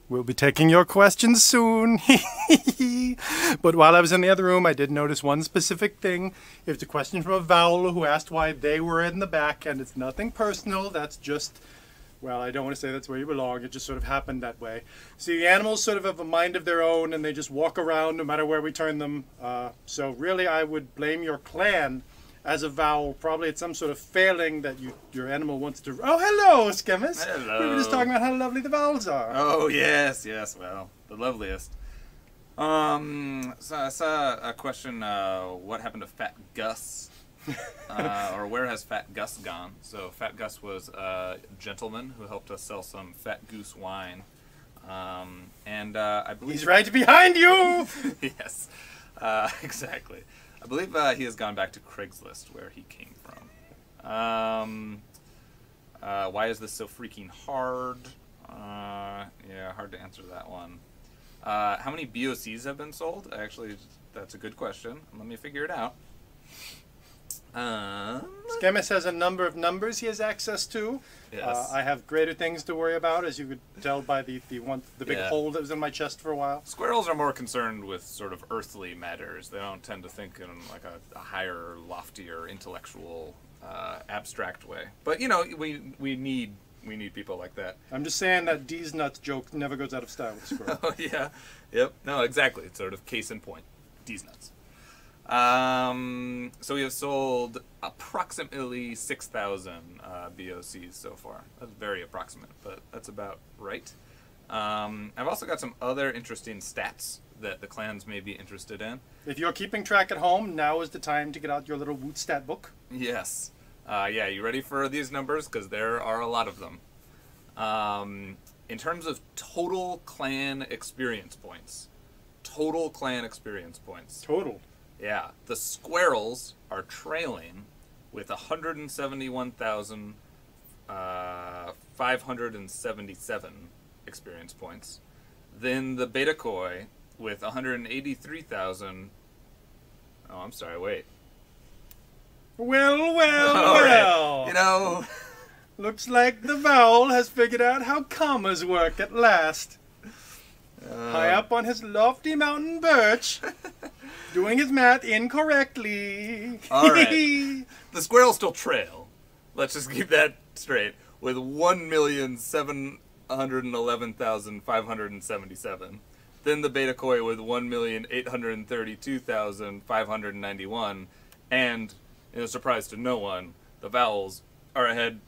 We'll be taking your questions soon. But while I was in the other room, I did notice one specific thing. It's a question from a vowel who asked why they were in the back, and it's nothing personal. That's just, well, I don't want to say that's where you belong. It just sort of happened that way. See, the animals sort of have a mind of their own, and they just walk around no matter where we turn them. So really, I would blame your clan as a vowel. Probably it's some sort of failing that your animal wants to... Oh, hello, Skemmis. Hello. We were just talking about how lovely the vowels are. Oh, yes, well, the loveliest. So I saw a question, what happened to Fat Gus? Or where has Fat Gus gone? So Fat Gus was a gentleman who helped us sell some Fat Goose wine. And I believe... He's right behind you! Yes, exactly. I believe he has gone back to Craigslist, where he came from. Why is this so freaking hard? Yeah, hard to answer that one. How many BOCs have been sold? Actually, that's a good question. Let me figure it out. Skemmis has a number of numbers he has access to. Yes. I have greater things to worry about, as you could tell by the big hole that was in my chest for a while. Squirrels are more concerned with sort of earthly matters. They don't tend to think in like a higher, loftier, intellectual, abstract way. But you know, we need people like that. I'm just saying that D's nuts joke never goes out of style with squirrels. Oh yeah, yep. No, exactly. It's sort of case in point. D's nuts. So we have sold approximately 6,000 BOCs so far. That's very approximate, but that's about right. I've also got some other interesting stats that the clans may be interested in. If you're keeping track at home, now is the time to get out your little Woot stat book. Yes. Yeah, you ready for these numbers? Because there are a lot of them. In terms of total clan experience points. Total clan experience points. Total? Yeah. The squirrels are trailing with 171,577 experience points. Then the beta koi with 183,000... Oh, I'm sorry, wait. Well, All right. You know... Looks like the vowel has figured out how commas work at last. High up on his lofty mountain perch, Doing his math incorrectly. All right. The squirrels still trail. Let's just keep that straight. With 1,711,577. Then the beta koi with 1,832,591. And, in a surprise to no one, the vowels are ahead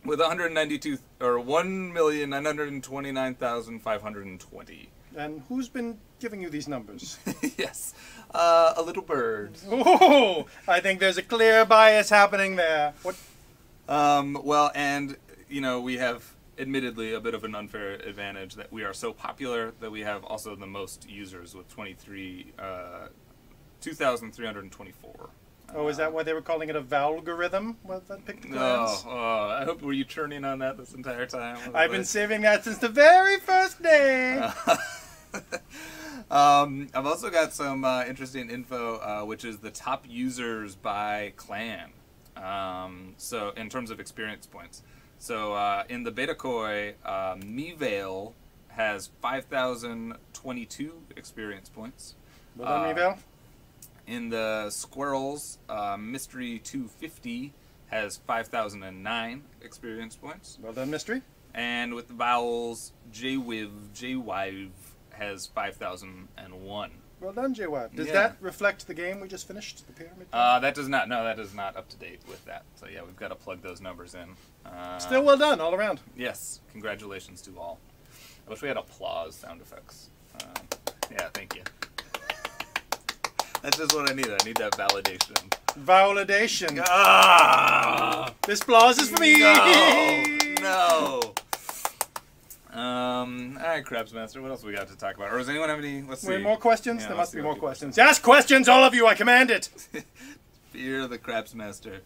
with 1,929,520. And who's been giving you these numbers? Yes, a little bird. Oh, I think there's a clear bias happening there. What? Well, and, you know, we have admittedly a bit of an unfair advantage that we are so popular that we have also the most users with 2,324. Oh, is that why they were calling it a valgorithm? What that picked the clans? I hope, were you churning on that this entire time? I've been saving that since the very first day. I've also got some interesting info, which is the top users by clan. So in terms of experience points. So in the beta koi, Mevale has 5,022 experience points. Well done, Mevale. In the squirrels, Mystery 250 has 5,009 experience points. Well done, Mystery. And with the vowels, JWive has 5,001. Well done, JWive. Does Yeah. that reflect the game we just finished, the pyramid? That does not. No, that is not up to date with that. So yeah, we've got to plug those numbers in. Still well done, all around. Yes, congratulations to all. I wish we had applause sound effects. Yeah, thank you. That's just what I need. I need that validation. Validation. Ah! This applause is for me. No. All right, Krabs Master. What else we got to talk about? Or does anyone have any? Let's see. Wait, more questions? Yeah, There let's must see be what more people questions. Ask questions, all of you. I command it. Fear the Krabs Master.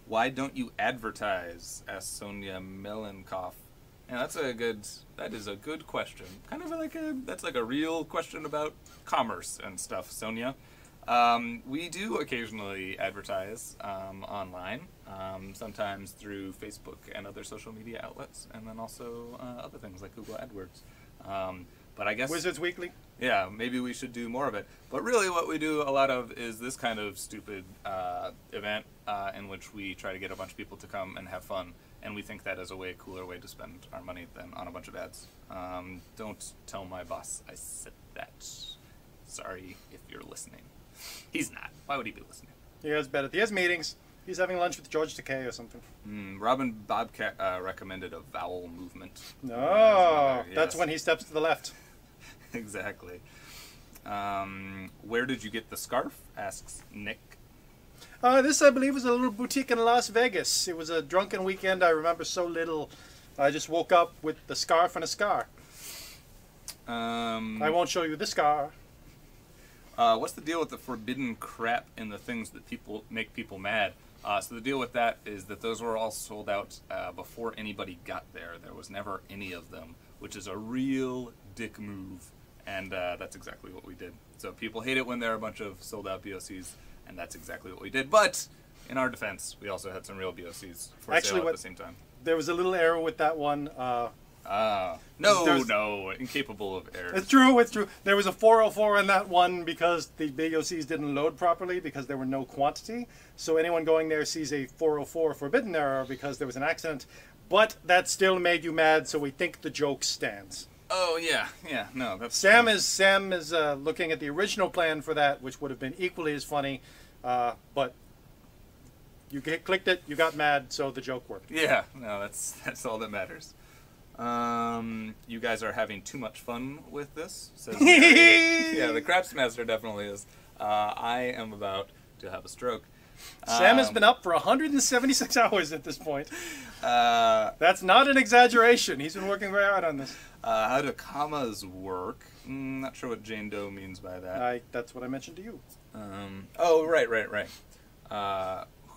Why don't you advertise? Asked Sonia Melenkoff. Yeah, that is a good question. Kind of that's like a real question about commerce and stuff, Sonia. We do occasionally advertise online, sometimes through Facebook and other social media outlets, and then also other things like Google AdWords. But I guess Wizards Weekly. Yeah, maybe we should do more of it. But really what we do a lot of is this kind of stupid event in which we try to get a bunch of people to come and have fun. And we think that is a way cooler way to spend our money than on a bunch of ads. Don't tell my boss I said that. Sorry if you're listening. He's not. Why would he be listening? He has better. He has meetings. He's having lunch with George Takei or something. Robin Bobcat recommended a vowel movement. Oh, Yes. that's when he steps to the left. Exactly. Where did you get the scarf? Asks Nick. This, I believe, was a little boutique in Las Vegas. It was a drunken weekend. I remember so little. I just woke up with the scarf and a scar. I won't show you the scar. What's the deal with the forbidden crap in the things that make people mad? So the deal with that is that those were all sold out before anybody got there. There was never any of them, which is a real dick move. And that's exactly what we did. So people hate it when there are a bunch of sold out BOCs, and that's exactly what we did. But in our defense, we also had some real BOCs for sale at the same time. There was a little error with that one. No, incapable of errors. It's true. There was a 404 in that one because the BOCs didn't load properly because there were no quantity. So anyone going there sees a 404 forbidden error because there was an accident. But that still made you mad, so we think the joke stands. Oh yeah, no, that's Sam is looking at the original plan for that, which would have been equally as funny, but you clicked it, you got mad, so the joke worked. Yeah, no, that's all that matters. You guys are having too much fun with this, says Mary. Yeah, the Craps Master definitely is. I am about to have a stroke. Sam has been up for 176 hours at this point. That's not an exaggeration. He's been working very hard on this. How do commas work? Not sure what Jane Doe means by that. That's what I mentioned to you. Oh, right.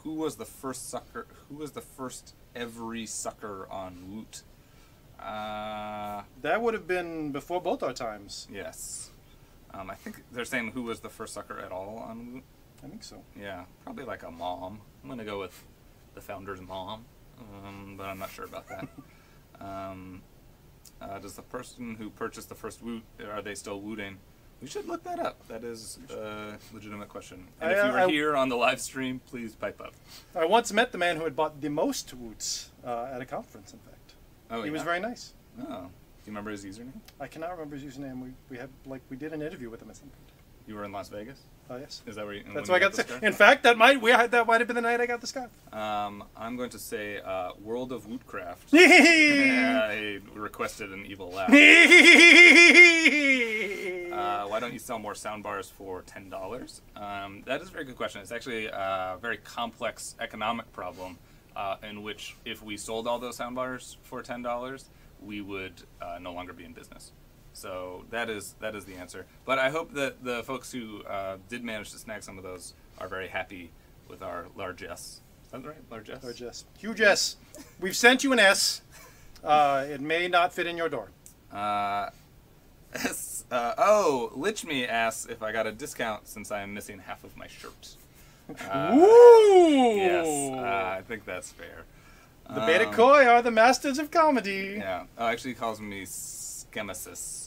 Who was the first sucker? Who was the first every sucker on Woot? That would have been before both our times. Yes. I think they're saying who was the first sucker at all on Woot. I think so. Yeah, probably like a mom. I'm gonna go with the founder's mom, but I'm not sure about that. Does the person who purchased the first Woot, are they still wooting? We should look that up. That is a legitimate question. And if you were here on the live stream, please pipe up. I once met the man who had bought the most Woots at a conference, in fact. Oh, he was very nice. Oh. Do you remember his username? I cannot remember his username. We did an interview with him at some point. You were in Las Vegas? Oh, yes. Is that where you... That's where I got the scarf. In fact, that might have been the night I got the scarf. I'm going to say World of Wootcraft. I requested an evil laugh. Why don't you sell more soundbars for $10? That is a very good question. It's actually a very complex economic problem in which if we sold all those soundbars for $10, we would no longer be in business. So that is the answer. But I hope that the folks who did manage to snag some of those are very happy with our largesse. Is that right? Largesse? Largesse. Huge S. We've sent you an S. It may not fit in your door. Lich Me asks if I got a discount since I am missing half of my shirt. Ooh! Yes, I think that's fair. The Beta Koi are the masters of comedy. Yeah. Oh, actually he calls me Schemesis.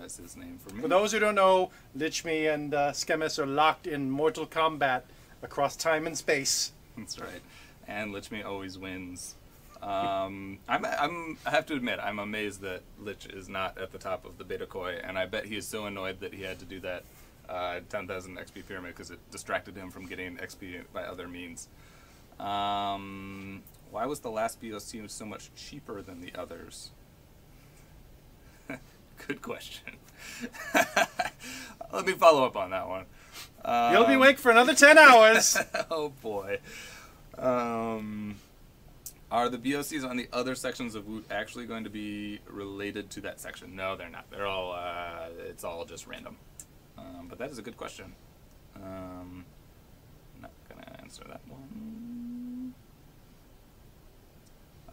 Is his name for me. For those who don't know, Lich Me and Schemus are locked in mortal combat across time and space. That's right. And Lich Me always wins. I have to admit, I'm amazed that Lich is not at the top of the Beta Koi, and I bet he is so annoyed that he had to do that 10,000 XP pyramid because it distracted him from getting XP by other means. Why was the last BOC so much cheaper than the others? Good question. Let me follow up on that one. You'll be awake for another 10 hours. Oh boy. Are the BOCs on the other sections of Woot actually going to be related to that section? No, they're not. They're all, it's all just random. But that is a good question. Not gonna answer that one.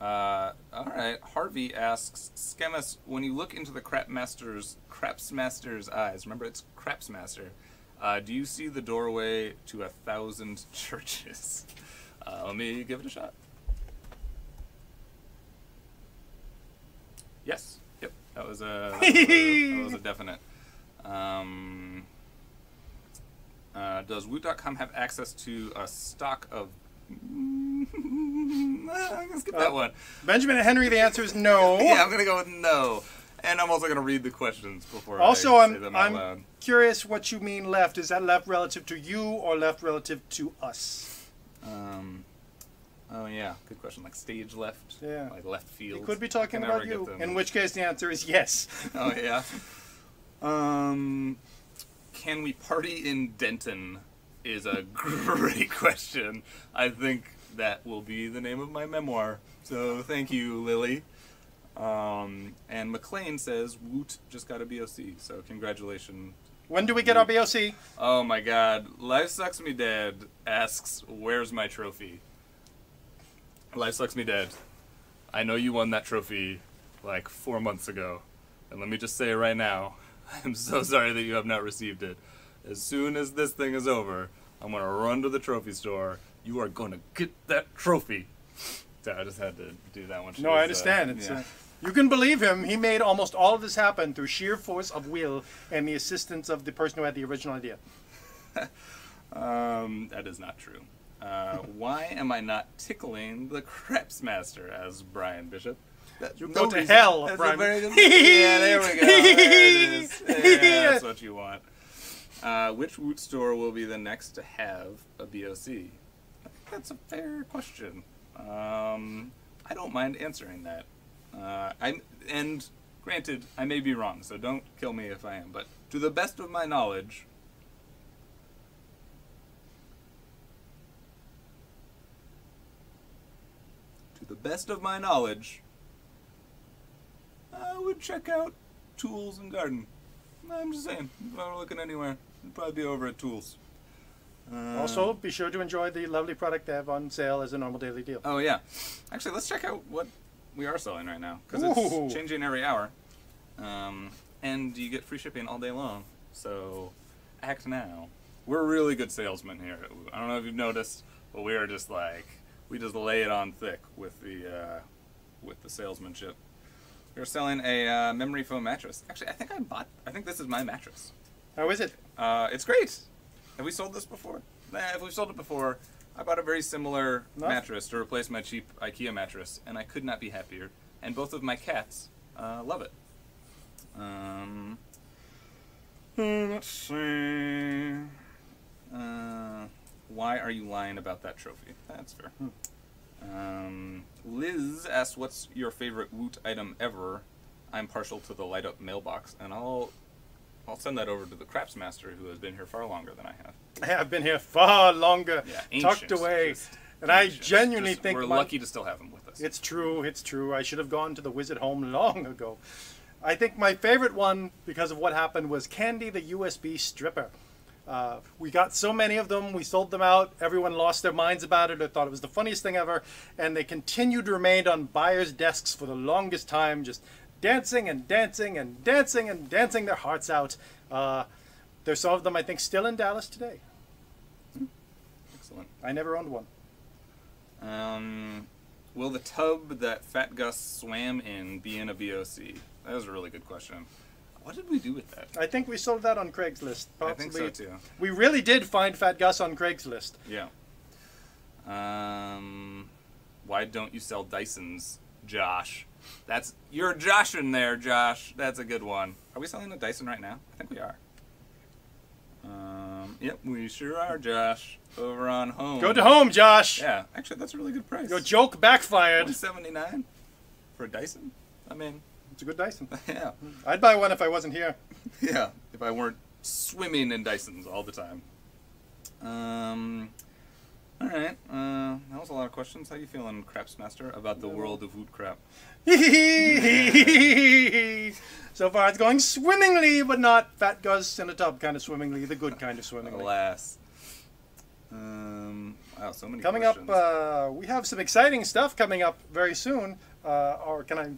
Alright, Harvey asks, Schemus, when you look into the Crapsmaster's eyes, remember it's Crapsmaster, do you see the doorway to 1,000 churches? Let me give it a shot. Yes. Yep. That was a definite. Does Woot.com have access to a stock of... I'm going to skip that one. Benjamin and Henry, the answer is no. Yeah, I'm going to go with no. And I'm also going to read the questions before I say them out loud. I'm curious what you mean left. Is that left relative to you or left relative to us? Oh, yeah. Good question. Like stage left? Yeah. Like left field? He could be talking about you, in which case the answer is yes. Oh, yeah. Can we party in Denton is a great question. I think that will be the name of my memoir. So thank you, Lily. And McLean says Woot just got a BOC, so congratulations. When do we get our BOC? Oh my god. Life Sucks Me Dead asks, where's my trophy? Life Sucks Me Dead. I know you won that trophy like 4 months ago. And let me just say right now, I'm so sorry that you have not received it. As soon as this thing is over, I'm going to run to the trophy store. You are going to get that trophy. So I just had to do that one. No, I understand. You can believe him. He made almost all of this happen through sheer force of will and the assistance of the person who had the original idea. That is not true. Why am I not tickling the Crepsmaster as Brian Bishop? You go to hell, Brian. Yeah, there we go. There it is. Yeah, that's what you want. Which Woot store will be the next to have a BOC? I think that's a fair question. I don't mind answering that. And granted, I may be wrong, so don't kill me if I am. But to the best of my knowledge, I would check out Tools and Garden. I'm just saying, if I were looking anywhere, it'd probably be over at Tools. Also, be sure to enjoy the lovely product they have on sale as a normal daily deal. Oh, yeah. Actually, let's check out what we are selling right now, because it's changing every hour. And you get free shipping all day long, so act now. We're really good salesmen here. I don't know if you've noticed, but we are just like, we just lay it on thick with the salesmanship. We're selling a memory foam mattress. Actually, I think this is my mattress. How is it? It's great. Have we sold this before? Nah, if we've sold it before, I bought a very similar mattress to replace my cheap IKEA mattress, and I could not be happier. And both of my cats love it. Let's see. Why are you lying about that trophy? That's fair. Liz asks, what's your favorite Woot item ever? I'm partial to the light up mailbox, and I'll send that over to the Crapsmaster, who has been here far longer than I have. I have been here far longer, Yeah, tucked away, and I genuinely think we're lucky to still have him with us. It's true, it's true. I should have gone to the Wizard home long ago. I think my favorite one, because of what happened, was Candy the USB stripper. We got so many of them, we sold them out, everyone lost their minds about it or thought it was the funniest thing ever, and they continued to remain on buyers' desks for the longest time, just dancing and dancing and dancing and dancing their hearts out. There's some of them, I think, still in Dallas today. Excellent. I never owned one. Will the tub that Fat Gus swam in be in a BOC? That was a really good question. What did we do with that? I think we sold that on Craigslist. Possibly. I think so too. We really did find Fat Gus on Craigslist. Yeah. Why don't you sell Dysons, Josh? You're Josh in there, Josh. That's a good one. Are we selling a Dyson right now? I think we are. Yep, we sure are, Josh. Over on Home. Go to Home, Josh. Yeah, actually, that's a really good price. Your joke backfired. $179 for a Dyson. I mean, it's a good Dyson. Yeah, I'd buy one if I wasn't here. Yeah, if I weren't swimming in Dysons all the time. All right. That was a lot of questions. How you feeling, Crapsmaster, about the world of Wootcrap? So far, it's going swimmingly, but not Fat Gus in a tub kind of swimmingly, the good kind of swimmingly. Alas. Wow, so many coming questions. up, we have some exciting stuff coming up very soon. Or can I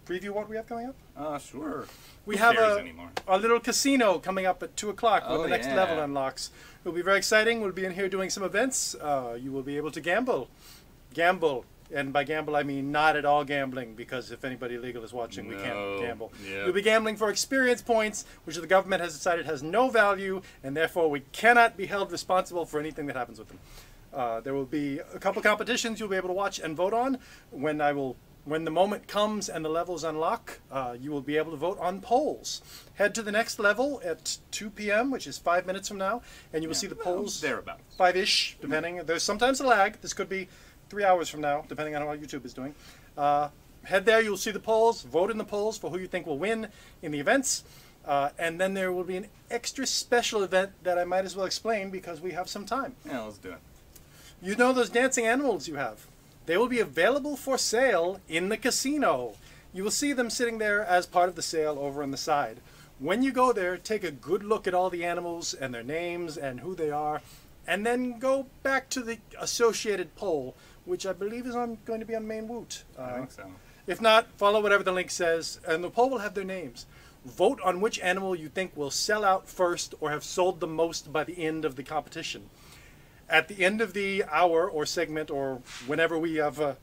preview what we have coming up? Sure. We Who have cares anymore? a little casino coming up at 2 o'clock when Oh, the next yeah. level unlocks. It'll be very exciting. We'll be in here doing some events. You will be able to gamble. Gamble. And by gamble, I mean not at all gambling, because if anybody legal is watching, we can't gamble. Yep. You'll be gambling for experience points, which the government has decided has no value, and therefore we cannot be held responsible for anything that happens with them. There will be a couple competitions you'll be able to watch and vote on. When the moment comes and the levels unlock, you will be able to vote on polls. Head to the next level at 2 p.m., which is 5 minutes from now, and you will see the polls thereabouts. 5-ish, depending. There's sometimes a lag. This could be 3 hours from now, depending on how YouTube is doing. Head there, you'll see the polls, vote in the polls for who you think will win in the events, and then there will be an extra special event that I might as well explain because we have some time. Yeah, let's do it. You know those dancing animals you have? They will be available for sale in the casino. You will see them sitting there as part of the sale over on the side. When you go there, take a good look at all the animals and their names and who they are, and then go back to the associated poll, which I believe is going to be on Main Woot. I think so. If not, follow whatever the link says, and the poll will have their names. Vote on which animal you think will sell out first or have sold the most by the end of the competition. At the end of the hour or segment, or whenever we have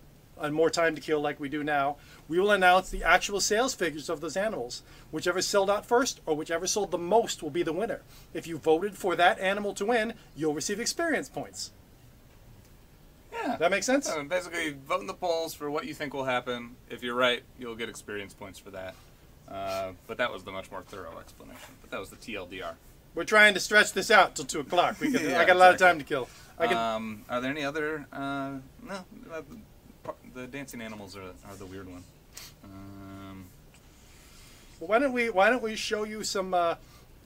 more time to kill like we do now, we will announce the actual sales figures of those animals. Whichever sold out first or whichever sold the most will be the winner. If you voted for that animal to win, you'll receive experience points. Yeah. That makes sense? Basically, vote in the polls for what you think will happen. If you're right, you'll get experience points for that. But that was the much more thorough explanation. But that was the TLDR. We're trying to stretch this out till 2 o'clock. I Yeah, got a lot of time to kill. Are there any other? No. The dancing animals are the weird one. Well, why don't we show you some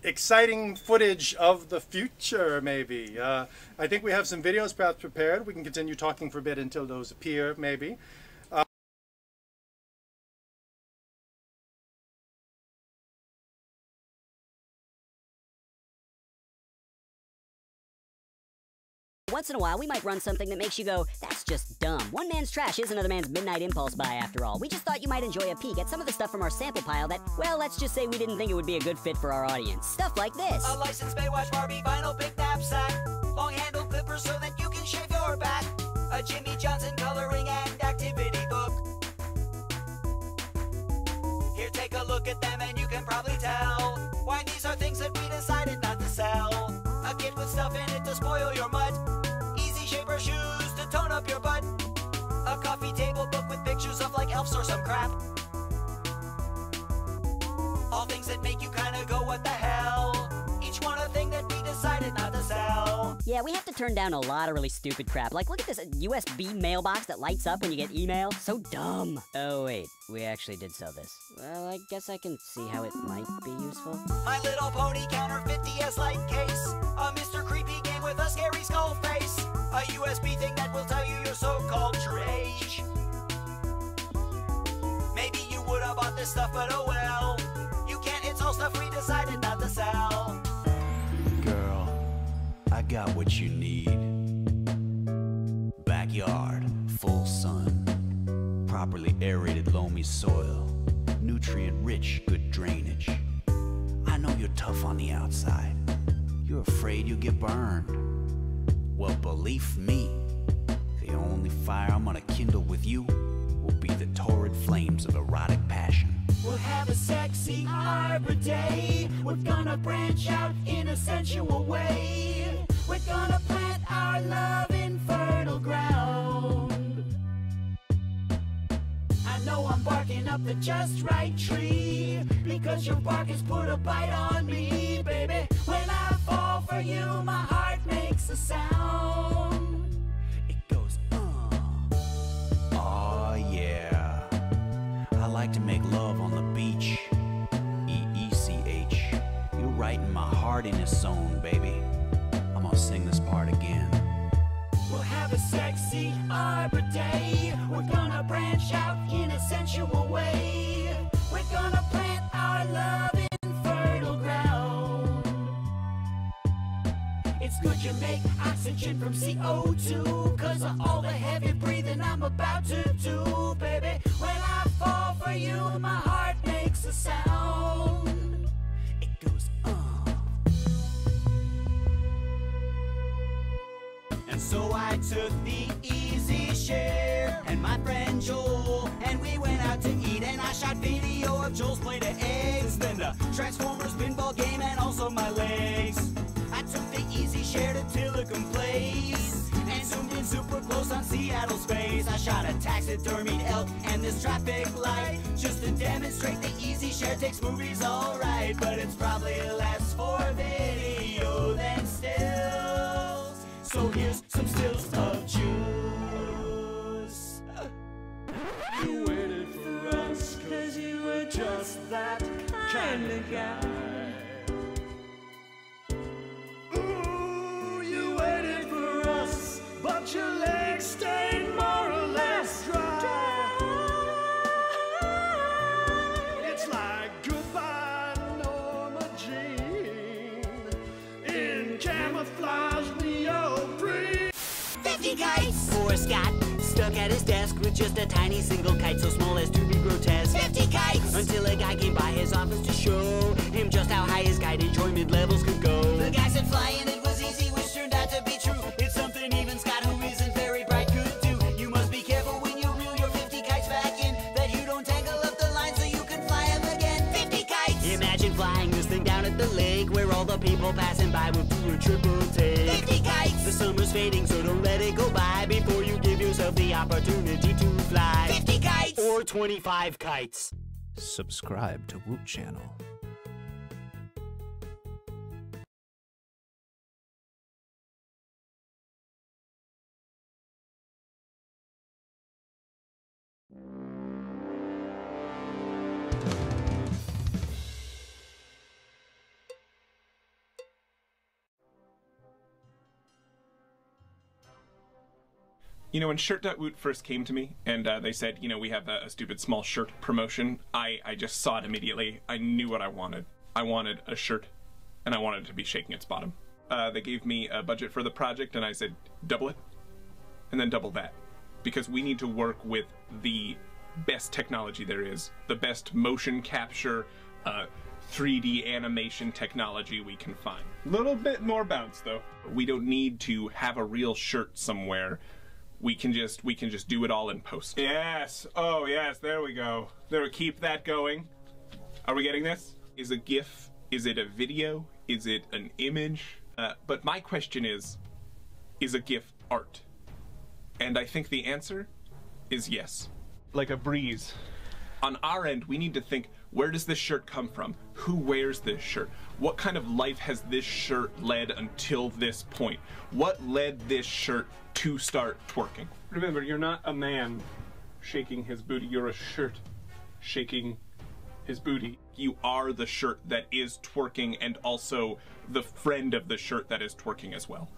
exciting footage of the future, maybe? I think we have some videos perhaps prepared. We can continue talking for a bit until those appear, maybe. Once in a while, we might run something that makes you go, that's just dumb. One man's trash is another man's midnight impulse buy, after all. We just thought you might enjoy a peek at some of the stuff from our sample pile that, well, let's just say we didn't think it would be a good fit for our audience. Stuff like this. A licensed Baywatch Barbie vinyl big knapsack. Long handled clippers so that you can shave your back. A Jimmy Johnson coloring and activity book. Here, take a look at them and you can probably tell why these are things that we decided your butt. A coffee table book with pictures of like elves or some crap. All things that make you kinda go, what the hell? Each one a thing that we decided not to sell. Yeah, we have to turn down a lot of really stupid crap. Like, look at this USB mailbox that lights up when you get email. So dumb. Oh, wait. We actually did sell this. Well, I guess I can see how it might be useful. My Little Pony counter 50S light case. A Mr. Creepy game with a scary skull face. A USB thing that will tell you your so-called true age. Maybe you would have bought this stuff, but oh well. You can't install stuff we decided not to sell. Girl, I got what you need. Backyard, full sun, properly aerated loamy soil, nutrient-rich, good drainage. I know you're tough on the outside. You're afraid you'll get burned. Well, believe me, the only fire I'm gonna kindle with you will be the torrid flames of erotic passion. We'll have a sexy Arbor Day. We're gonna branch out in a sensual way. We're gonna plant our love in fertile ground. I know I'm barking up the just right tree, because your bark has put a bite on me, baby. When I fall for you, my heart makes a sound. It goes, oh yeah. I like to make love on the beach. E-E-C-H. You're right in my heartiness zone, baby. I'm gonna sing this part again. We'll have a sexy Arbor Day. We're gonna branch out in a sensual way. We're gonna plant our love in fertile ground. It's good you make oxygen from CO2, 'cause of all the heavy breathing I'm about to do, baby. When I fall for you, my heart makes a sound. It goes, And so I took the easy share and my friend Joel, and we went out to eat, and I shot video of Joel's plate of eggs, then the Transformers pinball game, and also my legs. I took the easy share to Tillicum Place and zoomed in super close on Seattle's face. I shot a taxidermied elk and this traffic light, just to demonstrate the easy share takes movies alright, but it's probably less for video than stills. So here's some stills of juice. You waited for us 'cause you were just that kind of guy. Ooh, you waited for us, but your legs stayed more or less dry. It's like goodbye Norma Jean in camouflage neoprene. 50 kites! Poor Scott, stuck at his desk with just a tiny single kite, so small as to be grotesque. 50 kites! Until a guy came by his office to show him just how high his kite enjoyment levels could go. The guy said flying it was easy, which turned out to be true. It's something even Scott, who isn't very bright, could do. You must be careful when you reel your 50 kites back in, that you don't tangle up the line so you can fly them again. 50 kites! Imagine flying this thing down at the lake, where all the people passing by will do a triple take. 50 kites! The summer's fading, so don't let it go by before you give yourself the opportunity to fly. 50 kites! Or 25 kites. Subscribe to Woot Channel. You know, when Shirt.Woot first came to me, and they said, you know, we have a stupid small shirt promotion, I just saw it immediately. I knew what I wanted. I wanted a shirt, and I wanted it to be shaking its bottom. They gave me a budget for the project, and I said, double it, and then double that. Because we need to work with the best technology there is, the best motion capture, 3D animation technology we can find. Little bit more bounce, though. We don't need to have a real shirt somewhere. We can just do it all in post. Yes. Oh, yes. There we go. There. Keep that going. Are we getting this? Is a GIF? Is it a video? Is it an image? But my question is a GIF art? And I think the answer is yes. Like a breeze. On our end, we need to think, where does this shirt come from? Who wears this shirt? What kind of life has this shirt led until this point? What led this shirt to start twerking? Remember, you're not a man shaking his booty. You're a shirt shaking his booty. You are the shirt that is twerking and also the friend of the shirt that is twerking as well.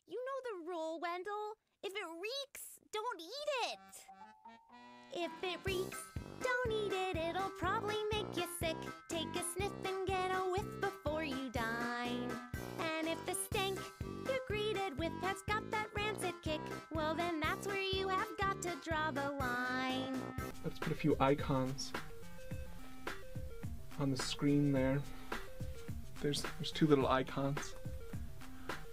You know the rule, Wendell. If it reeks, don't eat it. If it reeks, don't eat it. It'll probably make you sick. Take a sniff and get a whiff before you dine. And if the stank you're greeted with has got that rancid kick, well then that's where you have got to draw the line. Let's put a few icons on the screen there. There's two little icons.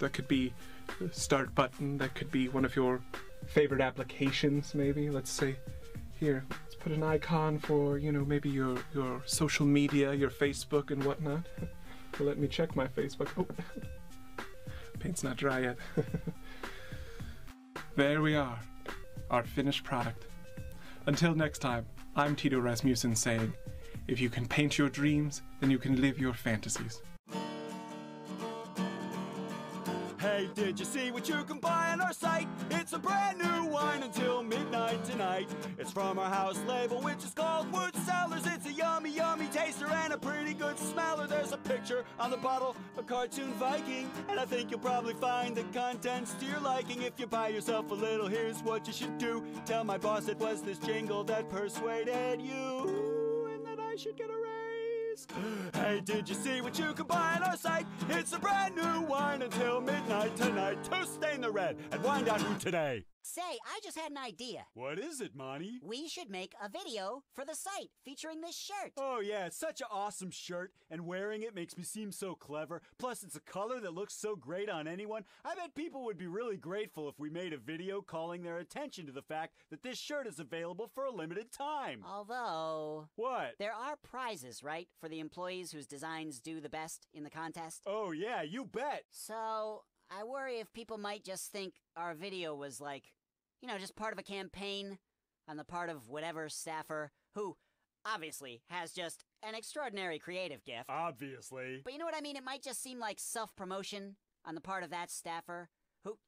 That could be the start button, that could be one of your favorite applications maybe. Let's say here, let's put an icon for, you know, maybe your social media, your Facebook and whatnot. Well, let me check my Facebook. Oh, paint's not dry yet. There we are, our finished product. Until next time, I'm Tito Rasmussen saying, if you can paint your dreams, then you can live your fantasies. Hey, did you see what you can buy on our site? It's a brand new wine until midnight tonight. It's from our house label, which is called Woot Cellars. It's a yummy, yummy taster and a pretty good smeller. There's a picture on the bottle, a cartoon Viking, and I think you'll probably find the contents to your liking. If you buy yourself a little, here's what you should do. Tell my boss it was this jingle that persuaded you, and that I should get a raise. Hey, did you see what you can buy on our site? It's a brand new wine until midnight tonight. To stain the red and wine.who today. Say, I just had an idea. What is it, Monty? We should make a video for the site featuring this shirt. Oh yeah, it's such an awesome shirt, and wearing it makes me seem so clever. Plus, it's a color that looks so great on anyone. I bet people would be really grateful if we made a video calling their attention to the fact that this shirt is available for a limited time. Although... What? There are prizes, right, for the employees whose designs do the best in the contest? Oh yeah, you bet. So, I worry if people might just think our video was like, you know, just part of a campaign on the part of whatever staffer who obviously has just an extraordinary creative gift. Obviously. But you know what I mean? It might just seem like self-promotion on the part of that staffer.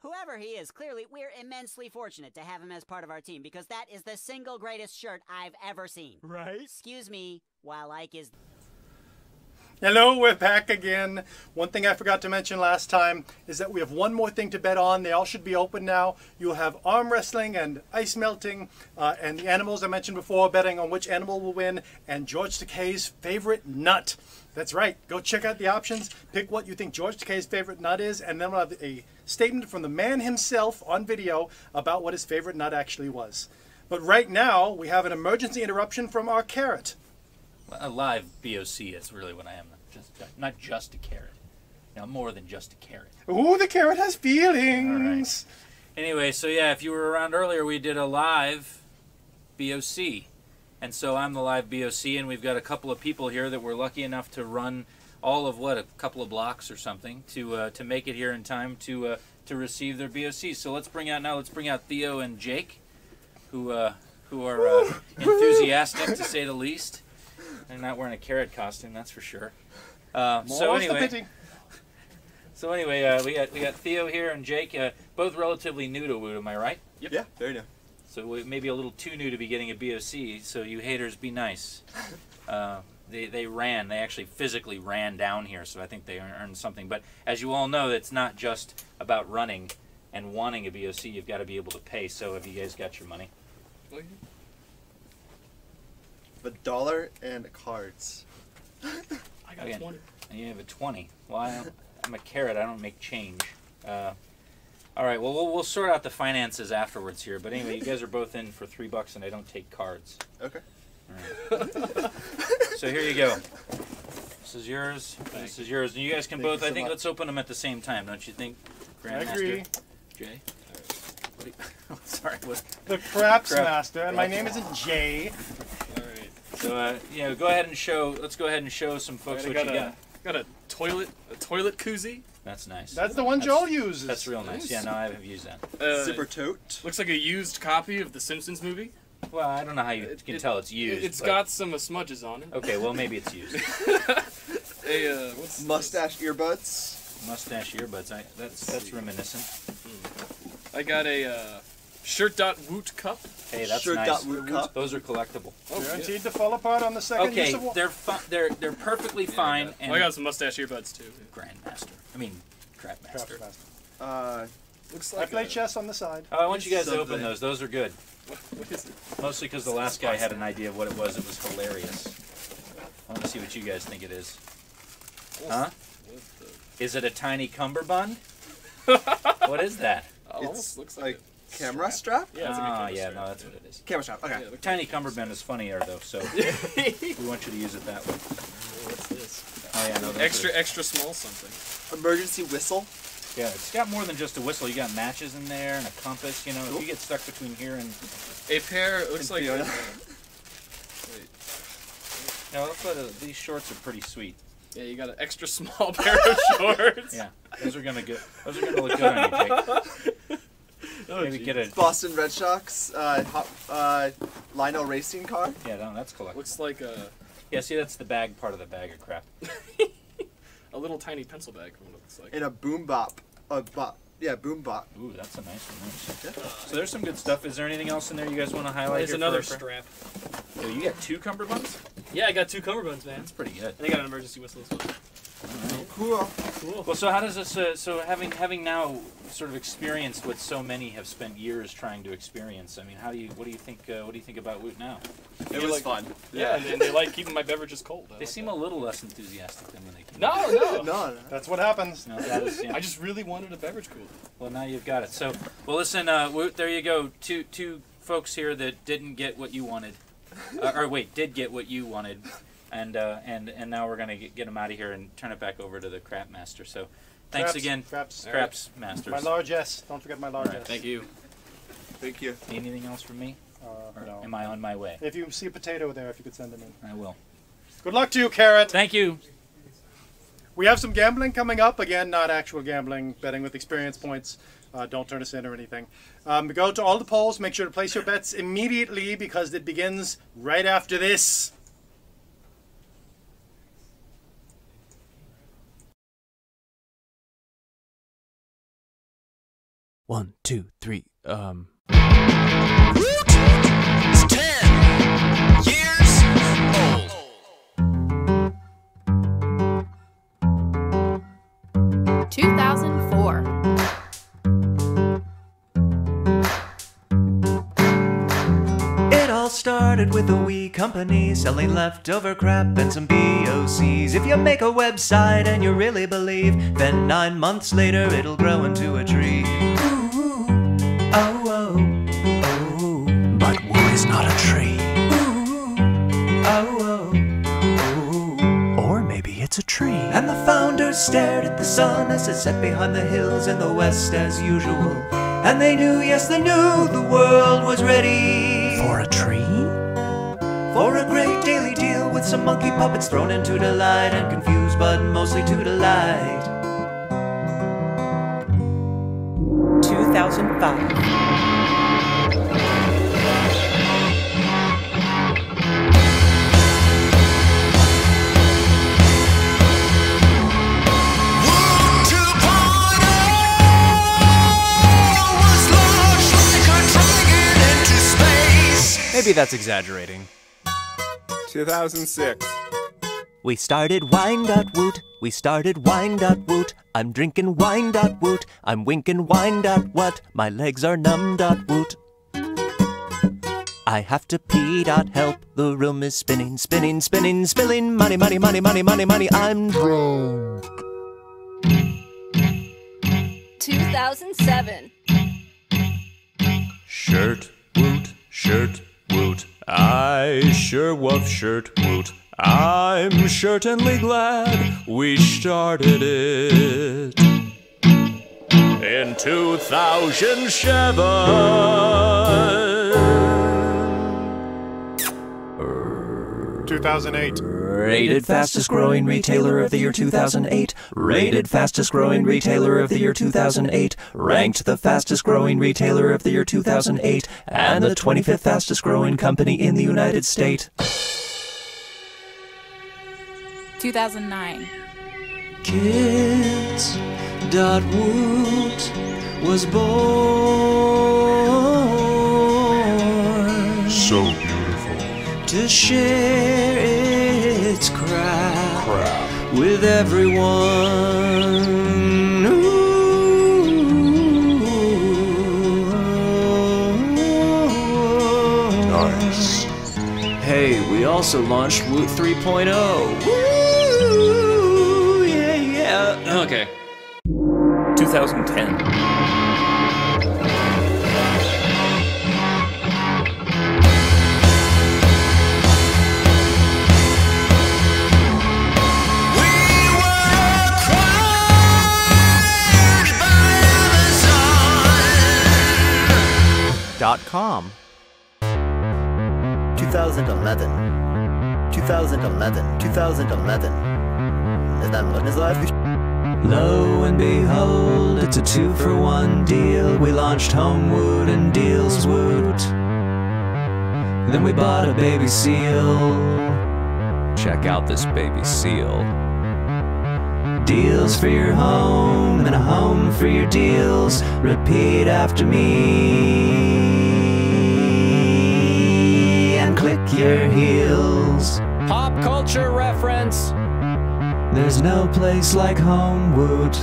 Whoever he is, clearly, we're immensely fortunate to have him as part of our team because that is the single greatest shirt I've ever seen. Right? Excuse me while Ike is... Hello, we're back again. One thing I forgot to mention last time is that we have one more thing to bet on. They all should be open now. You'll have arm wrestling and ice melting, and the animals I mentioned before, betting on which animal will win, and George Takei's favorite nut. That's right. Go check out the options. Pick what you think George Takei's favorite nut is, and then we'll have a statement from the man himself on video about what his favorite nut actually was. But right now, we have an emergency interruption from our carrot. A live BOC is really what I am. Not just a carrot. Now, more than just a carrot. Ooh, the carrot has feelings. All right. Anyway, so yeah, if you were around earlier, we did a live BOC. And so I'm the live BOC, and we've got a couple of people here that were lucky enough to run all of, what, a couple of blocks or something to make it here in time to receive their BOC. So let's bring out Theo and Jake, who are enthusiastic, to say the least. They're not wearing a carrot costume, that's for sure. So anyway, we got Theo here and Jake, both relatively new to Woot, am I right? Yep. Yeah, very new. So maybe a little too new to be getting a BOC. So you haters, be nice. They actually physically ran down here, so I think they earned something. But as you all know, it's not just about running and wanting a BOC. You've got to be able to pay. So have you guys got your money? $1 and cards. I got 20. And you have a 20. Well, I'm a carrot. I don't make change. All right. Well, we'll sort out the finances afterwards here. But anyway, you guys are both in for $3, and I don't take cards. Okay. All right. So here you go. This is yours. This is yours. And you guys can Thank both. you I so think much. let's open them at the same time, don't you think, Grandmaster? I agree. Jay. Sorry. What? The Craps Master, and my name isn't Jay. So, go ahead and show. Let's go ahead and show some folks what you got. Got a toilet koozie. That's nice. That's the one Joel uses. That's real nice. Yeah, no, I haven't used that. Zipper tote. Looks like a used copy of the Simpsons movie. Well, I don't know how you can tell it's used. It's but... got some smudges on it. Okay, well maybe it's used. What's mustache earbuds? Mustache earbuds. That's reminiscent. I got a shirt.woot cup. Hey, that's nice. Cup. Those are collectible. Guaranteed to fall apart on the second use of one. they're perfectly fine. Yeah, and I got some mustache earbuds too. Grandmaster. I mean, Crapmaster. Looks like I play chess on the side. Oh, I want you guys to open those. Those are good. What is it? Mostly because the last guy had an idea of what it was. It was hilarious. I want to see what you guys think it is. Huh? Is it a tiny cummerbund? What is that? It almost looks like a camera strap. Yeah, it's like a no, that's what it is. Camera strap. Okay. Yeah, tiny cummerbund is funnier though, so we want you to use it that way. What's this? Oh yeah, no. Extra small something. Emergency whistle. Yeah, it's got more than just a whistle. You got matches in there and a compass. You know, if you get stuck between here and a pair, it looks like. Wait. No, these shorts are pretty sweet. Yeah, you got an extra small pair of shorts. Yeah, those are gonna look good on you, Jake. Maybe get a Boston Red Sox Lino racing car. Yeah, no, that's collectible. Looks like a. Yeah, see, that's the bag part of the bag of crap. A little tiny pencil bag. What it looks like. And a boom bop. Yeah, boom bop. Ooh, that's a nice one. So there's some good stuff. Is there anything else in there you guys want to highlight? There's another strap. Oh, you got 2 cummerbunds? Yeah, I got 2 cummerbunds, man. That's pretty good. And I got an emergency whistle as well. Right. Cool. Well, so how does this? So having now sort of experienced what so many have spent years trying to experience. I mean, what do you think? What do you think about Woot now? It was fun. Yeah, and they like keeping my beverages cold. They seem a little less enthusiastic than when they came. No. That's what happens. No, that is, yeah. I just really wanted a beverage cooler. Well, now you've got it. So, well, listen, Woot, there you go. Two folks here that didn't get what you wanted, or wait, did get what you wanted. And now we're gonna get them out of here and turn it back over to the Crap Master. So, thanks again, Craps Masters. My large S. Don't forget my large S. Thank you. Thank you. Need anything else from me? No. Am I on my way? If you see a potato there, if you could send them in. I will. Good luck to you, Carrot. Thank you. We have some gambling coming up. Again, not actual gambling, betting with experience points. Don't turn us in or anything. Go to all the polls. Make sure to place your bets immediately because it begins right after this. One, two, three, Woot is 10 years old. 2004. It all started with a wee company selling leftover crap and some BOCs. If you make a website and you really believe, then 9 months later it'll grow into a tree. Ooh, oh, oh, oh. But Woot is not a tree. Ooh, oh, oh, oh. Or maybe it's a tree. And the founders stared at the sun as it set behind the hills in the west as usual. And they knew, yes they knew, the world was ready. For a tree? For a great daily deal with some monkey puppets thrown into delight and confused but mostly to delight. 2005. Maybe that's exaggerating. 2006. We started wine.woot, we started wine.woot. I'm drinking wine.woot, I'm winking wine.what. My legs are numb.woot. I have to pee.help, the room is spinning, spinning, spinning, spilling. Money, money, money, money, money, money, I'm drunk. 2007. Shirt, woot, shirt, woot. I sure love shirt, woot. I'm certainly glad we started it in 2007. 2008. Rated fastest growing retailer of the year 2008. Rated fastest growing retailer of the year 2008. Ranked the fastest growing retailer of the year 2008. And the 25th fastest growing company in the United States. 2009. Kids.Woot was born. So beautiful. To share its crap with everyone. Nice. Hey, we also launched Woot 3.0. Woo! Yeah. Okay. 2010. .com. 2011. 2011. 2011. Is that what is live? Lo and behold, it's a 2-for-1 deal. We launched Home Woot and Deals Woot. Then we bought a baby seal. Check out this baby seal. Deals for your home and a home for your deals. Repeat after me and click your heels. Pop culture reference. There's no place like Home Woot.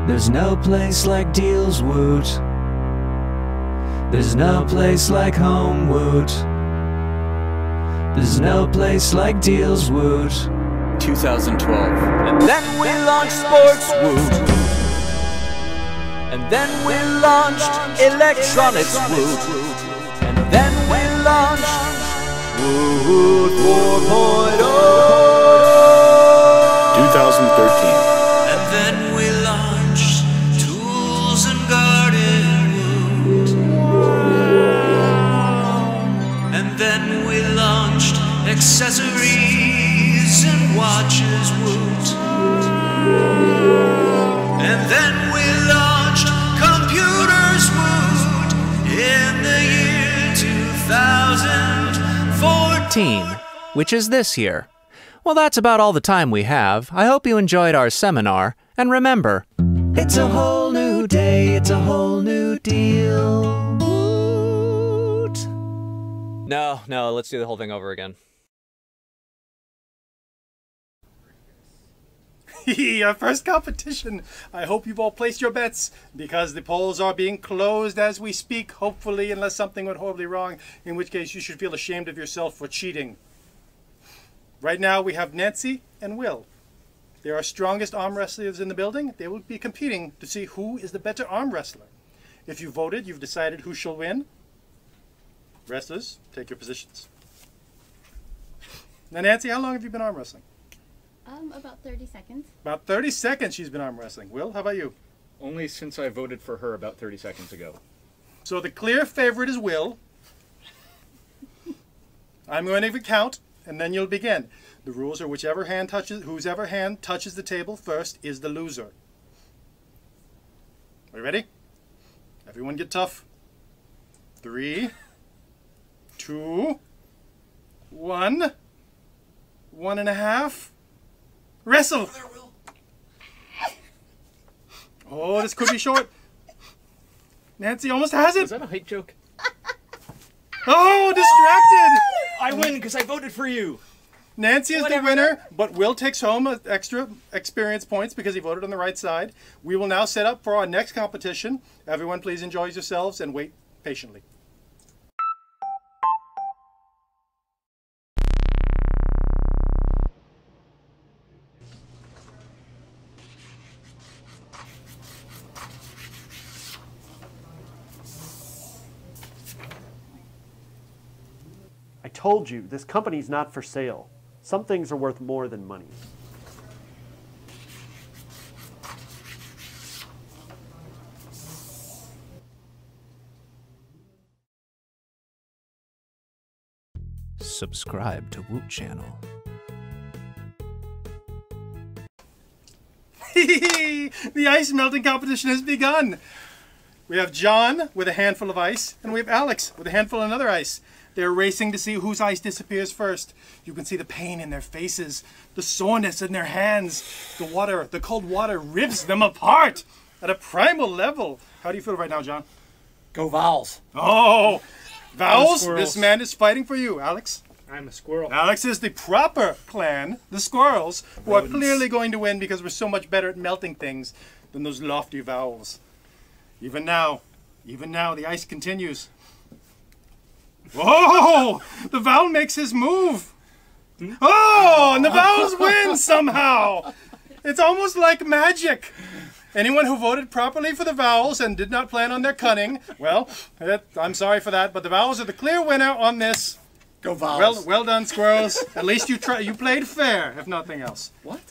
There's no place like Deals Woot. There's no place like Home Woot. There's no place like Deals Woot. 2012. And then we launched Sports Woot. And then we launched Electronics Woot. And then we launched Woot 4.0. 2013. And then we launched Tools and Garden Woot. And then we launched accessories and watches Woot. And then we launched computers Woot in the year 2014. Which is this year. Well, that's about all the time we have. I hope you enjoyed our seminar. And remember, it's a whole new day, it's a whole new deal. Woot. No, let's do the whole thing over again. Our first competition. I hope you've all placed your bets because the polls are being closed as we speak, hopefully, unless something went horribly wrong, in which case you should feel ashamed of yourself for cheating. Right now we have Nancy and Will. They are our strongest arm wrestlers in the building. They will be competing to see who is the better arm wrestler. If you voted, you've decided who shall win. Wrestlers, take your positions. Now Nancy, how long have you been arm wrestling? About 30 seconds. About 30 seconds she's been arm wrestling. Will, how about you? Only since I voted for her about 30 seconds ago. So the clear favorite is Will. I'm going to count, and then you'll begin. The rules are whoever hand touches the table first is the loser. Are you ready? Everyone get tough. 3, 2, 1, 1.5. Wrestle! Oh, this could be short. Nancy almost has it. Is that a height joke? Oh, distracted! I win because I voted for you. Nancy is the winner, but Will takes home extra experience points because he voted on the right side. We will now set up for our next competition. Everyone please enjoy yourselves and wait patiently. I told you, this company's not for sale. Some things are worth more than money. subscribe to Woot Channel. The ice melting competition has begun. We have John with a handful of ice, and we have Alex with a handful of another ice. They're racing to see whose ice disappears first. You can see the pain in their faces, the soreness in their hands. The cold water rips them apart at a primal level. How do you feel right now, John? Go Vowels. Oh, Vowels? Squirrels. This man is fighting for you. Alex? I'm a squirrel. Alex is the proper clan, the squirrels, who are Rodents. clearly going to win because we're so much better at melting things than those lofty vowels. Even now, the ice continues. Whoa! The vowel makes his move. Oh, and the vowels win somehow. It's almost like magic. Anyone who voted properly for the vowels and did not plan on their cunning, well, I'm sorry for that, but the vowels are the clear winner on this. Go Vowels. Well done, squirrels. At least you played fair, if nothing else. What?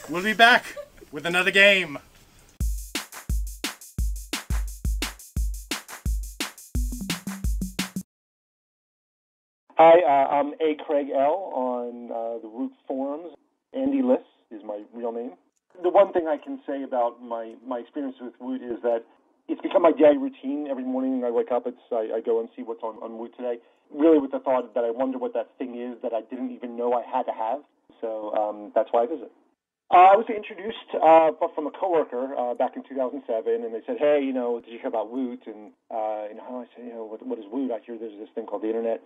We'll be back with another game. Hi, I'm A. Craig L. on the Woot forums. Andy Liss is my real name. The one thing I can say about my experience with Woot is that it's become my daily routine. Every morning I wake up, I go and see what's on Woot today, really with the thought that I wonder what that thing is that I didn't even know I had to have. So that's why I visit. I was introduced from a coworker back in 2007, and they said, "Hey, did you hear about Woot?" And I said, "What is Woot? I hear there's this thing called the internet."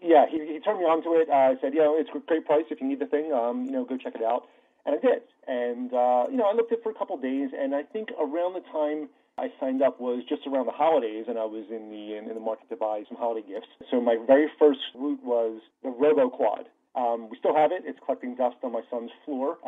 Yeah, he turned me on to it. I said, it's a great price if you need the thing. Go check it out. And I did. And I looked at it for a couple of days, and I think around the time I signed up was just around the holidays, and I was in the market to buy some holiday gifts. So my very first Woot was the RoboQuad. We still have it. It's collecting dust on my son's floor.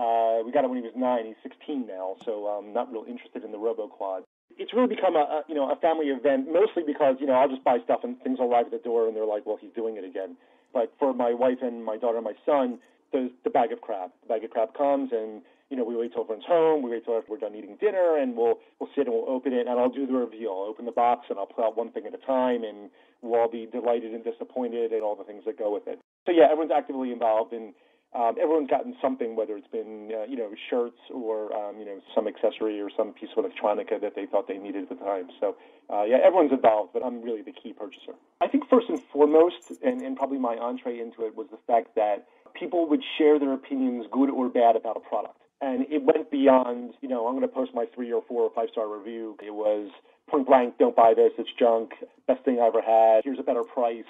We got it when he was 9. He's 16 now, so I'm not real interested in the RoboQuad. It's really become a family event, mostly because, I'll just buy stuff and things will arrive at the door and they're like, well, he's doing it again. But for my wife and my daughter and my son, there's the bag of crab. The bag of crab comes and, we wait till everyone's home, we wait till we're done eating dinner, and we'll sit and we'll open it, and I'll do the review. I'll open the box and I'll pull out one thing at a time, and we'll all be delighted and disappointed and all the things that go with it. So yeah, everyone's actively involved, and everyone's gotten something, whether it's been, shirts or, some accessory or some piece of electronica that they thought they needed at the time. So, everyone's involved, but I'm really the key purchaser. I think first and foremost, and probably my entree into it, was the fact that people would share their opinions, good or bad, about a product. And it went beyond, I'm going to post my 3 or 4 or 5-star review. It was point blank, don't buy this, it's junk, best thing I ever had, here's a better price.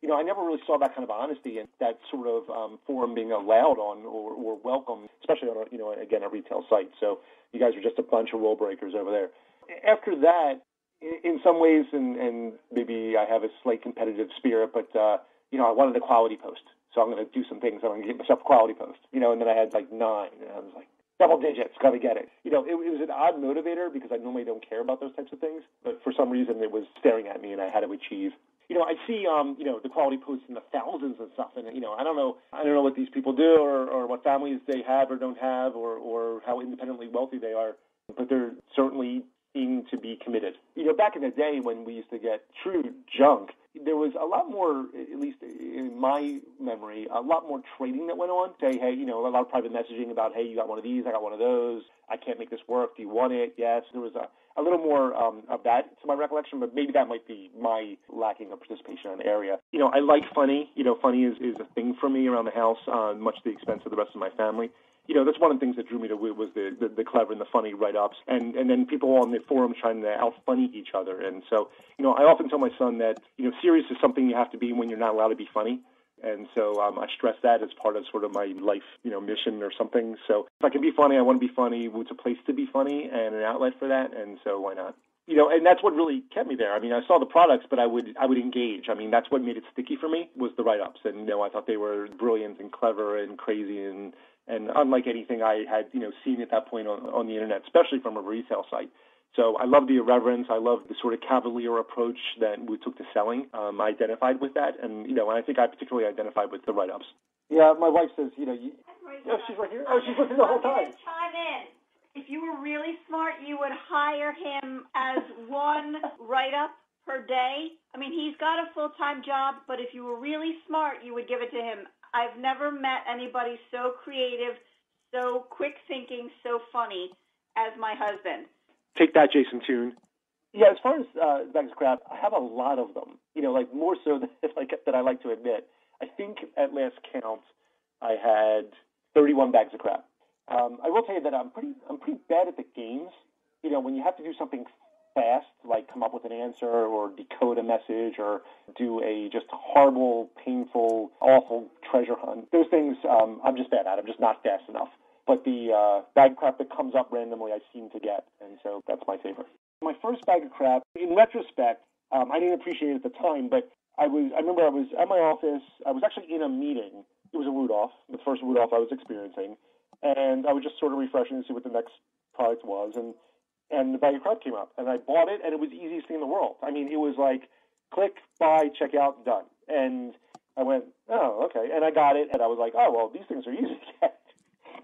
I never really saw that kind of honesty and that sort of forum being allowed on or welcome, especially on a retail site. So you guys are just a bunch of rule breakers over there. After that, in some ways, and maybe I have a slight competitive spirit, but I wanted a quality post. So I'm going to do some things. I'm going to get myself a quality post. And then I had like 9, and I was like, double digits, got to get it. It was an odd motivator because I normally don't care about those types of things, but for some reason it was staring at me and I had to achieve. I see, the quality posts in the thousands and stuff, and, I don't know what these people do or what families they have or don't have or how independently wealthy they are, but they're certainly seem to be committed. Back in the day when we used to get true junk, there was a lot more, at least in my memory, a lot more trading that went on. Say, hey, a lot of private messaging about, hey, you got one of these, I got one of those, I can't make this work, do you want it? Yes. There was a little more of that to my recollection, but maybe that might be my lacking of participation in the area. I like funny. Funny is a thing for me around the house, much to the expense of the rest of my family. That's one of the things that drew me to Woot was the clever and the funny write-ups, and then people on the forum trying to out-funny each other. And so, I often tell my son that, serious is something you have to be when you're not allowed to be funny. And so I stress that as part of sort of my life, mission or something. So if I can be funny, I want to be funny. Woot's a place to be funny and an outlet for that, and so why not? And that's what really kept me there. I mean, I saw the products, but I would engage. I mean, that's what made it sticky for me was the write-ups. And, I thought they were brilliant and clever and crazy and unlike anything I had, seen at that point on the internet, especially from a retail site. So I love the irreverence. I love the sort of cavalier approach that we took to selling. I identified with that, and I think I particularly identified with the write-ups. Yeah, my wife says, she's right here. Oh, she's listening the whole time. Chime in. If you were really smart, you would hire him as one write-up per day. I mean, he's got a full-time job, but if you were really smart, you would give it to him. I've never met anybody so creative, so quick-thinking, so funny as my husband. Take that, Jason Toon. Yeah, as far as bags of crap, I have a lot of them. You know, like more so than I like to admit. I think at last count, I had 31 bags of crap. I will tell you that I'm pretty bad at the games. You know, when you have to do something fast, like come up with an answer or decode a message or do a just horrible, painful, awful treasure hunt. Those things I'm just bad at. I'm just not fast enough. But the bag of crap that comes up randomly, I seem to get, and so that's my favorite. My first bag of crap, in retrospect, I didn't appreciate it at the time, but I remember I was at my office. I was actually in a meeting. It was a Woot off, the first Woot off I was experiencing, and I was just sort of refreshing to see what the next product was, and the bag of crap came up, and I bought it, and it was the easiest thing in the world. I mean, it was like, click, buy, check out, done. And I went, oh, okay, and I got it, and I was like, oh, well, these things are easy to get.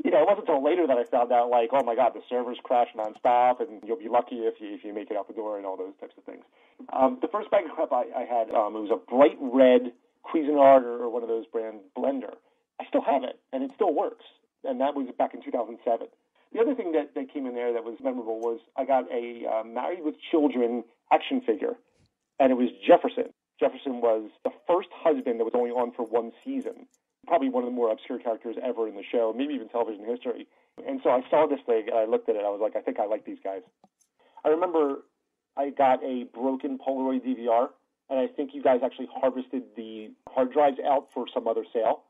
You know, it wasn't until later that I found out, like, oh my God, the servers crash nonstop, and you'll be lucky if you make it out the door, and all those types of things. The first bag of crap I had, it was a bright red Cuisinart or one of those brand blender. I still have it, and it still works, and that was back in 2007. The other thing that came in there that was memorable was I got a Married with Children action figure, and it was Jefferson. Jefferson was the first husband that was only on for one season. Probably one of the more obscure characters ever in the show, maybe even television history. And so I saw this thing, and I looked at it, I was like, I think I like these guys. I remember I got a broken Polaroid DVR, and I think you guys actually harvested the hard drives out for some other sale.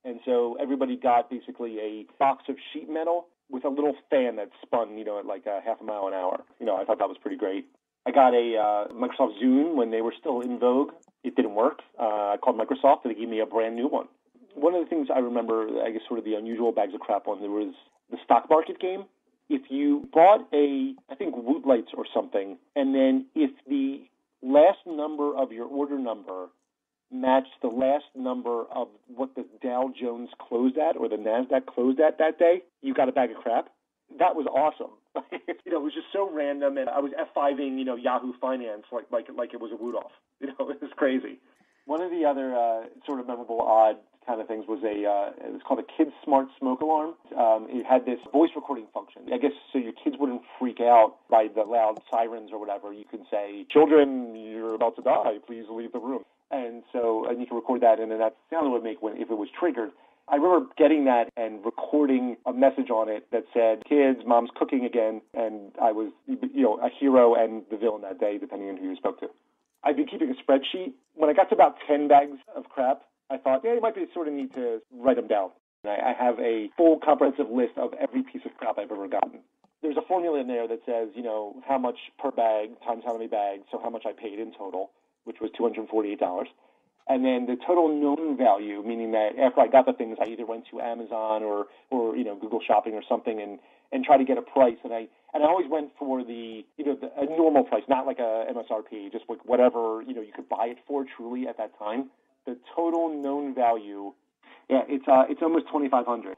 And so everybody got basically a box of sheet metal with a little fan that spun, you know, at like half a mile an hour. You know, I thought that was pretty great. I got a Microsoft Zune when they were still in vogue. It didn't work. I called Microsoft, and they gave me a brand new one. One of the things I remember, I guess sort of the unusual bags of crap on, there was the stock market game. If you bought I think Woot lights or something, and then if the last number of your order number matched the last number of what the Dow Jones closed at or the NASDAQ closed at that day, you got a bag of crap. That was awesome. You know, it was just so random, and I was F5ing, you know, Yahoo Finance like it was a Woot off. You know, it was crazy. One of the other sort of memorable odd kind of things was it was called a Kid Smart Smoke Alarm. It had this voice recording function. I guess so your kids wouldn't freak out by the loud sirens or whatever. You can say, children, you're about to die, please leave the room. And so you can record that, and then that sound it would make if it was triggered. I remember getting that and recording a message on it that said, kids, mom's cooking again, and I was, you know, a hero and the villain that day, depending on who you spoke to. I've been keeping a spreadsheet. When I got to about 10 bags of crap, I thought, yeah, you might be sort of need to write them down. I have a full comprehensive list of every piece of crap I've ever gotten. There's a formula in there that says, you know, how much per bag times how many bags, so how much I paid in total, which was $248. And then the total known value, meaning that after I got the things, I either went to Amazon or you know, Google Shopping or something and try to get a price. And I always went for a normal price, not like a MSRP, just like whatever, you know, you could buy it for truly at that time. The total known value, yeah, it's almost $2,500.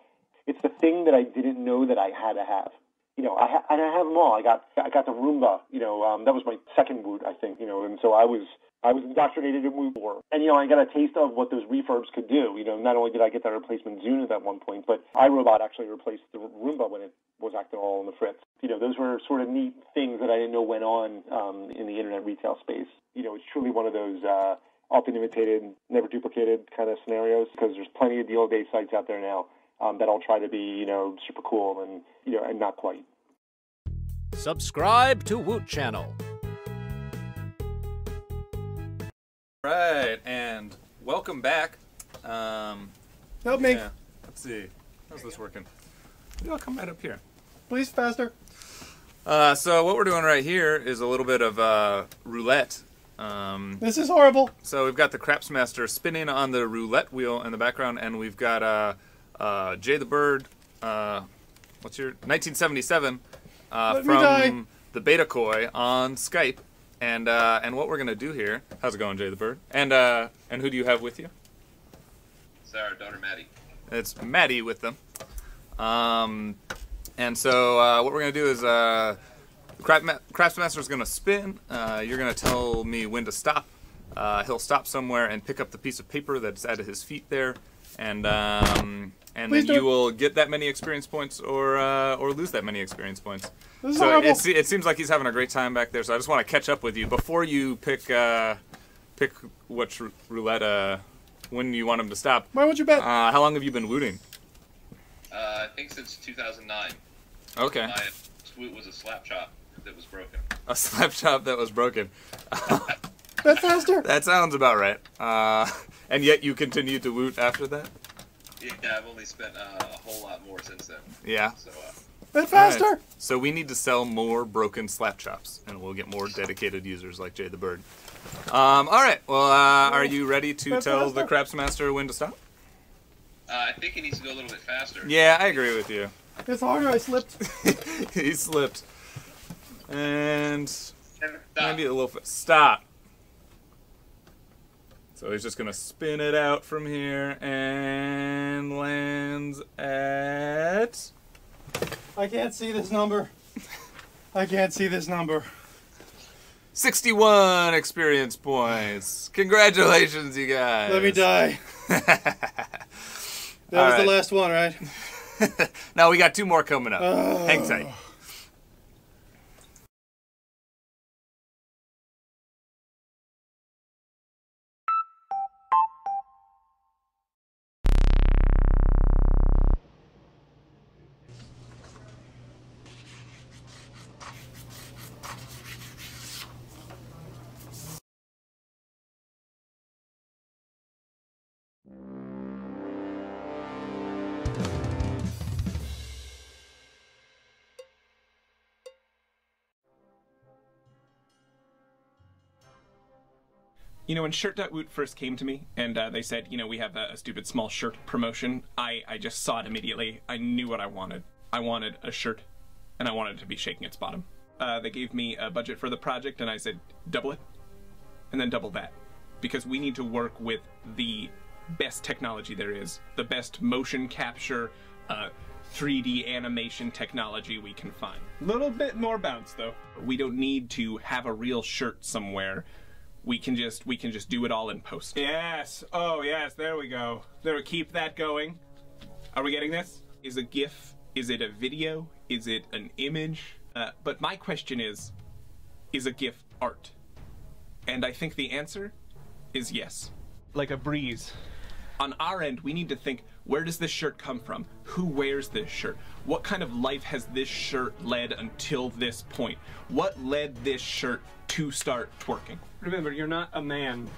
It's the thing that I didn't know that I had to have. You know, I have them all. I got the Roomba. You know, that was my second Woot, I think. You know, and so I was indoctrinated in Woot lore. And you know, I got a taste of what those refurbs could do. You know, not only did I get that replacement Zune at one point, but iRobot actually replaced the Roomba when it was acting all on the fritz. You know, those were sort of neat things that I didn't know went on in the internet retail space. You know, it's truly one of those often imitated, never duplicated kind of scenarios, because there's plenty of deal-based sites out there now that all try to be, you know, super cool and, you know, and not quite. Subscribe to Woot Channel. Right, and welcome back. Help me. Yeah, let's see. How's this working? Maybe I'll come right up here. Please, faster. So what we're doing right here is a little bit of roulette. This is horrible. So we've got the Crapsmaster spinning on the roulette wheel in the background, and we've got Jay the Bird, what's your 1977 from the Beta Koi on Skype, and what we're gonna do here? How's it going, Jay the Bird? And who do you have with you? It's our daughter Maddie. It's Maddie with them. And so what we're gonna do is Craftsmaster's going to spin. You're going to tell me when to stop. He'll stop somewhere and pick up the piece of paper that's at his feet there, and then you will get that many experience points or lose that many experience points. So it seems like he's having a great time back there. So I just want to catch up with you before you pick which roulette when you want him to stop. Why would you bet? How long have you been wooting? I think since 2009. Okay. My woot was a slap chop that was broken. A slap chop that was broken. Bet faster. That sounds about right. And yet you continued to woot after that? Yeah, I've only spent a whole lot more since then. Yeah. So, bet faster. Right. So we need to sell more broken slap chops, and we'll get more dedicated users like Jay the Bird. All right. Well, are you ready to tell the Craftsmaster when to stop? I think he needs to go a little bit faster. Yeah, I agree with you. It's harder. I slipped. He slipped. And maybe a little stop. So he's just going to spin it out from here and lands at... I can't see this number. I can't see this number. 61 experience points. Congratulations, you guys. Let me die. That was the last one, right? No, we got 2 more coming up. Hang tight. You know, when Shirt.Woot first came to me, and they said, you know, we have a stupid small shirt promotion, I just saw it immediately. I knew what I wanted. I wanted a shirt, and I wanted it to be shaking its bottom. They gave me a budget for the project, and I said, double it, and then double that. Because we need to work with the best technology there is, the best motion capture, 3D animation technology we can find. Little bit more bounce, though. We don't need to have a real shirt somewhere. We can just do it all in post. Yes. Oh, yes. There we go. There. Keep that going. Are we getting this? Is a GIF? Is it a video? Is it an image? But my question is a GIF art? And I think the answer is yes. Like a breeze. On our end, we need to think, where does this shirt come from? Who wears this shirt? What kind of life has this shirt led until this point? What led this shirt to start twerking? Remember, you're not a man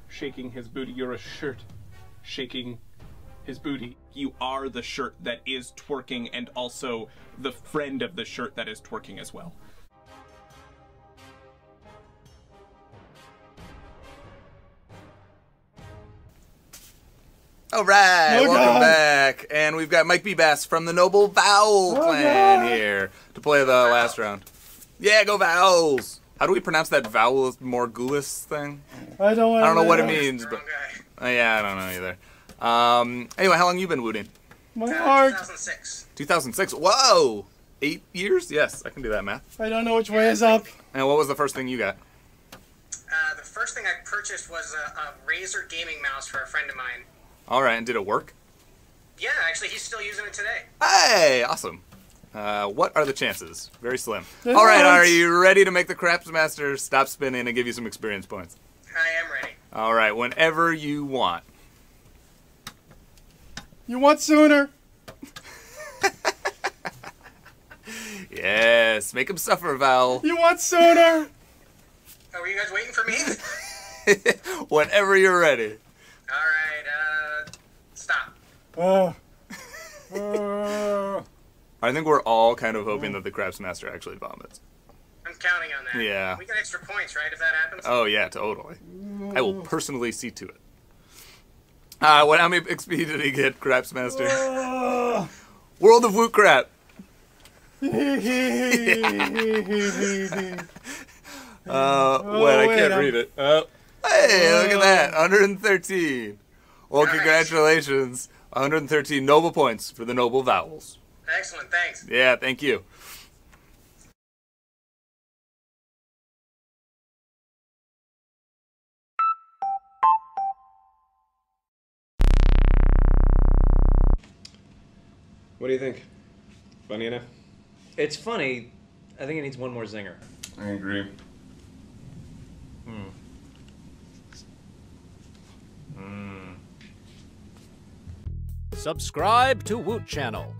shaking his booty. You're a shirt shaking his booty. You are the shirt that is twerking and also the friend of the shirt that is twerking as well. All right, welcome back. And we've got Mike B. Bass from the Noble Vowel Clan here to play the last round. Yeah, go Vowels! How do we pronounce that vowel morgulis thing? I don't know what it means, but yeah, I don't know either. Anyway, how long you been wooting? My heart. 2006. 2006. Whoa! 8 years? Yes, I can do that math. I don't know which way is up. And what was the first thing you got? The first thing I purchased was a Razer gaming mouse for a friend of mine. All right, and did it work? Yeah, actually, he's still using it today. Hey, awesome. What are the chances? Very slim. All right, are you ready to make the Craftsmaster stop spinning and give you some experience points? I am ready. All right, whenever you want. You want sooner? Yes, make him suffer, Val. You want sooner? Oh, were you guys waiting for me? Whenever you're ready. All right, stop. I think we're all kind of hoping that the Craftsmaster actually vomits. I'm counting on that. Yeah. We get extra points, right, if that happens? Oh, yeah, totally. I will personally see to it. How many XP did he get, Craftsmaster? World of Wootcrap. I can't read it. Hey, look at that. 113. Well, congratulations. 113 noble points for the Noble Vowels. Excellent, thanks. Yeah, thank you. What do you think? Funny enough? It's funny. I think it needs one more zinger. I agree. Subscribe to Woot Channel.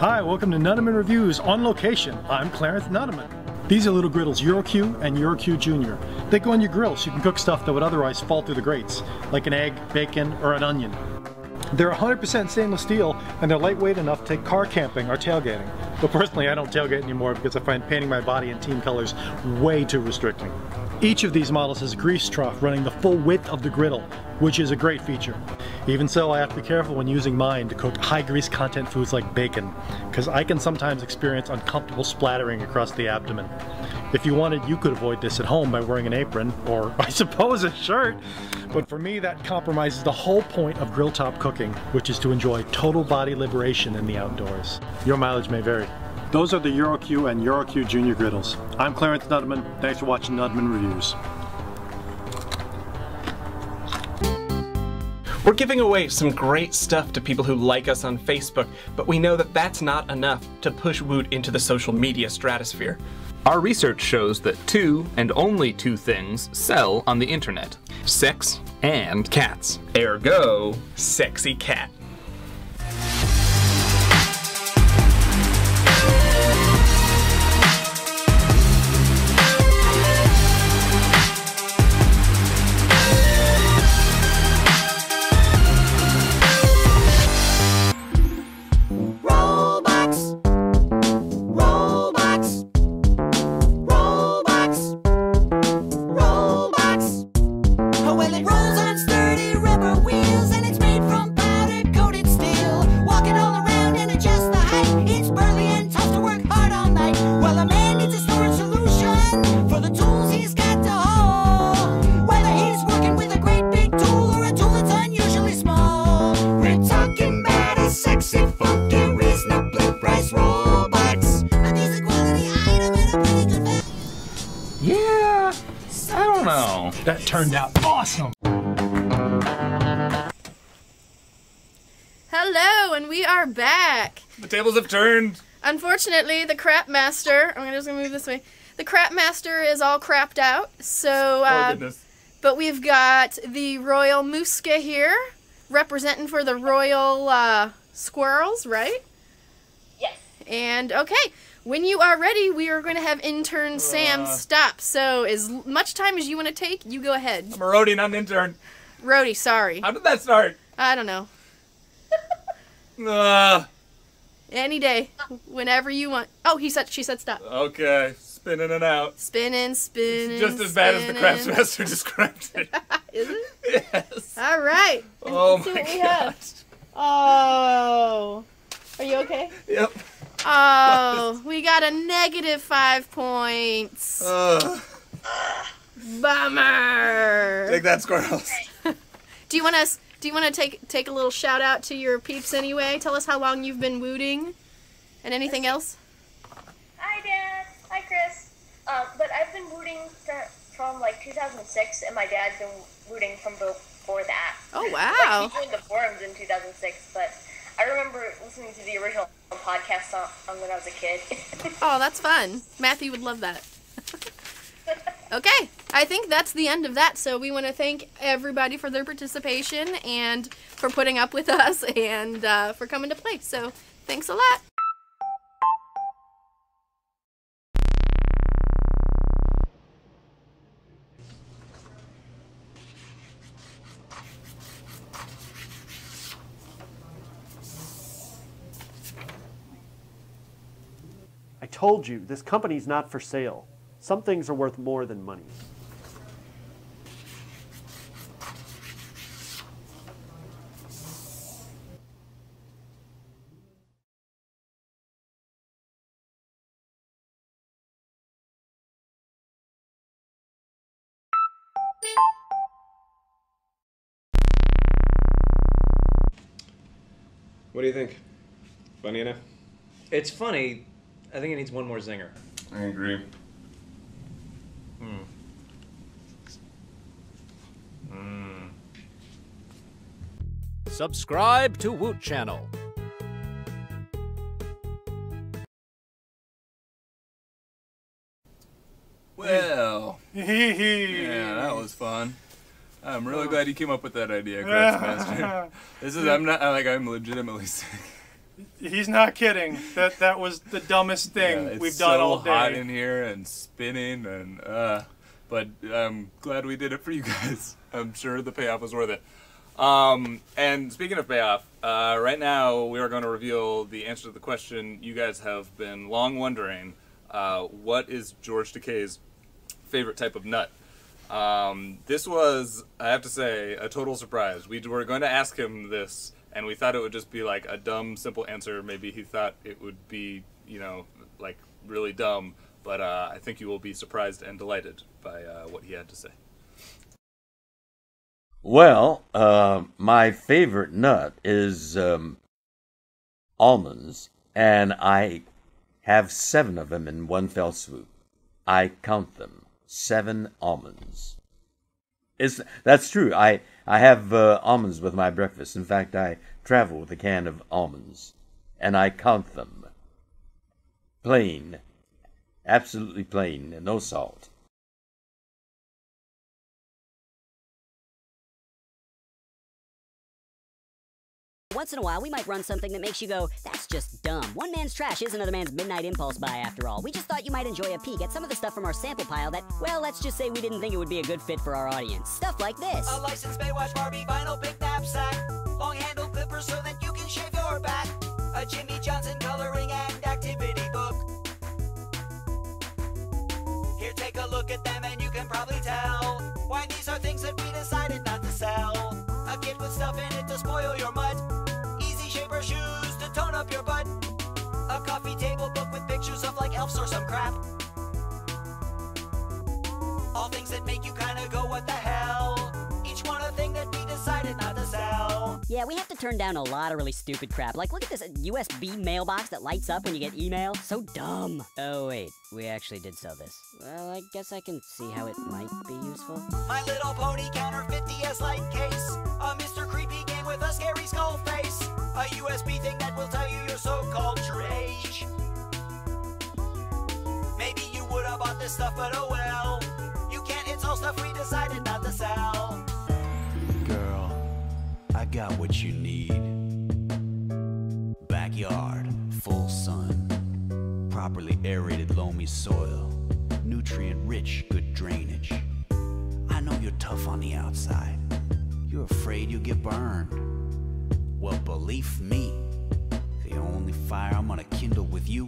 Hi, welcome to Nudeman Reviews on location. I'm Clarence Nudeman. These are little griddles, EuroQ and EuroQ Junior. They go on your grill so you can cook stuff that would otherwise fall through the grates, like an egg, bacon, or an onion. They're 100% stainless steel, and they're lightweight enough to take car camping or tailgating. But personally, I don't tailgate anymore because I find painting my body in team colors way too restricting. Each of these models has a grease trough running the full width of the griddle, which is a great feature. Even so, I have to be careful when using mine to cook high grease content foods like bacon, because I can sometimes experience uncomfortable splattering across the abdomen. If you wanted, you could avoid this at home by wearing an apron, or I suppose a shirt. But for me, that compromises the whole point of grill top cooking, which is to enjoy total body liberation in the outdoors. Your mileage may vary. Those are the EuroQ and EuroQ Junior griddles. I'm Clarence Nudeman. Thanks for watching Nudeman Reviews. We're giving away some great stuff to people who like us on Facebook, but we know that that's not enough to push Woot into the social media stratosphere. Our research shows that 2 and only 2 things sell on the internet: sex and cats. Ergo, sexy cat. Yeah, I don't know. That turned out awesome. Hello, and we are back. The tables have turned. Unfortunately, the crap master, I'm just gonna move this way. The crap master is all crapped out, so, Oh, goodness. but we've got the Royal Muska here, representing for the Royal, Squirrels, right? Yes. And, okay, when you are ready, we are going to have intern Sam stop. So, as much time as you want to take, you go ahead. I'm a roadie, not an intern. Roadie, sorry. How did that start? I don't know. Any day, whenever you want. Oh, she said stop. Okay, spinning it out. Spinning. It's just as bad as the Craftsmaster described it. Is it? Yes. All right. Oh Let's see my what we have. Oh. Are you okay? Yep. Oh, we got a -5 points. Bummer. Take that, squirrels. Do you want to take a little shout out to your peeps anyway? Tell us how long you've been wooting, and anything else. Hi, Dad. Hi, Chris. But I've been wooting from like 2006, and my dad's been wooting from before that. Oh wow! Like, he joined the forums in 2006, but I remember listening to the original podcast when I was a kid. Oh, that's fun. Matthew would love that. Okay, I think that's the end of that. So we want to thank everybody for their participation and for putting up with us and for coming to play. So thanks a lot. I told you, this company's not for sale. Some things are worth more than money. What do you think? Funny enough? It's funny. I think it needs one more zinger. I agree. Subscribe to Woot Channel. Well, yeah, that was fun. I'm really glad you came up with that idea, Craftsmaster. I'm legitimately sick. He's not kidding. That was the dumbest thing we've done all day. It's so hot in here and spinning, and but I'm glad we did it for you guys. I'm sure the payoff was worth it. And speaking of payoff, right now we are going to reveal the answer to the question you guys have been long wondering. What is George Takei's favorite type of nut? This was, I have to say, a total surprise. We were going to ask him this, and we thought it would just be like a dumb, simple answer. Maybe he thought it would be, like really dumb. But I think you will be surprised and delighted by what he had to say. Well, my favorite nut is almonds, and I have 7 of them in one fell swoop. I count them. 7 almonds. That's true. I have almonds with my breakfast. In fact, I travel with a can of almonds, and I count them. Plain. Absolutely plain. No salt. Once in a while, we might run something that makes you go, that's just dumb. One man's trash is another man's midnight impulse buy, after all. We just thought you might enjoy a peek at some of the stuff from our sample pile that, well, let's just say we didn't think it would be a good fit for our audience. Stuff like this. A licensed Baywatch Barbie vinyl big knapsack. Long handle clippers so that you can shave your back. A Jimmy Johnson coloring and activity book. Here, take a look at them and you can probably tell why these are things that we decided not to sell. A kit with stuff in it to spoil your mud. Shaper shoes to tone up your butt. A coffee table book with pictures of like elves or some crap. All things that make you kinda go, what the hell? Each one a thing that we decided not to sell. Yeah, we have to turn down a lot of really stupid crap. Like, look at this USB mailbox that lights up when you get email. So dumb. Oh, wait. We actually did sell this. Well, I guess I can see how it might be useful. My Little Pony counterfeit DS light case. A Mr. Creepy game with a scary skull face. A USB thing that will tell you your so-called true age. Maybe you would have bought this stuff, but oh well. You can't, it's all stuff we decided not to sell. Girl, I got what you need. Backyard, full sun, properly aerated loamy soil, nutrient-rich, good drainage. I know you're tough on the outside. You're afraid you'll get burned. Well, believe me, the only fire I'm gonna kindle with you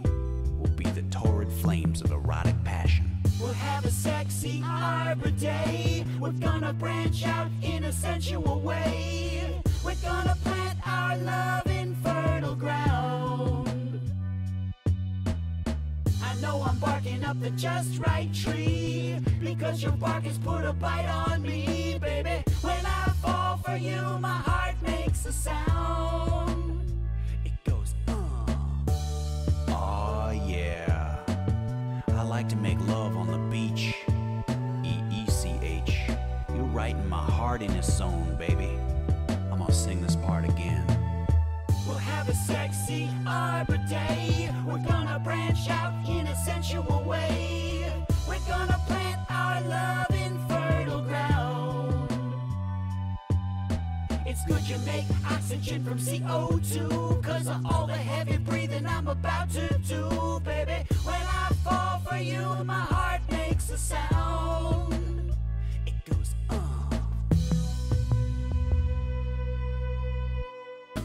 will be the torrid flames of erotic passion. We'll have a sexy Arbor Day. We're gonna branch out in a sensual way. We're gonna plant our love in fertile ground. I know I'm barking up the just right tree, because your bark has put a bite on me, baby. When I fall for you, my heart makes a sound. It goes, oh yeah. I like to make love on the beach. EECH. You're right in my heart in its zone, baby. I'm gonna sing this part again. We'll have a sexy Arbor Day. We're gonna branch out in a sensual way. We're gonna plant our love in fertile ground. It's good you make oxygen from CO2, 'cause of all the heavy breathing I'm about to do, baby. When I fall for you, my heart makes a sound. It goes,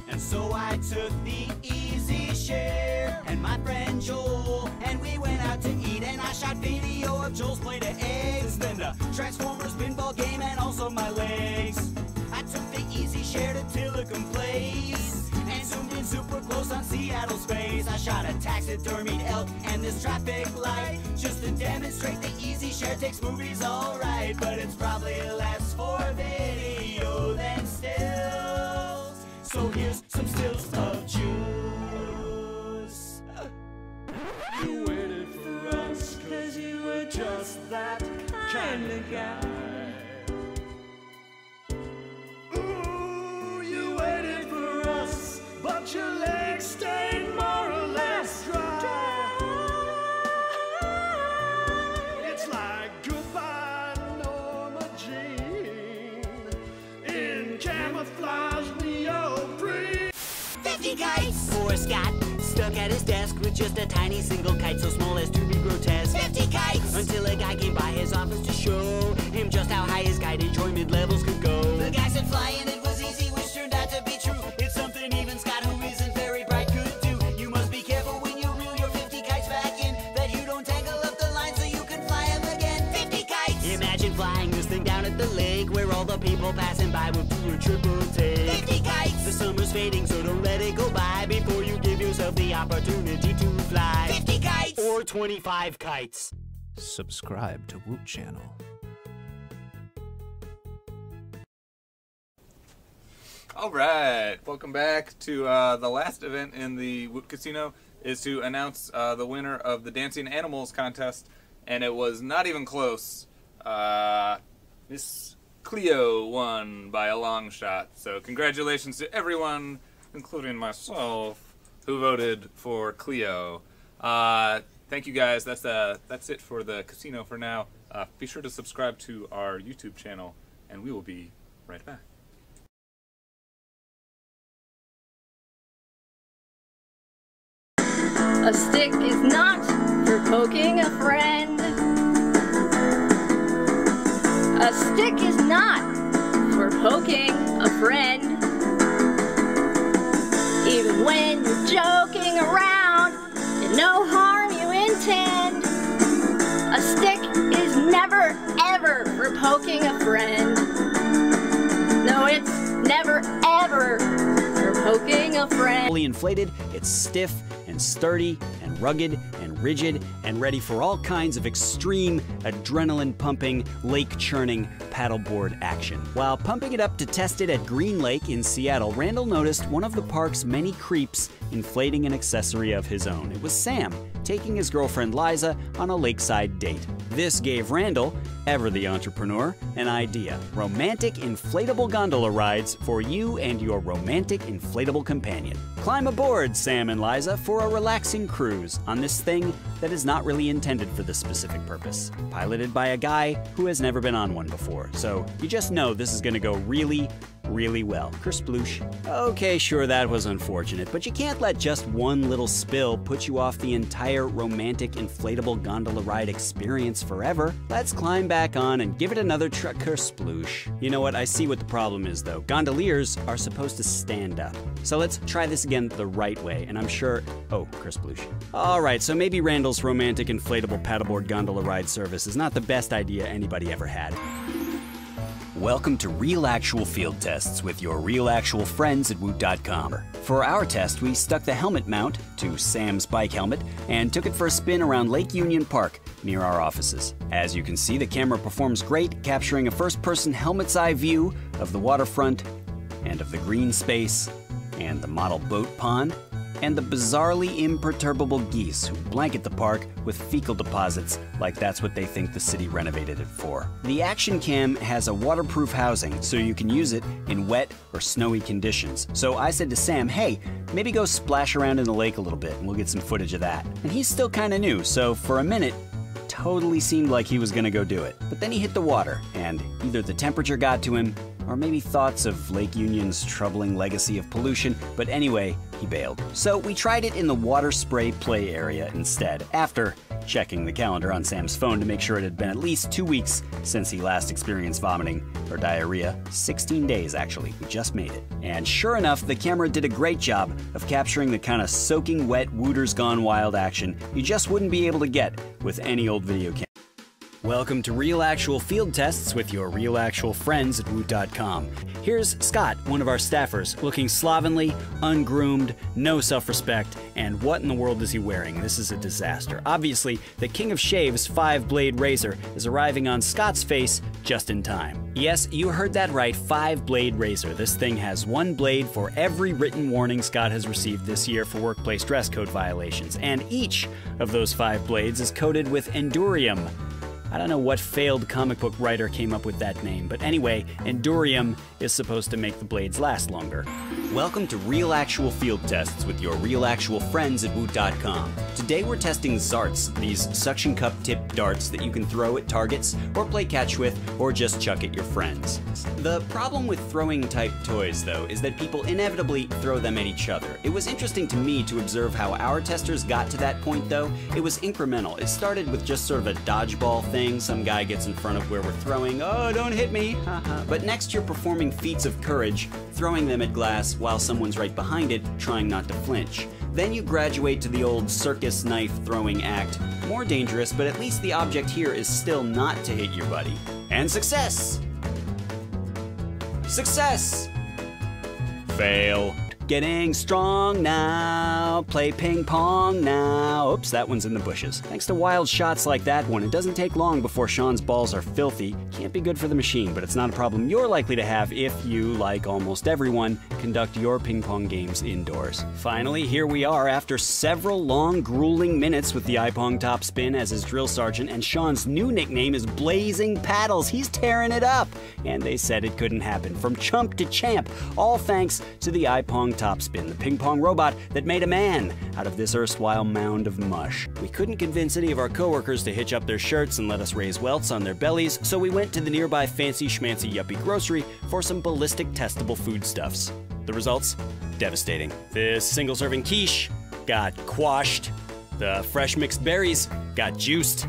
And so I took the easy share and my friend Joel, and we went out to eat, and I shot video of Joel's plate of eggs, then the Transformers pinball game, and also my legs. I took the easy share to Tillicum Place and zoomed in super super close on Seattle's face. I shot a taxidermied elk and this traffic light, just to demonstrate the easy share takes movies alright. But it's probably less for video than stills. So here's some stills of juice. You waited for us, cause you were just that kind of guy. Ooh, you waited for us, but your legs stayed more or less dry. It's like goodbye, Norma Jean, in camouflage neoprene. 50 kites! Poor Scott, stuck at his desk with just a tiny single kite so small as to be grotesque. 50 kites! Until a guy came by his office to show him just how high his kite enjoyment levels could go. The guy said flying it was easy, which turned out to be true. It's something even Scott, who isn't very bright, could do. You must be careful when you reel your 50 kites back in, that you don't tangle up the line so you can fly them again. 50 kites! Imagine flying this thing down at the lake, where all the people passing by will do a triple take. 50 kites! The summer's fading, so don't let it go by before you give yourself the opportunity to fly. 50 kites! Or 25 kites. Subscribe to Woot Channel. All right, welcome back to the last event in the Woot Casino is to announce the winner of the Dancing Animals contest, and it was not even close. Miss Cleo won by a long shot, so congratulations to everyone, including myself, who voted for Cleo. Thank you guys. That's it for the casino for now. Be sure to subscribe to our YouTube channel, and we will be right back. A stick is not for poking a friend. A stick is not for poking a friend. Even when you're joking around and no harm you intend. A stick is never ever for poking a friend. No, it's never ever for poking a friend. Fully inflated, it's stiff and sturdy and rugged and rigid and ready for all kinds of extreme adrenaline-pumping, lake-churning paddleboard action. While pumping it up to test it at Green Lake in Seattle, Randall noticed one of the park's many creeps inflating an accessory of his own. It was Sam, taking his girlfriend Liza on a lakeside date. This gave Randall, ever the entrepreneur, an idea. Romantic inflatable gondola rides for you and your romantic inflatable companion. Climb aboard, Sam and Liza, for a relaxing cruise on this thing that is not really intended for this specific purpose. Piloted by a guy who has never been on one before, so you just know this is gonna go really, really well. Kersploosh. Okay, sure, that was unfortunate, but you can't let just one little spill put you off the entire romantic inflatable gondola ride experience forever. Let's climb back on and give it another Kersploosh. You know what, I see what the problem is though. Gondoliers are supposed to stand up. So let's try this again the right way, and I'm sure, oh, Kersploosh. Alright, so maybe Randall's romantic inflatable paddleboard gondola ride service is not the best idea anybody ever had. Welcome to Real Actual Field Tests with your real actual friends at Woot.com. For our test, we stuck the helmet mount to Sam's bike helmet and took it for a spin around Lake Union Park near our offices. As you can see, the camera performs great, capturing a first-person helmet's eye view of the waterfront and of the green space and the model boat pond and the bizarrely imperturbable geese who blanket the park with fecal deposits like that's what they think the city renovated it for. The action cam has a waterproof housing so you can use it in wet or snowy conditions. So I said to Sam, hey, maybe go splash around in the lake a little bit and we'll get some footage of that. And he's still kinda new, so for a minute, totally seemed like he was gonna go do it. But then he hit the water, and either the temperature got to him, or maybe thoughts of Lake Union's troubling legacy of pollution, but anyway, he bailed. So we tried it in the water spray play area instead, after checking the calendar on Sam's phone to make sure it had been at least 2 weeks since he last experienced vomiting or diarrhea. 16 days, actually. We just made it. And sure enough, the camera did a great job of capturing the kind of soaking wet Wooters Gone Wild action you just wouldn't be able to get with any old video camera. Welcome to Real Actual Field Tests with your real actual friends at Woot.com. Here's Scott, one of our staffers, looking slovenly, ungroomed, no self-respect, and what in the world is he wearing? This is a disaster. Obviously, the King of Shaves 5-blade razor is arriving on Scott's face just in time. Yes, you heard that right, 5-blade razor. This thing has 1 blade for every written warning Scott has received this year for workplace dress code violations, and each of those 5 blades is coated with Endurium. I don't know what failed comic book writer came up with that name, but anyway, Endurium is supposed to make the blades last longer. Welcome to Real Actual Field Tests with your real actual friends at Woot.com. Today we're testing Zarts, these suction cup tipped darts that you can throw at targets, or play catch with, or just chuck at your friends. The problem with throwing type toys, though, is that people inevitably throw them at each other. It was interesting to me to observe how our testers got to that point, though. It was incremental. It started with just sort of a dodgeball thing. Some guy gets in front of where we're throwing, oh, don't hit me, but next you're performing feats of courage, throwing them at glass while someone's right behind it, trying not to flinch. Then you graduate to the old circus knife throwing act, more dangerous, but at least the object here is still not to hit your buddy. And success! Success! Fail. Getting strong now, play ping pong now. Oops, that one's in the bushes. Thanks to wild shots like that one, it doesn't take long before Sean's balls are filthy. Can't be good for the machine, but it's not a problem you're likely to have if you, like almost everyone, conduct your ping pong games indoors. Finally, here we are after several long, grueling minutes with the iPong top spin as his drill sergeant, and Sean's new nickname is Blazing Paddles. He's tearing it up! And they said it couldn't happen. From chump to champ, all thanks to the iPong Topspin, the ping pong robot that made a man out of this erstwhile mound of mush. We couldn't convince any of our coworkers to hitch up their shirts and let us raise welts on their bellies, so we went to the nearby fancy schmancy yuppie grocery for some ballistic testable foodstuffs. The results? Devastating. This single-serving quiche got quashed. The fresh mixed berries got juiced.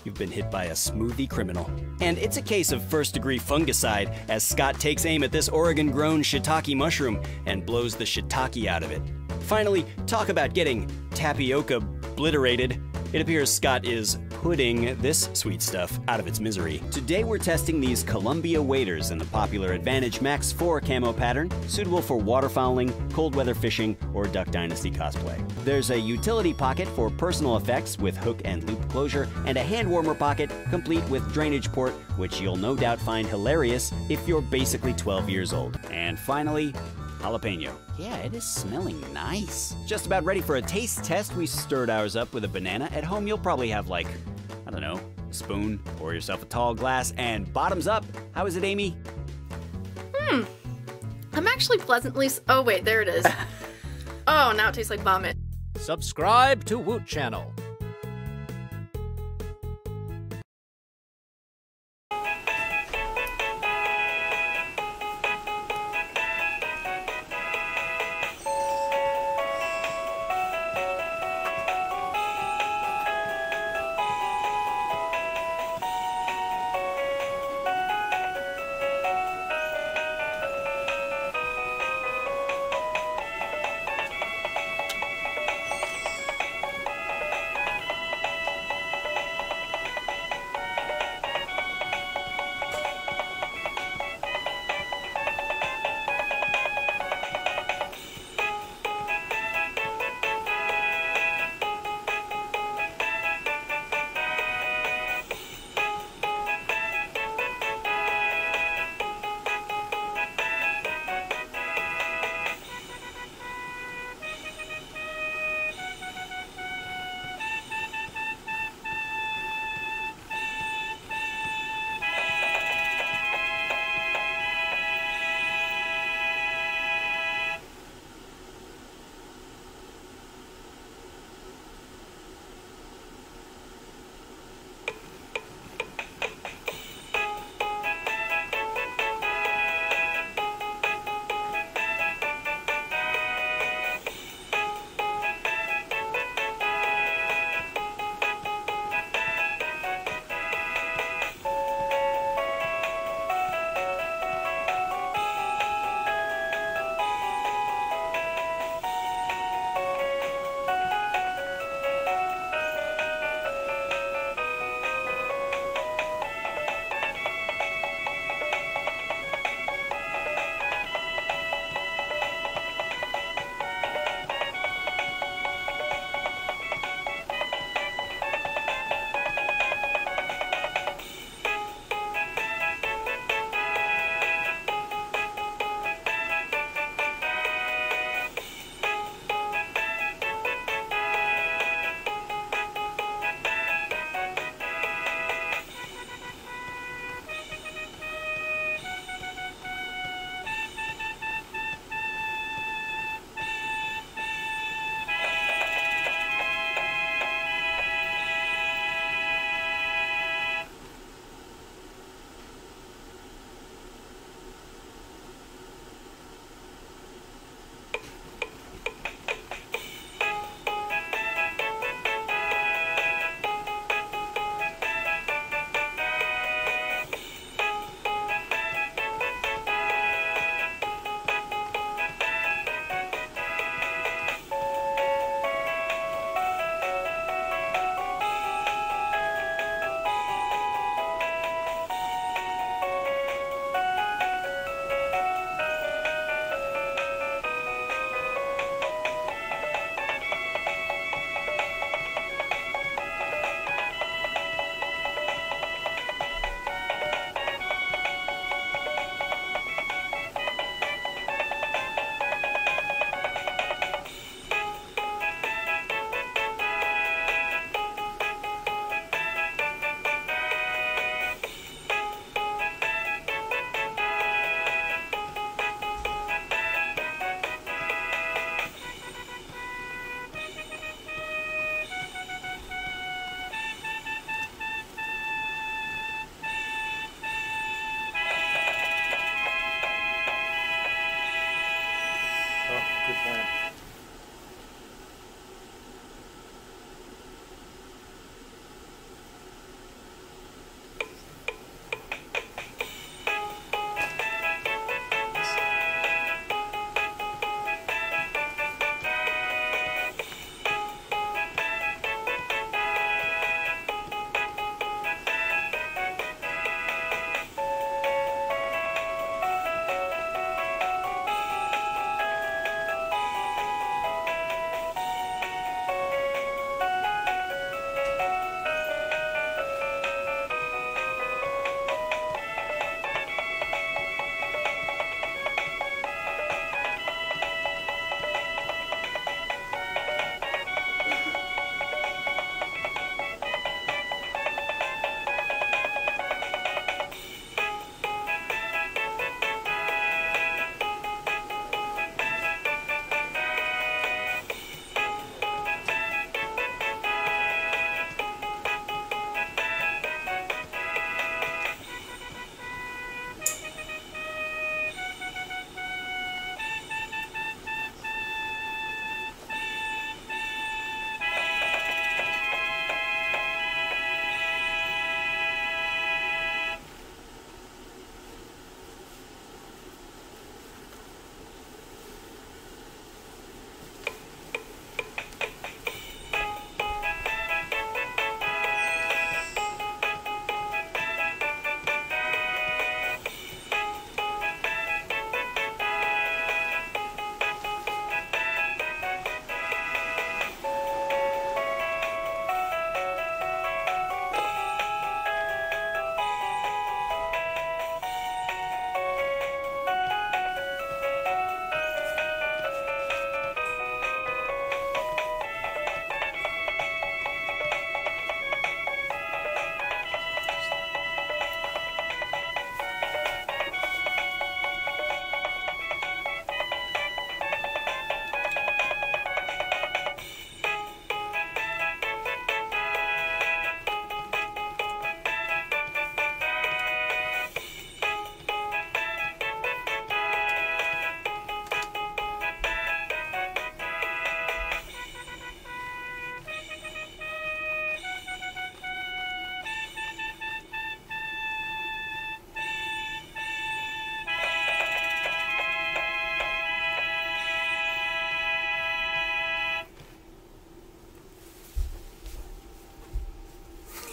You've been hit by a smoothie criminal. And it's a case of first-degree fungicide as Scott takes aim at this Oregon-grown shiitake mushroom and blows the shiitake out of it. Finally, talk about getting tapioca obliterated. It appears Scott is putting this sweet stuff out of its misery. Today we're testing these Columbia waders in the popular Advantage Max 4 camo pattern, suitable for waterfowling, cold weather fishing, or Duck Dynasty cosplay. There's a utility pocket for personal effects with hook and loop closure, and a hand warmer pocket complete with drainage port, which you'll no doubt find hilarious if you're basically 12 years old. And finally, jalapeno. Yeah, it is smelling nice. Just about ready for a taste test, we stirred ours up with a banana. At home, you'll probably have like, I don't know, a spoon, pour yourself a tall glass, and bottoms up. How is it, Amy? I'm actually pleasantly... Oh, wait, there it is. Oh, now it tastes like vomit. Subscribe to Woot Channel.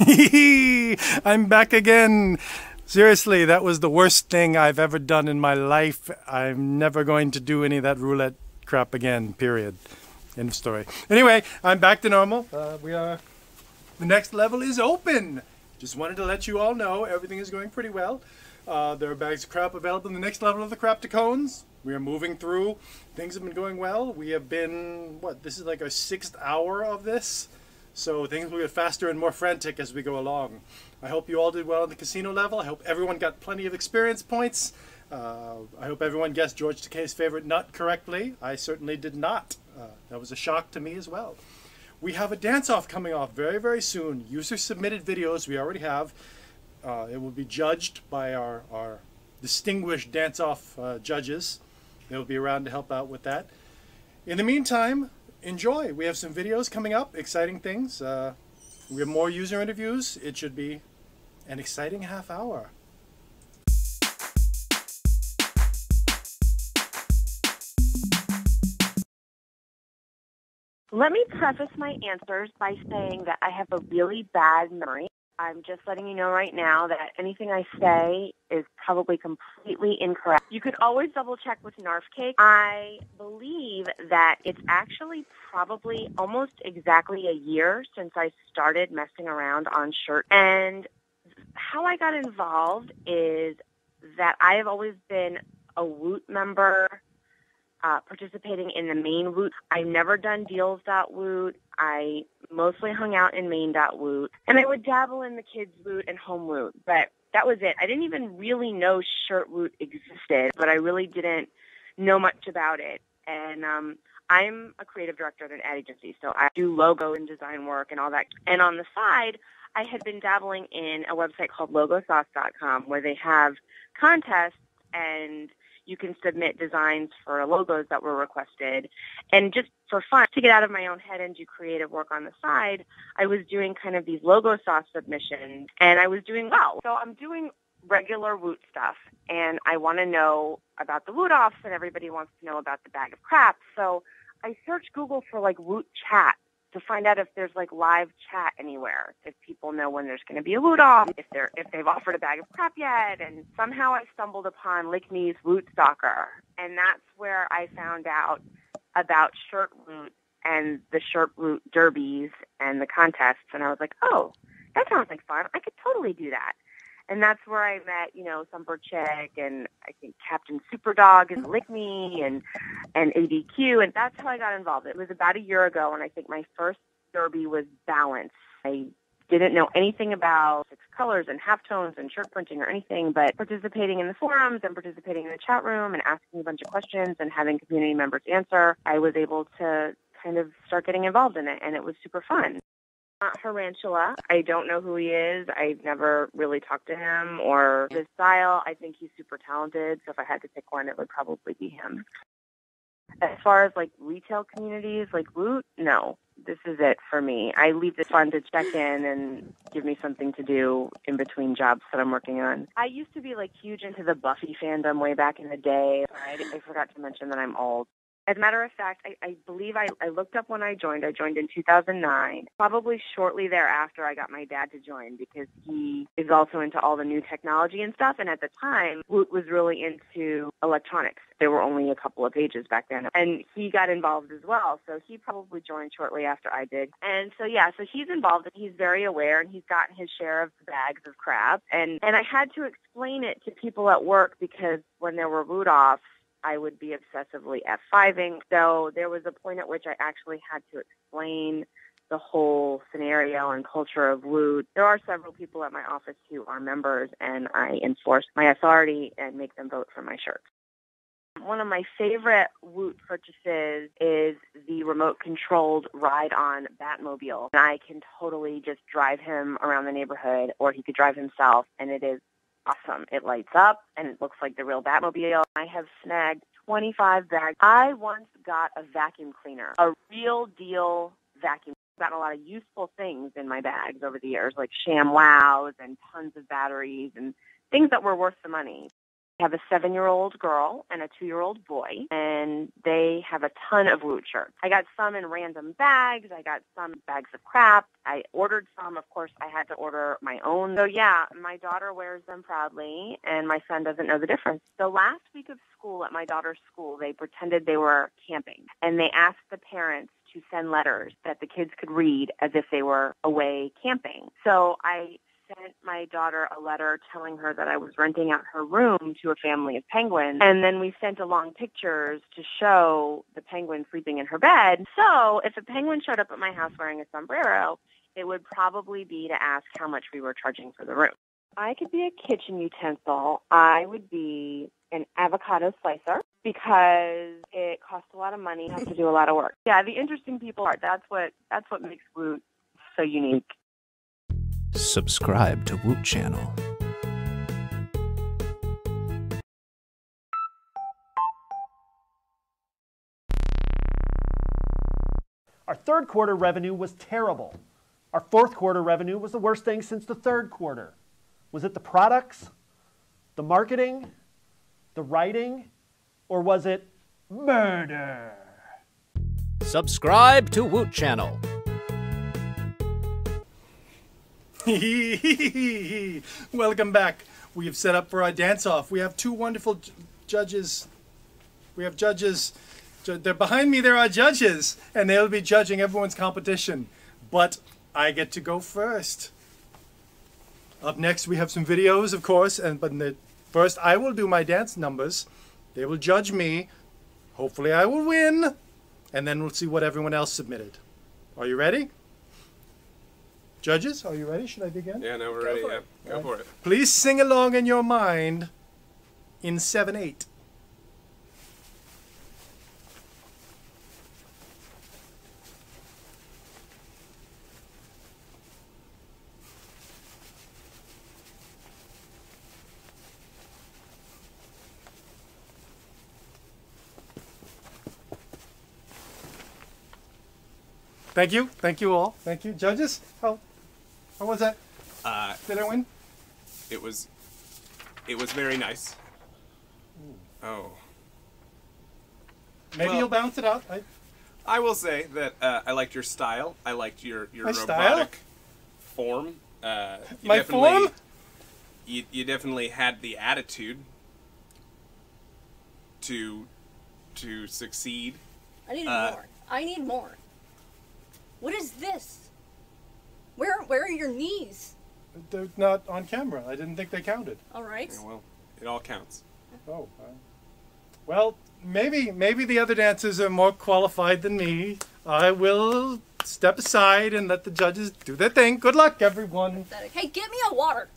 I'm back again. Seriously, that was the worst thing I've ever done in my life. I'm never going to do any of that roulette crap again, period. End of story. Anyway, I'm back to normal. The next level is open. Just wanted to let you all know everything is going pretty well. There are bags of crap available in the next level of the Craptacones. We are moving through. Things have been going well. We have been, this is like our 6th hour of this. So things will get faster and more frantic as we go along. I hope you all did well on the casino level. I hope everyone got plenty of experience points. I hope everyone guessed George Takei's favorite nut correctly. I certainly did not. That was a shock to me as well. We have a dance-off coming off very, very soon. User-submitted videos we already have. It will be judged by our distinguished dance-off judges. They'll be around to help out with that. In the meantime, enjoy. We have some videos coming up, exciting things. We have more user interviews. It should be an exciting half hour. Let me preface my answers by saying that I have a really bad memory. I'm just letting you know right now that anything I say is probably completely incorrect. You could always double check with Narf Cake. I believe that it's actually probably almost exactly a year since I started messing around on shirts. And how I got involved is that I have always been a Woot member, participating in the main Woot. I've never done deals.woot. I mostly hung out in main.woot. And I would dabble in the kids' Woot and home Woot. But that was it. I didn't even really know shirt Woot existed, but I really didn't know much about it. And I'm a creative director at an ad agency, so I do logo and design work and all that. And on the side, I had been dabbling in a website called logosauce.com where they have contests and you can submit designs for logos that were requested. And just for fun, to get out of my own head and do creative work on the side, I was doing kind of these logo sauce submissions, and I was doing well. So I'm doing regular Woot stuff, and I want to know about the Woot offs, and everybody wants to know about the bag of crap. So I searched Google for like Woot chat to find out if there's like live chat anywhere, if people know when there's going to be a Woot off, if they've offered a bag of crap yet. And somehow I stumbled upon Lickney's Woot Stalker, and that's where I found out about Shirt Woot and the Shirt Woot derbies and the contests. And I was like, oh, that sounds like fun. I could totally do that. And that's where I met, Thumper Chick and I think Captain Superdog and Lickney and ADQ, and that's how I got involved. It was about a year ago, and I think my first derby was Balance. I didn't know anything about 6 colors and halftones and shirt printing or anything, but participating in the forums and participating in the chat room and asking a bunch of questions and having community members answer, I was able to kind of start getting involved in it, and it was super fun. Tarantula. I don't know who he is. I've never really talked to him or his style. I think he's super talented, so if I had to pick one, it would probably be him. As far as like retail communities like Woot, no. This is it for me. I leave this fun to check in and give me something to do in between jobs that I'm working on. I used to be like huge into the Buffy fandom way back in the day. I forgot to mention that I'm old. As a matter of fact, I believe I looked up when I joined. I joined in 2009. Probably shortly thereafter, I got my dad to join because he is also into all the new technology and stuff. And at the time, Woot was really into electronics. There were only a couple of pages back then. And he got involved as well. So he probably joined shortly after I did. And so, so he's involved and he's very aware and he's gotten his share of the bags of crap. And I had to explain it to people at work because when there were Woot offs, I would be obsessively F5ing. So there was a point at which I actually had to explain the whole scenario and culture of Woot. There are several people at my office who are members, and I enforce my authority and make them vote for my shirts. One of my favorite Woot purchases is the remote-controlled ride-on Batmobile. And I can totally just drive him around the neighborhood, or he could drive himself, and it is awesome. It lights up, and it looks like the real Batmobile. I have snagged 25 bags. I once got a vacuum cleaner, a real deal vacuum. I've gotten a lot of useful things in my bags over the years, like ShamWows and tons of batteries and things that were worth the money. I have a 7-year-old girl and a 2-year-old boy, and they have a ton of Woot shirts. I got some in random bags. I got some bags of crap. I ordered some. Of course, I had to order my own. So, yeah, my daughter wears them proudly, and my son doesn't know the difference. The last week of school at my daughter's school, they pretended they were camping, and they asked the parents to send letters that the kids could read as if they were away camping. So I sent my daughter a letter telling her that I was renting out her room to a family of penguins, and then we sent along pictures to show the penguin sleeping in her bed. So if a penguin showed up at my house wearing a sombrero, it would probably be to ask how much we were charging for the room. I could be a kitchen utensil. I would be an avocado slicer because it costs a lot of money and has to do a lot of work. Yeah, the interesting people are. That's what makes Woot so unique. Subscribe to Woot Channel. Our third quarter revenue was terrible. Our fourth quarter revenue was the worst thing since the third quarter. Was it the products, the marketing, the writing, or was it murder? Subscribe to Woot Channel. Welcome back. We have set up for our dance-off. We have two wonderful judges. We have judges. They're behind me. There are judges, and they'll be judging everyone's competition. But I get to go first. Up next, we have some videos, of course. But first, I will do my dance numbers. They will judge me. Hopefully, I will win. And then we'll see what everyone else submitted. Are you ready? Judges, are you ready? Should I begin? Yeah, no, we're ready. Yeah, go for it. Please sing along in your mind in 7/8. Thank you. Thank you all. Thank you. Judges, how was that? Did I win? It was very nice. Oh. Maybe you'll balance it out. I will say that I liked your style. I liked your My robotic style? form. My form? You definitely had the attitude to succeed. I need more. I need more. What is this? Where are your knees? They're not on camera. I didn't think they counted. All right. Yeah, well, it all counts. Oh. Well, maybe the other dancers are more qualified than me. I will step aside and let the judges do their thing. Good luck, everyone. Hey, get me a water.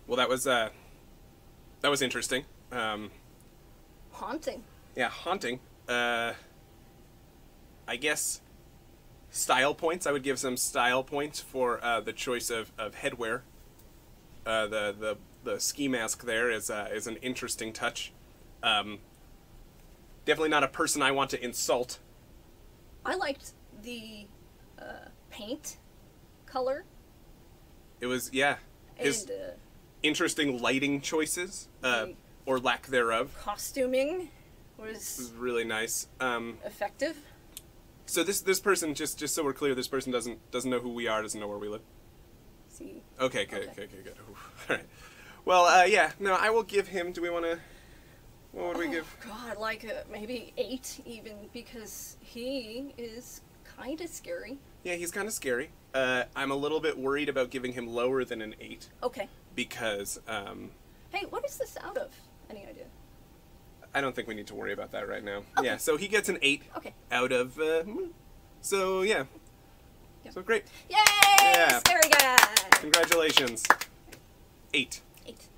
Well, that was interesting. Haunting. Yeah, haunting. I guess style points. I would give some style points for the choice of headwear. The ski mask there is an interesting touch. Definitely not a person I want to insult. I liked the paint color. It was, yeah. His interesting lighting choices, or lack thereof. Costuming was really nice. Effective. So this person, just so we're clear, this person doesn't know who we are, doesn't know where we live. See. Okay, good. All right. Well, yeah. No, I will give him. Do we want to? What would we give? God, like maybe 8 even, because he is kind of scary. Yeah, he's kind of scary. I'm a little bit worried about giving him lower than an 8. Okay. Because, Hey, what is this out of? Any idea? I don't think we need to worry about that right now. Okay. Yeah, so he gets an 8 out of, so yeah. So great. Yay! Yeah. Scary guy! Congratulations. 8. 8.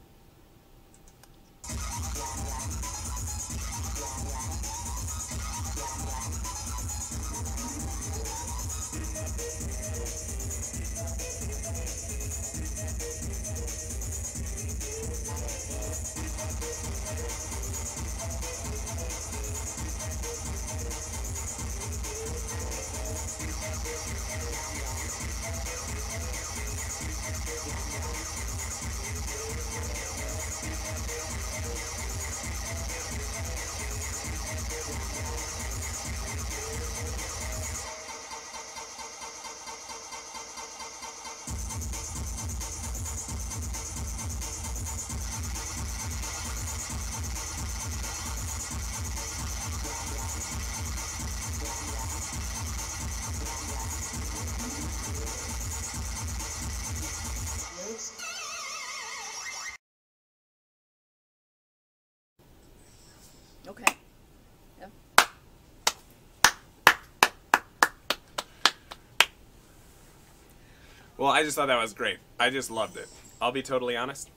Well, I just thought that was great. I just loved it. I'll be totally honest.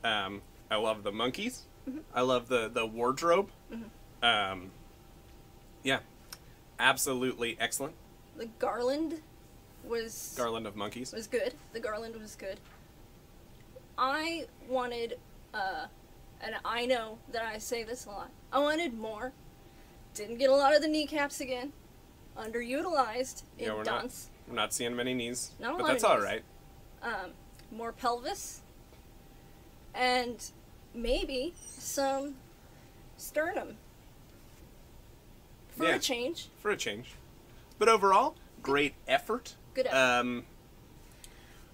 I love the monkeys. I love the wardrobe. Yeah, absolutely excellent. The garland was... Garland of monkeys. Was good. The garland was good. I wanted, and I know that I say this a lot, I wanted more. Didn't get a lot of the kneecaps again. Underutilized in Yeah, dunce. we're not seeing many knees, Not a but lot that's of all knees. right. More pelvis. And maybe some sternum. For Yeah, a change. For a change. But overall, great effort. Good effort.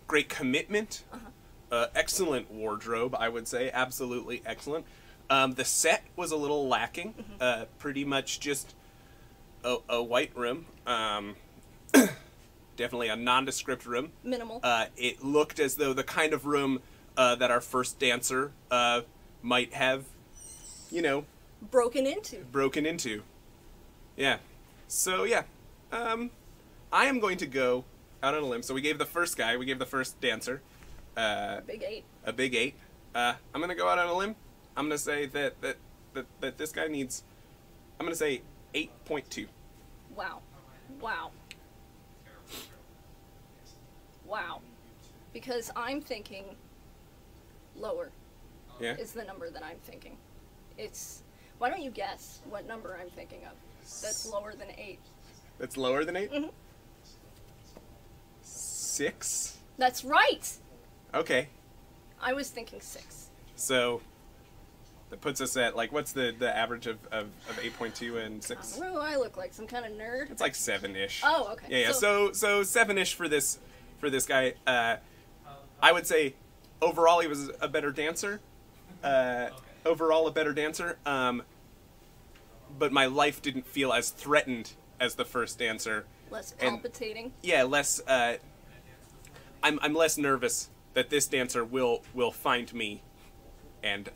Great commitment. Excellent wardrobe, I would say. Absolutely excellent. The set was a little lacking. Pretty much just a white room. Definitely a nondescript room. Minimal. It looked as though the kind of room that our first dancer might have, you know... Broken into. Yeah. So, yeah. I am going to go out on a limb. So we gave the first dancer... Big 8. A big 8. I'm going to go out on a limb. I'm going to say that this guy needs... I'm going to say 8.2. Wow. Because I'm thinking lower. Yeah? Is the number that I'm thinking. It's... Why don't you guess what number I'm thinking of that's lower than 8? That's lower than 8? Mm-hmm. 6? That's right! Okay. I was thinking 6. So that puts us at, like, what's the average of 8.2 and 6? I don't know, I look like some kind of nerd. It's like 7-ish. Oh, okay. Yeah. So 7-ish for this guy. I would say overall he was a better dancer. But my life didn't feel as threatened as the first dancer. Less palpitating. Yeah, less. I'm less nervous that this dancer will find me, and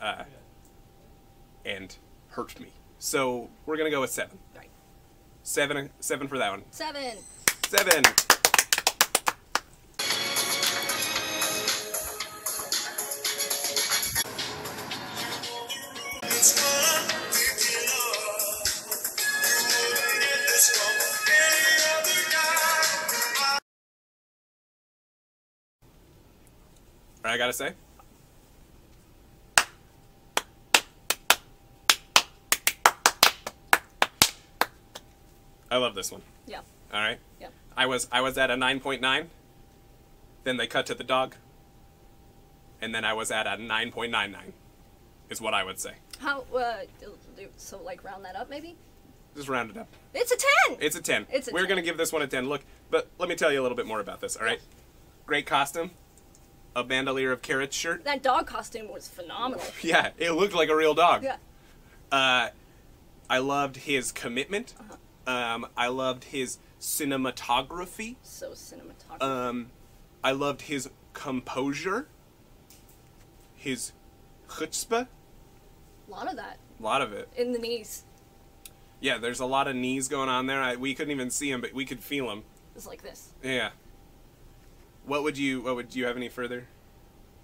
hurt me. So we're gonna go with 7. Right. 7 for that one. 7. 7. I gotta say, I love this one. Yeah. All right. Yeah. I was at a 9.9. Then they cut to the dog. And then I was at a 9.99. Is what I would say. How? So like round that up maybe. Just round it up. It's a 10. It's a 10. It's a We're 10. gonna give this one a 10. Look, but let me tell you a little bit more about this. All right. Great costume. A bandolier of carrots shirt. That dog costume was phenomenal. Yeah, it looked like a real dog. Yeah. I loved his commitment. I loved his cinematography. So cinematography. I loved his composure. His chutzpah. A lot of that. A lot of it. In the knees. Yeah, there's a lot of knees going on there. We couldn't even see him, but we could feel him. It's like this. Yeah. What would you have any further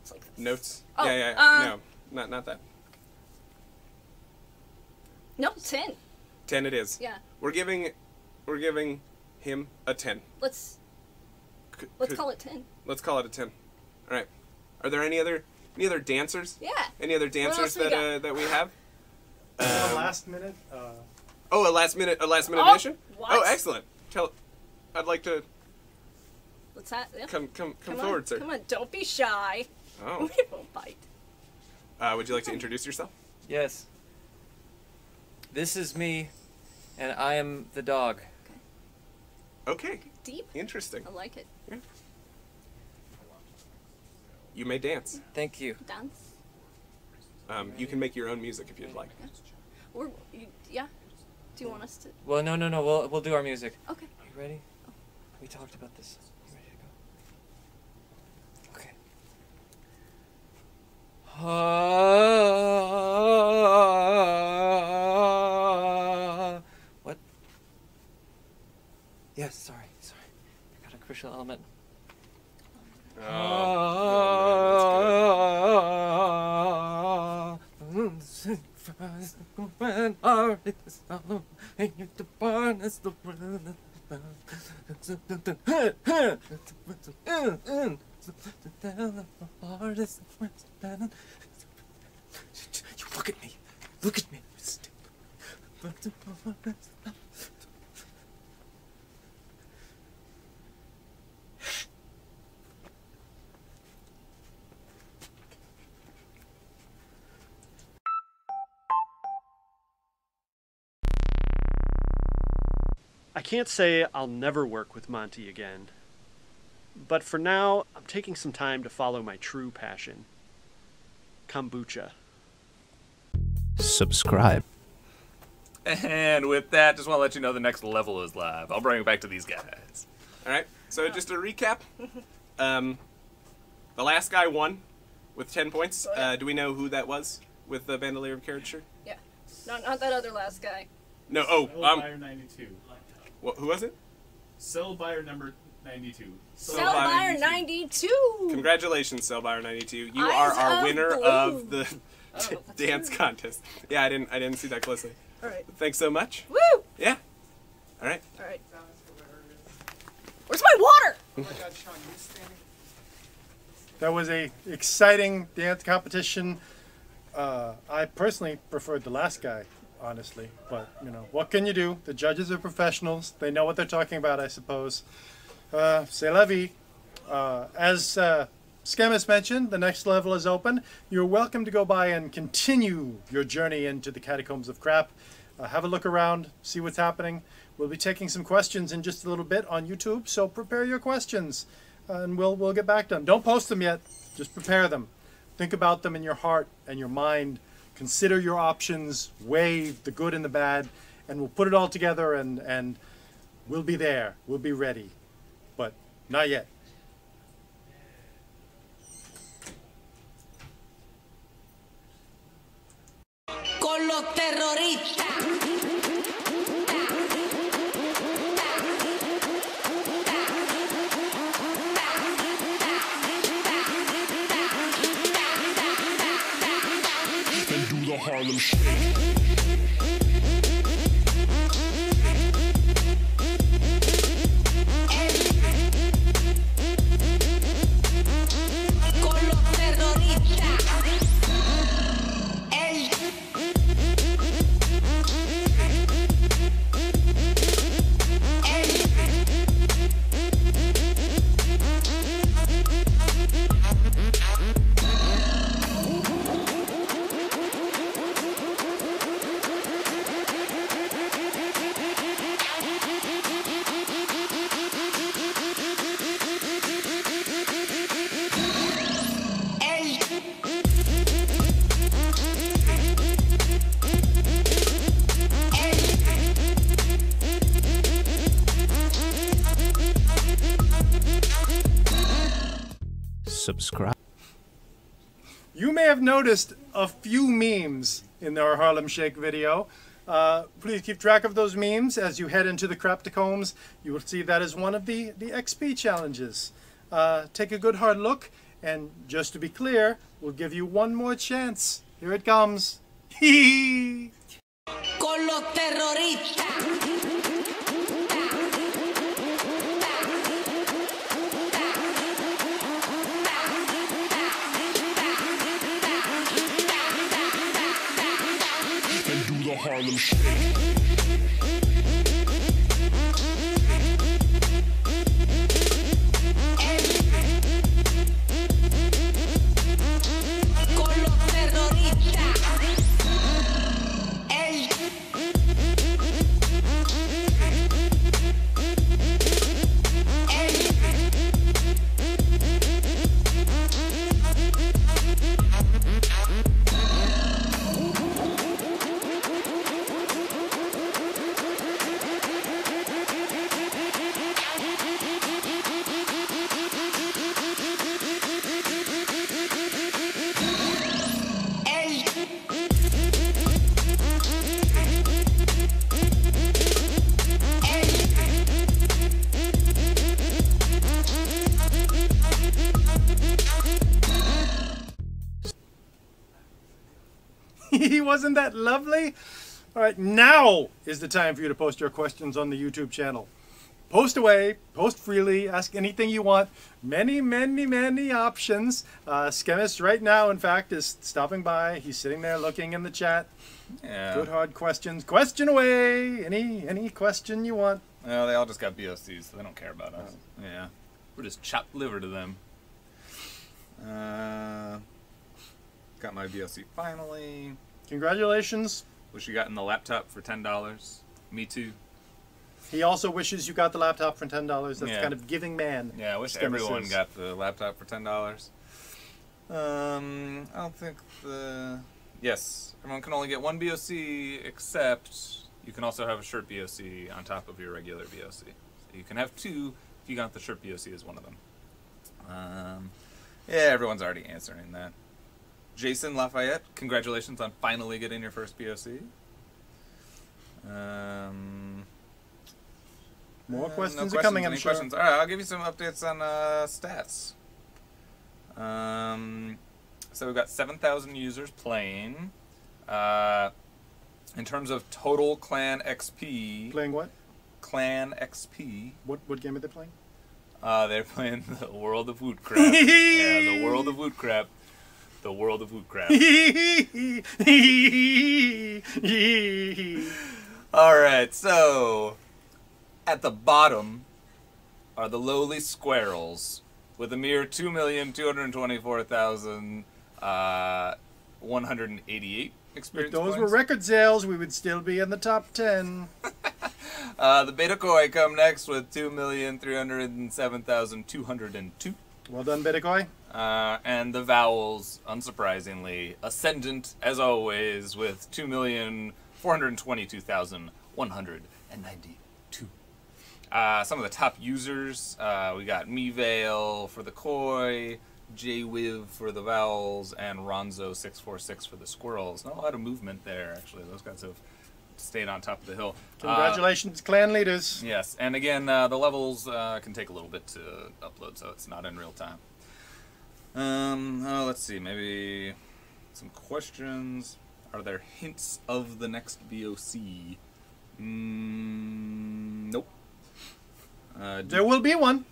It's like this. notes? Oh, No, not that. No, 10. 10 it is. Yeah. We're giving him a 10. Let's call it 10. Let's call it a 10. All right. Are there any other dancers? Yeah. Any other dancers What else that we have? Last minute. Oh, a last minute addition. What? Oh, excellent. I'd like to Let's have. Yeah. come Come forward, on, sir. Come on, don't be shy. Oh. We won't bite. Would you like to introduce yourself? Yes. This is me, and I am the dog. Okay. Deep. Interesting. I like it. Yeah. You may dance. Thank you. Dance. You can make your own music if you'd like. Yeah. Do you want us to? Well, no. We'll do our music. Okay. You ready? We talked about this. You ready to go? Okay. What? Yes, sorry. I got a crucial element. You look at me. Look at me. I can't say I'll never work with Monty again, but for now, I'm taking some time to follow my true passion, kombucha. Subscribe. And with that, just want to let you know the next level is live. I'll bring it back to these guys. All right. So just to recap, the last guy won with 10 points. Do we know who that was with the Bandolier of Caricature? Yeah. Not that other last guy. No. Buyer 92. Who was it? Sell buyer number 92. Sell buyer 92. Congratulations, Sell Buyer 92. You Eyes are our of winner blue. of the dance contest. Yeah, I didn't see that closely. All right. Thanks so much. Woo! Yeah. All right. All right. Where's my water? Oh my God, Sean, you standing? That was a exciting dance competition. I personally preferred the last guy, honestly, but you know, what can you do? The judges are professionals. They know what they're talking about, I suppose. C'est la vie. As Scamus mentioned, the next level is open. You're welcome to go by and continue your journey into the catacombs of crap. Have a look around, see what's happening. We'll be taking some questions in just a little bit on YouTube, so prepare your questions, and we'll get back to them. Don't post them yet. Just prepare them. Think about them in your heart and your mind. Consider your options, weigh the good and the bad, and we'll put it all together, and we'll be there. We'll be ready. But not yet. Con los terroristas. And do the Harlem Shake. Con los terroristas. Subscribe. You may have noticed a few memes in our Harlem Shake video. Please keep track of those memes as you head into the Craptacombs. You will see that is one of the XP challenges. Take a good hard look, and just to be clear, we'll give you one more chance. Here it comes. Hee. Con los terroristas. And do the Harlem Shake. Con los terroristas. Wasn't that lovely? All right, now is the time for you to post your questions on the YouTube channel. Post away, post freely, ask anything you want. Many, many, many options. Schemis right now, in fact, is stopping by. He's sitting there looking in the chat. Yeah. Good hard questions. Question away. Any question you want. Well, they all just got BOCs, so they don't care about us. Yeah. We're just chopped liver to them. Got my BOC finally. Congratulations. Wish you gotten the laptop for $10. Me too. He also wishes you got the laptop for $10. That's Yeah. kind of giving man. Yeah, I wish Schemis everyone is. got the laptop for $10. I don't think the... Yes, everyone can only get one BOC, except you can also have a shirt BOC on top of your regular BOC. So you can have two if you got the shirt BOC as one of them. Yeah, everyone's already answering that. Jason Lafayette, congratulations on finally getting your first BOC. More no questions are coming, I'm any sure. questions. All right, I'll give you some updates on stats. So we've got 7,000 users playing. In terms of total clan XP. Playing what? Clan XP. What game are they playing? They're playing the World of Wootcrap. Yeah, the World of Wootcrap. The World of Wootcrap. Alright, so at the bottom are the lowly squirrels with a mere 2,224,188 experience If those points. were record sales, we would still be in the top 10. The Beta Koi come next with 2,307,202. Well done, Beta Koi. And the Vowels, unsurprisingly, ascendant as always with 2,422,192. Some of the top users, we got Mevale for the Koi, JWiv for the Vowels, and Ronzo646 for the Squirrels. Not a lot of movement there, actually. Those guys have stayed on top of the hill. Congratulations, clan leaders. Yes, and again, the levels can take a little bit to upload, so it's not in real time. Let's see, maybe some questions. Are there hints of the next BOC? Nope. There will be one.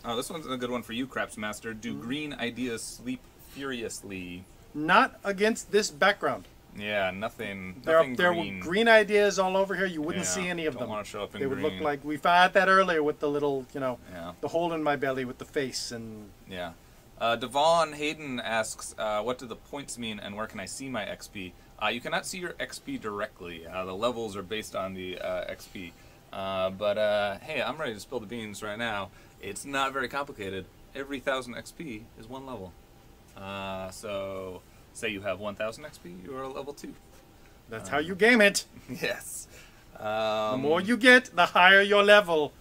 Oh, this one's a good one for you, Craps Master. Do green ideas sleep furiously? Not against this background. Yeah, nothing There green. were green ideas all over here. You wouldn't Yeah, see any of don't them. wanna show up in they would green. look like, we found that earlier with the little, Yeah. the hole in my belly with the face. And Yeah. Devon Hayden asks, what do the points mean and where can I see my XP? You cannot see your XP directly. The levels are based on the XP. But hey, I'm ready to spill the beans right now. It's not very complicated. Every 1,000 XP is one level. So, say you have 1,000 XP, you are level 2. that's how you game it. Yes. The more you get, the higher your level.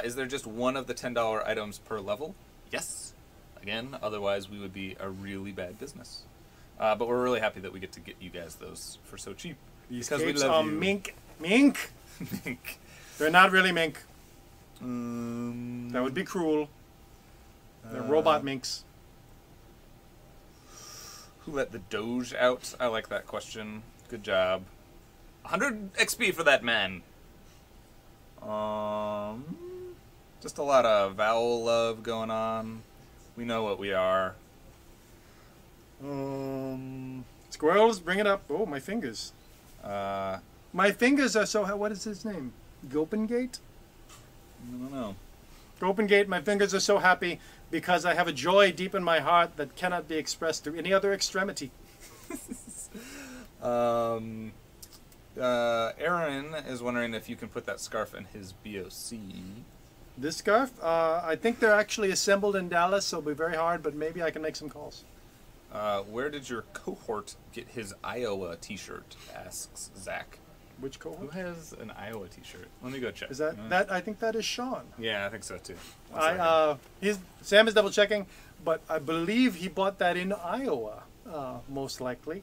Is there just one of the $10 items per level? Yes. Again, otherwise we would be a really bad business. But we're really happy that we get to get you guys those for so cheap. These because we capes love are you. mink. Mink. They're not really mink. That would be cruel. They're robot minks. Who let the Doge out? I like that question. Good job. 100 XP for that man. Just a lot of vowel love going on. We know what we are. Squirrels, bring it up. Oh, my fingers. My fingers are so... What is his name? Gopengate? I don't know. Gopengate, my fingers are so happy because I have a joy deep in my heart that cannot be expressed through any other extremity. Aaron is wondering if you can put that scarf in his BOC. This scarf? I think they're actually assembled in Dallas, so it'll be very hard, but maybe I can make some calls. Where did your cohort get his Iowa t-shirt? Asks Zach. Which cohort? Who has an Iowa t-shirt? Let me go check. Is that I think that is Sean. Yeah, I think so too. Sam is double checking, but I believe he bought that in Iowa, most likely.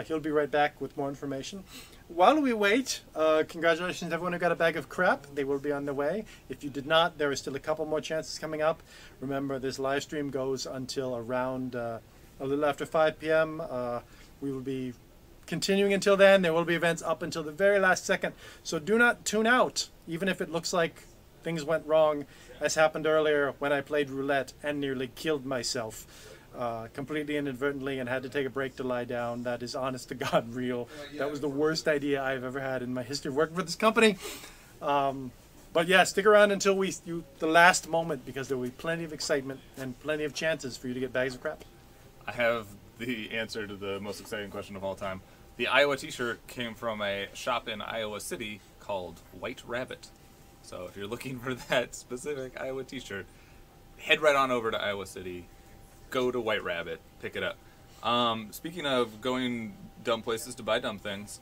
He'll be right back with more information. While we wait, congratulations to everyone who got a bag of crap. They will be on their way. If you did not, there are still a couple more chances coming up. Remember, this live stream goes until around a little after 5 p.m. We will be continuing until then. There will be events up until the very last second. So do not tune out, even if it looks like things went wrong, as happened earlier when I played roulette and nearly killed myself. Completely inadvertently and had to take a break to lie down. That is honest to God real. That was the worst idea I've ever had in my history of working for this company. But yeah, stick around until the last moment, because there will be plenty of excitement and plenty of chances for you to get bags of crap. I have the answer to the most exciting question of all time. The Iowa t-shirt came from a shop in Iowa City called White Rabbit. So if you're looking for that specific Iowa t-shirt, head right on over to Iowa City. Go to White Rabbit, pick it up. Speaking of going dumb places to buy dumb things,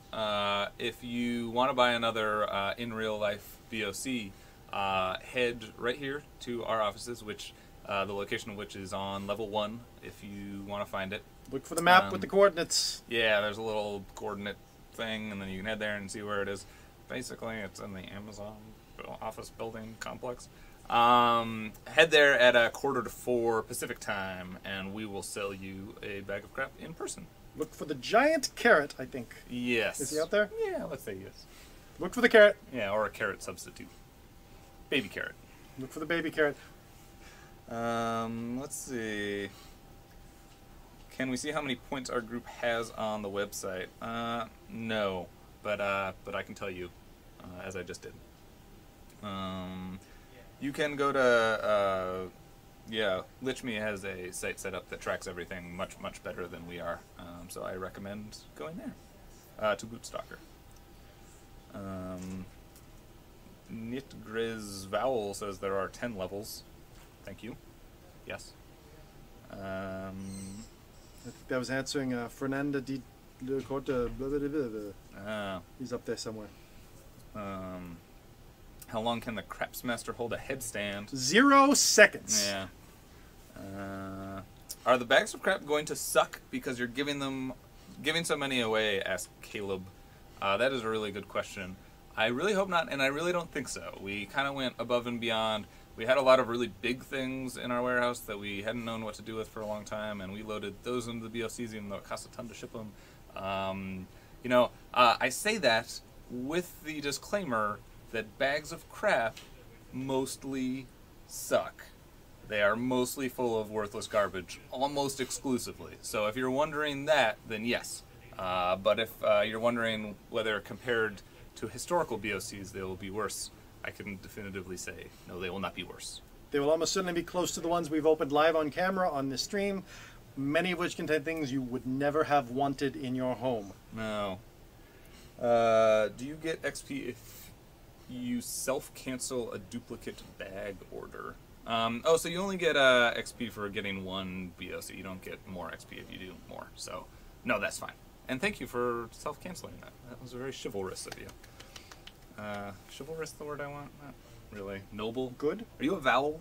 if you want to buy another in real life BOC, head right here to our offices, which the location of which is on level 1 if you want to find it. Look for the map with the coordinates. Yeah, there's a little coordinate thing, and then you can head there and see where it is. Basically, it's in the Amazon office building complex. Head there at 3:45 Pacific time, and we will sell you a bag of crap in person. Look for the giant carrot, I think. Yes. Is he out there? Yeah, let's say yes. Look for the carrot. Yeah, or a carrot substitute. Baby carrot. Look for the baby carrot. Let's see. Can we see how many points our group has on the website? No, but I can tell you, as I just did. You can go to, Lichme has a site set up that tracks everything much, much better than we are. So I recommend going there, to Bootstalker. Nitgriz Vowel says there are 10 levels. Thank you. Yes. I think that was answering Fernanda Di Corta. He's up there somewhere. How long can the Crapsmaster hold a headstand? 0 seconds. Yeah. Are the bags of crap going to suck because you're giving so many away? Asked Caleb. That is a really good question. I really hope not, and I really don't think so. We kind of went above and beyond. We had a lot of really big things in our warehouse that we hadn't known what to do with for a long time, and we loaded those into the BLCs even though it cost a ton to ship them. I say that with the disclaimer that bags of crap mostly suck. They are mostly full of worthless garbage, almost exclusively. So if you're wondering that, then yes. But if you're wondering whether compared to historical BOCs they will be worse, I can definitively say, no, they will not be worse. They will almost certainly be close to the ones we've opened live on camera on this stream, many of which contain things you would never have wanted in your home. No. Do you get XP if you self-cancel a duplicate bag order? So you only get XP for getting one BOC. You don't get more XP if you do more. So, no, that's fine. And thank you for self-canceling that. That was very chivalrous of you. Chivalrous the word I want? Not really. Noble? Good. Are you a vowel?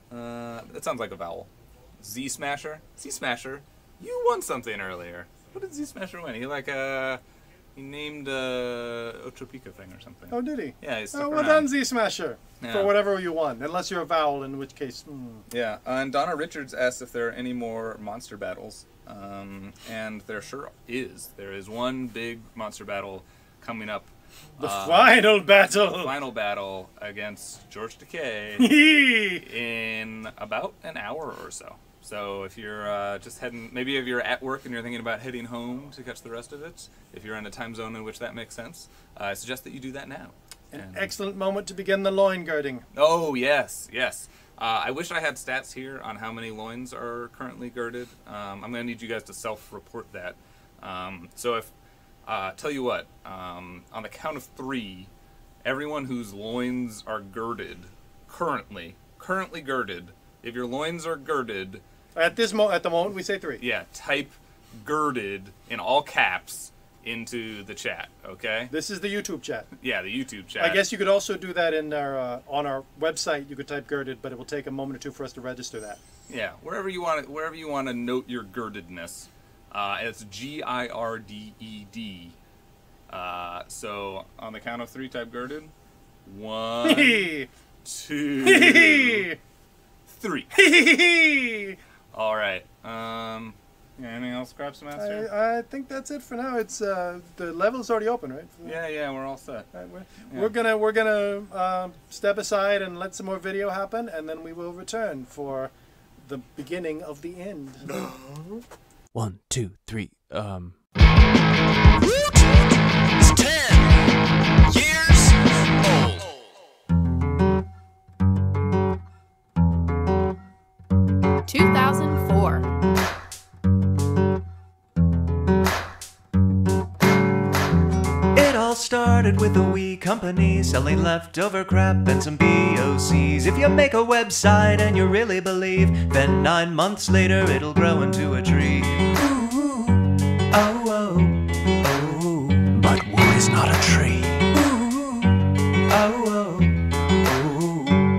That sounds like a vowel. Z-Smasher? Z-Smasher, you won something earlier. What did Z-Smasher win? He named Ocho Pico thing or something. Oh, did he? Yeah, he's well done, Z-Smasher. Yeah. For whatever you won. Unless you're a vowel, in which case... Yeah, and Donna Richards asked if there are any more monster battles. And there sure is. There is one big monster battle coming up. The final battle! The final battle against George Takei in about an hour or so. So if you're just heading, maybe if you're at work and you're thinking about heading home to catch the rest of it, if you're in a time zone in which that makes sense, I suggest that you do that now. An excellent moment to begin the loin girding. Oh, yes, yes. I wish I had stats here on how many loins are currently girded. I'm going to need you guys to self-report that. So if, tell you what, on the count of 3, everyone whose loins are girded, currently girded, if your loins are girded... At the moment, we say 3. Yeah, type girded in all caps into the chat, okay? This is the YouTube chat. Yeah, the YouTube chat. I guess you could also do that in our on our website. You could type girded, but it will take a moment or two for us to register that. Yeah, wherever you want to note your girdedness. It's Girded. So on the count of 3, type girded. 1, 2, 3. All right. Yeah, Anything else, Scraps Master? I think that's it for now. It's the level's already open, right? Yeah, we're all set. We're gonna step aside and let some more video happen, and then we will return for the beginning of the end. 1, 2, 3. It's 10 years old. 2004. It all started with a wee company selling leftover crap and some BOCs. If you make a website and you really believe, then 9 months later it'll grow into a tree. Ooh, oh, oh, oh. But Woot is not a tree. Ooh, oh, oh,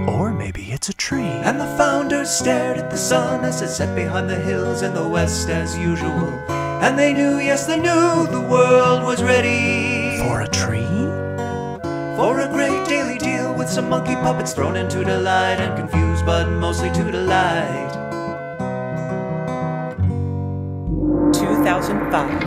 oh. Or maybe it's a tree. And the founders stared at the sun as it set behind the hills in the west as usual. And they knew, yes they knew, the world was ready. For a tree? For a great daily deal with some monkey puppets thrown into delight and confused, but mostly to delight. 2005.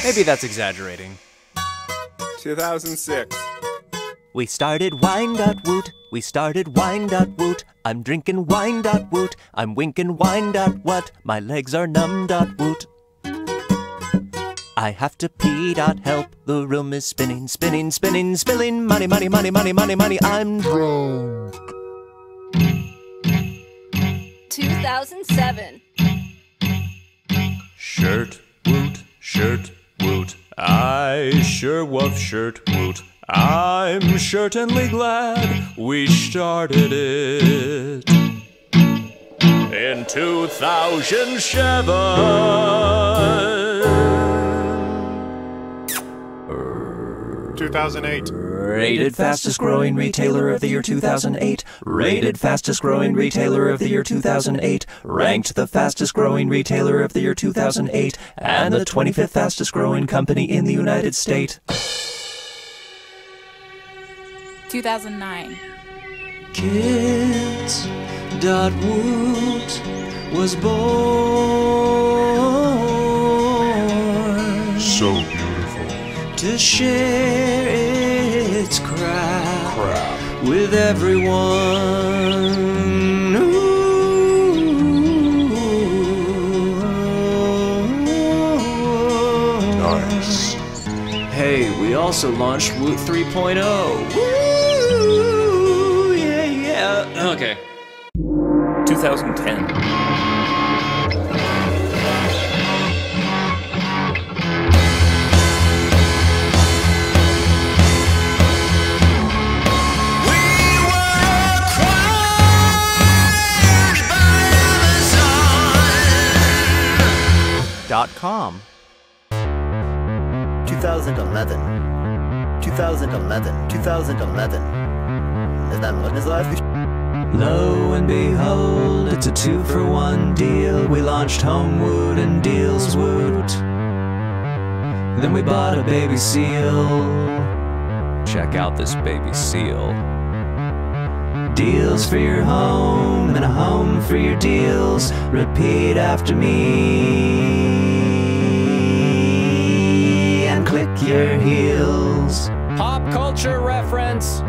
Maybe that's exaggerating. 2006. We started wine.woot, we started wine.woot. I'm drinking wine.woot, I'm winking wine.what. My legs are numb.woot. I have to pee.help, the room is spinning, spinning, spinning, spilling. Money, money, money, money, money, money, I'm drunk. 2007. Shirt, woot, shirt, woot. I sure love shirt, woot. I'm certainly glad we started it in 2007. 2008. Rated fastest growing retailer of the year 2008. Rated fastest growing retailer of the year 2008. Ranked the fastest growing retailer of the year 2008. And the 25th fastest growing company in the United States. 2009. Kids.woot was born. So beautiful. To share its crap with everyone. Ooh. Nice. Hey, we also launched Woot 3.0. Ooh, yeah. Okay. 2010. .com. 2011. 2011. Is that when his life? Lo and behold, it's a 2-for-1 deal. We launched Home Woot and Deals Woot. Then we bought a baby seal. Check out this baby seal. Deals for your home and a home for your deals. Repeat after me and click your heels. Pop culture reference.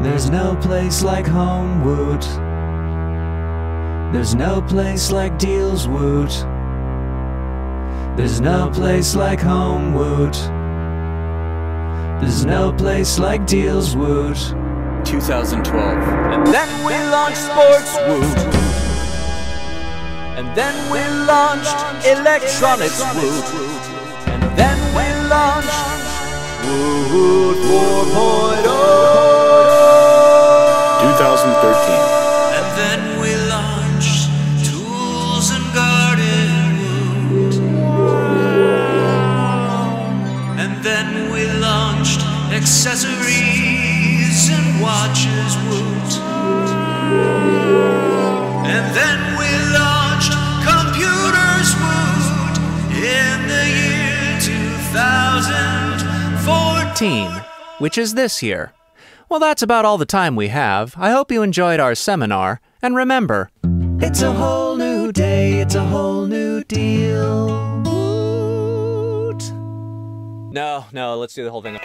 There's no place like Home Woot. There's no place like Deals Woot. There's no place like Home Woot. There's no place like Deals Woot. 2012. And then we launched Sports Woot. And then we launched Electronics Woot. And then we launched Woot 4.0. 2013. And then we launched Tools and Garden Woot. And then we launched accessories and watches Woot. And then we launched 2015, which is this year. Well, that's about all the time we have. I hope you enjoyed our seminar, and remember, it's a whole new day, it's a whole new deal. Woot! No, let's do the whole thing.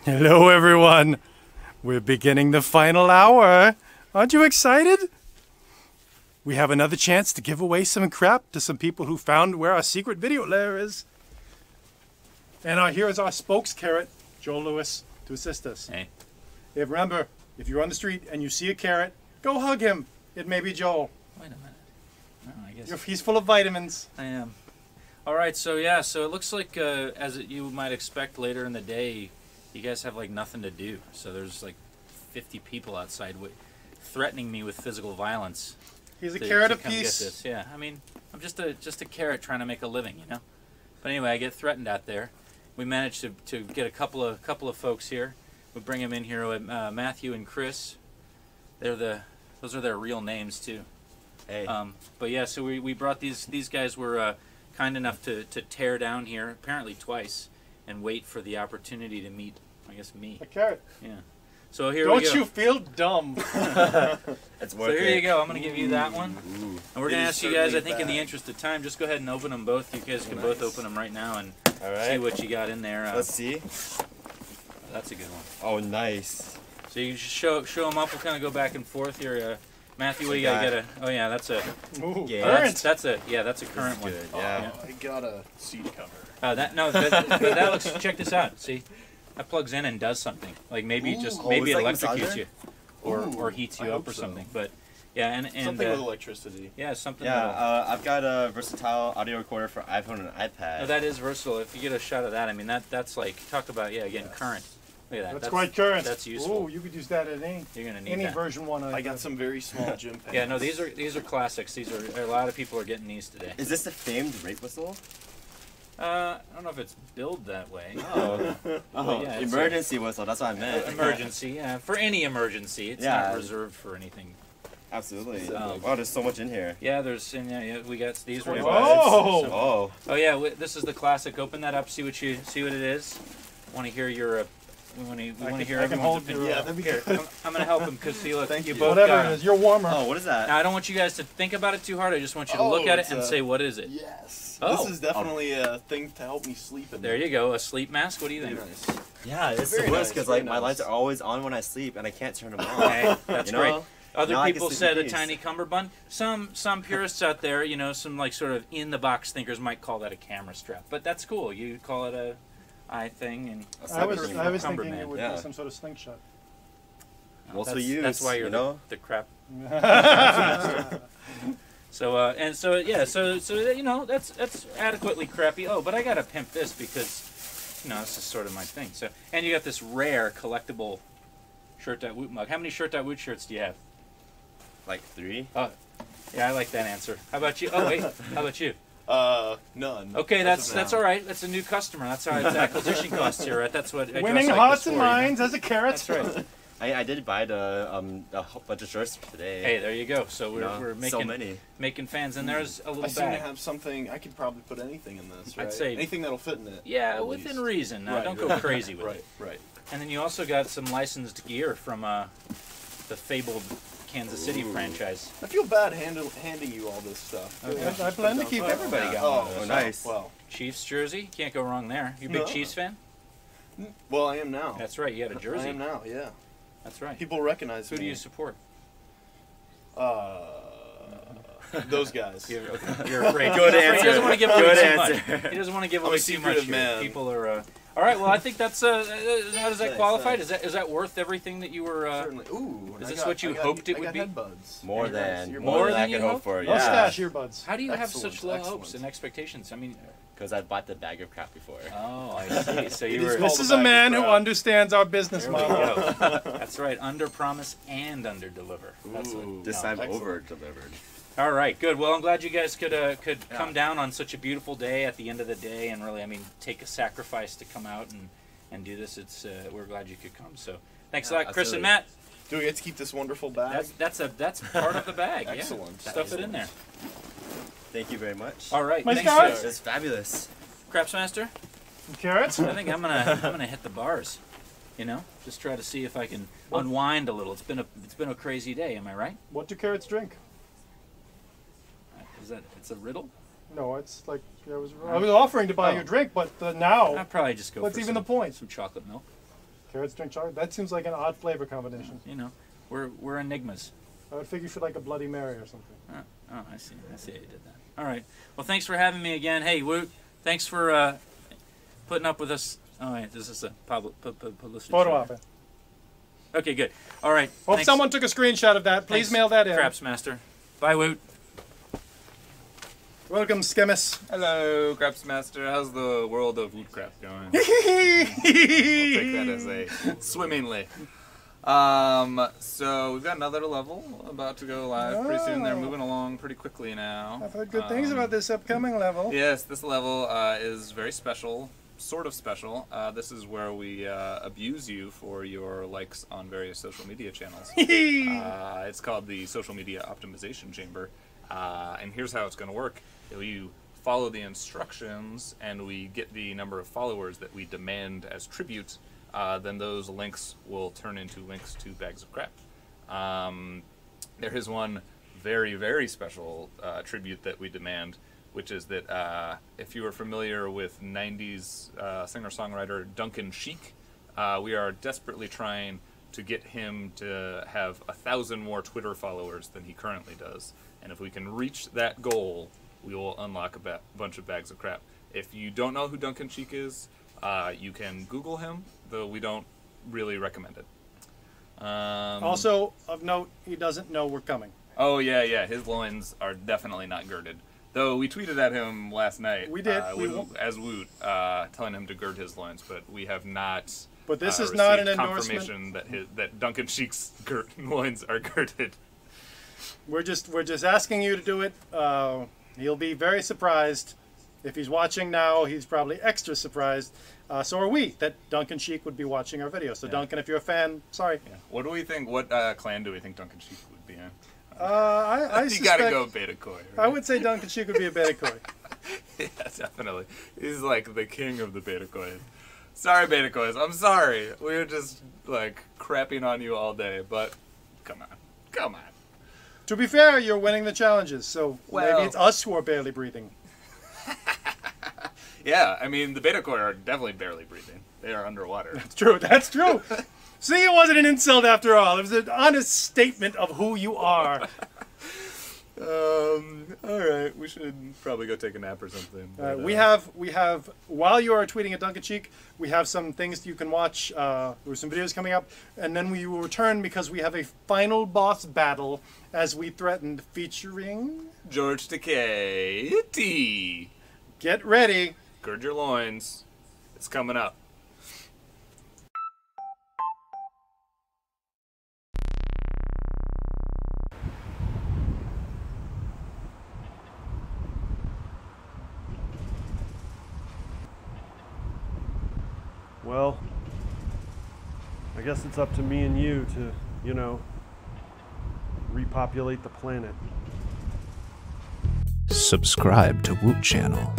Hello, everyone. We're beginning the final hour. Aren't you excited? We have another chance to give away some crap to some people who found where our secret video lair is. And here is our spokes carrot, Joel Lewis, to assist us. Hey. Remember, if you're on the street and you see a carrot, go hug him. It may be Joel. Wait a minute. No, I guess He's full of vitamins. I am. All right, so yeah, so it looks like you might expect later in the day, you guys have like nothing to do. So there's like 50 people outside threatening me with physical violence. He's a carrot come apiece. get this. Yeah, I mean, I'm just a carrot trying to make a living, you know. But anyway, I get threatened out there. We managed to get a couple of folks here. We bring them in here with Matthew and Chris. Those are their real names too. Hey. But yeah, so we brought these guys were kind enough to tear down here apparently twice and wait for the opportunity to meet, I guess, me. A carrot. Yeah. So here we go. Don't you feel dumb? That's so here you go. I'm going to give you that one. Ooh. And we're going to ask you guys, I think in the interest of time, just go ahead and open them both. You guys can both open them right now and see what you got in there. Let's see. That's a good one. Oh, nice. So you just show them up. We'll kind of go back and forth here. Matthew, what do you got? Oh yeah, that's a current. That's a current one. Good, yeah. I got a seat cover. That looks. Check this out. See, that plugs in and does something. Like maybe it electrocutes you, or heats you up or something. But yeah, and something with electricity. Yeah, something. Yeah, I've got a versatile audio recorder for iPhone and iPad. No, that is versatile. If you get a shot of that, I mean that's like talk about current. Look at that. That's quite current. That's useful. Oh, you could use that in You're gonna need any that. version one. I got some very small gym pants. Yeah, no, these are classics. These are a lot of people are getting these today. Is this the famed rape whistle? I don't know if it's billed that way. Oh, yeah, emergency whistle. That's what I meant. Emergency, yeah. For any emergency, it's not reserved for anything. Absolutely. Wow, there's so much in here. Yeah, we got these. Oh. Oh yeah, this is the classic. Open that up. See what it is. Want to hear your. We want to hear everyone's opinion. Yeah, that'd be good. I'm gonna help him because see, look, Thank you. both Whatever got it is, you're warmer. Oh, what is that? Now, I don't want you guys to think about it too hard. I just want you to look at it and say, what is it? Yes. Oh. This is definitely a thing to help me sleep. There you go. A sleep mask. What do you think? Nice. Yeah, it's Very the worst nice, because very my nice. lights are always on when I sleep and I can't turn them off. Okay, that's You great. know? Other Now I can people sleep said in a peace. tiny cummerbund. Some purists out there, some like sort of in the box thinkers might call that a camera strap, but that's cool. You call it a eye thing, and I was thinking cummerbund. it would be some sort of slingshot. Also used. That's why you're the crap. So that's adequately crappy. Oh, but I gotta pimp this because this is sort of my thing. So, and you got this rare collectible Shirt.Woot mug. How many Shirt.Woot shirts do you have? Like 3. Oh, yeah, I like that answer. How about you? Oh wait, how about you? None. Okay, that's all right. That's a new customer. That's how it's acquisition costs here, right? That's what I Winning dress like hearts this and for, minds as a carrot. That's right. I did buy a bunch of shirts today. Hey, there you go. So we're making so many. Making fans, and there's a little I seem to bag. have something. I could probably put anything in this. Right? I'd say anything that'll fit in it. Yeah, at within least. reason. Right, Don't right. go crazy with it. Right. And then you also got some licensed gear from the fabled Kansas City franchise. I feel bad handing you all this stuff. Okay. I plan to keep Everybody got one of those. Nice. Well, Chiefs jersey, can't go wrong there. You a big No. Chiefs fan? well, I am now. That's right. You got a jersey. I am now. Yeah. That's right. People recognize Who me. do you support? Those guys. You're afraid. Good He doesn't answer. want to give away Good too answer. much. He doesn't want to give I'm a away too much. secretive Here. man. People are. All right. Well, I think that's. How does that qualify? Is that worth everything that you were? Certainly. Ooh. Is this what you hoped it would be? Headbuds. More Earbuds. than Earbuds. I you could hope hoped? for. Yeah. Mustache earbuds. How do you have Excellent, such low hopes excellent. and expectations? I mean. Because I bought the bag of crap before. Oh, I see. So you It is were. called This is the a bag man of who crap. understands our business There we model. go. That's right. Under promise and under deliver. That's Ooh. This no, time excellent. over delivered. All right, good. Well, I'm glad you guys could come down on such a beautiful day at the end of the day, and really, I mean, take a sacrifice to come out and do this. It's we're glad you could come. So thanks a lot, Chris and Matt. Do we get to keep this wonderful bag? That's part of the bag. Excellent. Yeah. Stuff it in there. Thank you very much. All right. My Thanks, guys. It's fabulous. Crapsmaster. Carrots? I think I'm gonna hit the bars. Just try to see if I can unwind a little. It's been a crazy day. Am I right? What do carrots drink? It's a riddle? No, it's like I was offering to buy you a drink, but now I'd probably just go what's for even some, the point? some chocolate milk. Carrots drink chocolate? That seems like an odd flavor combination. You know, we're enigmas. I would figure you should like a Bloody Mary or something. Oh, I see. I see how you did that. All right. Well, thanks for having me again. Hey, Woot, thanks for putting up with us. Oh, wait, this is a publicity. Photo op it. Okay, good. All right. Hope thanks. someone took a screenshot of that. Please Thanks, mail that in. Craps Master. Bye, Woot. Welcome, Skimmis. Hello, Craps Master. How's the world of Wootcrap going? I'll take that as a swimmingly. So we've got another level about to go live pretty soon. They're moving along pretty quickly now. I've heard good things about this upcoming level. Yes, this level is very special, sort of special. This is where we abuse you for your likes on various social media channels. It's called the Social Media Optimization Chamber. And here's how it's going to work. You follow the instructions and we get the number of followers that we demand as tribute, then those links will turn into links to Bags of Crap. There is one very, very special tribute that we demand, which is that if you are familiar with 90s singer-songwriter Duncan Sheik, we are desperately trying to get him to have 1,000 more Twitter followers than he currently does. And if we can reach that goal, we will unlock a bunch of Bags of Crap. If you don't know who Duncan Sheik is, you can Google him, though we don't really recommend it. Also, of note, he doesn't know we're coming. Oh, yeah. His loins are definitely not girded. Though we tweeted at him last night. We did. As Woot, telling him to gird his loins, but we have not. But this is not an confirmation that Duncan Sheik's loins are girded. We're just asking you to do it. He'll be very surprised. If he's watching now, he's probably extra surprised. So are we, that Duncan Sheik would be watching our video. So Duncan, if you're a fan, sorry. Yeah. What do we think? What clan do we think Duncan Sheik would be in? I you gotta go Beta Koi. Right? I would say Duncan Sheik would be a Beta Koi. Yeah, definitely. He's like the king of the Beta Kois. Sorry, Beta Kois. I'm sorry. We were just like crapping on you all day, but come on. To be fair, you're winning the challenges, so maybe it's us who are barely breathing. Yeah, I mean, the Beta Koi are definitely barely breathing. They are underwater. That's true. See, it wasn't an insult after all. It was an honest statement of who you are. All right, we should probably go take a nap or something. But, we have, while you are tweeting at Duncan Sheik, we have some things you can watch. There are some videos coming up, and then we will return because we have a final boss battle, as we threatened, featuring George Takei. T. Get ready. Gird your loins. It's coming up. Well, I guess it's up to me and you to, repopulate the planet. Subscribe to Woot Channel.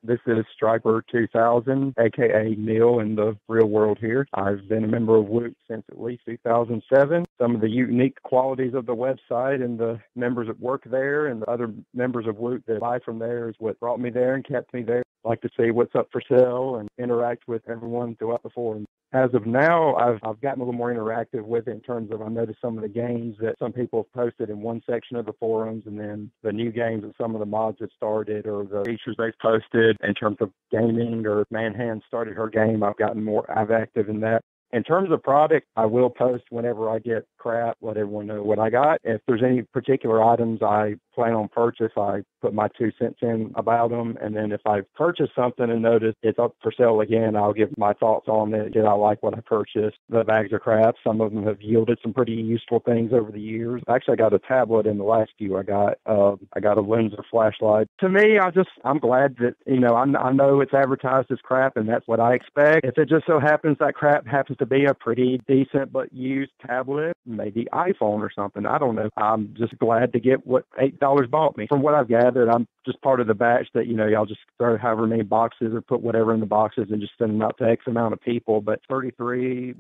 This is Striper 2000, aka Neil in the real world here. I've been a member of Woot since at least 2007. Some of the unique qualities of the website and the members that work there and the other members of Woot that buy from there is what brought me there and kept me there. I like to see what's up for sale and interact with everyone throughout the forum. As of now, I've gotten a little more interactive with it in terms of I noticed some of the games that some people have posted in one section of the forums, and then the new games that some of the mods have started or the features they've posted in terms of gaming, or Manhand started her game. I've gotten more active in that. In terms of product, I will post whenever I get crap, let everyone know what I got. If there's any particular items I plan on purchase, I put my 2 cents in about them. And then if I purchase something and notice it's up for sale again, I'll give my thoughts on it. Did I like what I purchased? The bags of crap, some of them have yielded some pretty useful things over the years. Actually, I got a tablet in the last few I got a Lenser flashlight. To me, I'm glad that, I know it's advertised as crap and that's what I expect. If it just so happens that crap happens to be a pretty decent but used tablet, maybe iPhone or something, I don't know. I'm just glad to get what $8 bought me. From what I've gathered, I'm just part of the batch that, y'all just throw however many boxes or put whatever in the boxes and just send them out to X amount of people. But 33,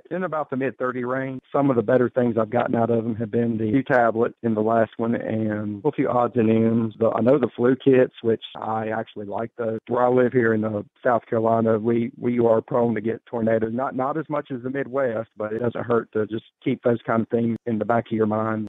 in about the mid-30 range. Some of the better things I've gotten out of them have been the new tablet in the last one and a few odds and ends. I know the flu kits, which I actually like those. Where I live here in South Carolina, we are prone to get tornadoes. Not as much as the Midwest, but it doesn't hurt to just keep those kind of things in the back of your mind.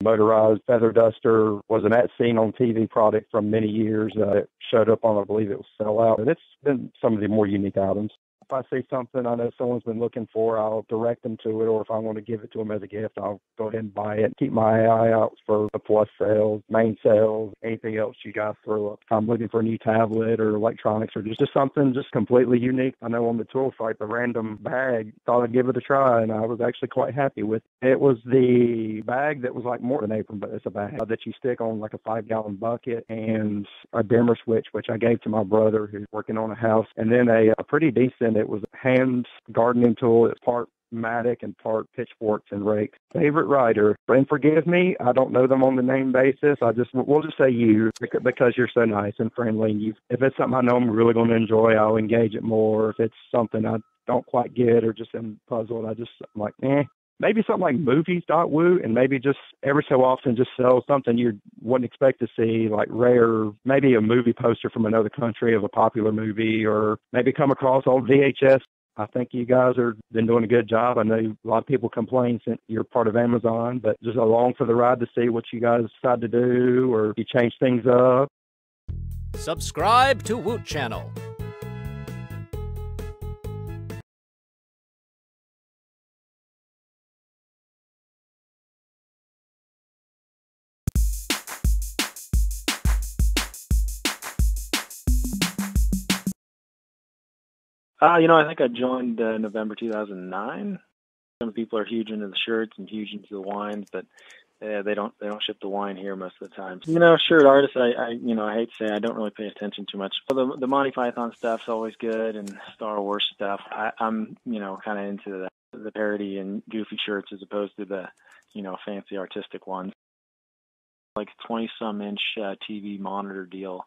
Motorized feather duster was an at-seen on TV product from many years. It showed up on, I believe it was Sellout. And it's been some of the more unique items. If I see something I know someone's been looking for, I'll direct them to it, or if I want to give it to them as a gift, I'll go ahead and buy it. Keep my eye out for the plus sales, main sales, anything else you guys throw up. If I'm looking for a new tablet or electronics or just something just completely unique. I know on the tool site, the random bag, thought I'd give it a try, and I was actually quite happy with it. It was the bag that was like more than an apron, but it's a bag that you stick on like a 5-gallon bucket, and a dimmer switch, which I gave to my brother who's working on a house, and then a pretty decent, it was a hand gardening tool. It's part Matic and part pitchforks and rakes. Favorite writer, and forgive me, I don't know them on the name basis. We'll just say you, because you're so nice and friendly. And if it's something I know I'm really going to enjoy, I'll engage it more. If it's something I don't quite get or just am puzzled, I'm like, Maybe something like movies.woot, and maybe just every so often just sell something you wouldn't expect to see, like rare, maybe a movie poster from another country of a popular movie, or maybe come across old VHS. I think you guys have been doing a good job. I know a lot of people complain since you're part of Amazon, but just along for the ride to see what you guys decide to do, or if you change things up. Subscribe to Woot Channel. I think I joined November 2009. Some people are huge into the shirts and huge into the wines, but they don't ship the wine here most of the time. Shirt artists, I hate to say I don't really pay attention too much. The Monty Python stuff's always good, and Star Wars stuff. I'm kind of into the parody and goofy shirts as opposed to the fancy artistic ones. Like 20-some inch TV monitor deal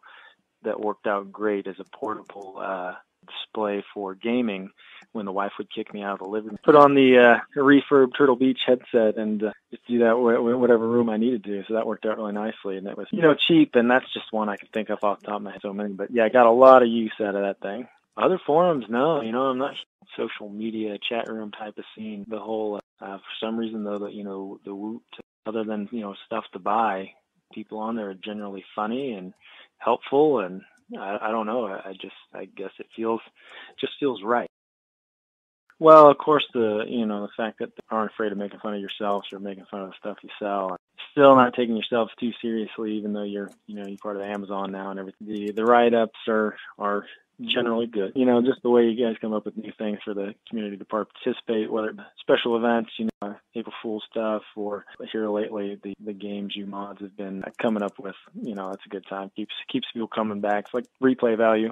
that worked out great as a portable display for gaming when the wife would kick me out of the living room. Put on the refurb Turtle Beach headset and just do that whatever room I needed to. So that worked out really nicely, and it was cheap, and that's just one I can think of off the top of my head. So many, but yeah, I got a lot of use out of that thing. Other forums, no, I'm not social media chat room type of scene. The whole for some reason though, the Woot, other than stuff to buy, people on there are generally funny and helpful, and I don't know. I guess it just feels right. Well, of course, the fact that they aren't afraid of making fun of yourselves or making fun of the stuff you sell. Still not taking yourselves too seriously, even though you're part of Amazon now and everything. The write-ups are generally good. Just the way you guys come up with new things for the community to participate, whether special events, April Fool's stuff, or here lately the games you mods have been coming up with. It's a good time. Keeps people coming back. It's like replay value.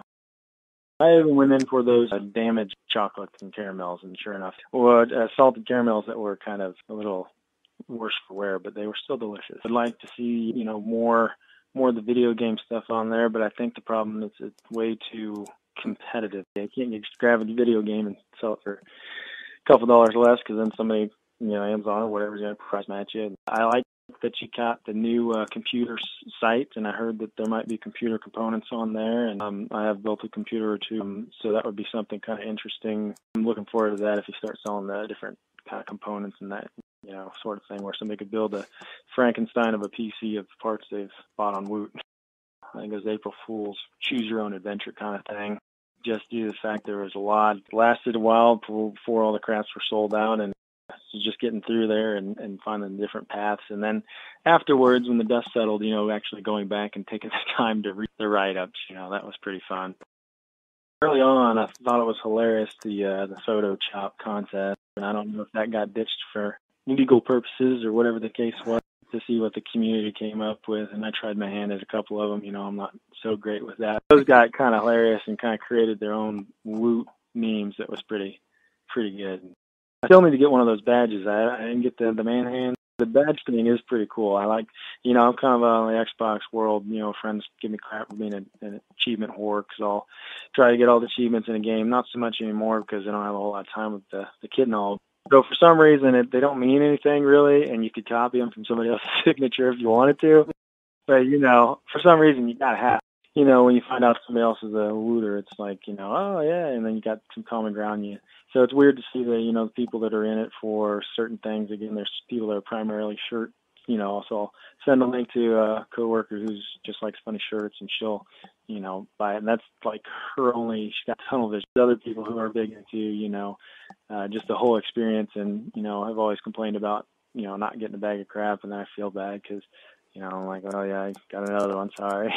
I even went in for those damaged chocolates and caramels, and sure enough, salted caramels that were kind of a little worse for wear, but they were still delicious. I'd like to see more of the video game stuff on there, but I think the problem is it's way too competitive. You can't just grab a video game and sell it for a couple dollars less, because then somebody, Amazon or whatever, is going to price match you. I like that you got the new computer site, and I heard that there might be computer components on there, and I have built a computer or two, so that would be something kind of interesting. I'm looking forward to that if you start selling the different kind of components and that, sort of thing, where somebody could build a Frankenstein of a PC of parts they've bought on Woot. I think it was April Fool's choose your own adventure kind of thing. Just due to the fact there was a lot, lasted a while before all the crafts were sold out, and so just getting through there and finding different paths. And then afterwards, when the dust settled, actually going back and taking the time to read the write-ups, that was pretty fun. Early on, I thought it was hilarious, the photo chop contest. And I don't know if that got ditched for legal purposes or whatever the case was, to see what the community came up with. And I tried my hand at a couple of them. I'm not so great with that. Those got kind of hilarious and kind of created their own Woot memes that was pretty good. I still need to get one of those badges. I didn't get the man hand. The badge thing is pretty cool. I like, you know, I'm kind of on the Xbox world. You know, friends give me crap for being an achievement whore because I'll try to get all the achievements in a game. Not so much anymore because I don't have a whole lot of time with the kid and all. So for some reason, they don't mean anything really, and you could copy them from somebody else's signature if you wanted to. But, you know, for some reason, you got to have. You know, when you find out somebody else is a Wooter, it's like, you know, oh, yeah, and then you got some common ground. So it's weird to see the, you know, the people that are in it for certain things. Again, there's people that are primarily shirt, you know, so I'll send a link to a coworker who's just likes funny shirts, and she'll, you know, buy it. And that's like her only, she's got tunnel vision. Other people who are big into, you know, just the whole experience. And, you know, I've always complained about, you know, not getting a bag of crap, and then I feel bad because, you know, I'm like, oh, yeah, I got another one, sorry.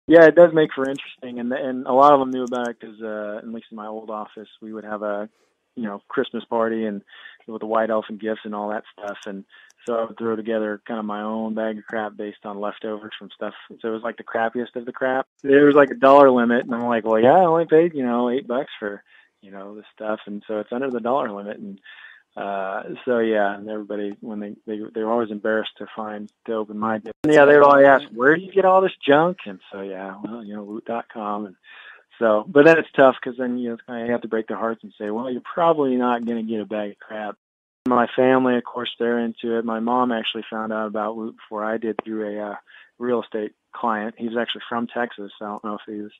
Yeah, it does make for interesting, and a lot of them knew about it because, at least in my old office, we would have a, you know, Christmas party and with the white elf and gifts and all that stuff, and so I would throw together kind of my own bag of crap based on leftovers from stuff. So it was like the crappiest of the crap. There was like a $1 limit, and I'm like, well, yeah, I only paid, you know, $8 for, you know, this stuff, and so it's under the $1 limit, and so yeah, and everybody, when they were always embarrassed to open my gift. And yeah, they would always ask, where do you get all this junk? And so yeah, well, you know, Woot.com. And so, but then it's tough because then, you know, you have to break their hearts and say, well, you're probably not going to get a bag of crap. My family, of course, they're into it. My mom actually found out about Woot before I did through a real estate client. He was actually from Texas. I don't know if he was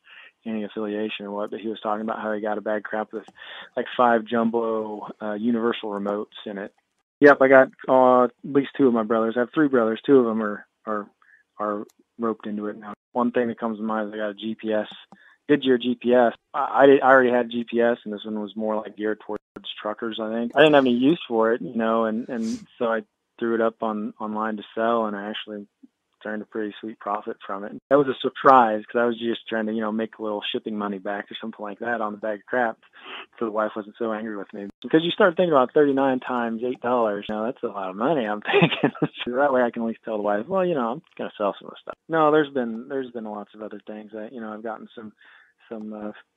any affiliation or what, but he was talking about how he got a bag of crap with like 5 jumbo universal remotes in it. Yep, I got at least 2 of my brothers. I have 3 brothers. 2 of them are roped into it now. One thing that comes to mind is I got a GPS, Goodyear GPS. I already had GPS, and this one was more like geared towards truckers, I think. I didn't have any use for it, you know, and so I threw it up online to sell, and I actually turned a pretty sweet profit from it. That was a surprise because I was just trying to, you know, make a little shipping money back or something like that on the bag of crap, so the wife wasn't so angry with me. Because you start thinking about 39 times $8, you know, that's a lot of money, I'm thinking. That way I can at least tell the wife, well, you know, I'm going to sell some of the stuff. No, there's been lots of other things that, you know, I've gotten some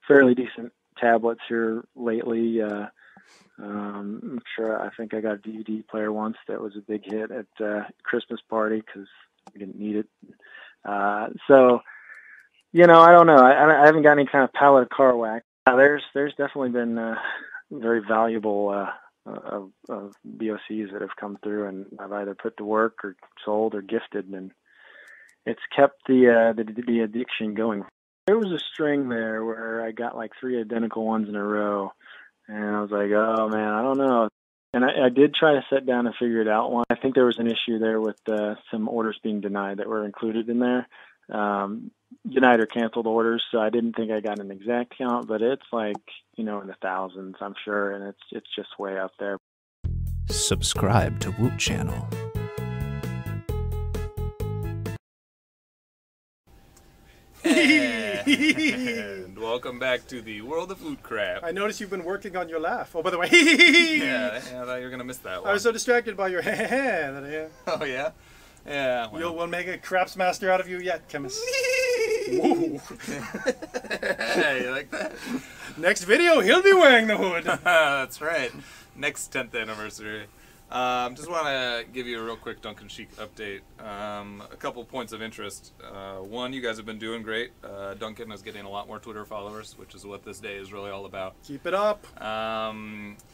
fairly decent tablets here lately. I'm sure I think I got a DVD player once that was a big hit at Christmas party because we didn't need it. So, you know, I don't know. I haven't got any kind of pallet of car wax. There's definitely been very valuable of BOCs that have come through, and I've either put to work or sold or gifted, and it's kept the addiction going. There was a string there where I got like 3 identical ones in a row, and I was like, oh man, I don't know. And I did try to sit down and figure it out. I think there was an issue there with some orders being denied that were included in there. Denied or canceled orders, so I didn't think I got an exact count, but it's like, you know, in the thousands, I'm sure, and it's just way up there. Subscribe to Woot Channel. And welcome back to the world of Wootcrap. I noticed you've been working on your laugh. Oh, by the way, yeah, I thought you were gonna miss that one. I was so distracted by your that Oh yeah, yeah. Well. We'll make a craps master out of you yet, chemist. Whoa. Hey, you like that? Next video, he'll be wearing the hood. That's right. Next 10th anniversary. Just want to give you a real quick Duncan Sheik update. A couple points of interest. One, you guys have been doing great. Duncan is getting a lot more Twitter followers, which is what this day is really all about. Keep it up.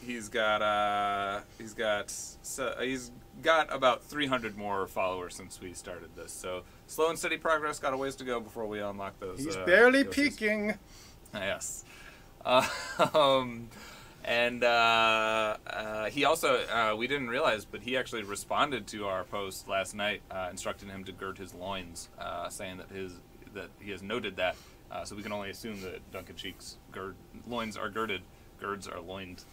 He's got about 300 more followers since we started this. So slow and steady progress. Got a ways to go before we unlock those. He's barely peaking. Yes. And he also, we didn't realize, but he actually responded to our post last night, instructing him to gird his loins, saying that he has noted that. So we can only assume that Duncan Sheik's loins are girded, girds are loined.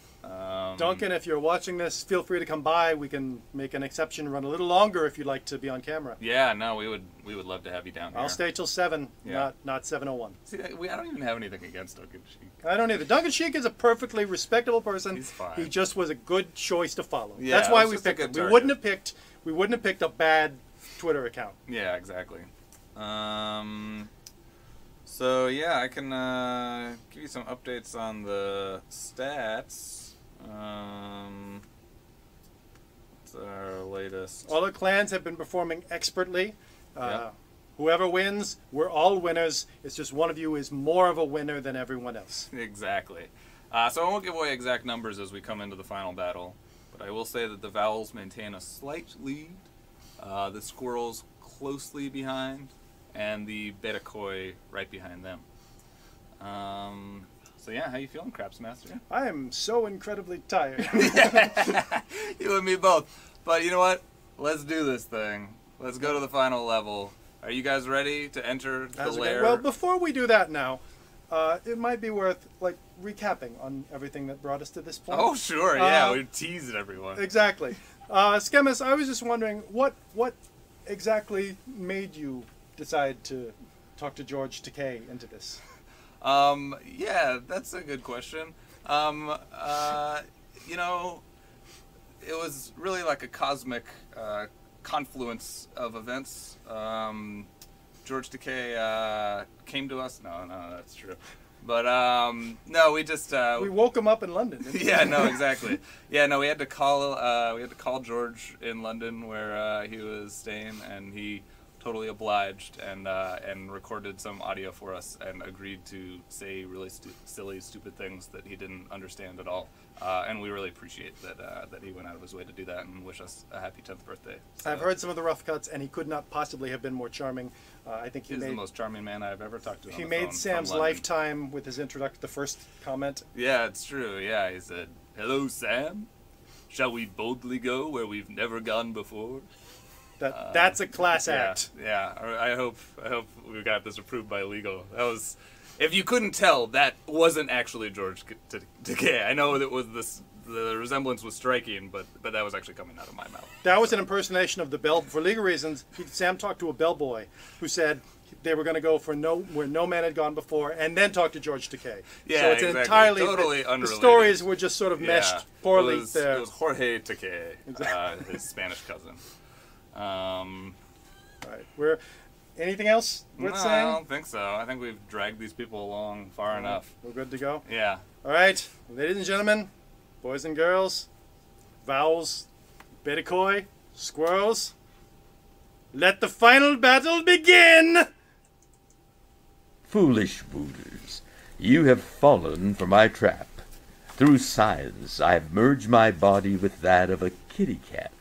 Duncan, if you're watching this, feel free to come by. We can make an exception, run a little longer if you'd like to be on camera. Yeah, no, we would love to have you down here. I'll stay till 7, not 7:01. See, I don't even have anything against Duncan Sheik. I don't either. Duncan Sheik is a perfectly respectable person. He's fine. He just was a good choice to follow. Yeah, that's why we picked him. We wouldn't have picked a bad Twitter account. Yeah, exactly. So yeah, I can give you some updates on the stats. Let's What's our latest? All the clans have been performing expertly. Yeah. Whoever wins, we're all winners. It's just one of you is more of a winner than everyone else. Exactly. So I won't give away exact numbers as we come into the final battle, but I will say that the Vowels maintain a slight lead, the Squirrels closely behind, and the Betakoi right behind them. So yeah, how you feeling, Craps Master? I am so incredibly tired. You and me both. But you know what? Let's do this thing. Let's go to the final level. Are you guys ready to enter the lair? Well, before we do that now, it might be worth recapping on everything that brought us to this point. Oh sure, yeah, we're teasing everyone. Exactly. Schemus, I was just wondering what exactly made you decide to talk to George Takei into this? Yeah, that's a good question. You know, it was really like a cosmic confluence of events. George Takei came to us. No, that's true. But no, we just we woke him up in London. Yeah, no, exactly. Yeah, no, we had to call George in London where he was staying, and he totally obliged and recorded some audio for us and agreed to say really silly, stupid things that he didn't understand at all. And we really appreciate that he went out of his way to do that and wish us a happy 10th birthday. So, I've heard some of the rough cuts, and he could not possibly have been more charming. I think he's the most charming man I've ever talked to. He made Sam's lifetime with his the first comment. Yeah, it's true. Yeah, he said, "Hello, Sam. Shall we boldly go where we've never gone before?" That's a class act. Yeah, I hope we got this approved by legal. That was, if you couldn't tell, that wasn't actually George Takei. I know that was the resemblance was striking, but that was actually coming out of my mouth. That was an impersonation of the bell. For legal reasons, Sam talked to a bellboy who said they were going to go for where no man had gone before, and then talk to George Takei. Yeah, so it's exactly. entirely Totally unrelated. The stories were just sort of meshed poorly there. It was Jorge Takei, his Spanish cousin. All right. Anything else worth saying? I don't think so. I think we've dragged these people along far enough. We're good to go? Yeah. All right. Ladies and gentlemen, boys and girls, Vowels, Betakoi, Squirrels, let the final battle begin! Foolish Wooters, you have fallen for my trap. Through science, I have merged my body with that of a kitty cat.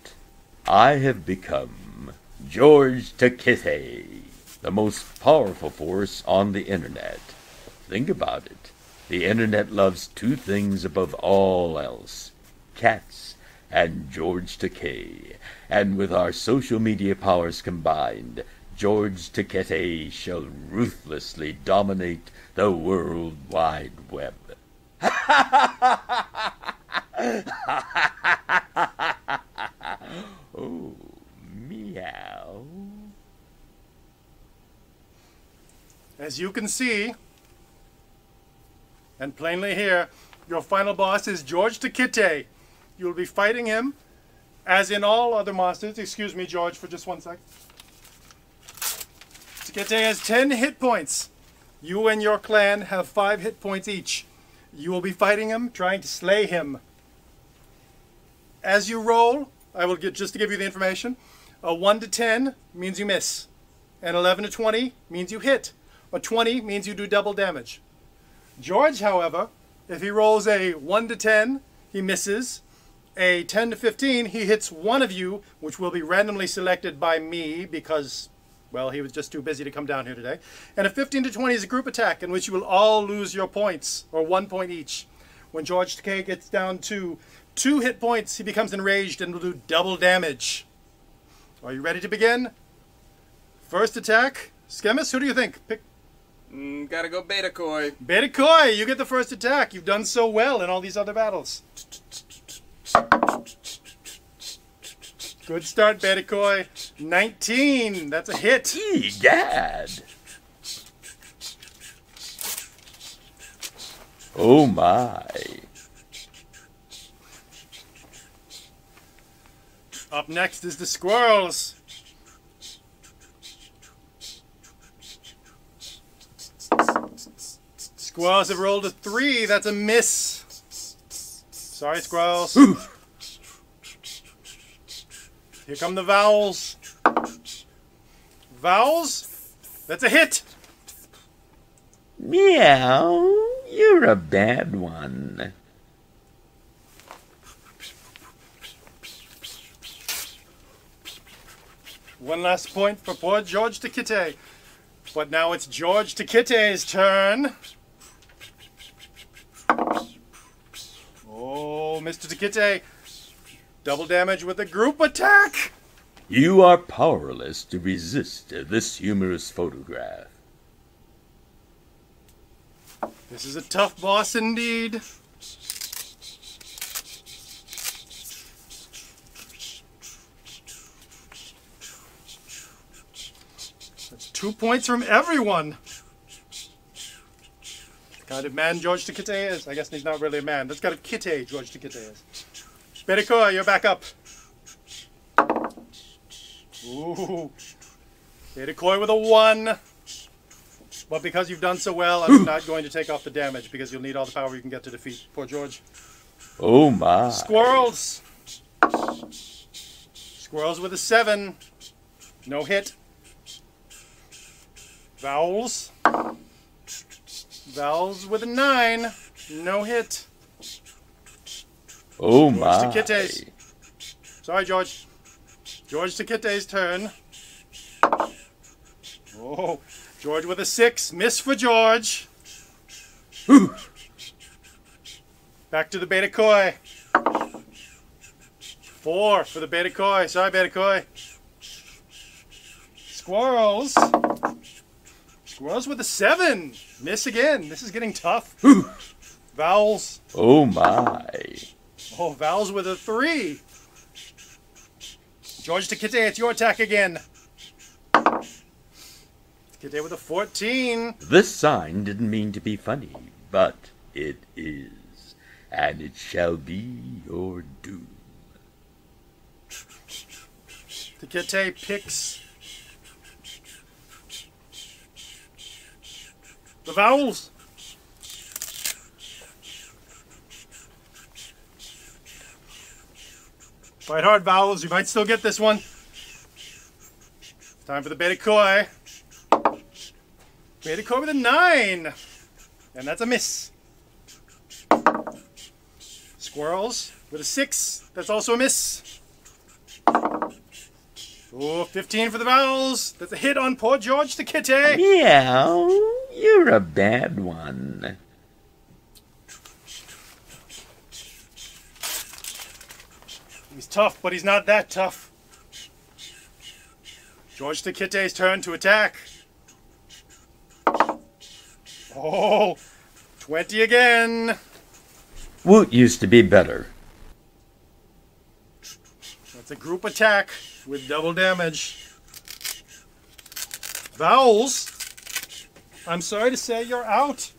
I have become George Takei, the most powerful force on the internet. Think about it. The internet loves two things above all else: cats and George Takei. And with our social media powers combined, George Takei shall ruthlessly dominate the World Wide Web. Oh, meow. As you can see, and plainly hear, your final boss is George Takei. You will be fighting him, as in all other monsters. Excuse me, George, for just 1 sec. Takei has 10 hit points. You and your clan have 5 hit points each. You will be fighting him, trying to slay him. As you roll, I will just to give you the information, a 1 to 10 means you miss. An 11 to 20 means you hit. A 20 means you do double damage. George, however, if he rolls a 1 to 10, he misses. A 10 to 15, he hits one of you, which will be randomly selected by me because, well, he was just too busy to come down here today. And a 15 to 20 is a group attack in which you will all lose your points, or 1 point each. When George Takei gets down to 2 hit points, he becomes enraged and will do double damage. Are you ready to begin? First attack. Schemus, who do you think? Pick. Gotta go Betakoi. Betakoi, you get the first attack. You've done so well in all these other battles. Good start, Betakoi. 19. That's a hit. Egad. Oh my. Up next is the Squirrels. Squirrels have rolled a 3. That's a miss. Sorry, Squirrels. Here come the vowels. Vowels? That's a hit. Meow, you're a bad one. One last point for poor George Takite. But now it's George Takite's turn. Oh, Mr. Takite. Double damage with a group attack. You are powerless to resist this humorous photograph. This is a tough boss indeed. That's 2 points from everyone. The kind of man George Takite is. I guess he's not really a man. That's kind of kitty George Takite is. Betikoi, you're back up. Ooh. Betikoi with a 1. But because you've done so well, I'm not going to take off the damage because you'll need all the power you can get to defeat poor George. Oh my. Squirrels. Squirrels with a 7. No hit. Vowels. Vowels with a 9. No hit. Oh George my. Takite's. Sorry, George. George Takite's turn. Oh, George with a 6. Miss for George. Back to the Betikoi. 4 for the Betikoi. Sorry, Betikoi. Squirrels. Squirrels with a 7. Miss again. This is getting tough. Vowels. Oh my. Oh, Vowels with a 3. George Takite, it's your attack again. Takite with a 14. This sign didn't mean to be funny, but it is, and it shall be your doom. Takite picks the vowels. Fight hard, Vowels. You might still get this one. Time for the Betikoi. Betikoi with a 9. And that's a miss. Squirrels with a 6. That's also a miss. Oh, 15 for the Vowels. That's a hit on poor George Takite. Meow, you're a bad one. He's tough, but he's not that tough. George Takite's turn to attack. Oh, 20 again. Woot used to be better. That's a group attack with double damage. Vowels, I'm sorry to say you're out.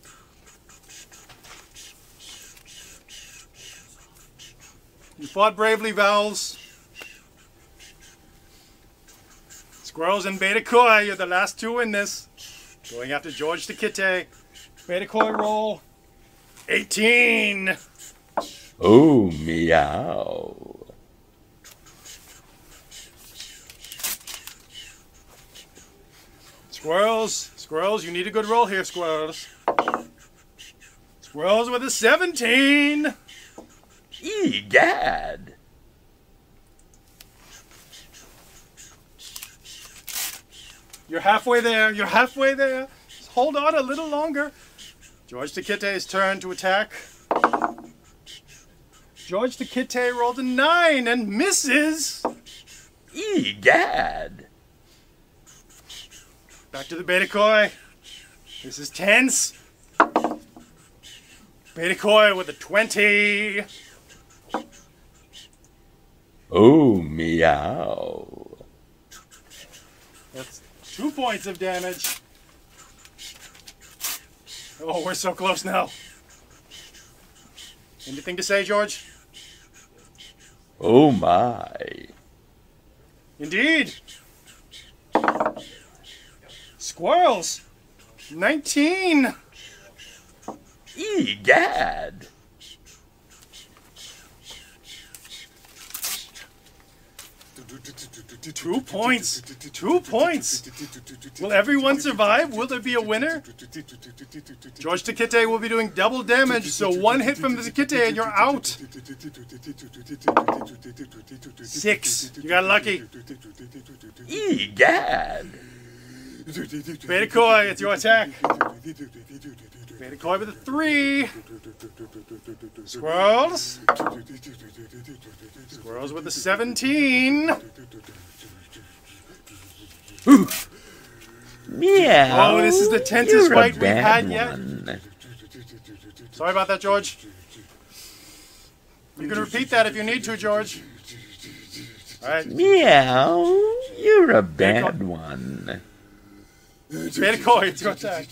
You fought bravely, Vowels. Squirrels and Betikoi, you're the last 2 in this. Going after George Takite. Betikoi roll. 18. Oh, meow. Squirrels, you need a good roll here, Squirrels. Squirrels with a 17. Egad. You're halfway there. You're halfway there. Just hold on a little longer. George Takite's turn to attack. George Takite rolled a 9 and misses. Egad. Back to the Betikoi. This is tense. Betikoi with a 20. Oh, meow. That's 2 points of damage. Oh, we're so close now. Anything to say, George? Oh, my. Indeed. Squirrels. 19. Egad. 2 points. 2 points. Will everyone survive? Will there be a winner? George Takite will be doing double damage, so 1 hit from the Takite and you're out. 6. You got lucky. Egad. Beta Koi, it's your attack. Beta Koi with a 3. Squirrels. Squirrels with a 17. Meow. Oh, this is the tensest You're fight a we've had bad yet. one. Sorry about that, George. You can repeat that if you need to, George. All right. Meow. You're a bad one. Beta Koi, it's your attack.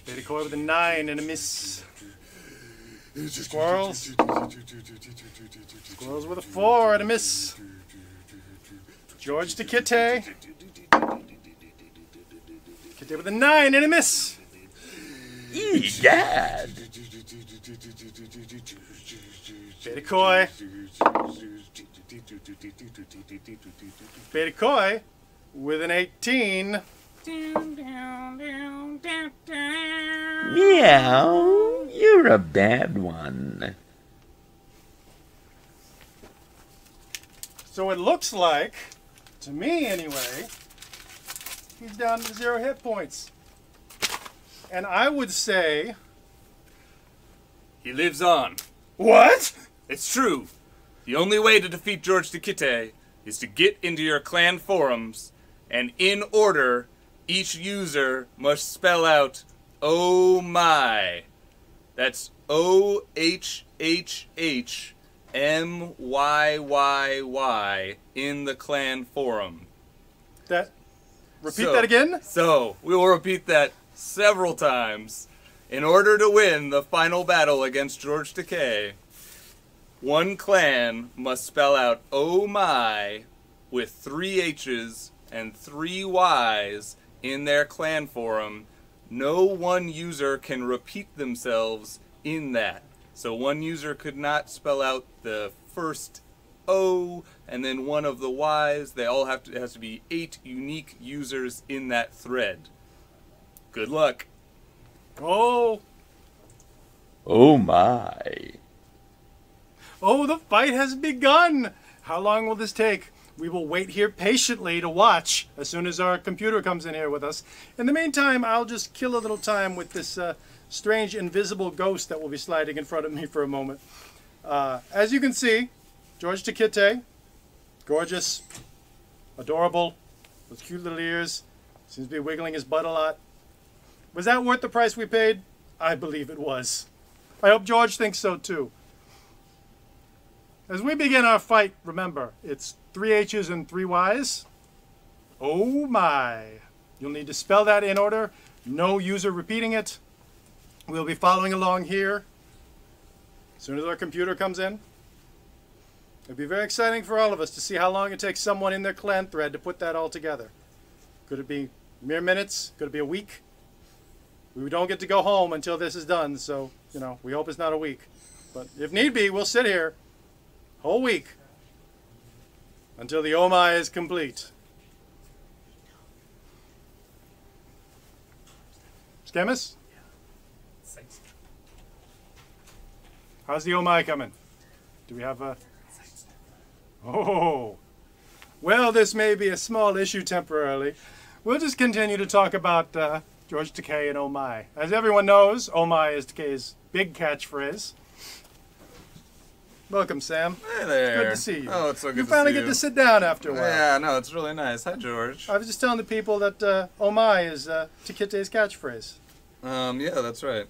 Beta Koi with a 9 and a miss. Squirrels. Squirrels with a 4 and a miss. George to Kitty. Kitty with a 9 and a miss. Egad. Beta Koi. Beta Koi with an 18. Meow. You're a bad one. So it looks like, to me anyway, he's down to 0 hit points. And I would say... He lives on. What? It's true. The only way to defeat George Takite is to get into your clan forums, and in order, each user must spell out "Oh my." That's OHHHMYYY in the clan forum. Repeat that again? So, we will repeat that several times. In order to win the final battle against George Takei, one clan must spell out "Oh my" with 3 H's and 3 Y's in their clan forum. No one user can repeat themselves in that. So one user could not spell out the first O and then one of the Y's. They all have to, it has to be 8 unique users in that thread. Good luck. Oh. Oh my. Oh, the fight has begun. How long will this take? We will wait here patiently to watch as soon as our computer comes in here with us. In the meantime, I'll just kill a little time with this strange invisible ghost that will be sliding in front of me for a moment. As you can see, George Takite, gorgeous, adorable, with cute little ears, seems to be wiggling his butt a lot. Was that worth the price we paid? I believe it was. I hope George thinks so too. As we begin our fight, remember, it's 3 H's and 3 Y's. Oh my. You'll need to spell that in order. No user repeating it. We'll be following along here as soon as our computer comes in. It'll be very exciting for all of us to see how long it takes someone in their clan thread to put that all together. Could it be mere minutes? Could it be a week? We don't get to go home until this is done, so, you know, we hope it's not a week. But if need be, we'll sit here whole week until the Oh my is complete. Schemus? How's the Oh my coming? Do we have a... Oh. Well, this may be a small issue temporarily. We'll just continue to talk about George Takei and Oh my. As everyone knows, Oh my is Takei's big catchphrase. Welcome, Sam. Hey there. Good to see you. Oh, it's so good you to finally see get you. to sit down after a while. Yeah, no, it's really nice. Hi, George. I was just telling the people that Oh my is Takite's catchphrase. Yeah, that's right.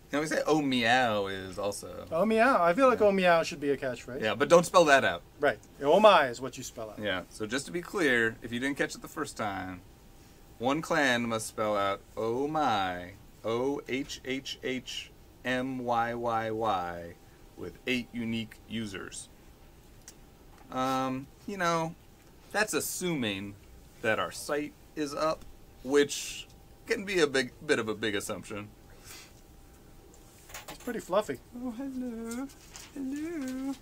Can we say "Oh meow" is also? Oh meow. I feel like Oh meow should be a catchphrase. Yeah, but don't spell that out. Right. Oh my is what you spell out. Yeah. So just to be clear, if you didn't catch it the first time, one clan must spell out "Oh my," OHHHMYYY, with 8 unique users. You know, that's assuming that our site is up, which can be a bit of a big assumption. It's pretty fluffy. Oh, hello. Hello.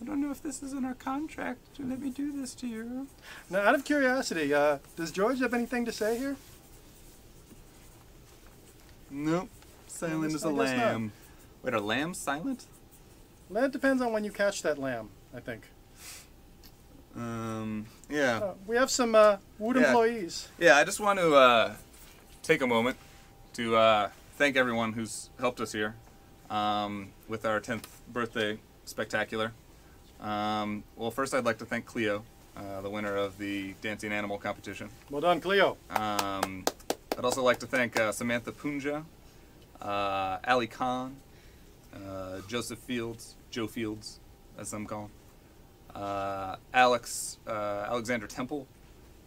I don't know if this is in our contract to let me do this to you. Now, out of curiosity, does George have anything to say here? Nope. Silent guess- as a I guess not. lamb. Wait, are lambs silent? Well, it depends on when you catch that lamb, I think. Yeah. We have some Woot Yeah. employees. Yeah, I just want to take a moment to thank everyone who's helped us here with our 10th birthday spectacular. Well, first I'd like to thank Cleo, the winner of the Dancing Animal competition. Well done, Cleo. I'd also like to thank Samantha Punja, Ali Khan, Joseph Fields, Joe Fields, as some call him, Alexander Temple,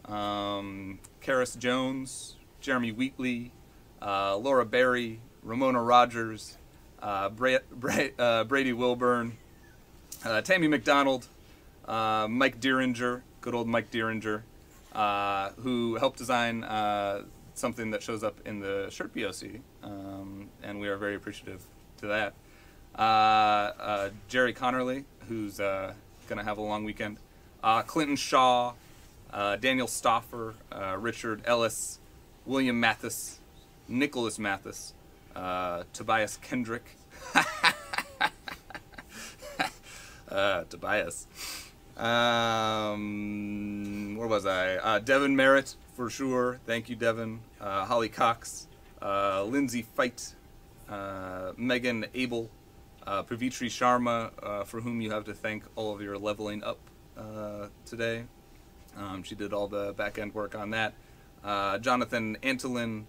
Karis Jones, Jeremy Wheatley, Laura Berry, Ramona Rogers, Brady Wilburn, Tammy McDonald, Mike Deeringer, good old Mike Deeringer, who helped design something that shows up in the shirt POC, and we are very appreciative to that. Jerry Connerly, who's going to have a long weekend. Clinton Shaw, Daniel Stoffer, Richard Ellis, William Mathis, Nicholas Mathis, Tobias Kendrick, Tobias. Where was I? Devin Merritt, for sure. Thank you, Devin. Holly Cox, Lindsay Fight, Megan Abel, Pavitri Sharma, for whom you have to thank all of your leveling up today. She did all the back-end work on that. Jonathan Antolin,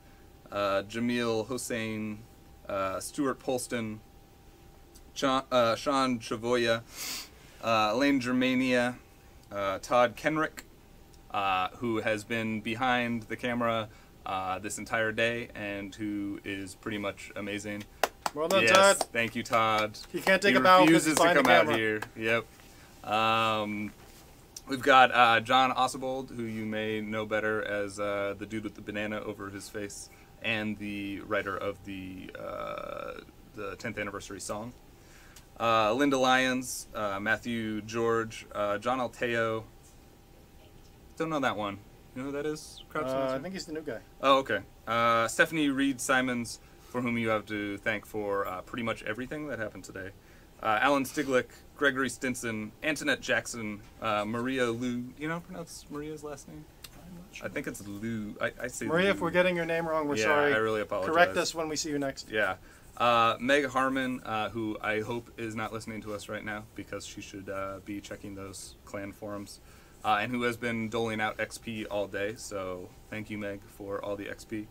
Jamil Hossein, Stuart Polston, Sean Chavoya, Elaine Germania, Todd Kenrick, who has been behind the camera this entire day and who is pretty much amazing. Well done, yes, Todd. Thank you, Todd. He can't take a bow because refuses he's to behind come the out camera. here. Yep. We've got John Oswald, who you may know better as the dude with the banana over his face, and the writer of the 10th anniversary song. Linda Lyons, Matthew George, John Alteo. Don't know that one. You know who that is? I think he's the new guy. Oh, okay. Stephanie Reed Simons, for whom you have to thank for pretty much everything that happened today. Alan Stiglick, Gregory Stinson, Antoinette Jackson, Maria Lou. Do you know how to pronounce Maria's last name? I think it's Lou. I say Maria, Lou. if we're getting your name wrong, we're Yeah, sorry. I really apologize. Correct us when we see you next. Yeah. Meg Harmon, who I hope is not listening to us right now because she should be checking those clan forums, and who has been doling out XP all day. So thank you, Meg, for all the XP.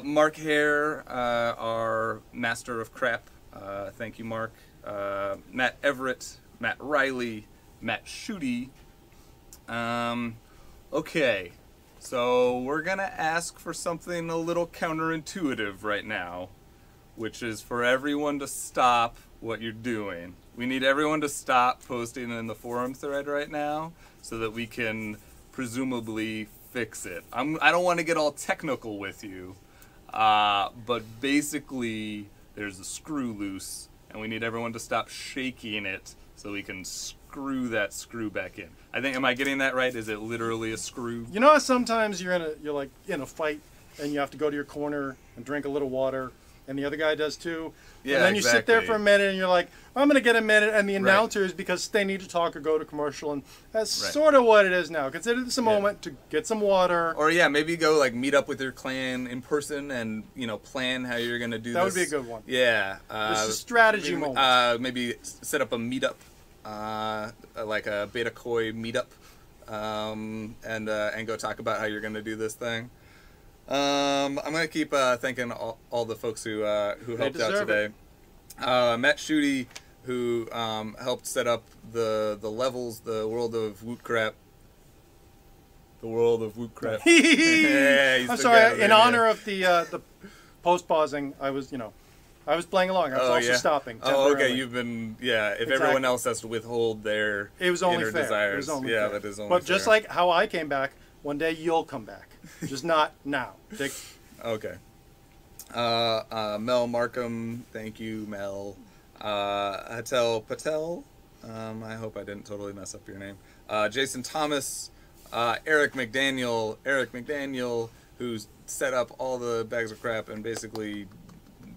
Mark Hare, our master of crap. Thank you, Mark. Matt Everett, Matt Riley, Matt Shooty. Okay, so we're gonna ask for something a little counterintuitive right now, which is for everyone to stop what you're doing. We need everyone to stop posting in the forum thread right now so that we can presumably fix it. I don't want to get all technical with you, but basically there's a screw loose and we need everyone to stop shaking it so we can screw that screw back in. I think, am I getting that right? Is it literally a screw? You know how sometimes you're like in a fight and you have to go to your corner and drink a little water, and the other guy does too. Yeah, and then you sit there exactly. for a minute and you're like, I'm going to get a minute, and the Right. announcer is because they need to talk or go to commercial, and that's Right. sort of what it is now. Consider this a moment to get some water. Or yeah, maybe go like meet up with your clan in person and plan how you're gonna do That this. would be a good one. Yeah, This is a strategy moment. Maybe set up a meetup, like a Beta Koi meetup, and go talk about how you're gonna do this thing. I'm gonna keep thanking all the folks who helped out deserve today. Matt Shooty, who helped set up the levels, the world of Wootcrap. The world of Wootcrap. Yeah, he's I'm the guy sorry. over In there, honor yeah. of the post pausing, I was playing along. I was also stopping. Oh, okay. temporarily. You've been If Exactly. everyone else has to withhold their It was only inner fair. desires, It was only yeah, fair. that is only But just fair. like how I came back, one day you'll come back. Just not now. Okay. Mel Markham, thank you, Mel. Hatel Patel, I hope I didn't totally mess up your name. Jason Thomas, Eric McDaniel, who's set up all the bags of crap and basically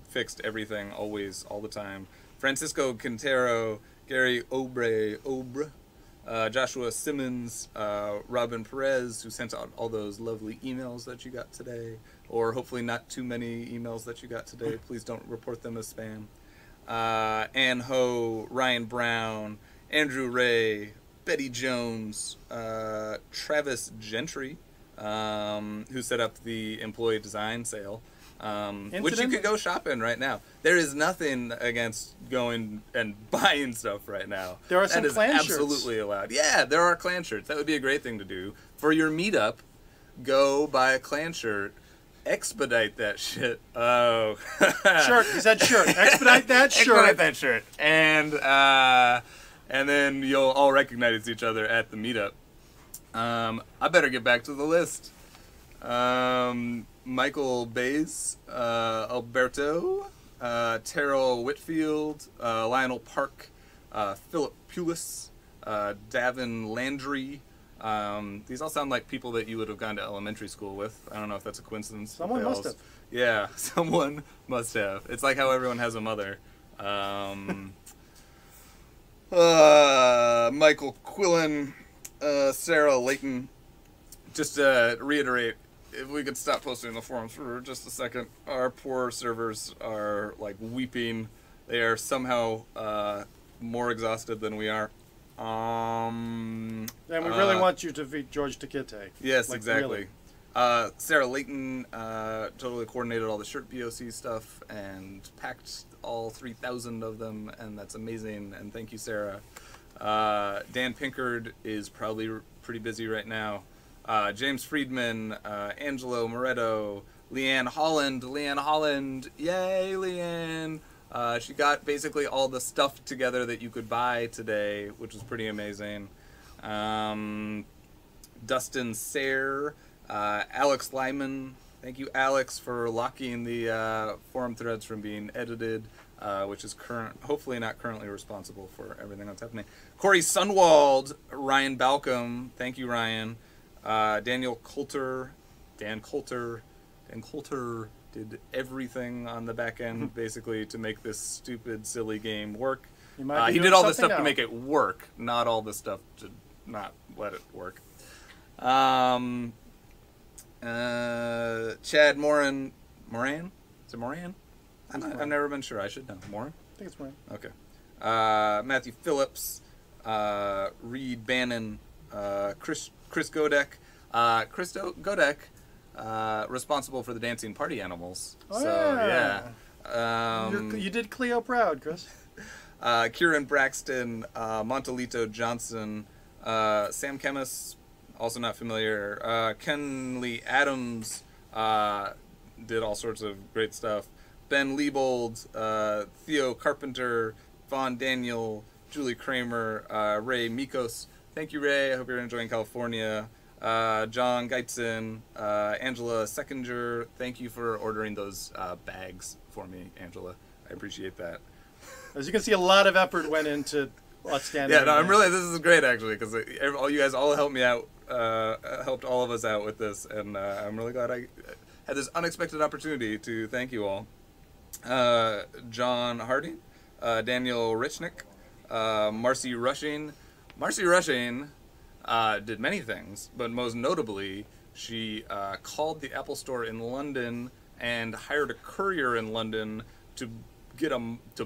fixed everything always, all the time. Francisco Quintero, Gary Obre, Joshua Simmons, Robin Perez, who sent out all those lovely emails that you got today, or hopefully not too many emails that you got today. Please don't report them as spam. Ann Ho, Ryan Brown, Andrew Ray, Betty Jones, Travis Gentry, who set up the employee design sale, which you could go shop in right now. There is nothing against going and buying stuff right now. There are some clan shirts. Absolutely allowed. Yeah, there are clan shirts. That would be a great thing to do. For your meetup, go buy a clan shirt. Expedite that shit. Oh. Shirt. He said shirt. Expedite that shirt. Expedite that shirt. And then you'll all recognize each other at the meetup. I better get back to the list. Michael Bays, Alberto, Terrell Whitfield, Lionel Park, Philip Pulis, Davin Landry. These all sound like people that you would have gone to elementary school with. I don't know if that's a coincidence. Someone must have. Yeah, someone must have. It's like how everyone has a mother. Michael Quillen, Sarah Layton. Just to reiterate, if we could stop posting in the forums for just a second. Our poor servers are like weeping. They are somehow more exhausted than we are. And we really want you to beat George Takite. Yes, like, exactly. Really. Sarah Layton totally coordinated all the shirt BOC stuff and packed all 3,000 of them, and that's amazing, and thank you, Sarah. Dan Pinkard is probably pretty busy right now. James Friedman, Angelo Moretto, Leanne Holland, yay, Leanne! She got basically all the stuff together that you could buy today, which was pretty amazing. Dustin Sayre, Alex Lyman. Thank you, Alex, for locking the forum threads from being edited, which is hopefully not currently responsible for everything that's happening. Corey Sunwald, Ryan Balcom. Thank you, Ryan. Dan Coulter did everything on the back end, basically, to make this stupid, silly game work. He did all the stuff to make it work, not all the stuff to not let it work. Chad Moran? Is it Moran? I've never been sure. I should know. Moran? I think it's Moran. Okay. Matthew Phillips, Reed Bannon, Chris Godek. Responsible for the dancing party animals. Oh, so, yeah. You did Cleo proud, Chris. Kieran Braxton, Montalito Johnson, Sam Chemis, also not familiar. Ken Lee Adams did all sorts of great stuff. Ben Liebold, Theo Carpenter, Vaughn Daniel, Julie Kramer, Ray Mikos. Thank you, Ray. I hope you're enjoying California. John Geitzen, Angela Seckinger. Thank you for ordering those bags for me, Angela. I appreciate that. As you can see, a lot of effort went into us standing. Yeah, no, this is great, actually, because all you guys all helped me out, helped all of us out with this, and I'm really glad I had this unexpected opportunity to thank you all. John Harding, Daniel Richnick, Marcy Rushing. Marcy Rushing did many things, but most notably, she called the Apple Store in London and hired a courier in London to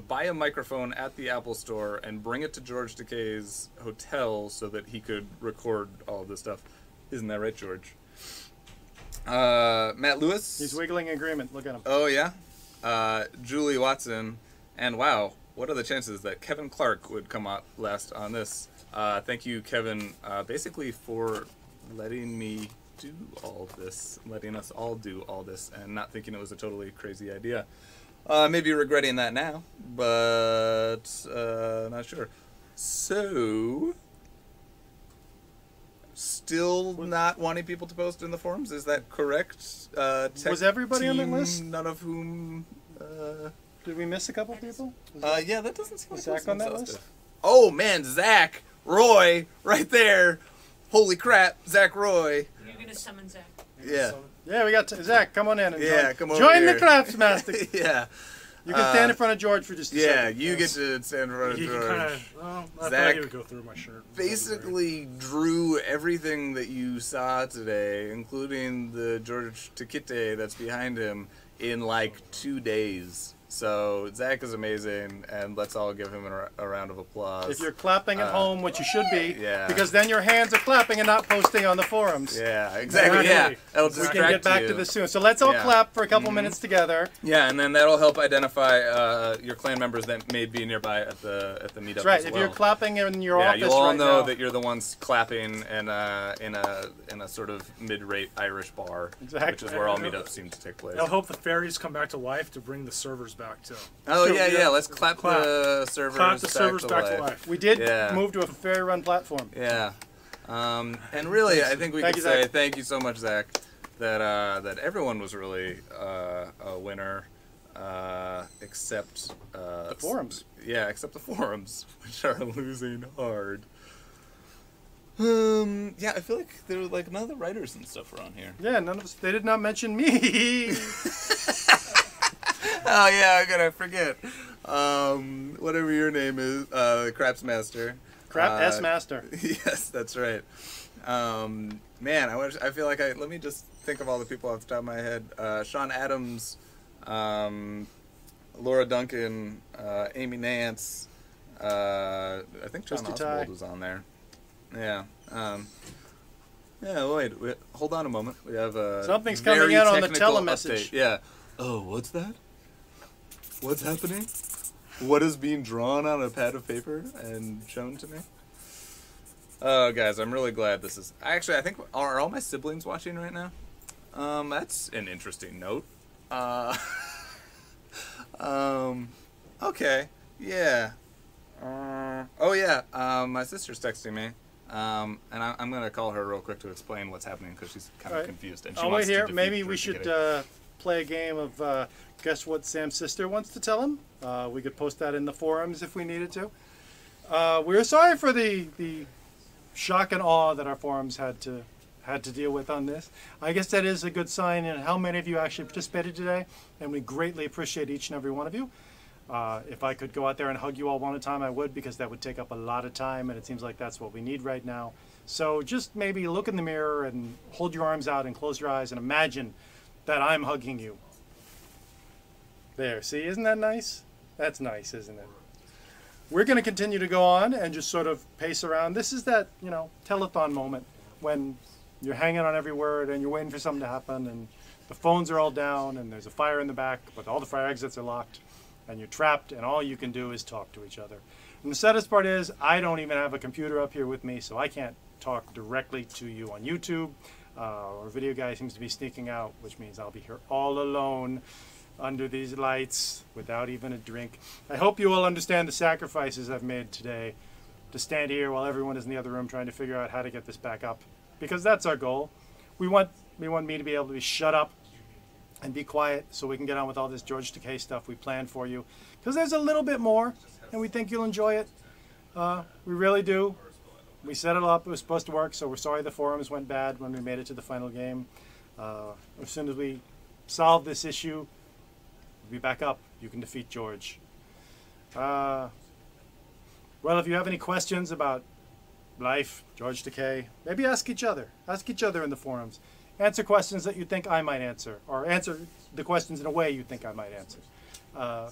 buy a microphone at the Apple Store and bring it to George Takei's hotel so that he could record all of this stuff. Isn't that right, George? Matt Lewis. He's wiggling in agreement. Look at him. Oh, yeah? Julie Watson. And wow, what are the chances that Kevin Clark would come up last on this? Thank you, Kevin, basically for letting me do all this, letting us all do all this, and not thinking it was a totally crazy idea. Maybe regretting that now, but not sure. So, still not wanting people to post in the forums, is that correct? Was everybody on that list? None of whom... Did we miss a couple people? Yeah, that doesn't seem like Zach on that list? Oh man, Zach Roy, right there. Holy crap, Zach Roy. You're gonna summon Zach. Yeah. Yeah, we got Zach. Come on in. And Come over join here. the Craftsmaster. Yeah. You can stand in front of George for just a second. You get to stand in front of He George. can kind of. Well, I thought Zach he would go through my shirt. basically drew everything that you saw today, including the George Takite that's behind him, in like 2 days. So Zach is amazing, and let's all give him a round of applause. If you're clapping at home, which you should be, Yeah. because then your hands are clapping and not posting on the forums. Yeah, exactly. Yeah, that'll We distract can get back you. to this soon. So let's all Yeah. clap for a couple minutes together. Yeah, and then that'll help identify your clan members that may be nearby at the meetup. That's right. as If well. you're clapping in your yeah, office you'll all right know now, that you're the ones clapping in a sort of mid-rate Irish bar, which is where all meetups seem to take place. I'll hope the fairies come back to life to bring the servers back too. Oh yeah. Let's clap the servers. Clap the servers back to life. we did Yeah. move to a fairy-run platform. Yeah. And really, I think we Thank could you, say Zach. thank you so much, Zach, that everyone was really a winner, except The forums. Yeah, except the forums, which are losing hard. Yeah, I feel like there were like none of the writers and stuff were on here. Yeah, none of us. They did not mention me. Oh yeah, I'm gonna forget. Whatever your name is, Crapsmaster. Crap S Master. Yes, that's right. Man, I feel like let me just think of all the people off the top of my head. Sean Adams, Laura Duncan, Amy Nance. I think John Twisty Oswald Tie. was on there. Yeah. Wait, hold on a moment. We have a Something's very coming in on the technical telemessage. update. Yeah. Oh, what's that? What's happening? What is being drawn on a pad of paper and shown to me? Oh, guys, I'm really glad this is... Actually, I think... Are all my siblings watching right now? That's an interesting note. Okay. Yeah. Oh, yeah. My sister's texting me. And I'm going to call her real quick to explain what's happening because she's kind of Right. confused. And she I'll wants wait to here. defeat Maybe George we should Takite. play a game of guess what Sam's sister wants to tell him. We could post that in the forums if we needed to. We're sorry for the shock and awe that our forums had to deal with on this. I guess that is a good sign in how many of you actually participated today, and we greatly appreciate each and every one of you. If I could go out there and hug you all one at a time, I would, because that would take up a lot of time, and it seems like that's what we need right now. So just maybe look in the mirror and hold your arms out and close your eyes and imagine that I'm hugging you. There, see, isn't that nice? That's nice, isn't it? We're going to continue to go on and just sort of pace around. This is that, telethon moment when you're hanging on every word and you're waiting for something to happen and the phones are all down and there's a fire in the back, but all the fire exits are locked and you're trapped and all you can do is talk to each other. And the saddest part is I don't even have a computer up here with me, so I can't talk directly to you on YouTube. Our video guy seems to be sneaking out, which means I'll be here all alone under these lights without even a drink. I hope you all understand the sacrifices I've made today to stand here while everyone is in the other room trying to figure out how to get this back up, because that's our goal. We want me to be able to be shut up and be quiet so we can get on with all this George Takei stuff we planned for you, because there's a little bit more and we think you'll enjoy it. We really do. We set it up, it was supposed to work, so we're sorry the forums went bad when we made it to the final game. As soon as we solve this issue, we'll be back up. You can defeat George. Well, if you have any questions about life, George Takei, maybe ask each other. Ask each other in the forums. Answer questions that you think I might answer, or answer the questions in a way you think I might answer. A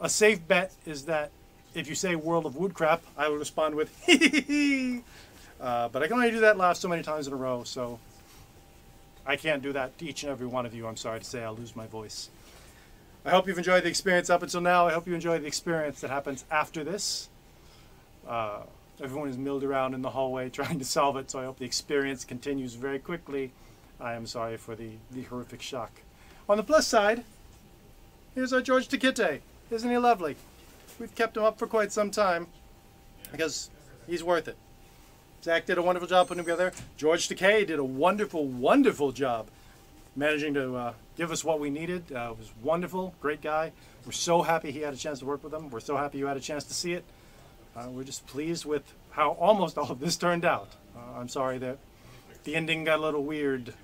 safe bet is that if you say World of Wootcrap, I will respond with hee hee hee. But I can only do that laugh so many times in a row, so I can't do that to each and every one of you. I'm sorry to say, I'll lose my voice. I hope you've enjoyed the experience up until now. I hope you enjoy the experience that happens after this. Everyone is milled around in the hallway trying to solve it, so I hope the experience continues very quickly. I am sorry for the horrific shock. On the plus side, here's our George Takei. Isn't he lovely? We've kept him up for quite some time because he's worth it. Zach did a wonderful job putting him together. George Takei did a wonderful, wonderful job managing to give us what we needed. It was wonderful, great guy. We're so happy he had a chance to work with him. We're so happy you had a chance to see it. We're just pleased with how almost all of this turned out. I'm sorry that the ending got a little weird.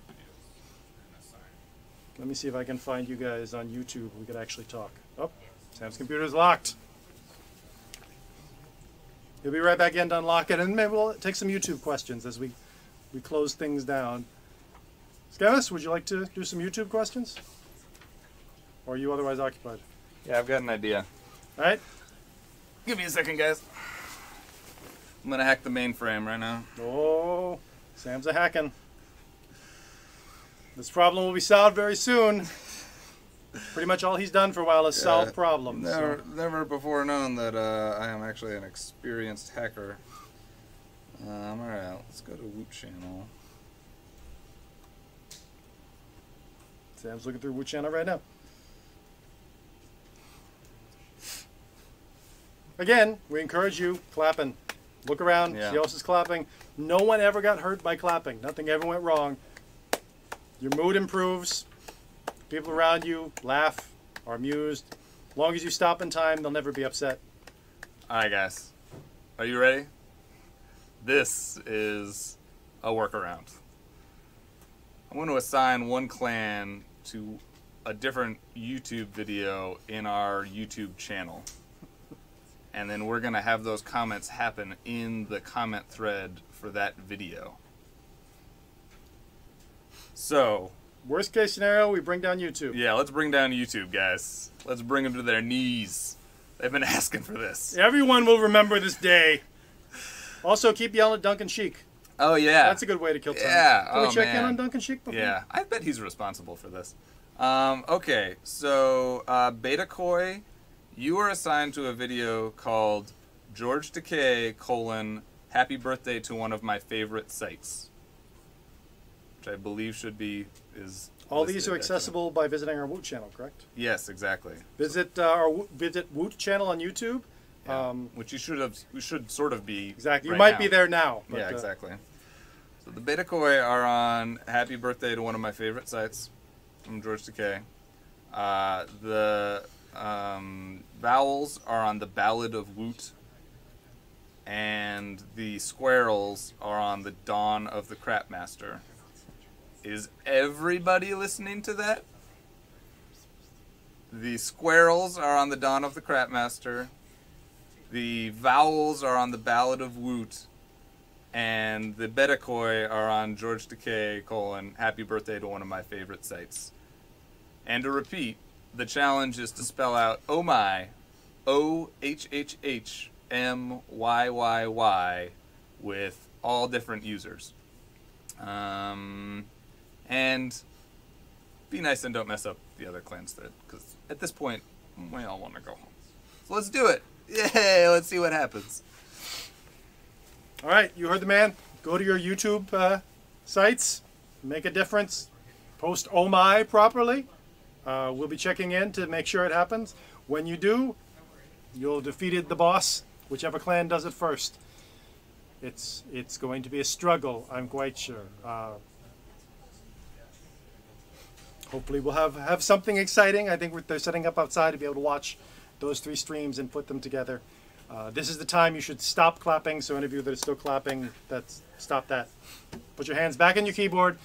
Let me see if I can find you guys on YouTube. We could actually talk. Oh, Sam's computer is locked. He'll be right back in to unlock it, and maybe we'll take some YouTube questions as we close things down. Scamus, would you like to do some YouTube questions? Or are you otherwise occupied? Yeah, I've got an idea. All right. Give me a second, guys. I'm gonna hack the mainframe right now. Oh, Sam's a hacking. This problem will be solved very soon. Pretty much all he's done for a while is solve problems. Never before known that I am actually an experienced hacker. Alright, let's go to Woot channel. Sam's looking through Woot channel right now. Again, we encourage you, clapping. Look around, see who else is clapping. No one ever got hurt by clapping. Nothing ever went wrong. Your mood improves. People around you laugh, are amused. As long as you stop in time, they'll never be upset. Alright, guys. Are you ready? This is a workaround. I'm going to assign one clan to a different YouTube video in our YouTube channel. And then we're going to have those comments happen in the comment thread for that video. So, worst case scenario, we bring down YouTube. Yeah, let's bring down YouTube, guys. Let's bring them to their knees. They've been asking for this. Everyone will remember this day. Also, keep yelling at Duncan Sheik. Oh, yeah. That's a good way to kill time. Yeah. Can we check in on Duncan Sheik before? Yeah, I bet he's responsible for this. Okay, so Beta Koi, you are assigned to a video called George Takei, Happy Birthday to One of My Favorite Sites. Which I believe should be, all these are accessible by visiting our Woot channel, correct? Yes, exactly. Visit Woot channel on YouTube. Yeah, which we should sort of be. Exactly. You right might now. be there now. But, yeah, exactly. So the Beta Koi are on Happy Birthday to One of My Favorite Sites from George Takei. The vowels are on the Ballad of Woot. And the squirrels are on the Dawn of the Crap Master. Is everybody listening to that? The squirrels are on the Dawn of the Crap Master. The vowels are on the Ballad of Woot. And the Beta Koi are on George Takei, Happy Birthday to One of My Favorite Sites. And to repeat, the challenge is to spell out oh my, OHHHMYYY with all different users. And be nice and don't mess up the other clans thread, because at this point, we all want to go home. So let's do it. Yay, let's see what happens. All right, you heard the man. Go to your YouTube sites, make a difference, post oh my properly. We'll be checking in to make sure it happens. When you do, you'll have defeated the boss, whichever clan does it first. It's going to be a struggle, I'm quite sure. Hopefully we'll have something exciting. I think they're setting up outside to be able to watch those 3 streams and put them together. This is the time you should stop clapping, so any of you that are still clapping, stop that. Put your hands back on your keyboard.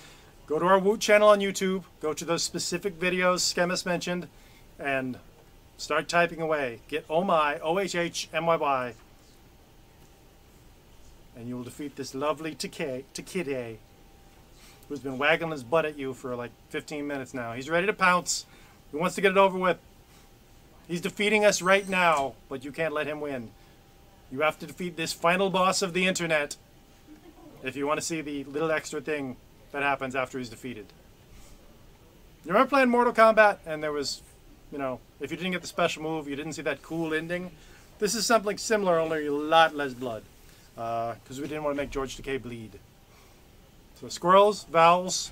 Go to our Woot channel on YouTube. Go to those specific videos Skemis mentioned, and start typing away. Get oh my, OHHMYY. And you will defeat this lovely Takei, who's been wagging his butt at you for like 15 minutes now. He's ready to pounce. He wants to get it over with. He's defeating us right now, but you can't let him win. You have to defeat this final boss of the internet if you want to see the little extra thing that happens after he's defeated. You remember playing Mortal Kombat and there was, if you didn't get the special move, you didn't see that cool ending? This is something similar, only a lot less blood. Because we didn't want to make George Takei bleed. So squirrels, vowels,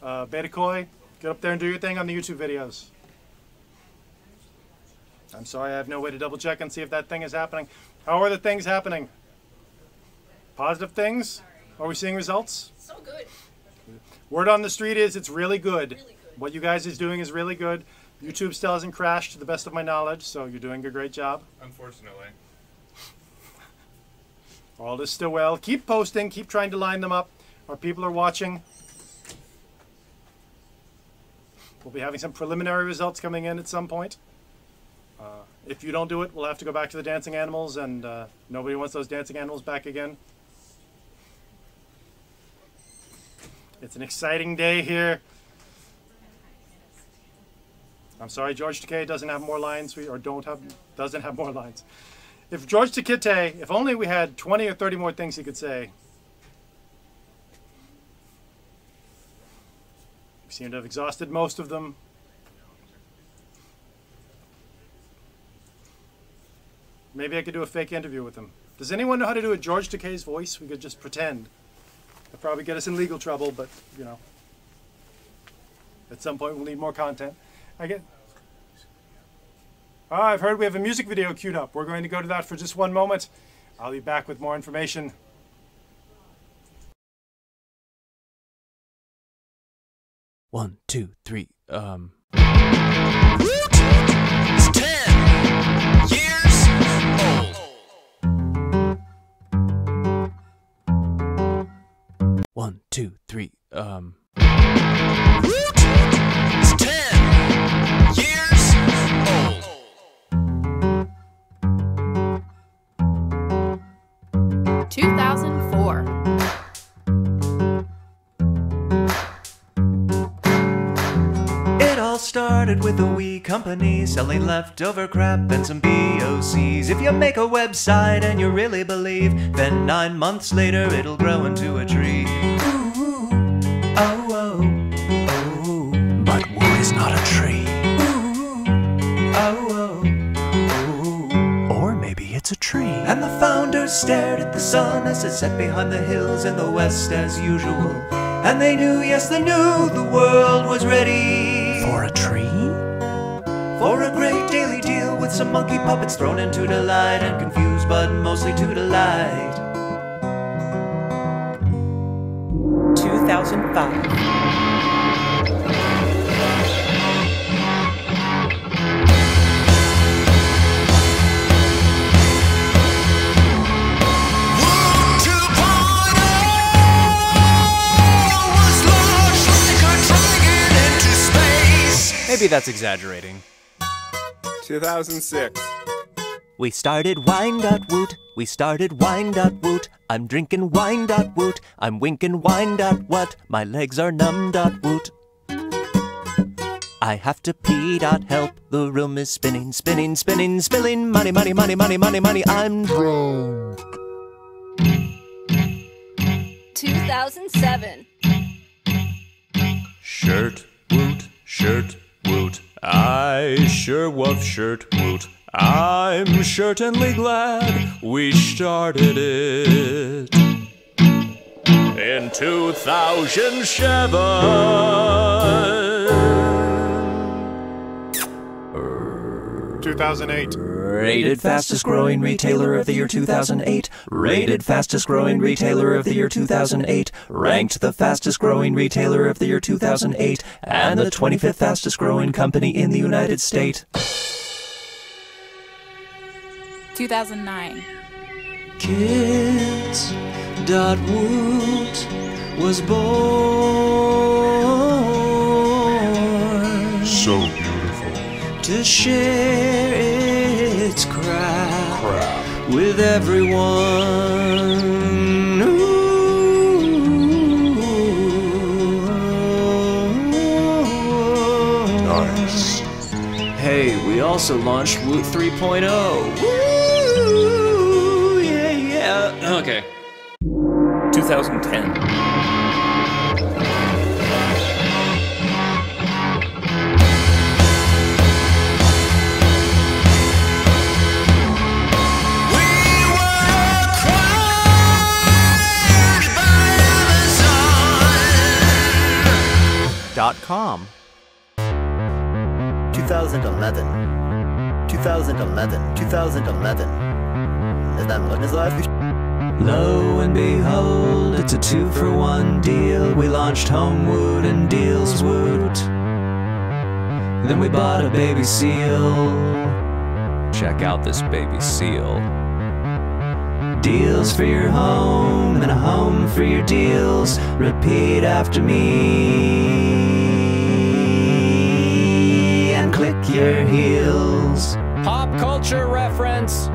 Beta Koi, get up there and do your thing on the YouTube videos. I'm sorry, I have no way to double check and see if that thing is happening. How are the things happening? Positive things? Are we seeing results? So good. Word on the street is it's really good. What you guys is doing is really good. YouTube still hasn't crashed to the best of my knowledge, so you're doing a great job. Unfortunately. All is still well. Keep posting. Keep trying to line them up. Our people are watching. We'll be having some preliminary results coming in at some point. If you don't do it, we'll have to go back to the dancing animals, and nobody wants those dancing animals back again. It's an exciting day here. I'm sorry, George Takei doesn't have more lines, doesn't have more lines. If George Takei, if only we had 20 or 30 more things he could say. We seem to have exhausted most of them. Maybe I could do a fake interview with him. Does anyone know how to do a George Takei's voice? We could just pretend. It'd probably get us in legal trouble, but, you know. At some point we'll need more content. I've heard we have a music video queued up. We're going to go to that for just one moment. I'll be back with more information. One, two, three, Woot is 10 years old. 1, 2, 3, Woot is 10 years old. 2004. It all started with a wee company selling leftover crap and some POCs. If you make a website and you really believe, then 9 months later it'll grow into a tree. Ooh, oh, oh, oh. But Woot is not a tree. Ooh, oh, oh, oh. Or maybe it's a tree. And the founders stared at the sun as it set behind the hills in the west as usual. And they knew, yes they knew, the world was ready. For a tree? For a great daily deal with some monkey puppets thrown into delight and confused, but mostly to delight. 2005. Maybe that's exaggerating. 2006. We started wine.woot, we started wine.woot. I'm drinking wine.woot, I'm winking wine.what. My legs are numb.woot. I have to pee.help, the room is spinning, spinning, spinning, spilling. Money, money, money, money, money, money, I'm drunk. 2007. Shirt, woot, shirt, woot. I sure love shirt, woot. I'm certainly glad we started it in 2007. 2008. Rated fastest growing retailer of the year 2008. Rated fastest growing retailer of the year 2008. Ranked the fastest growing retailer of the year 2008. And the 25th fastest growing company in the United States. 2009. Kids.woot was born. So beautiful. To share its crap with everyone. Nice. Hey, we also launched Woot 3.0. Woo! Yeah, yeah. Okay. 2010. .com. 2011. 2011. 2011. Is that what is life? Lo and behold, it's a 2-for-1 deal. We launched Homewood and Deals Woot. Then we bought a baby seal. Check out this baby seal. Deals for your home and a home for your deals. Repeat after me and click your heels. Pop culture reference.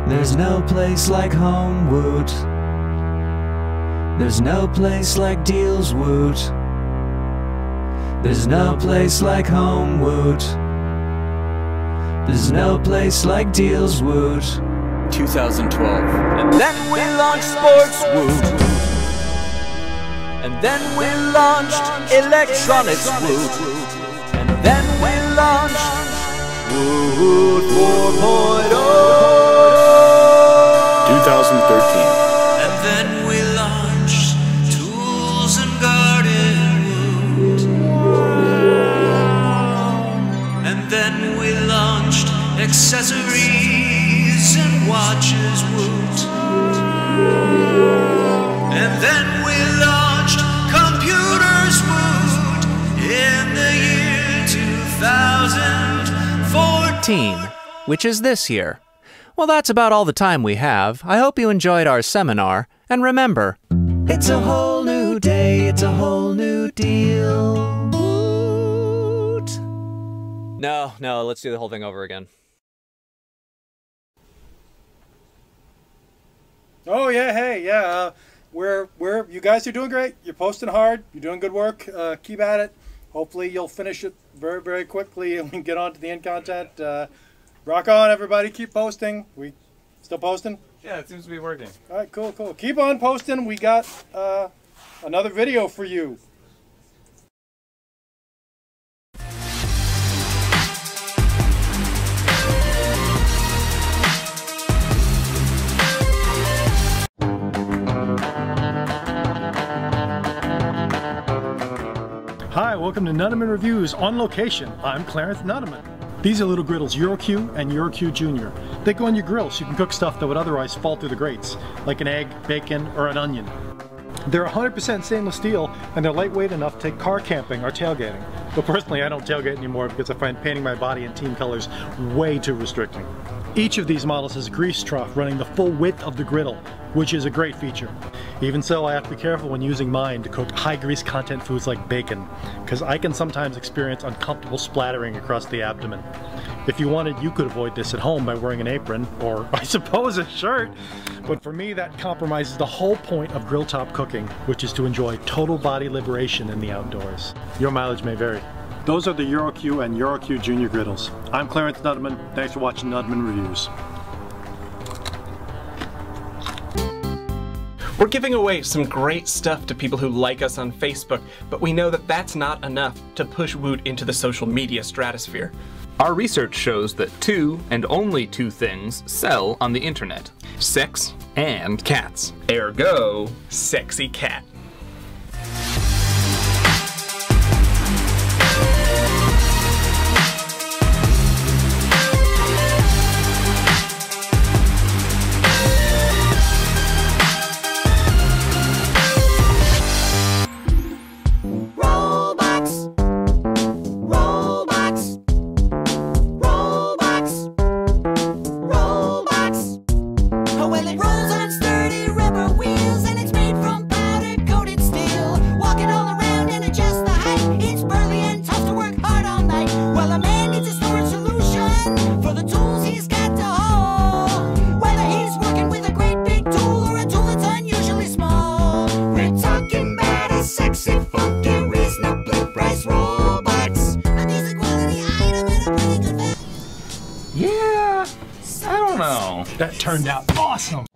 There's no place like home, Woot. There's no place like deals, Woot. There's no place like home, Woot. There's no place like deals, Woot. 2012. And then we launched Sports Woot. And then we launched Electronics Woot. And then we launched Woot 4.0. 2013. And then we launched Tools and Garden Woot. And then we launched Accessories and Watches Woot. And then we launched Computers Woot in the year 2014. Which is this year. Well, that's about all the time we have. I hope you enjoyed our seminar. And remember, it's a whole new day, it's a whole new deal. Woot. No, let's do the whole thing over again. Oh yeah, hey, yeah. You guys are doing great. You're posting hard. You're doing good work. Keep at it. Hopefully you'll finish it very, very quickly and we can get on to the end content. Rock on, everybody. Keep posting. We still posting? Yeah, it seems to be working. All right, cool. Keep on posting. We got another video for you. Hi, welcome to Nudeman Reviews on location. I'm Clarence Nudeman. These are little griddles, EuroQ and EuroQ Junior. They go on your grill so you can cook stuff that would otherwise fall through the grates, like an egg, bacon, or an onion. They're 100% stainless steel and they're lightweight enough to take car camping or tailgating. But personally, I don't tailgate anymore because I find painting my body in team colors way too restricting. Each of these models has a grease trough running the full width of the griddle, which is a great feature. Even so, I have to be careful when using mine to cook high grease content foods like bacon, because I can sometimes experience uncomfortable splattering across the abdomen. If you wanted, you could avoid this at home by wearing an apron, or I suppose a shirt. But for me, that compromises the whole point of grill top cooking, which is to enjoy total body liberation in the outdoors. Your mileage may vary. Those are the EuroQ and EuroQ Junior griddles. I'm Clarence Nudeman. Thanks for watching Nudeman Reviews. We're giving away some great stuff to people who like us on Facebook, but we know that that's not enough to push Woot into the social media stratosphere. Our research shows that 2 and only 2 things sell on the internet: sex and cats. Ergo, sexy cat. That turned out awesome!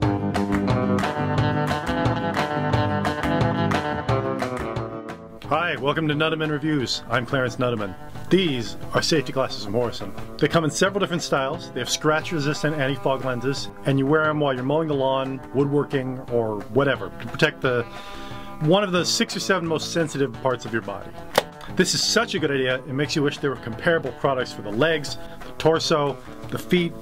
Hi, welcome to Nudeman Reviews. I'm Clarence Nudeman. These are safety glasses from Morrison. They come in several different styles. They have scratch-resistant anti-fog lenses, and you wear them while you're mowing the lawn, woodworking, or whatever, to protect one of the 6 or 7 most sensitive parts of your body. This is such a good idea, it makes you wish there were comparable products for the legs, the torso, the feet,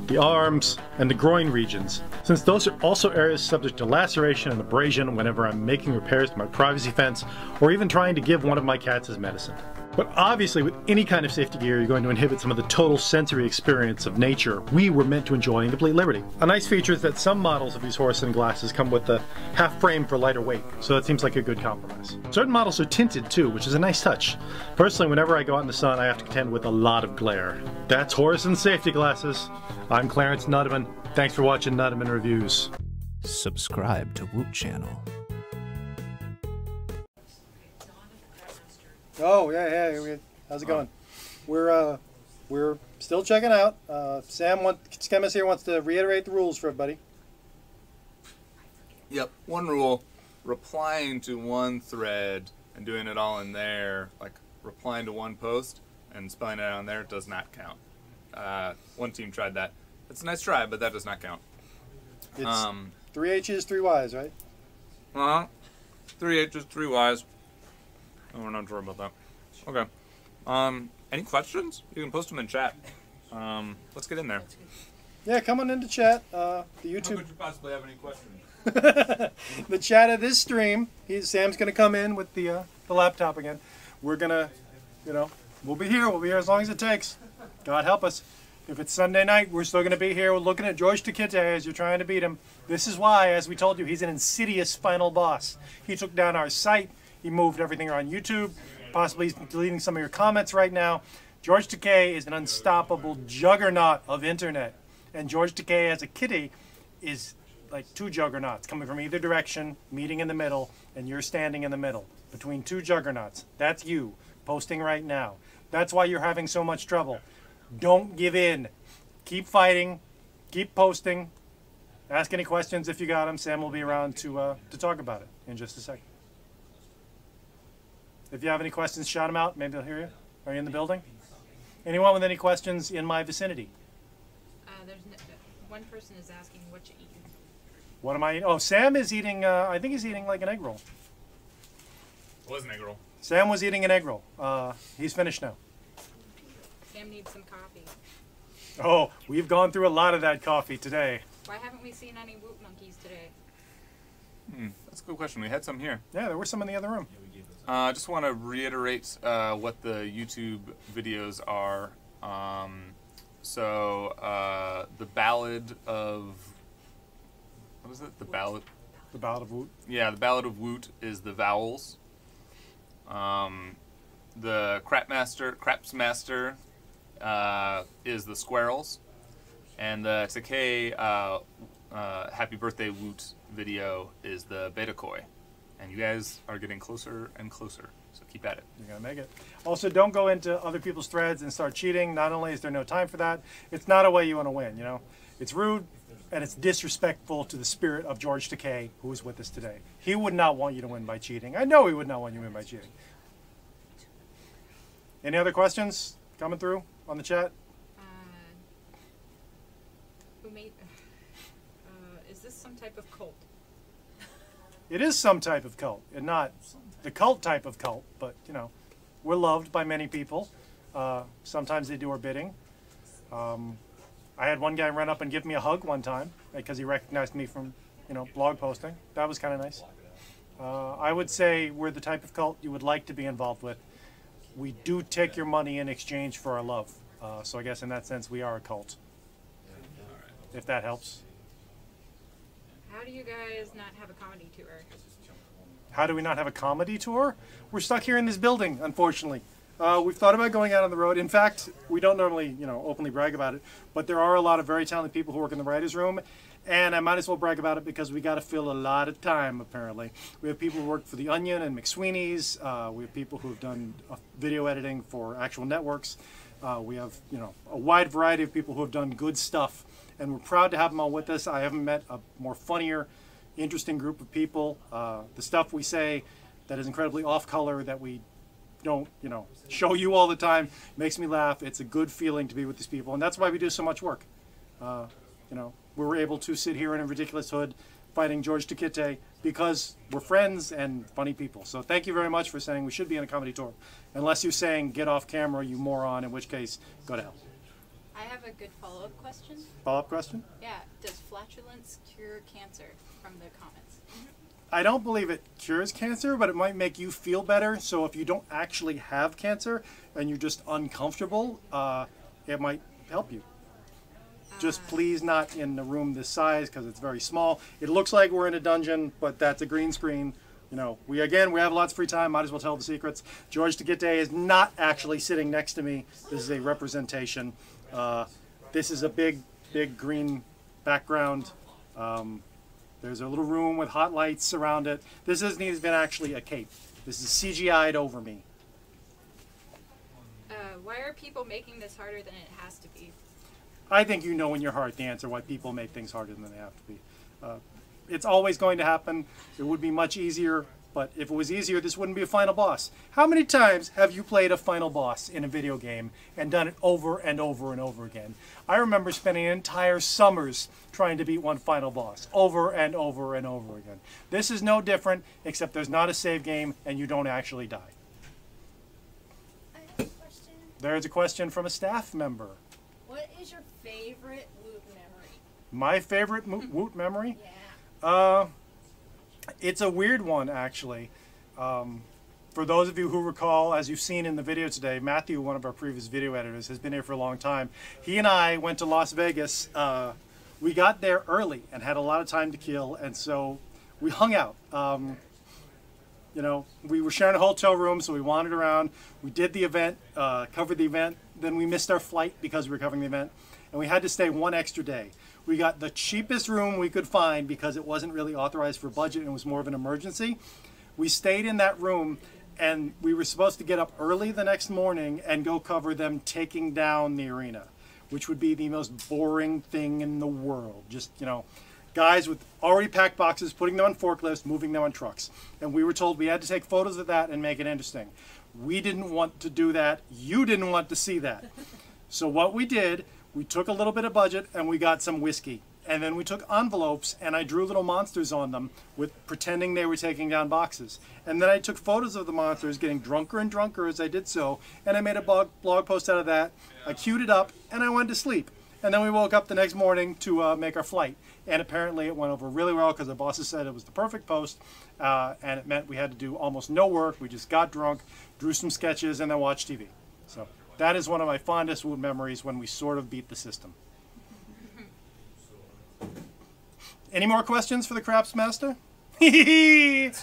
the arms, and the groin regions, since those are also areas subject to laceration and abrasion whenever I'm making repairs to my privacy fence or even trying to give one of my cats his medicine. But obviously, with any kind of safety gear, you're going to inhibit some of the total sensory experience of nature we were meant to enjoy in complete liberty. A nice feature is that some models of these Horizon glasses come with the half frame for lighter weight, so that seems like a good compromise. Certain models are tinted too, which is a nice touch. Personally, whenever I go out in the sun, I have to contend with a lot of glare. That's Horizon safety glasses. I'm Clarence Nudeman. Thanks for watching Nudeman Reviews. Subscribe to Woot channel. Oh yeah. How's it going? We're still checking out. Schemus here wants to reiterate the rules for everybody. Yep, one rule: replying to one thread and doing it all in there, like replying to one post and spelling it out on there, does not count. One team tried that. It's a nice try, but that does not count. It's 3 H's, 3 Y's, right? 3 H's, 3 Y's. Oh, we're not sure about that. Okay. Any questions? You can post them in chat. Let's get in there. Yeah, come on into chat. The YouTube. How could you possibly have any questions? The chat of this stream. Sam's gonna come in with the laptop again. We're gonna, we'll be here. We'll be here as long as it takes. God help us. If it's Sunday night, we're still gonna be here. We're looking at George Takite as you're trying to beat him. This is why, as we told you, he's an insidious final boss. He took down our site. He moved everything around YouTube. Possibly he's deleting some of your comments right now. George Takei is an unstoppable juggernaut of internet. And George Takei as a kitty is like 2 juggernauts coming from either direction, meeting in the middle, and you're standing in the middle between 2 juggernauts. That's you posting right now. That's why you're having so much trouble. Don't give in. Keep fighting. Keep posting. Ask any questions if you got them. Sam will be around to talk about it in just a second. If you have any questions, shout them out. Maybe they'll hear you. Are you in the building? Anyone with any questions in my vicinity? One person is asking what you eat. What am I eating? Oh, Sam is eating, I think he's eating like an egg roll. It was an egg roll. Sam was eating an egg roll. He's finished now. Sam needs some coffee. Oh, we've gone through a lot of that coffee today. Why haven't we seen any Woot monkeys today? That's a good question. We had some here. Yeah, there were some in the other room. I just want to reiterate what the YouTube videos are. The Ballad of... What is it? The Ballad... The Ballad of Woot? Yeah, the Ballad of Woot is the vowels. The Craps Master is the squirrels. And the Takei Happy Birthday Woot video is the beta koi. And you guys are getting closer and closer, so keep at it. You're going to make it. Also, don't go into other people's threads and start cheating. Not only is there no time for that, it's not a way you want to win, It's rude, and it's disrespectful to the spirit of George Takei, who is with us today. He would not want you to win by cheating. I know he would not want you to win by cheating. Any other questions coming through on the chat? Is this some type of cult? It is some type of cult, and not the cult type of cult, but, we're loved by many people. Sometimes they do our bidding. I had one guy run up and give me a hug one time because he recognized me from, blog posting. That was kind of nice. I would say we're the type of cult you would like to be involved with. We do take your money in exchange for our love. So I guess in that sense, we are a cult, if that helps. How do you guys not have a comedy tour? How do we not have a comedy tour? We're stuck here in this building, unfortunately. We've thought about going out on the road. In fact, we don't normally, openly brag about it, but there are a lot of very talented people who work in the writer's room, and I might as well brag about it because we got to fill a lot of time, apparently. We have people who work for The Onion and McSweeney's. We have people who have done video editing for actual networks. We have, a wide variety of people who have done good stuff, and we're proud to have them all with us. I haven't met a more funnier, interesting group of people. The stuff we say that is incredibly off-color, that we don't, show you all the time, makes me laugh. It's a good feeling to be with these people, and that's why we do so much work. We were able to sit here in a ridiculous hood fighting George Takite because we're friends and funny people. So thank you very much for saying we should be in a comedy tour. Unless you're saying get off camera, you moron, in which case, go to hell. I have a good follow-up question. Follow-up question? Yeah. Does flatulence cure cancer? From the comments. I don't believe it cures cancer, but it might make you feel better. So if you don't actually have cancer and you're just uncomfortable, it might help you. Just please not in the room this size because it's very small. It looks like we're in a dungeon, but that's a green screen. You know, we have lots of free time. Might as well tell the secrets. George Tagitte is not actually sitting next to me. This is a representation. This is a big green background. There's a little room with hot lights around it. This isn't even actually a cape. This is CGI'd over me. Why are people making this harder than it has to be? I think you know in your heart the answer why people make things harder than they have to be. It's always going to happen. It would be much easier, but if it was easier, this wouldn't be a final boss. How many times have you played a final boss in a video game and done it over and over and over again? I remember spending entire summers trying to beat one final boss over and over and over again. This is no different, except there's not a save game and you don't actually die. I have a question. There's a question from a staff member. What is your favorite Woot memory? My favorite Woot memory? Yeah. It's a weird one, actually. For those of you who recall, as you've seen in the video today, Matthew, one of our previous video editors, has been here for a long time. He and I went to Las Vegas. We got there early and had a lot of time to kill, and so we hung out. You know, we were sharing a hotel room, so we wandered around. We did the event, covered the event. Then we missed our flight because we were covering the event, and we had to stay one extra day. We got the cheapest room we could find because it wasn't really authorized for budget and it was more of an emergency. We stayed in that room, and we were supposed to get up early the next morning and go cover them taking down the arena, which would be the most boring thing in the world. Just, you know, guys with already packed boxes, putting them on forklifts, moving them on trucks. And we were told we had to take photos of that and make it interesting. We didn't want to do that. You didn't want to see that. So what we did, we took a little bit of budget and we got some whiskey. And then we took envelopes and I drew little monsters on them with pretending they were taking down boxes. And then I took photos of the monsters getting drunker and drunker as I did so. And I made a blog post out of that. I queued it up and I went to sleep. And then we woke up the next morning to make our flight. And apparently it went over really well because the bosses said it was the perfect post. And it meant we had to do almost no work. We just got drunk, drew some sketches, and then watched TV. So that is one of my fondest Woot memories when we sort of beat the system. Any more questions for the Craps Master? What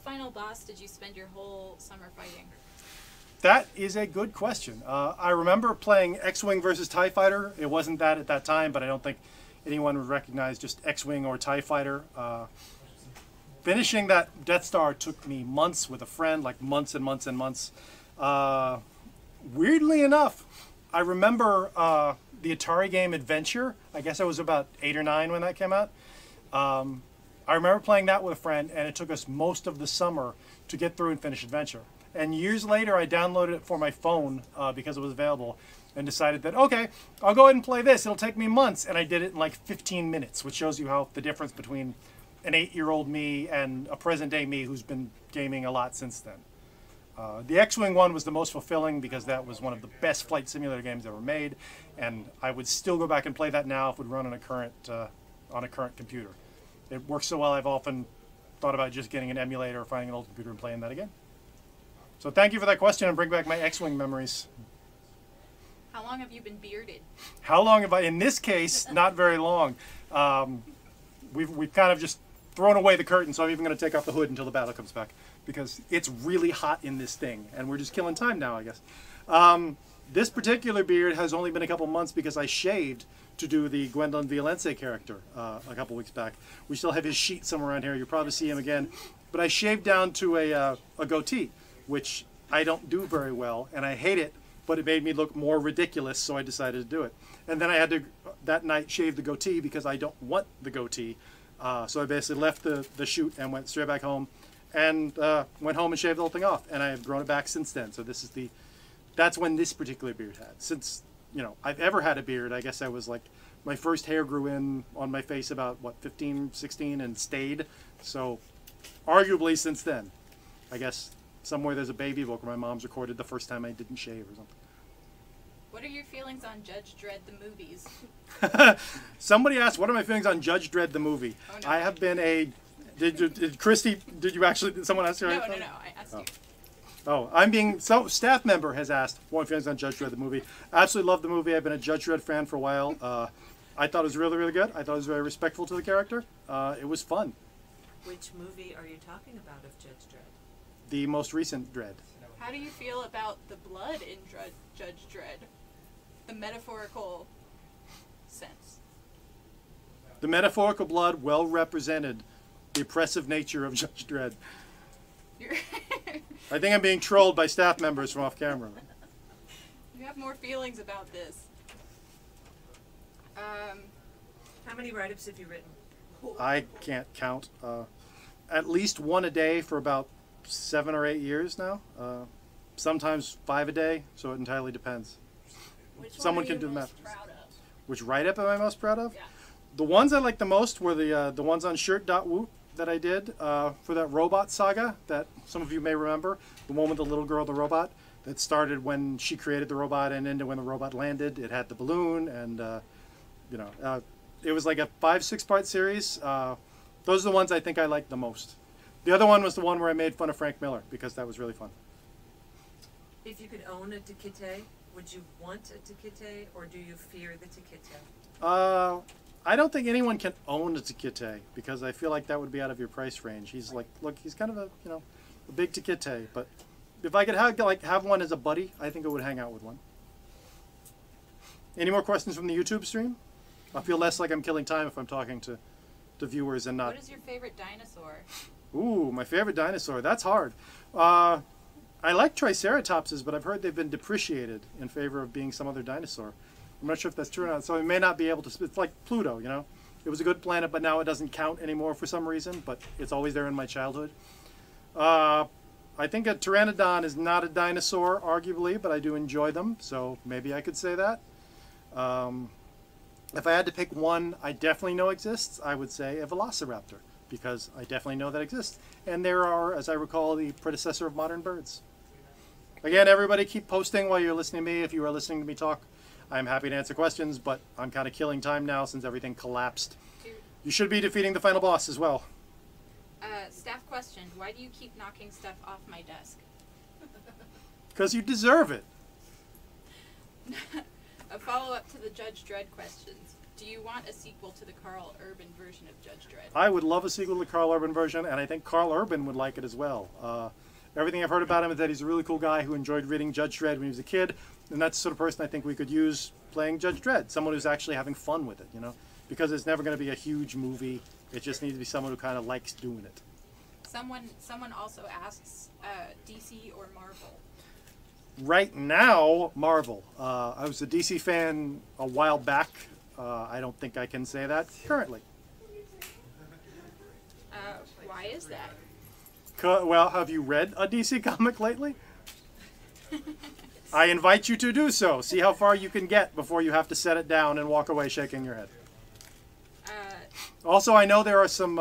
final boss did you spend your whole summer fighting? That is a good question. I remember playing X-Wing versus TIE Fighter. It wasn't that at that time, but I don't think anyone would recognize just X-Wing or TIE Fighter. Finishing that Death Star took me months with a friend, like months and months and months. Weirdly enough, I remember the Atari game Adventure. I guess I was about 8 or 9 when that came out. I remember playing that with a friend, and it took us most of the summer to get through and finish Adventure. And years later, I downloaded it for my phone because it was available and decided that, okay, I'll go ahead and play this. It'll take me months. And I did it in like 15 minutes, which shows you how the difference between an 8-year-old me and a present-day me who's been gaming a lot since then. The X-Wing one was the most fulfilling because that was one of the best flight simulator games ever made. And I would still go back and play that now if it would run on a current computer. It works so well, I've often thought about just getting an emulator or finding an old computer and playing that again. So thank you for that question and bring back my X-Wing memories. How long have you been bearded? How long have I, in this case, not very long. We've kind of just thrown away the curtain, so I'm even going to take off the hood until the battle comes back because it's really hot in this thing and we're just killing time now, I guess. This particular beard has only been a couple months because I shaved to do the Gwendolyn Violense character a couple weeks back. We still have his sheet somewhere around here. You'll probably see him again. But I shaved down to a goatee, which I don't do very well, and I hate it, but it made me look more ridiculous, so I decided to do it. And then I had to, that night, shave the goatee because I don't want the goatee. So I basically left the shoot and went straight back home and went home and shaved the whole thing off. And I have grown it back since then. So this is that's when this particular beard had. Since, you know, I've ever had a beard, I guess I was like, my first hair grew in on my face about, what, 15, 16 and stayed. So arguably since then, I guess somewhere there's a baby book where my mom's recorded the first time I didn't shave or something. What are your feelings on Judge Dredd the movies? Somebody asked, what are my feelings on Judge Dredd the movie? Oh, no. I have been Did Christy? Did you actually? Did someone ask you? No. I asked you. Oh, I'm being staff member has asked. One feelings on Judge Dredd the movie. Absolutely love the movie. I've been a Judge Dredd fan for a while. I thought it was really good. I thought it was very respectful to the character. It was fun. Which movie are you talking about of Judge Dredd? The most recent Dredd. How do you feel about the blood in Judge Dredd? The metaphorical sense. The metaphorical blood well represented the oppressive nature of Judge Dredd. I think I'm being trolled by staff members from off camera. You have more feelings about this. How many write-ups have you written? I can't count. At least one a day for about 7 or 8 years now. Sometimes 5 a day, so it entirely depends. Someone can do the math. Which write-up am I most proud of? Yeah. The ones I liked the most were the ones on shirt.woot that I did for that robot saga that some of you may remember. The one with the little girl, the robot, that started when she created the robot and ended when the robot landed. It had the balloon and, it was like a 5-6 part series. Those are the ones I think I liked the most. The other one was the one where I made fun of Frank Miller because that was really fun. If you could own a Tikite, would you want a Tikite or do you fear the Tikite? I don't think anyone can own a Tikite because I feel like that would be out of your price range. He's like, look, he's kind of a, a big Tikite, but if I could have one as a buddy, I think I would hang out with one. Any more questions from the YouTube stream? I feel less like I'm killing time if I'm talking to viewers and not. What is your favorite dinosaur? Ooh, my favorite dinosaur. That's hard. I like Triceratopses, but I've heard they've been depreciated in favor of being some other dinosaur. I'm not sure if that's true or not, so we may not be able to. It's like Pluto, It was a good planet, but now it doesn't count anymore for some reason, but it's always there in my childhood. I think a Pteranodon is not a dinosaur, arguably, but I do enjoy them, so maybe I could say that. If I had to pick one I definitely know exists, I would say a Velociraptor, because I definitely know that exists. And there are, as I recall, the predecessor of modern birds. Again, everybody keep posting while you're listening to me. If you are listening to me talk, I'm happy to answer questions, but I'm kind of killing time now since everything collapsed. You should be defeating the final boss as well. Staff question, why do you keep knocking stuff off my desk? Because you deserve it. A follow-up to the Judge Dredd questions. Do you want a sequel to the Carl Urban version of Judge Dredd? I would love a sequel to the Carl Urban version, and I think Carl Urban would like it as well. Everything I've heard about him is that he's a really cool guy who enjoyed reading Judge Dredd when he was a kid, and that's the sort of person I think we could use playing Judge Dredd, someone who's actually having fun with it, because it's never going to be a huge movie. It just needs to be someone who kind of likes doing it. Someone also asks, DC or Marvel? Right now, Marvel. I was a DC fan a while back. I don't think I can say that currently. Why is that? Well, have you read a DC comic lately? I invite you to do so. See how far you can get before you have to set it down and walk away shaking your head. Also, I know there are some,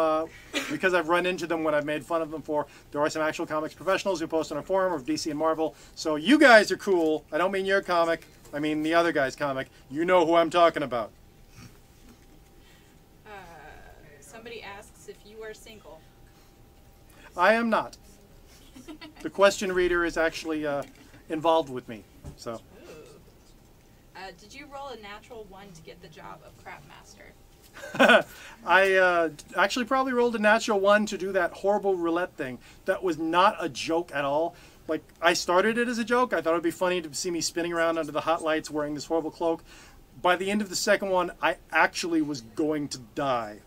because I've run into them when I've made fun of them for, there are some actual comics professionals who post on our forum of DC and Marvel. So you guys are cool. I don't mean your comic. I mean the other guy's comic. You know who I'm talking about. Somebody asks if you are single. I am not. The question reader is actually involved with me. So. Did you roll a natural 1 to get the job of Crap Master? I actually probably rolled a natural 1 to do that horrible roulette thing. That was not a joke at all. Like, I started it as a joke. I thought it would be funny to see me spinning around under the hot lights wearing this horrible cloak. By the end of the second one, I actually was going to die.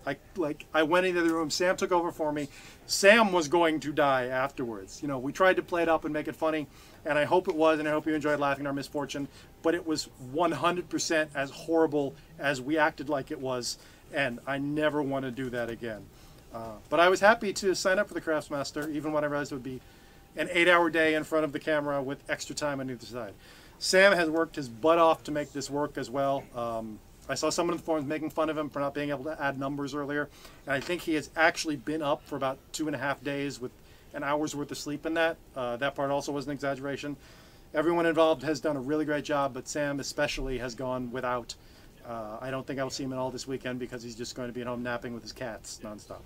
I went into the room. Sam took over for me. Sam was going to die afterwards. We tried to play it up and make it funny, and I hope it was, and I hope you enjoyed laughing at our misfortune. But it was 100% as horrible as we acted like it was, and I never want to do that again. But I was happy to sign up for the Craftsmaster, even when I realized it would be an 8-hour day in front of the camera with extra time on either side. Sam has worked his butt off to make this work as well. I saw someone in the forums making fun of him for not being able to add numbers earlier, and I think he has actually been up for about 2.5 days with an hour's worth of sleep in that. That part also was an exaggeration. Everyone involved has done a really great job, but Sam especially has gone without. I don't think I'll see him at all this weekend because he's just going to be at home napping with his cats nonstop.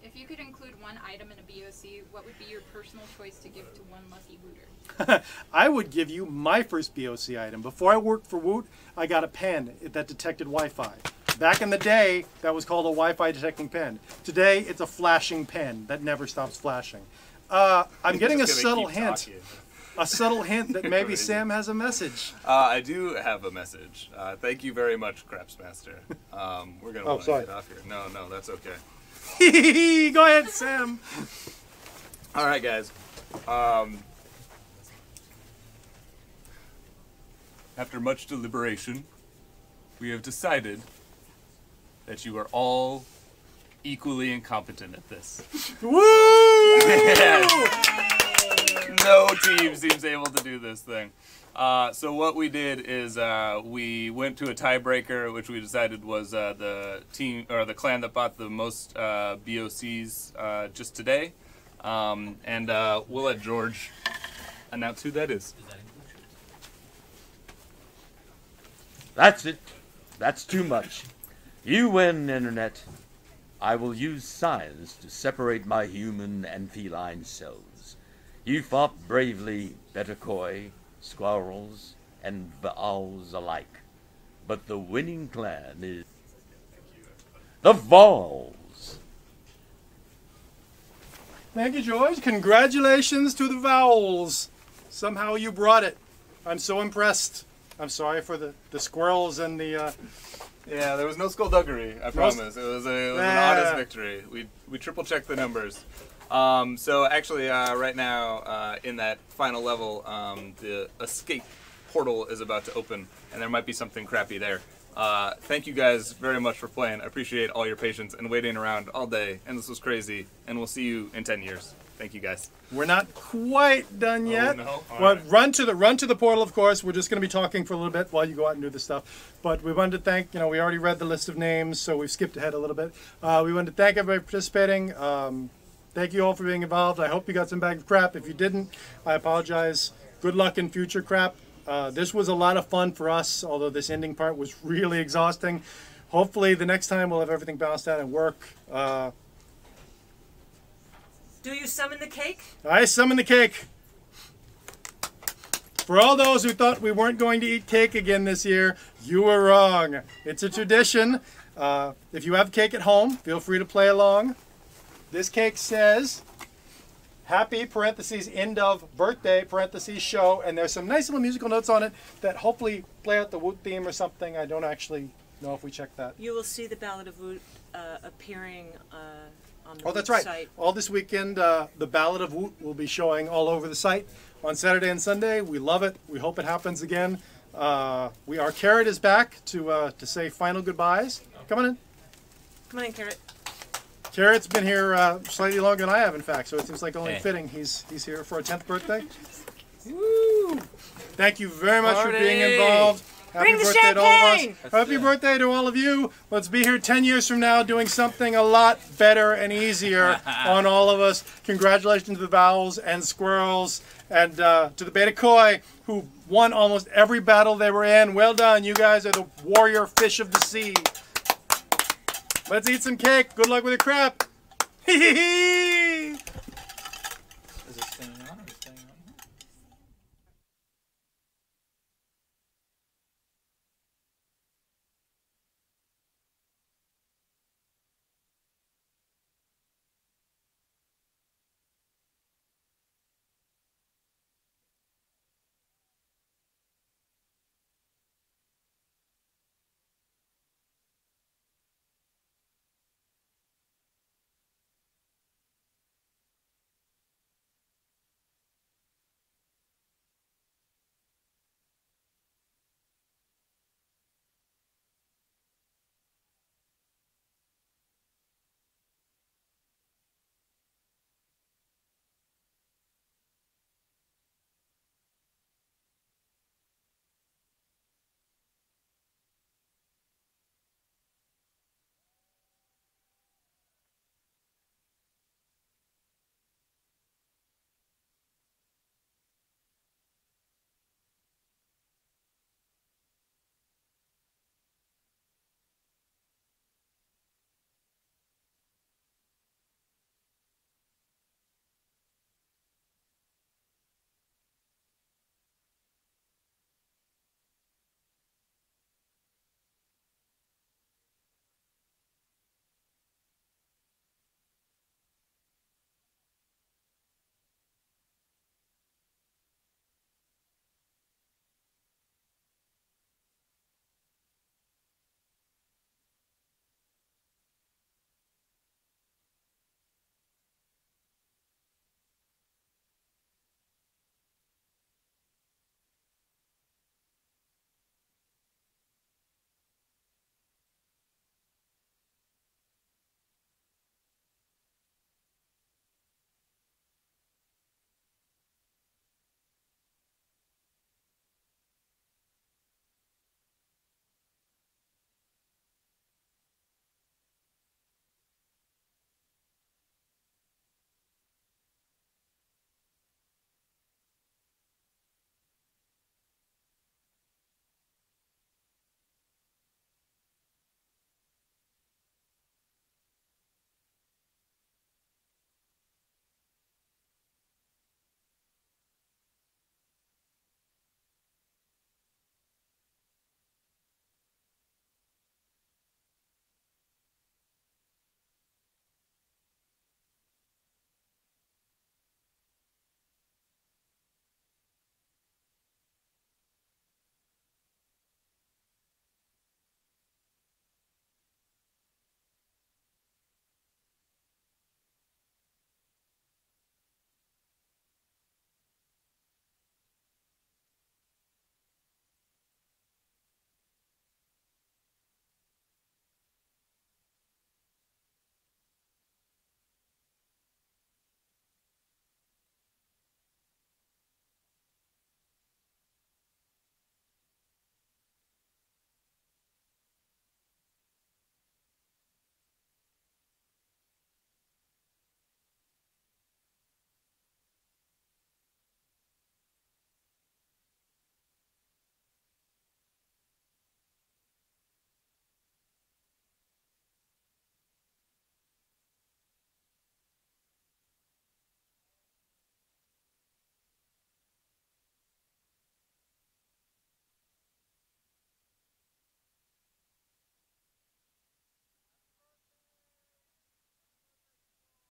If you could include one item in a BOC, what would be your personal choice to give to one lucky Wooter? I would give you my first BOC item. Before I worked for Woot, I got a pen that detected Wi-Fi. Back in the day, that was called a Wi-Fi detecting pen. Today, it's a flashing pen that never stops flashing. I'm getting a subtle hint. A subtle hint that maybe Sam has a message. I do have a message. Thank you very much, Crapsmaster. We're going to get off here. No, that's okay. Go ahead, Sam. All right, guys. After much deliberation, we have decided that you are all equally incompetent at this. Woo! Yes. No team seems able to do this thing. So what we did is we went to a tiebreaker, which we decided was the team or the clan that bought the most BOCs just today, and we'll let George announce who that is. That's it. That's too much. You win, Internet. I will use science to separate my human and feline selves. You fought bravely, Betakoi, squirrels, and owls alike. But the winning clan is the Vols. Thank you, George. Congratulations to the Vowels. Somehow you brought it. I'm so impressed. I'm sorry for the squirrels and the... Yeah, there was no skullduggery, I promise. It was an honest victory. We triple-checked the numbers. So actually, right now, in that final level, the escape portal is about to open, and there might be something crappy there. Thank you guys very much for playing. I appreciate all your patience and waiting around all day, and this was crazy, and we'll see you in 10 years. Thank you, guys. We're not quite done yet. Oh, no? Well, run to the portal, of course. We're just going to be talking for a little bit while you go out and do the stuff. But we wanted to thank, we already read the list of names, so we've skipped ahead a little bit. We wanted to thank everybody for participating. Thank you all for being involved. I hope you got some bag of crap. If you didn't, I apologize. Good luck in future crap. This was a lot of fun for us, although this ending part was really exhausting. Hopefully the next time we'll have everything balanced out and work. Do you summon the cake? I summon the cake. For all those who thought we weren't going to eat cake again this year, you were wrong. It's a tradition. If you have cake at home, feel free to play along. This cake says, happy, parentheses, end of birthday, parentheses, show. And there's some nice little musical notes on it that hopefully play out the Woot theme or something. I don't actually know if we checked that. You will see the Ballad of Woot appearing on the Oh, that's Woot right. site. All this weekend, the Ballad of Woot will be showing all over the site on Saturday and Sunday. We love it. We hope it happens again. Our Carrot is back to say final goodbyes. Come on in. Come on in, Carrot. Carrot's been here slightly longer than I have, in fact, so it seems like only Hey. fitting he's here for a 10th birthday. Woo! Thank you very much for being Party! involved. Happy Bring the birthday to all of us. champagne! Happy birthday to all of you. Let's be here 10 years from now doing something a lot better and easier on all of us. Congratulations to the Vowels and Squirrels and to the Beta Koi, who won almost every battle they were in. Well done. You guys are the warrior fish of the sea. Let's eat some cake. Good luck with your crap. Hee hee hee. Is it staying on or staying on?